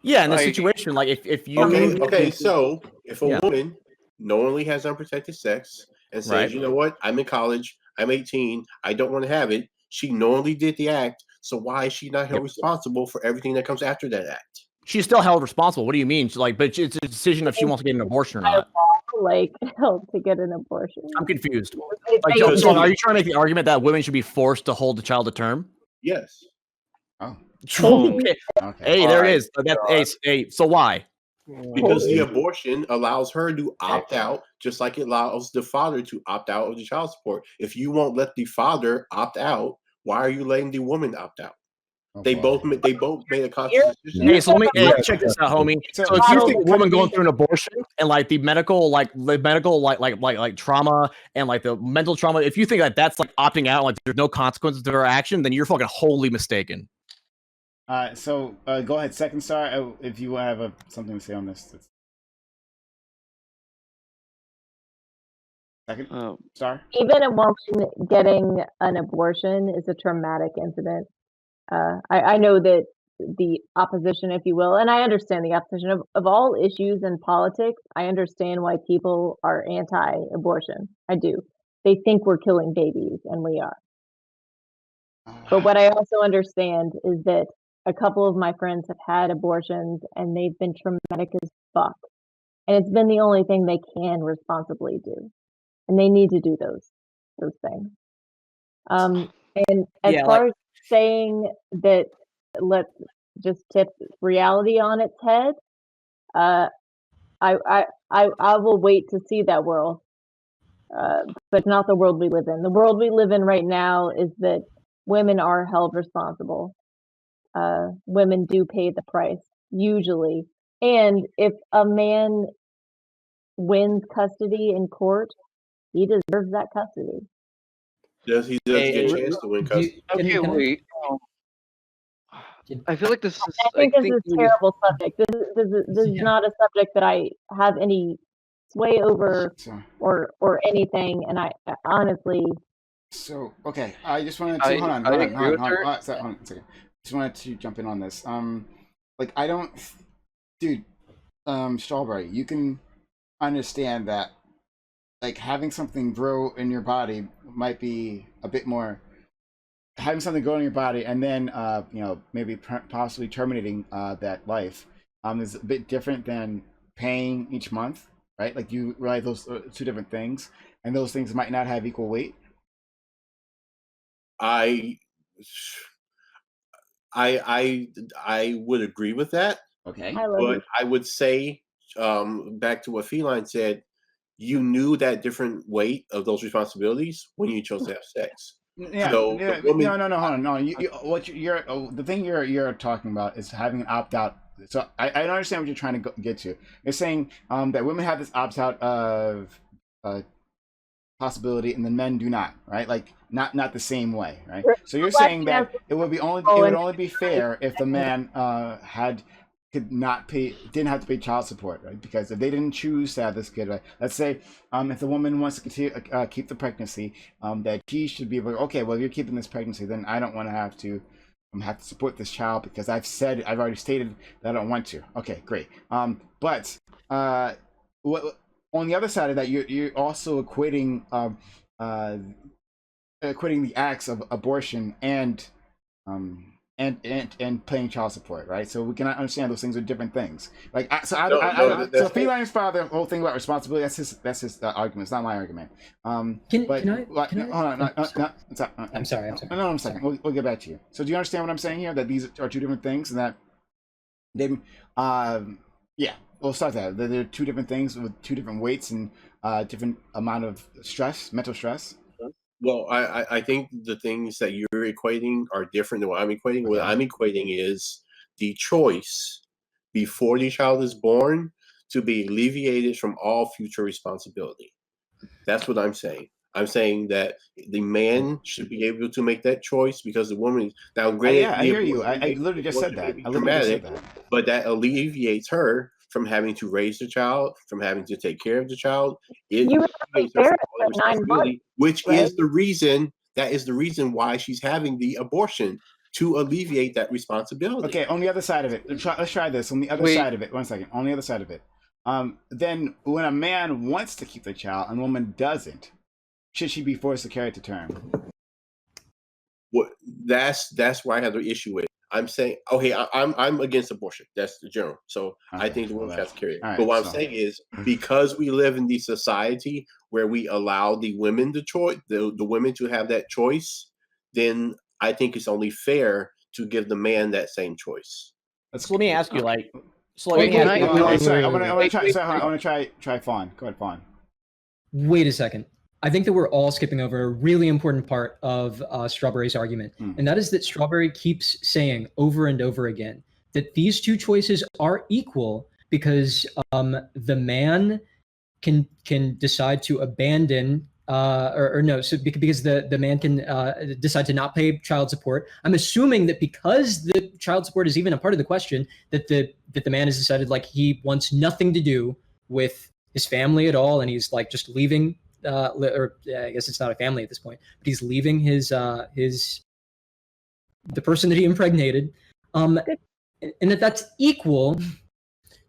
Yeah, in this situation, like if you okay, so if a woman knowingly has unprotected sex and says, you know what, I'm in college, I'm 18, I don't want to have it, she knowingly did the act, So why is she not held responsible for everything that comes after that act? She's still held responsible. What do you mean? But it's a decision if she wants to get an abortion or not. Like help to get an abortion. I'm confused. Like, So are you trying to make the argument that women should be forced to hold the child to term? Yes. Oh. Okay. Hey, there it is. Hey, so why? Because the abortion allows her to opt out, just like it allows the father to opt out of the child support. If you won't let the father opt out, why are you letting the woman opt out? They both made a conscious decision. Hey, so let me check this out, homie. So if you think a woman going through an abortion and like the medical trauma and like the mental trauma, if you think that that's like opting out, like there's no consequences to her action, then you're fucking wholly mistaken. So go ahead, Second Star, if you have something to say on this. Second Star? Even a woman getting an abortion is a traumatic incident. I know that the opposition, if you will, and I understand the opposition of all issues in politics. I understand why people are anti-abortion. I do. They think we're killing babies, and we are. But what I also understand is that a couple of my friends have had abortions, and they've been traumatic as fuck. And it's been the only thing they can responsibly do. And they need to do those things. And as far as saying that, let's just tip reality on its head, I will wait to see that world, but not the world we live in. The world we live in right now is that women are held responsible. Women do pay the price usually, and if a man wins custody in court, he deserves that custody. He does get a chance to win custody. Okay, wait. I feel like this is. I think this is a terrible subject. This is not a subject that I have any sway over or anything, and I honestly. So okay, I just wanted to hold on a second. Just wanted to jump in on this. Like I don't, dude, Strawberry, you can understand that. Like having something grow in your body might be a bit more. Having something grow in your body and then maybe possibly terminating that life is a bit different than paying each month, right? Like you realize those are two different things, and those things might not have equal weight. I would agree with that. Okay, but I would say back to what Feline said. You knew that different weight of those responsibilities when you chose to have sex. Yeah, so yeah. Woman, no, hold on, no. The thing you're talking about is having an opt out. So I don't understand what you're trying to get to. You're saying that women have this opt out of possibility, and the men do not, right? Like not the same way, right? So you're saying that it would only be fair if the man didn't have to pay child support, right? Because if they didn't choose to have this kid, right? Let's say if the woman wants to continue keep the pregnancy, that she should be able to, okay, well, you're keeping this pregnancy, then I don't want to have to support this child because I've already stated that I don't want to. Okay, great. But on the other side of that, you're also equating the acts of abortion and paying child support, right? So we cannot understand those things are different things. Like so Feline's father, the whole thing about responsibility, that's his argument. It's not my argument. I'm sorry. No, I'm second. We'll get back to you. So do you understand what I'm saying here? That these are two different things, and that they we'll start that. They're two different things with two different weights and different amount of mental stress. Well, I think the things that you're equating are different than what I'm equating. What I'm equating is the choice before the child is born to be alleviated from all future responsibility. That's what I'm saying. I'm saying that the man should be able to make that choice because the woman. Now, granted, I hear you. I literally just said that. But that alleviates her from having to raise the child, from having to take care of the child. Which is the reason. That is the reason why she's having the abortion, to alleviate that responsibility. Okay, on the other side of it, let's try this. On the other side of it, 1 second. On the other side of it, then when a man wants to keep the child and a woman doesn't, should she be forced to carry it to term? what that's why I have the issue with it. I'm saying, okay, I'm against abortion. That's the general. So I think the woman has to carry it. But what I'm saying is, because we live in the society where we allow the women the choice, the women to have that choice, then I think it's only fair to give the man that same choice. So let me ask you, like, so Wait, let me ask you. sorry, I want to try Fawn. Go ahead, Fawn. Wait a second. I think that we're all skipping over a really important part of Strawberry's argument, and that is that Strawberry keeps saying over and over again that these two choices are equal because the man can decide to abandon because the man can decide to not pay child support. I'm assuming that because the child support is even a part of the question, that the man has decided like he wants nothing to do with his family at all, and he's like just leaving. I guess it's not a family at this point, but he's leaving the person that he impregnated, and that's equal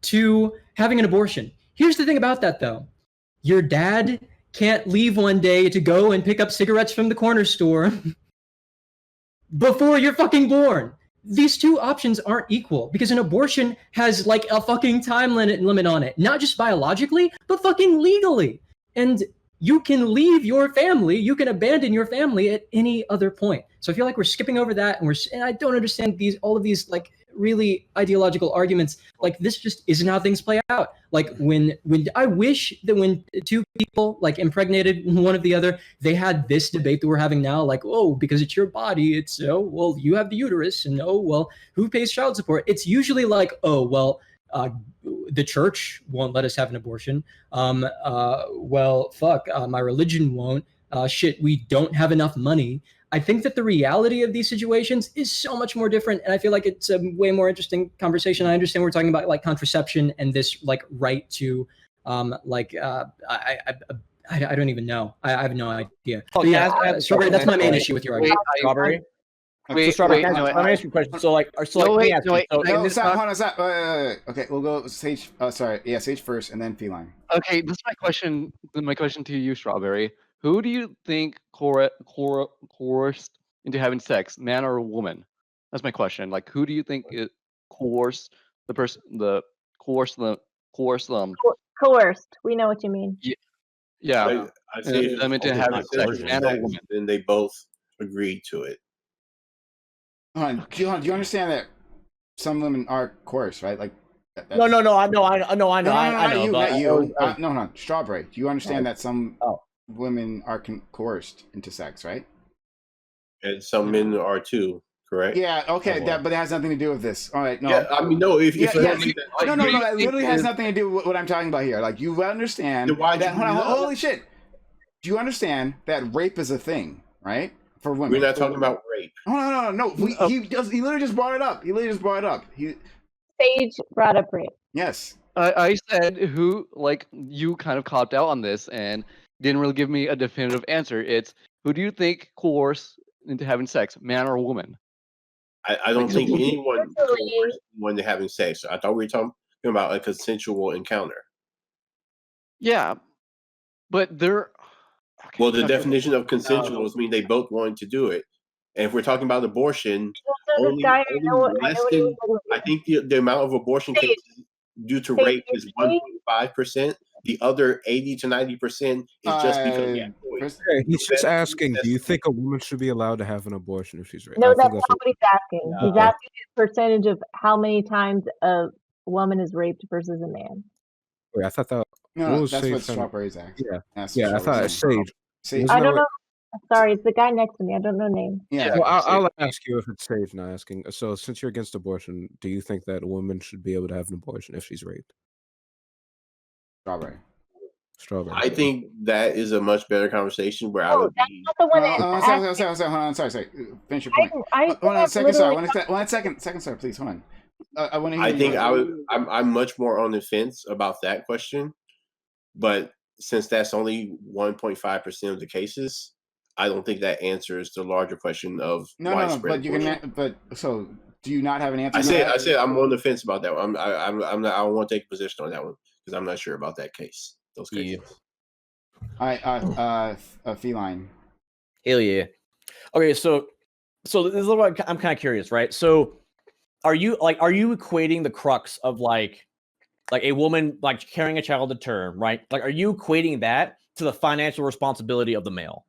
to having an abortion. Here's the thing about that, though. Your dad can't leave one day to go and pick up cigarettes from the corner store before you're fucking born. These two options aren't equal because an abortion has like a fucking time limit on it, not just biologically, but fucking legally. And you can leave your family, you can abandon your family at any other point. So I feel like we're skipping over that, and I don't understand all of these like really ideological arguments. Like this just isn't how things play out. Like when I wish that when two people like impregnated one of the other, they had this debate that we're having now, like, oh, because it's your body, it's well, you have the uterus, and oh, well, who pays child support? It's usually like, oh, well, the church won't let us have an abortion. Well, fuck, my religion won't. Shit, we don't have enough money. I think that the reality of these situations is so much more different, and I feel like it's a way more interesting conversation. I understand we're talking about like contraception and this like right to, I don't even know. I have no idea. Oh, yeah, Strawberry, that's my main issue with your argument. Strawberry. Wait, Strawberry, wait, let me ask you a question. So, like, Stop. Okay, we'll go Sage. Sage first, and then Feline. Okay, this is my question. My question to you, Strawberry. Who do you think coerced into having sex, man or woman? That's my question. Like, who do you think it coerced the person? Coerced them. Coerced. We know what you mean. Yeah. I say them into having sex, man or woman. Then they both agreed to it. Do you understand that some women are coerced, right? Like, no, I know. Not you. No, Strawberry. Do you understand that some women are coerced into sex, right? And some men are too, correct? Yeah, okay, but it has nothing to do with this. All right, no. Yeah, I mean, no, if it literally has nothing to do with what I'm talking about here. Like, you understand that, holy shit. Do you understand that rape is a thing, right? For women. We're not talking about rape. No. He literally just brought it up. Sage brought up rape. Yes. I said who, like, you kind of copped out on this and didn't really give me a definitive answer. It's who do you think coerced into having sex, man or woman? I don't think anyone coerced anyone into having sex. I thought we were talking about a consensual encounter. Yeah, but they're... Okay. Well, the definition of consensual is mean they both wanted to do it. And if we're talking about abortion, I think the amount of abortion cases due to rape is 1.5%. The other 80 to 90% is just because he's just asking, do you think a woman should be allowed to have an abortion if she's raped? No, that's not what he's asking. He's asking the percentage of how many times a woman is raped versus a man. Wait, I thought that. No, that's what Strawberry's asking. Yeah, I thought Sage. I don't know. Sorry, it's the guy next to me. I don't know name. Yeah, well, I'll ask you if it's Sage not asking. So, since you're against abortion, do you think that a woman should be able to have an abortion if she's raped? Strawberry. I think that is a much better conversation where I would be. Not the one hold on. Sorry. Finish your point. Hold on a second, sorry. One second, sorry, please. Hold on. I want to hear. I'm much more on the fence about that question, but since that's only 1.5% of the cases, I don't think that answers the larger question of widespread. But so do you not have an answer? I said I'm on the fence about that one. I don't want to take a position on that one because I'm not sure about that case. Those cases. All right, Feline. Hell yeah. Okay, so So this is what I'm kind of curious, right? So are you equating the crux of like a woman like carrying a child to term, right? Like, are you equating that to the financial responsibility of the male?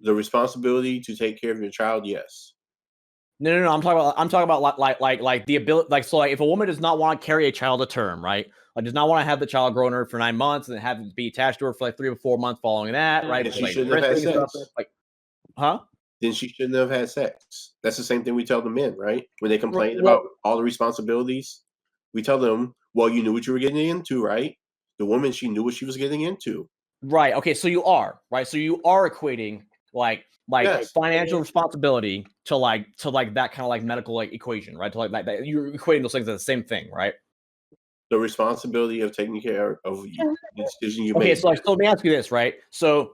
The responsibility to take care of your child, yes. No. I'm talking about like the ability, like, so like if a woman does not want to carry a child to term, right? Like does not want to have the child grow in her for 9 months and then have it be attached to her for like 3 or 4 months following that, right? Then she Like, shouldn't have had sex. like, huh? Then she shouldn't have had sex. That's the same thing we tell the men, right? When they complain Well, about all the responsibilities, we tell them, well, you knew what you were getting into, right? The woman, she knew what she was getting into. Right. Okay. So you are right. So you are equating like Yes. financial responsibility to like that kind of like medical like equation, right? To like that you're equating those things as the same thing, right? The responsibility of taking care of the decision you Okay. made. So let me ask you this, right? So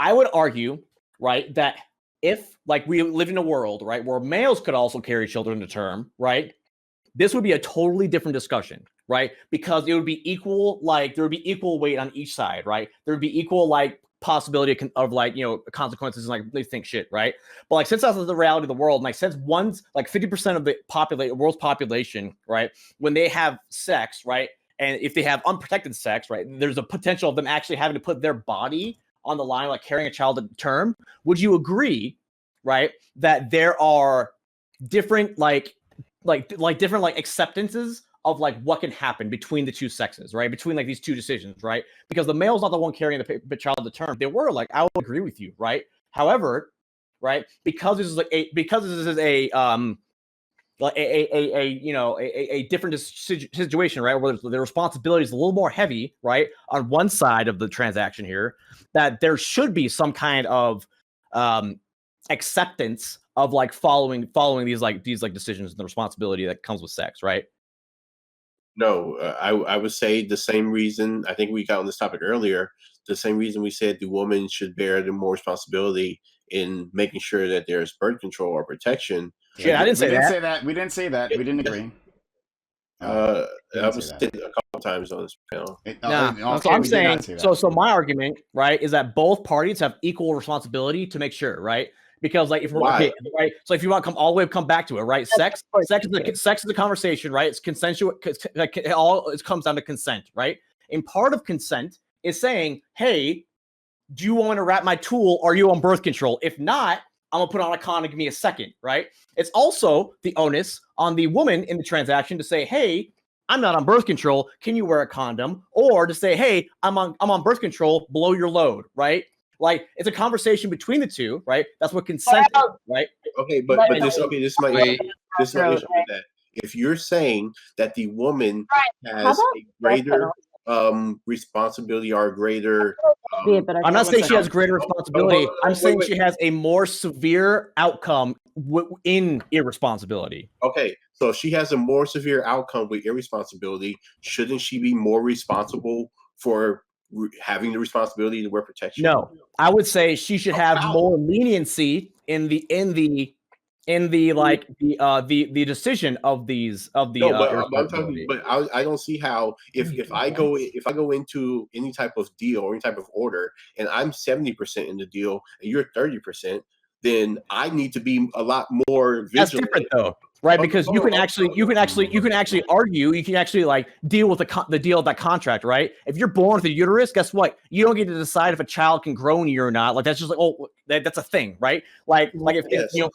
I would argue, right, that if like we live in a world, right, where males could also carry children to term, right, this would be a totally different discussion, right? Because it would be equal, like there would be equal weight on each side, right? There would be equal like possibility of like, you know, consequences and like they think shit, right? But like since that's the reality of the world, and like since one's like 50% of the world's population, right, when they have sex, right, and if they have unprotected sex, right, there's a potential of them actually having to put their body on the line, like carrying a child to term. Would you agree, right, that there are different different like acceptances of like what can happen between the two sexes, right? Between like these two decisions, right? Because the male's not the one carrying the child to term. They were like, I would agree with you, right? However, right, because this is a different situation, right, where the responsibility is a little more heavy, right, on one side of the transaction here, that there should be some kind of acceptance of like following these decisions and the responsibility that comes with sex, right? No, I would say the same reason. I think we got on this topic earlier. The same reason we said the woman should bear the more responsibility in making sure that there's birth control or protection. Yeah, I didn't say that. We didn't say that. We didn't agree. I was said a couple times on this panel. So I'm saying, so my argument, right, is that both parties have equal responsibility to make sure, right? Because like if we're okay, right, so if you want to come back to it, right? Sex is a conversation, right? It's consensual. It comes down to consent, right? And part of consent is saying, hey, do you want to wrap my tool? Are you on birth control? If not, I'm gonna put on a condom. Give me a second, right? It's also the onus on the woman in the transaction to say, hey, I'm not on birth control. Can you wear a condom? Or to say, hey, I'm on birth control. Blow your load, right? Like it's a conversation between the two, right? That's what consent is, right? Okay, but this might issue with that. If you're saying that the woman has a greater responsibility or greater I'm not saying she has greater responsibility. I'm saying she has a more severe outcome in irresponsibility. Okay, so if she has a more severe outcome with irresponsibility, shouldn't she be more responsible for having the responsibility to wear protection? No, I would say she should have more leniency in the decision of these of the. No, but I don't see how if I go into any type of deal or any type of order and I'm 70% in the deal and you're 30%, then I need to be a lot more vigilant. That's different though, right? Because you can actually argue, you can actually like deal with the deal of that contract, right? If you're born with a uterus, guess what? You don't get to decide if a child can grow in you or not. Like that's just like that's a thing, right? Like if you're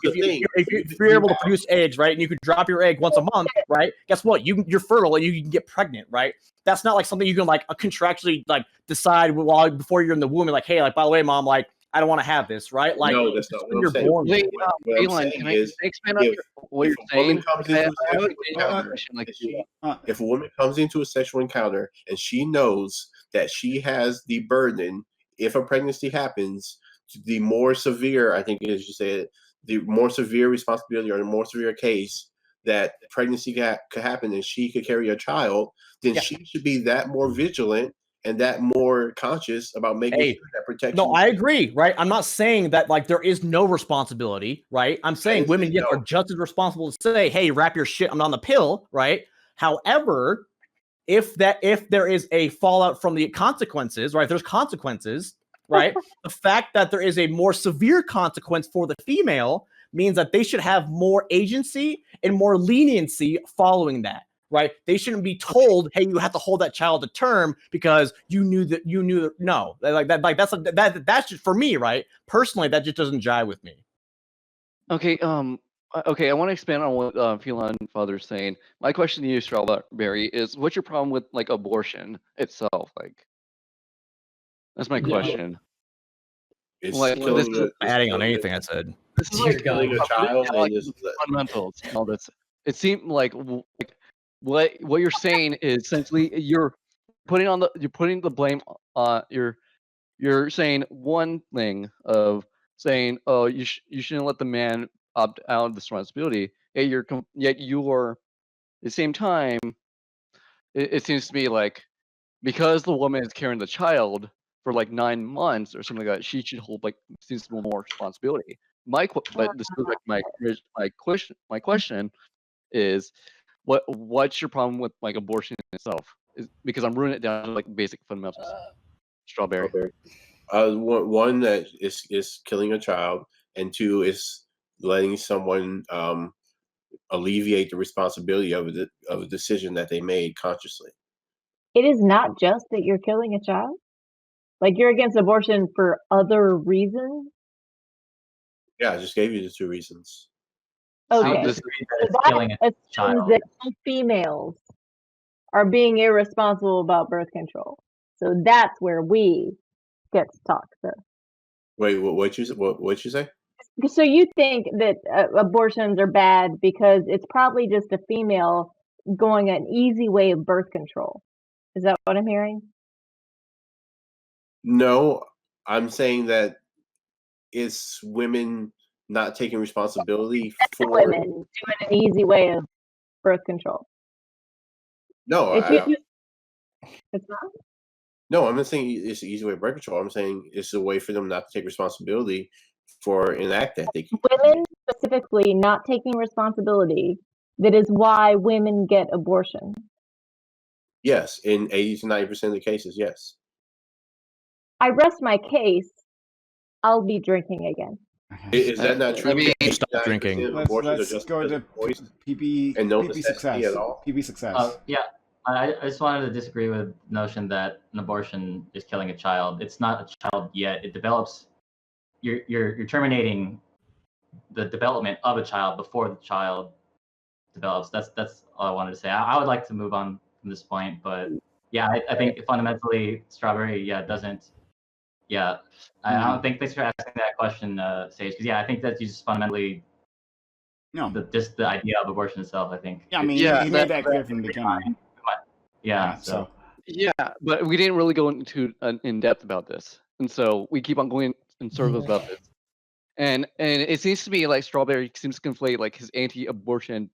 able to produce eggs, right, and you could drop your egg once a month, right? Guess what? You're fertile and you can get pregnant, right? That's not like something you can like contractually like decide before you're in the womb. And like, hey, like by the way, mom, like I don't want to have this, right? Like, no, that's not what you're I'm saying. born. What I'm saying is, if a woman comes into a sexual encounter and she knows that she has the burden, if a pregnancy happens, the more severe, I think as you said, the more severe responsibility or the more severe case that pregnancy could happen and she could carry a child, then she should be that more vigilant and that more conscious about making sure that protection. No, I agree, right? I'm not saying that like there is no responsibility, right? I'm saying women are just as responsible to say, hey, wrap your shit, I'm on the pill, right? However, if there is a fallout from the consequences, right? There's consequences, right? The fact that there is a more severe consequence for the female means that they should have more agency and more leniency following that, right? They shouldn't be told, "Hey, you have to hold that child to term because you knew that." No, that's just for me, right? Personally, that just doesn't jive with me. Okay, okay, I want to expand on what Phelan Father's saying. My question to you, Strawberry, is what's your problem with like abortion itself? Like, that's my question. It's Like, this is adding on anything I said. This is like killing a child like and just fundamentals and all this. It seemed like what you're saying is essentially you're putting the blame on you're saying one thing of saying, oh, you shouldn't let the man opt out of this responsibility. Yet you are at the same time. It seems to me like because the woman is carrying the child for like 9 months or something like that, she should hold like seems to be more responsibility. But this is like my question is what's your problem with like abortion itself? Because I'm ruining it down to like basic fundamentals. Strawberry. One that is killing a child, and two is letting someone alleviate the responsibility of a decision that they made consciously. It is not just that you're killing a child. Like you're against abortion for other reasons. Yeah, I just gave you the two reasons. Okay, that so it's that killing a assumes child. that all females are being irresponsible about birth control. So that's where we get to talk. So, Wait, what you say? so you think that abortions are bad because it's probably just a female going an easy way of birth control? Is that what I'm hearing? No, I'm saying that it's women not taking responsibility for women doing an easy way of birth control. No, it's not. No, I'm not saying it's an easy way of birth control. I'm saying it's a way for them not to take responsibility for an act that they can. Women specifically not taking responsibility. That is why women get abortion. Yes, in 80 to 90% of the cases, yes. I rest my case. I'll be drinking again. Is that not true? I mean, stop drinking. Let's go to PB and no PB necessity success. at all? PB success. Yeah, I just wanted to disagree with the notion that an abortion is killing a child. It's not a child yet. It develops. You're terminating the development of a child before the child develops. That's all I wanted to say. I would like to move on from this point, but yeah, I think fundamentally, Strawberry, doesn't. Yeah, I don't think. Thanks for asking that question, Sage. Because I think that you just fundamentally. No. Just the idea of abortion itself, I think. Yeah, I mean, you made that clear from the beginning. Yeah. So. Yeah, but we didn't really go into in depth about this, and so we keep on going in circles about this. And it seems to me like Strawberry seems to conflate like his anti-abortion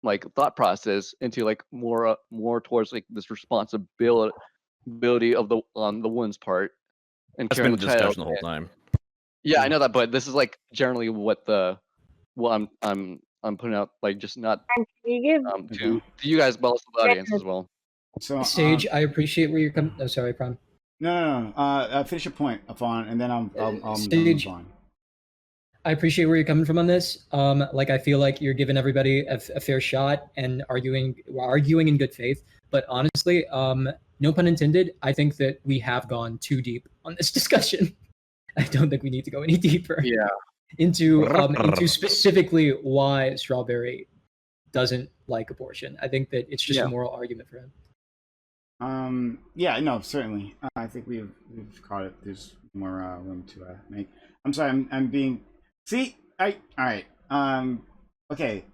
like thought process into like more towards like this responsibility of the on the woman's part and That's carrying been the the child. discussion the whole time. Yeah, I know that, but this is like generally what I'm putting out, like just not to you guys, but also the audience as well. So Sage, I appreciate where you're coming. Oh, sorry, Prom. No. Finish your point, Afon, and then I'll Sage, move on. I appreciate where you're coming from on this. Like I feel like you're giving everybody a fair shot and arguing in good faith. But honestly, no pun intended, I think that we have gone too deep on this discussion. I don't think we need to go any deeper. Yeah. Into specifically why Strawberry doesn't like abortion. I think that it's just a moral argument for him. Yeah, no, certainly. I think we've caught it. There's more room to make. I'm sorry. I'm being. See, all right. Okay.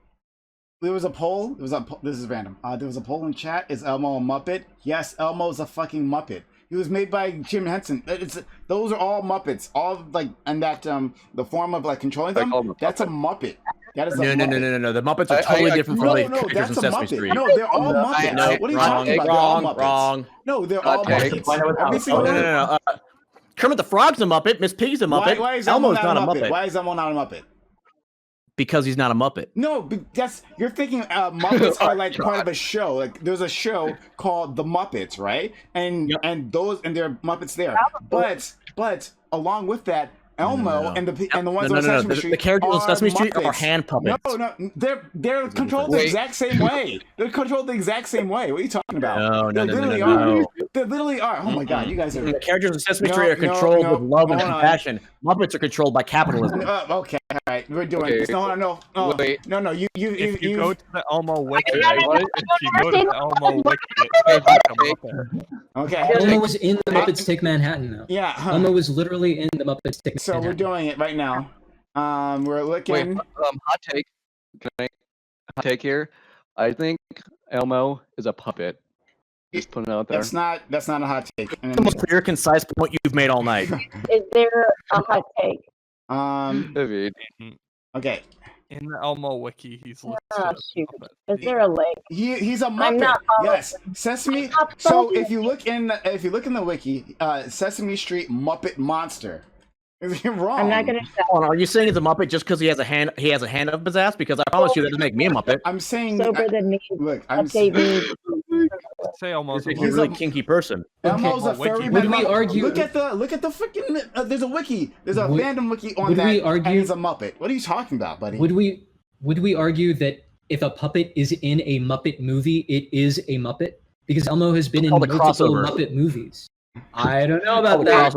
There was a poll. This is random. There was a poll in chat. Is Elmo a Muppet? Yes, Elmo's a fucking Muppet. He was made by Jim Henson. Those are all Muppets. All like, and that the form of like controlling them. That's a Muppet. That is a Muppet. No. The Muppets are totally different from the characters in that's a Sesame Muppet. Street. No, they're all Muppets. No, What are you talking about? Wrong. No, they're all Muppets. Every single one. No. Kermit the Frog's a Muppet. Miss Piggy's a Muppet. Why is Elmo's not a Muppet. Why is Elmo not a Muppet? Because he's not a Muppet. No, you're thinking Muppets are like part of a show. Like there's a show called The Muppets, right? And they're Muppets there. But along with that, Elmo and the ones on Sesame Street. The characters on Sesame Street are Muppets. hand puppets. No, they're controlled the exact same way. They're controlled the exact same way. What are you talking about? No. They literally are. Oh my god, you guys are. The characters on Sesame Street are controlled with love and compassion. Muppets are controlled by capitalism. Okay, all right, we're doing this. No. You. If you go to the Elmo wiki, Okay. Elmo was in the Muppets Take Manhattan, though. Yeah. Elmo was literally in the Muppets Take Manhattan. So we're doing it right now. We're looking. Wait, hot take. Can I hot take here? I think Elmo is a puppet. Just putting it out there. That's not a hot take. The most clear, concise point you've made all night. Is there a hot take? David. Okay. In the Elmo wiki, he's listed. Oh shoot! Is there a link? He's a Muppet. I'm not Yes, Sesame. So if you look in the wiki, Sesame Street Muppet Monster. You're wrong. I'm not gonna. Hold on, are you saying he's a Muppet just because he has a hand? He has a hand up his ass? Because I promise you that doesn't make me a Muppet. I'm saying sober than me. Look, I'm say Elmo's a really kinky person. Elmo's a furry. Would we argue? Look at the freaking. There's a wiki. There's a fandom wiki on would that. we argue- And he's a Muppet. What are you talking about, buddy? Would we argue that if a puppet is in a Muppet movie, it is a Muppet? Because Elmo has been in multiple Muppet movies. I don't know about that.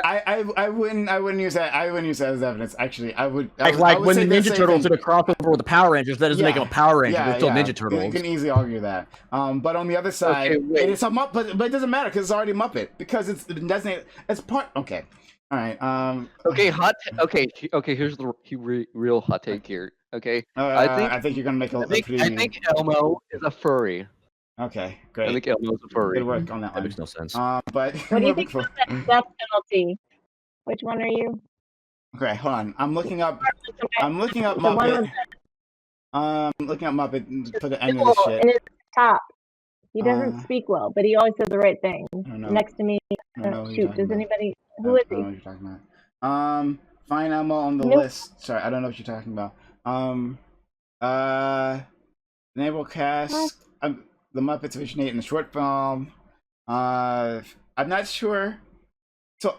I wouldn't use that. I wouldn't use that as evidence. Actually, I would. Like when the Ninja Turtles did a crossover with the Power Rangers, that doesn't make them a Power Ranger. They're still Ninja Turtles. You can easily argue that. But on the other side, it's a Muppet, but it doesn't matter because it's already Muppet because it's designated. It's part. Okay. All right. Okay. Okay. Here's the real hot take here. Okay. I think you're gonna make a. I think Elmo is a furry. Okay, great. I think Elmo's a furry. Good work on that one. That makes no sense. But What do you think about that death penalty? Which one are you? Okay, hold on. I'm looking up Muppet. Looking up Muppet for the end of this shit. In his top. He doesn't speak well, but he always says the right thing. Next to me. Shoot, does anybody? Who is he? I don't know what you're talking about. Find Elmo on the list. Sorry, I don't know what you're talking about. Enable cast. The Muppets originate in the short film. I'm not sure. So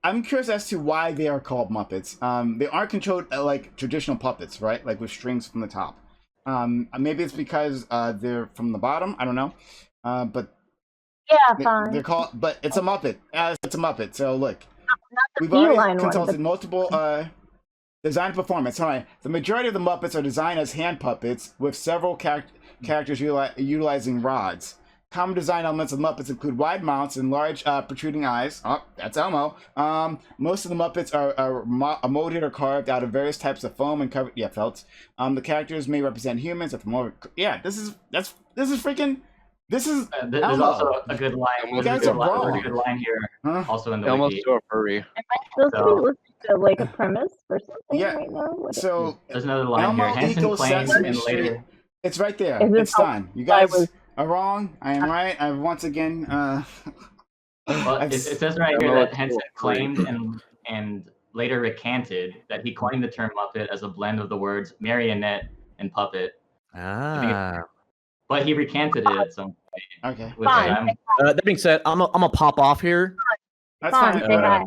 I'm curious as to why they are called Muppets. They aren't controlled like traditional puppets, right? Like with strings from the top. Maybe it's because they're from the bottom. I don't know. But yeah, fine. They're called, but it's a Muppet. It's a Muppet. So look, we've feline already one, consulted multiple design performance. Sorry, the majority of the Muppets are designed as hand puppets with several characters utilizing rods. Common design elements of Muppets include wide mouths and large protruding eyes. Oh, that's Elmo. Most of the Muppets are molded or carved out of various types of foam and covered felts. The characters may represent humans or from over. Yeah, this is freaking. This is. There's Elmo. also a good line. You guys are wrong. There's a good line here, also in the Elmo's wiki. so furry. Am I supposed to be listening to like a premise or something right now? So there's another line Elmo here. Henson equals claims Sesame in Street. later. It's right there. Is this It's done. You guys are wrong. I am right. I've once again. Well, it says right here that Henson claimed and later recanted that he coined the term Muppet as a blend of the words marionette and puppet. But he recanted it at some point. Okay. That being said, I'm a pop off here. That's fine.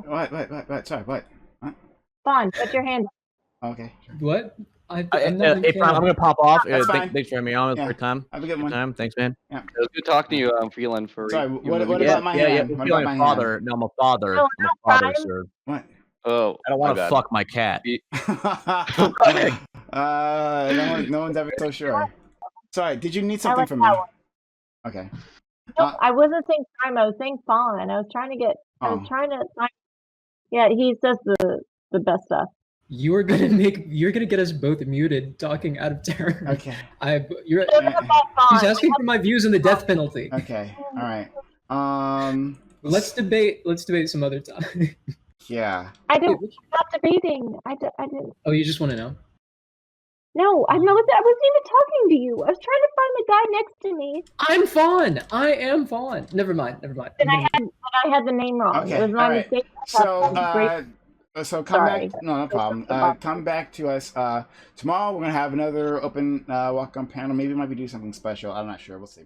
What? Sorry, what? Fawn, put your hand up. Okay. What? I'm gonna pop off. That's fine. Thanks for having me on. Great time. Have a good one. Time. Thanks, man. Yeah. It was good talking to you. I'm feeling furry. Sorry, what about my hand? Yeah, What feeling about a my father. hand? No, I'm a father. No, I'm a father, sir. What? Oh, I don't want to fuck my cat. No one's ever so sure. Sorry, did you need something from me? Okay. No, I wasn't saying time. I was saying Fawn. I was trying to get. I was trying to. Yeah, he says the best stuff. You're gonna get us both muted talking out of turn. Okay. He's asking for my views on the death penalty. Okay. All right. Let's debate some other time. Yeah. I don't. Stop debating. I didn't. Oh, you just want to know? No, I wasn't even talking to you. I was trying to find the guy next to me. I'm Fawn. I am Fawn. Never mind. But I had the name wrong. Okay. It was my All right. mistake. So come back. No problem. Come back to us tomorrow. We're gonna have another open walk-on panel. Maybe we might be doing something special. I'm not sure. We'll see.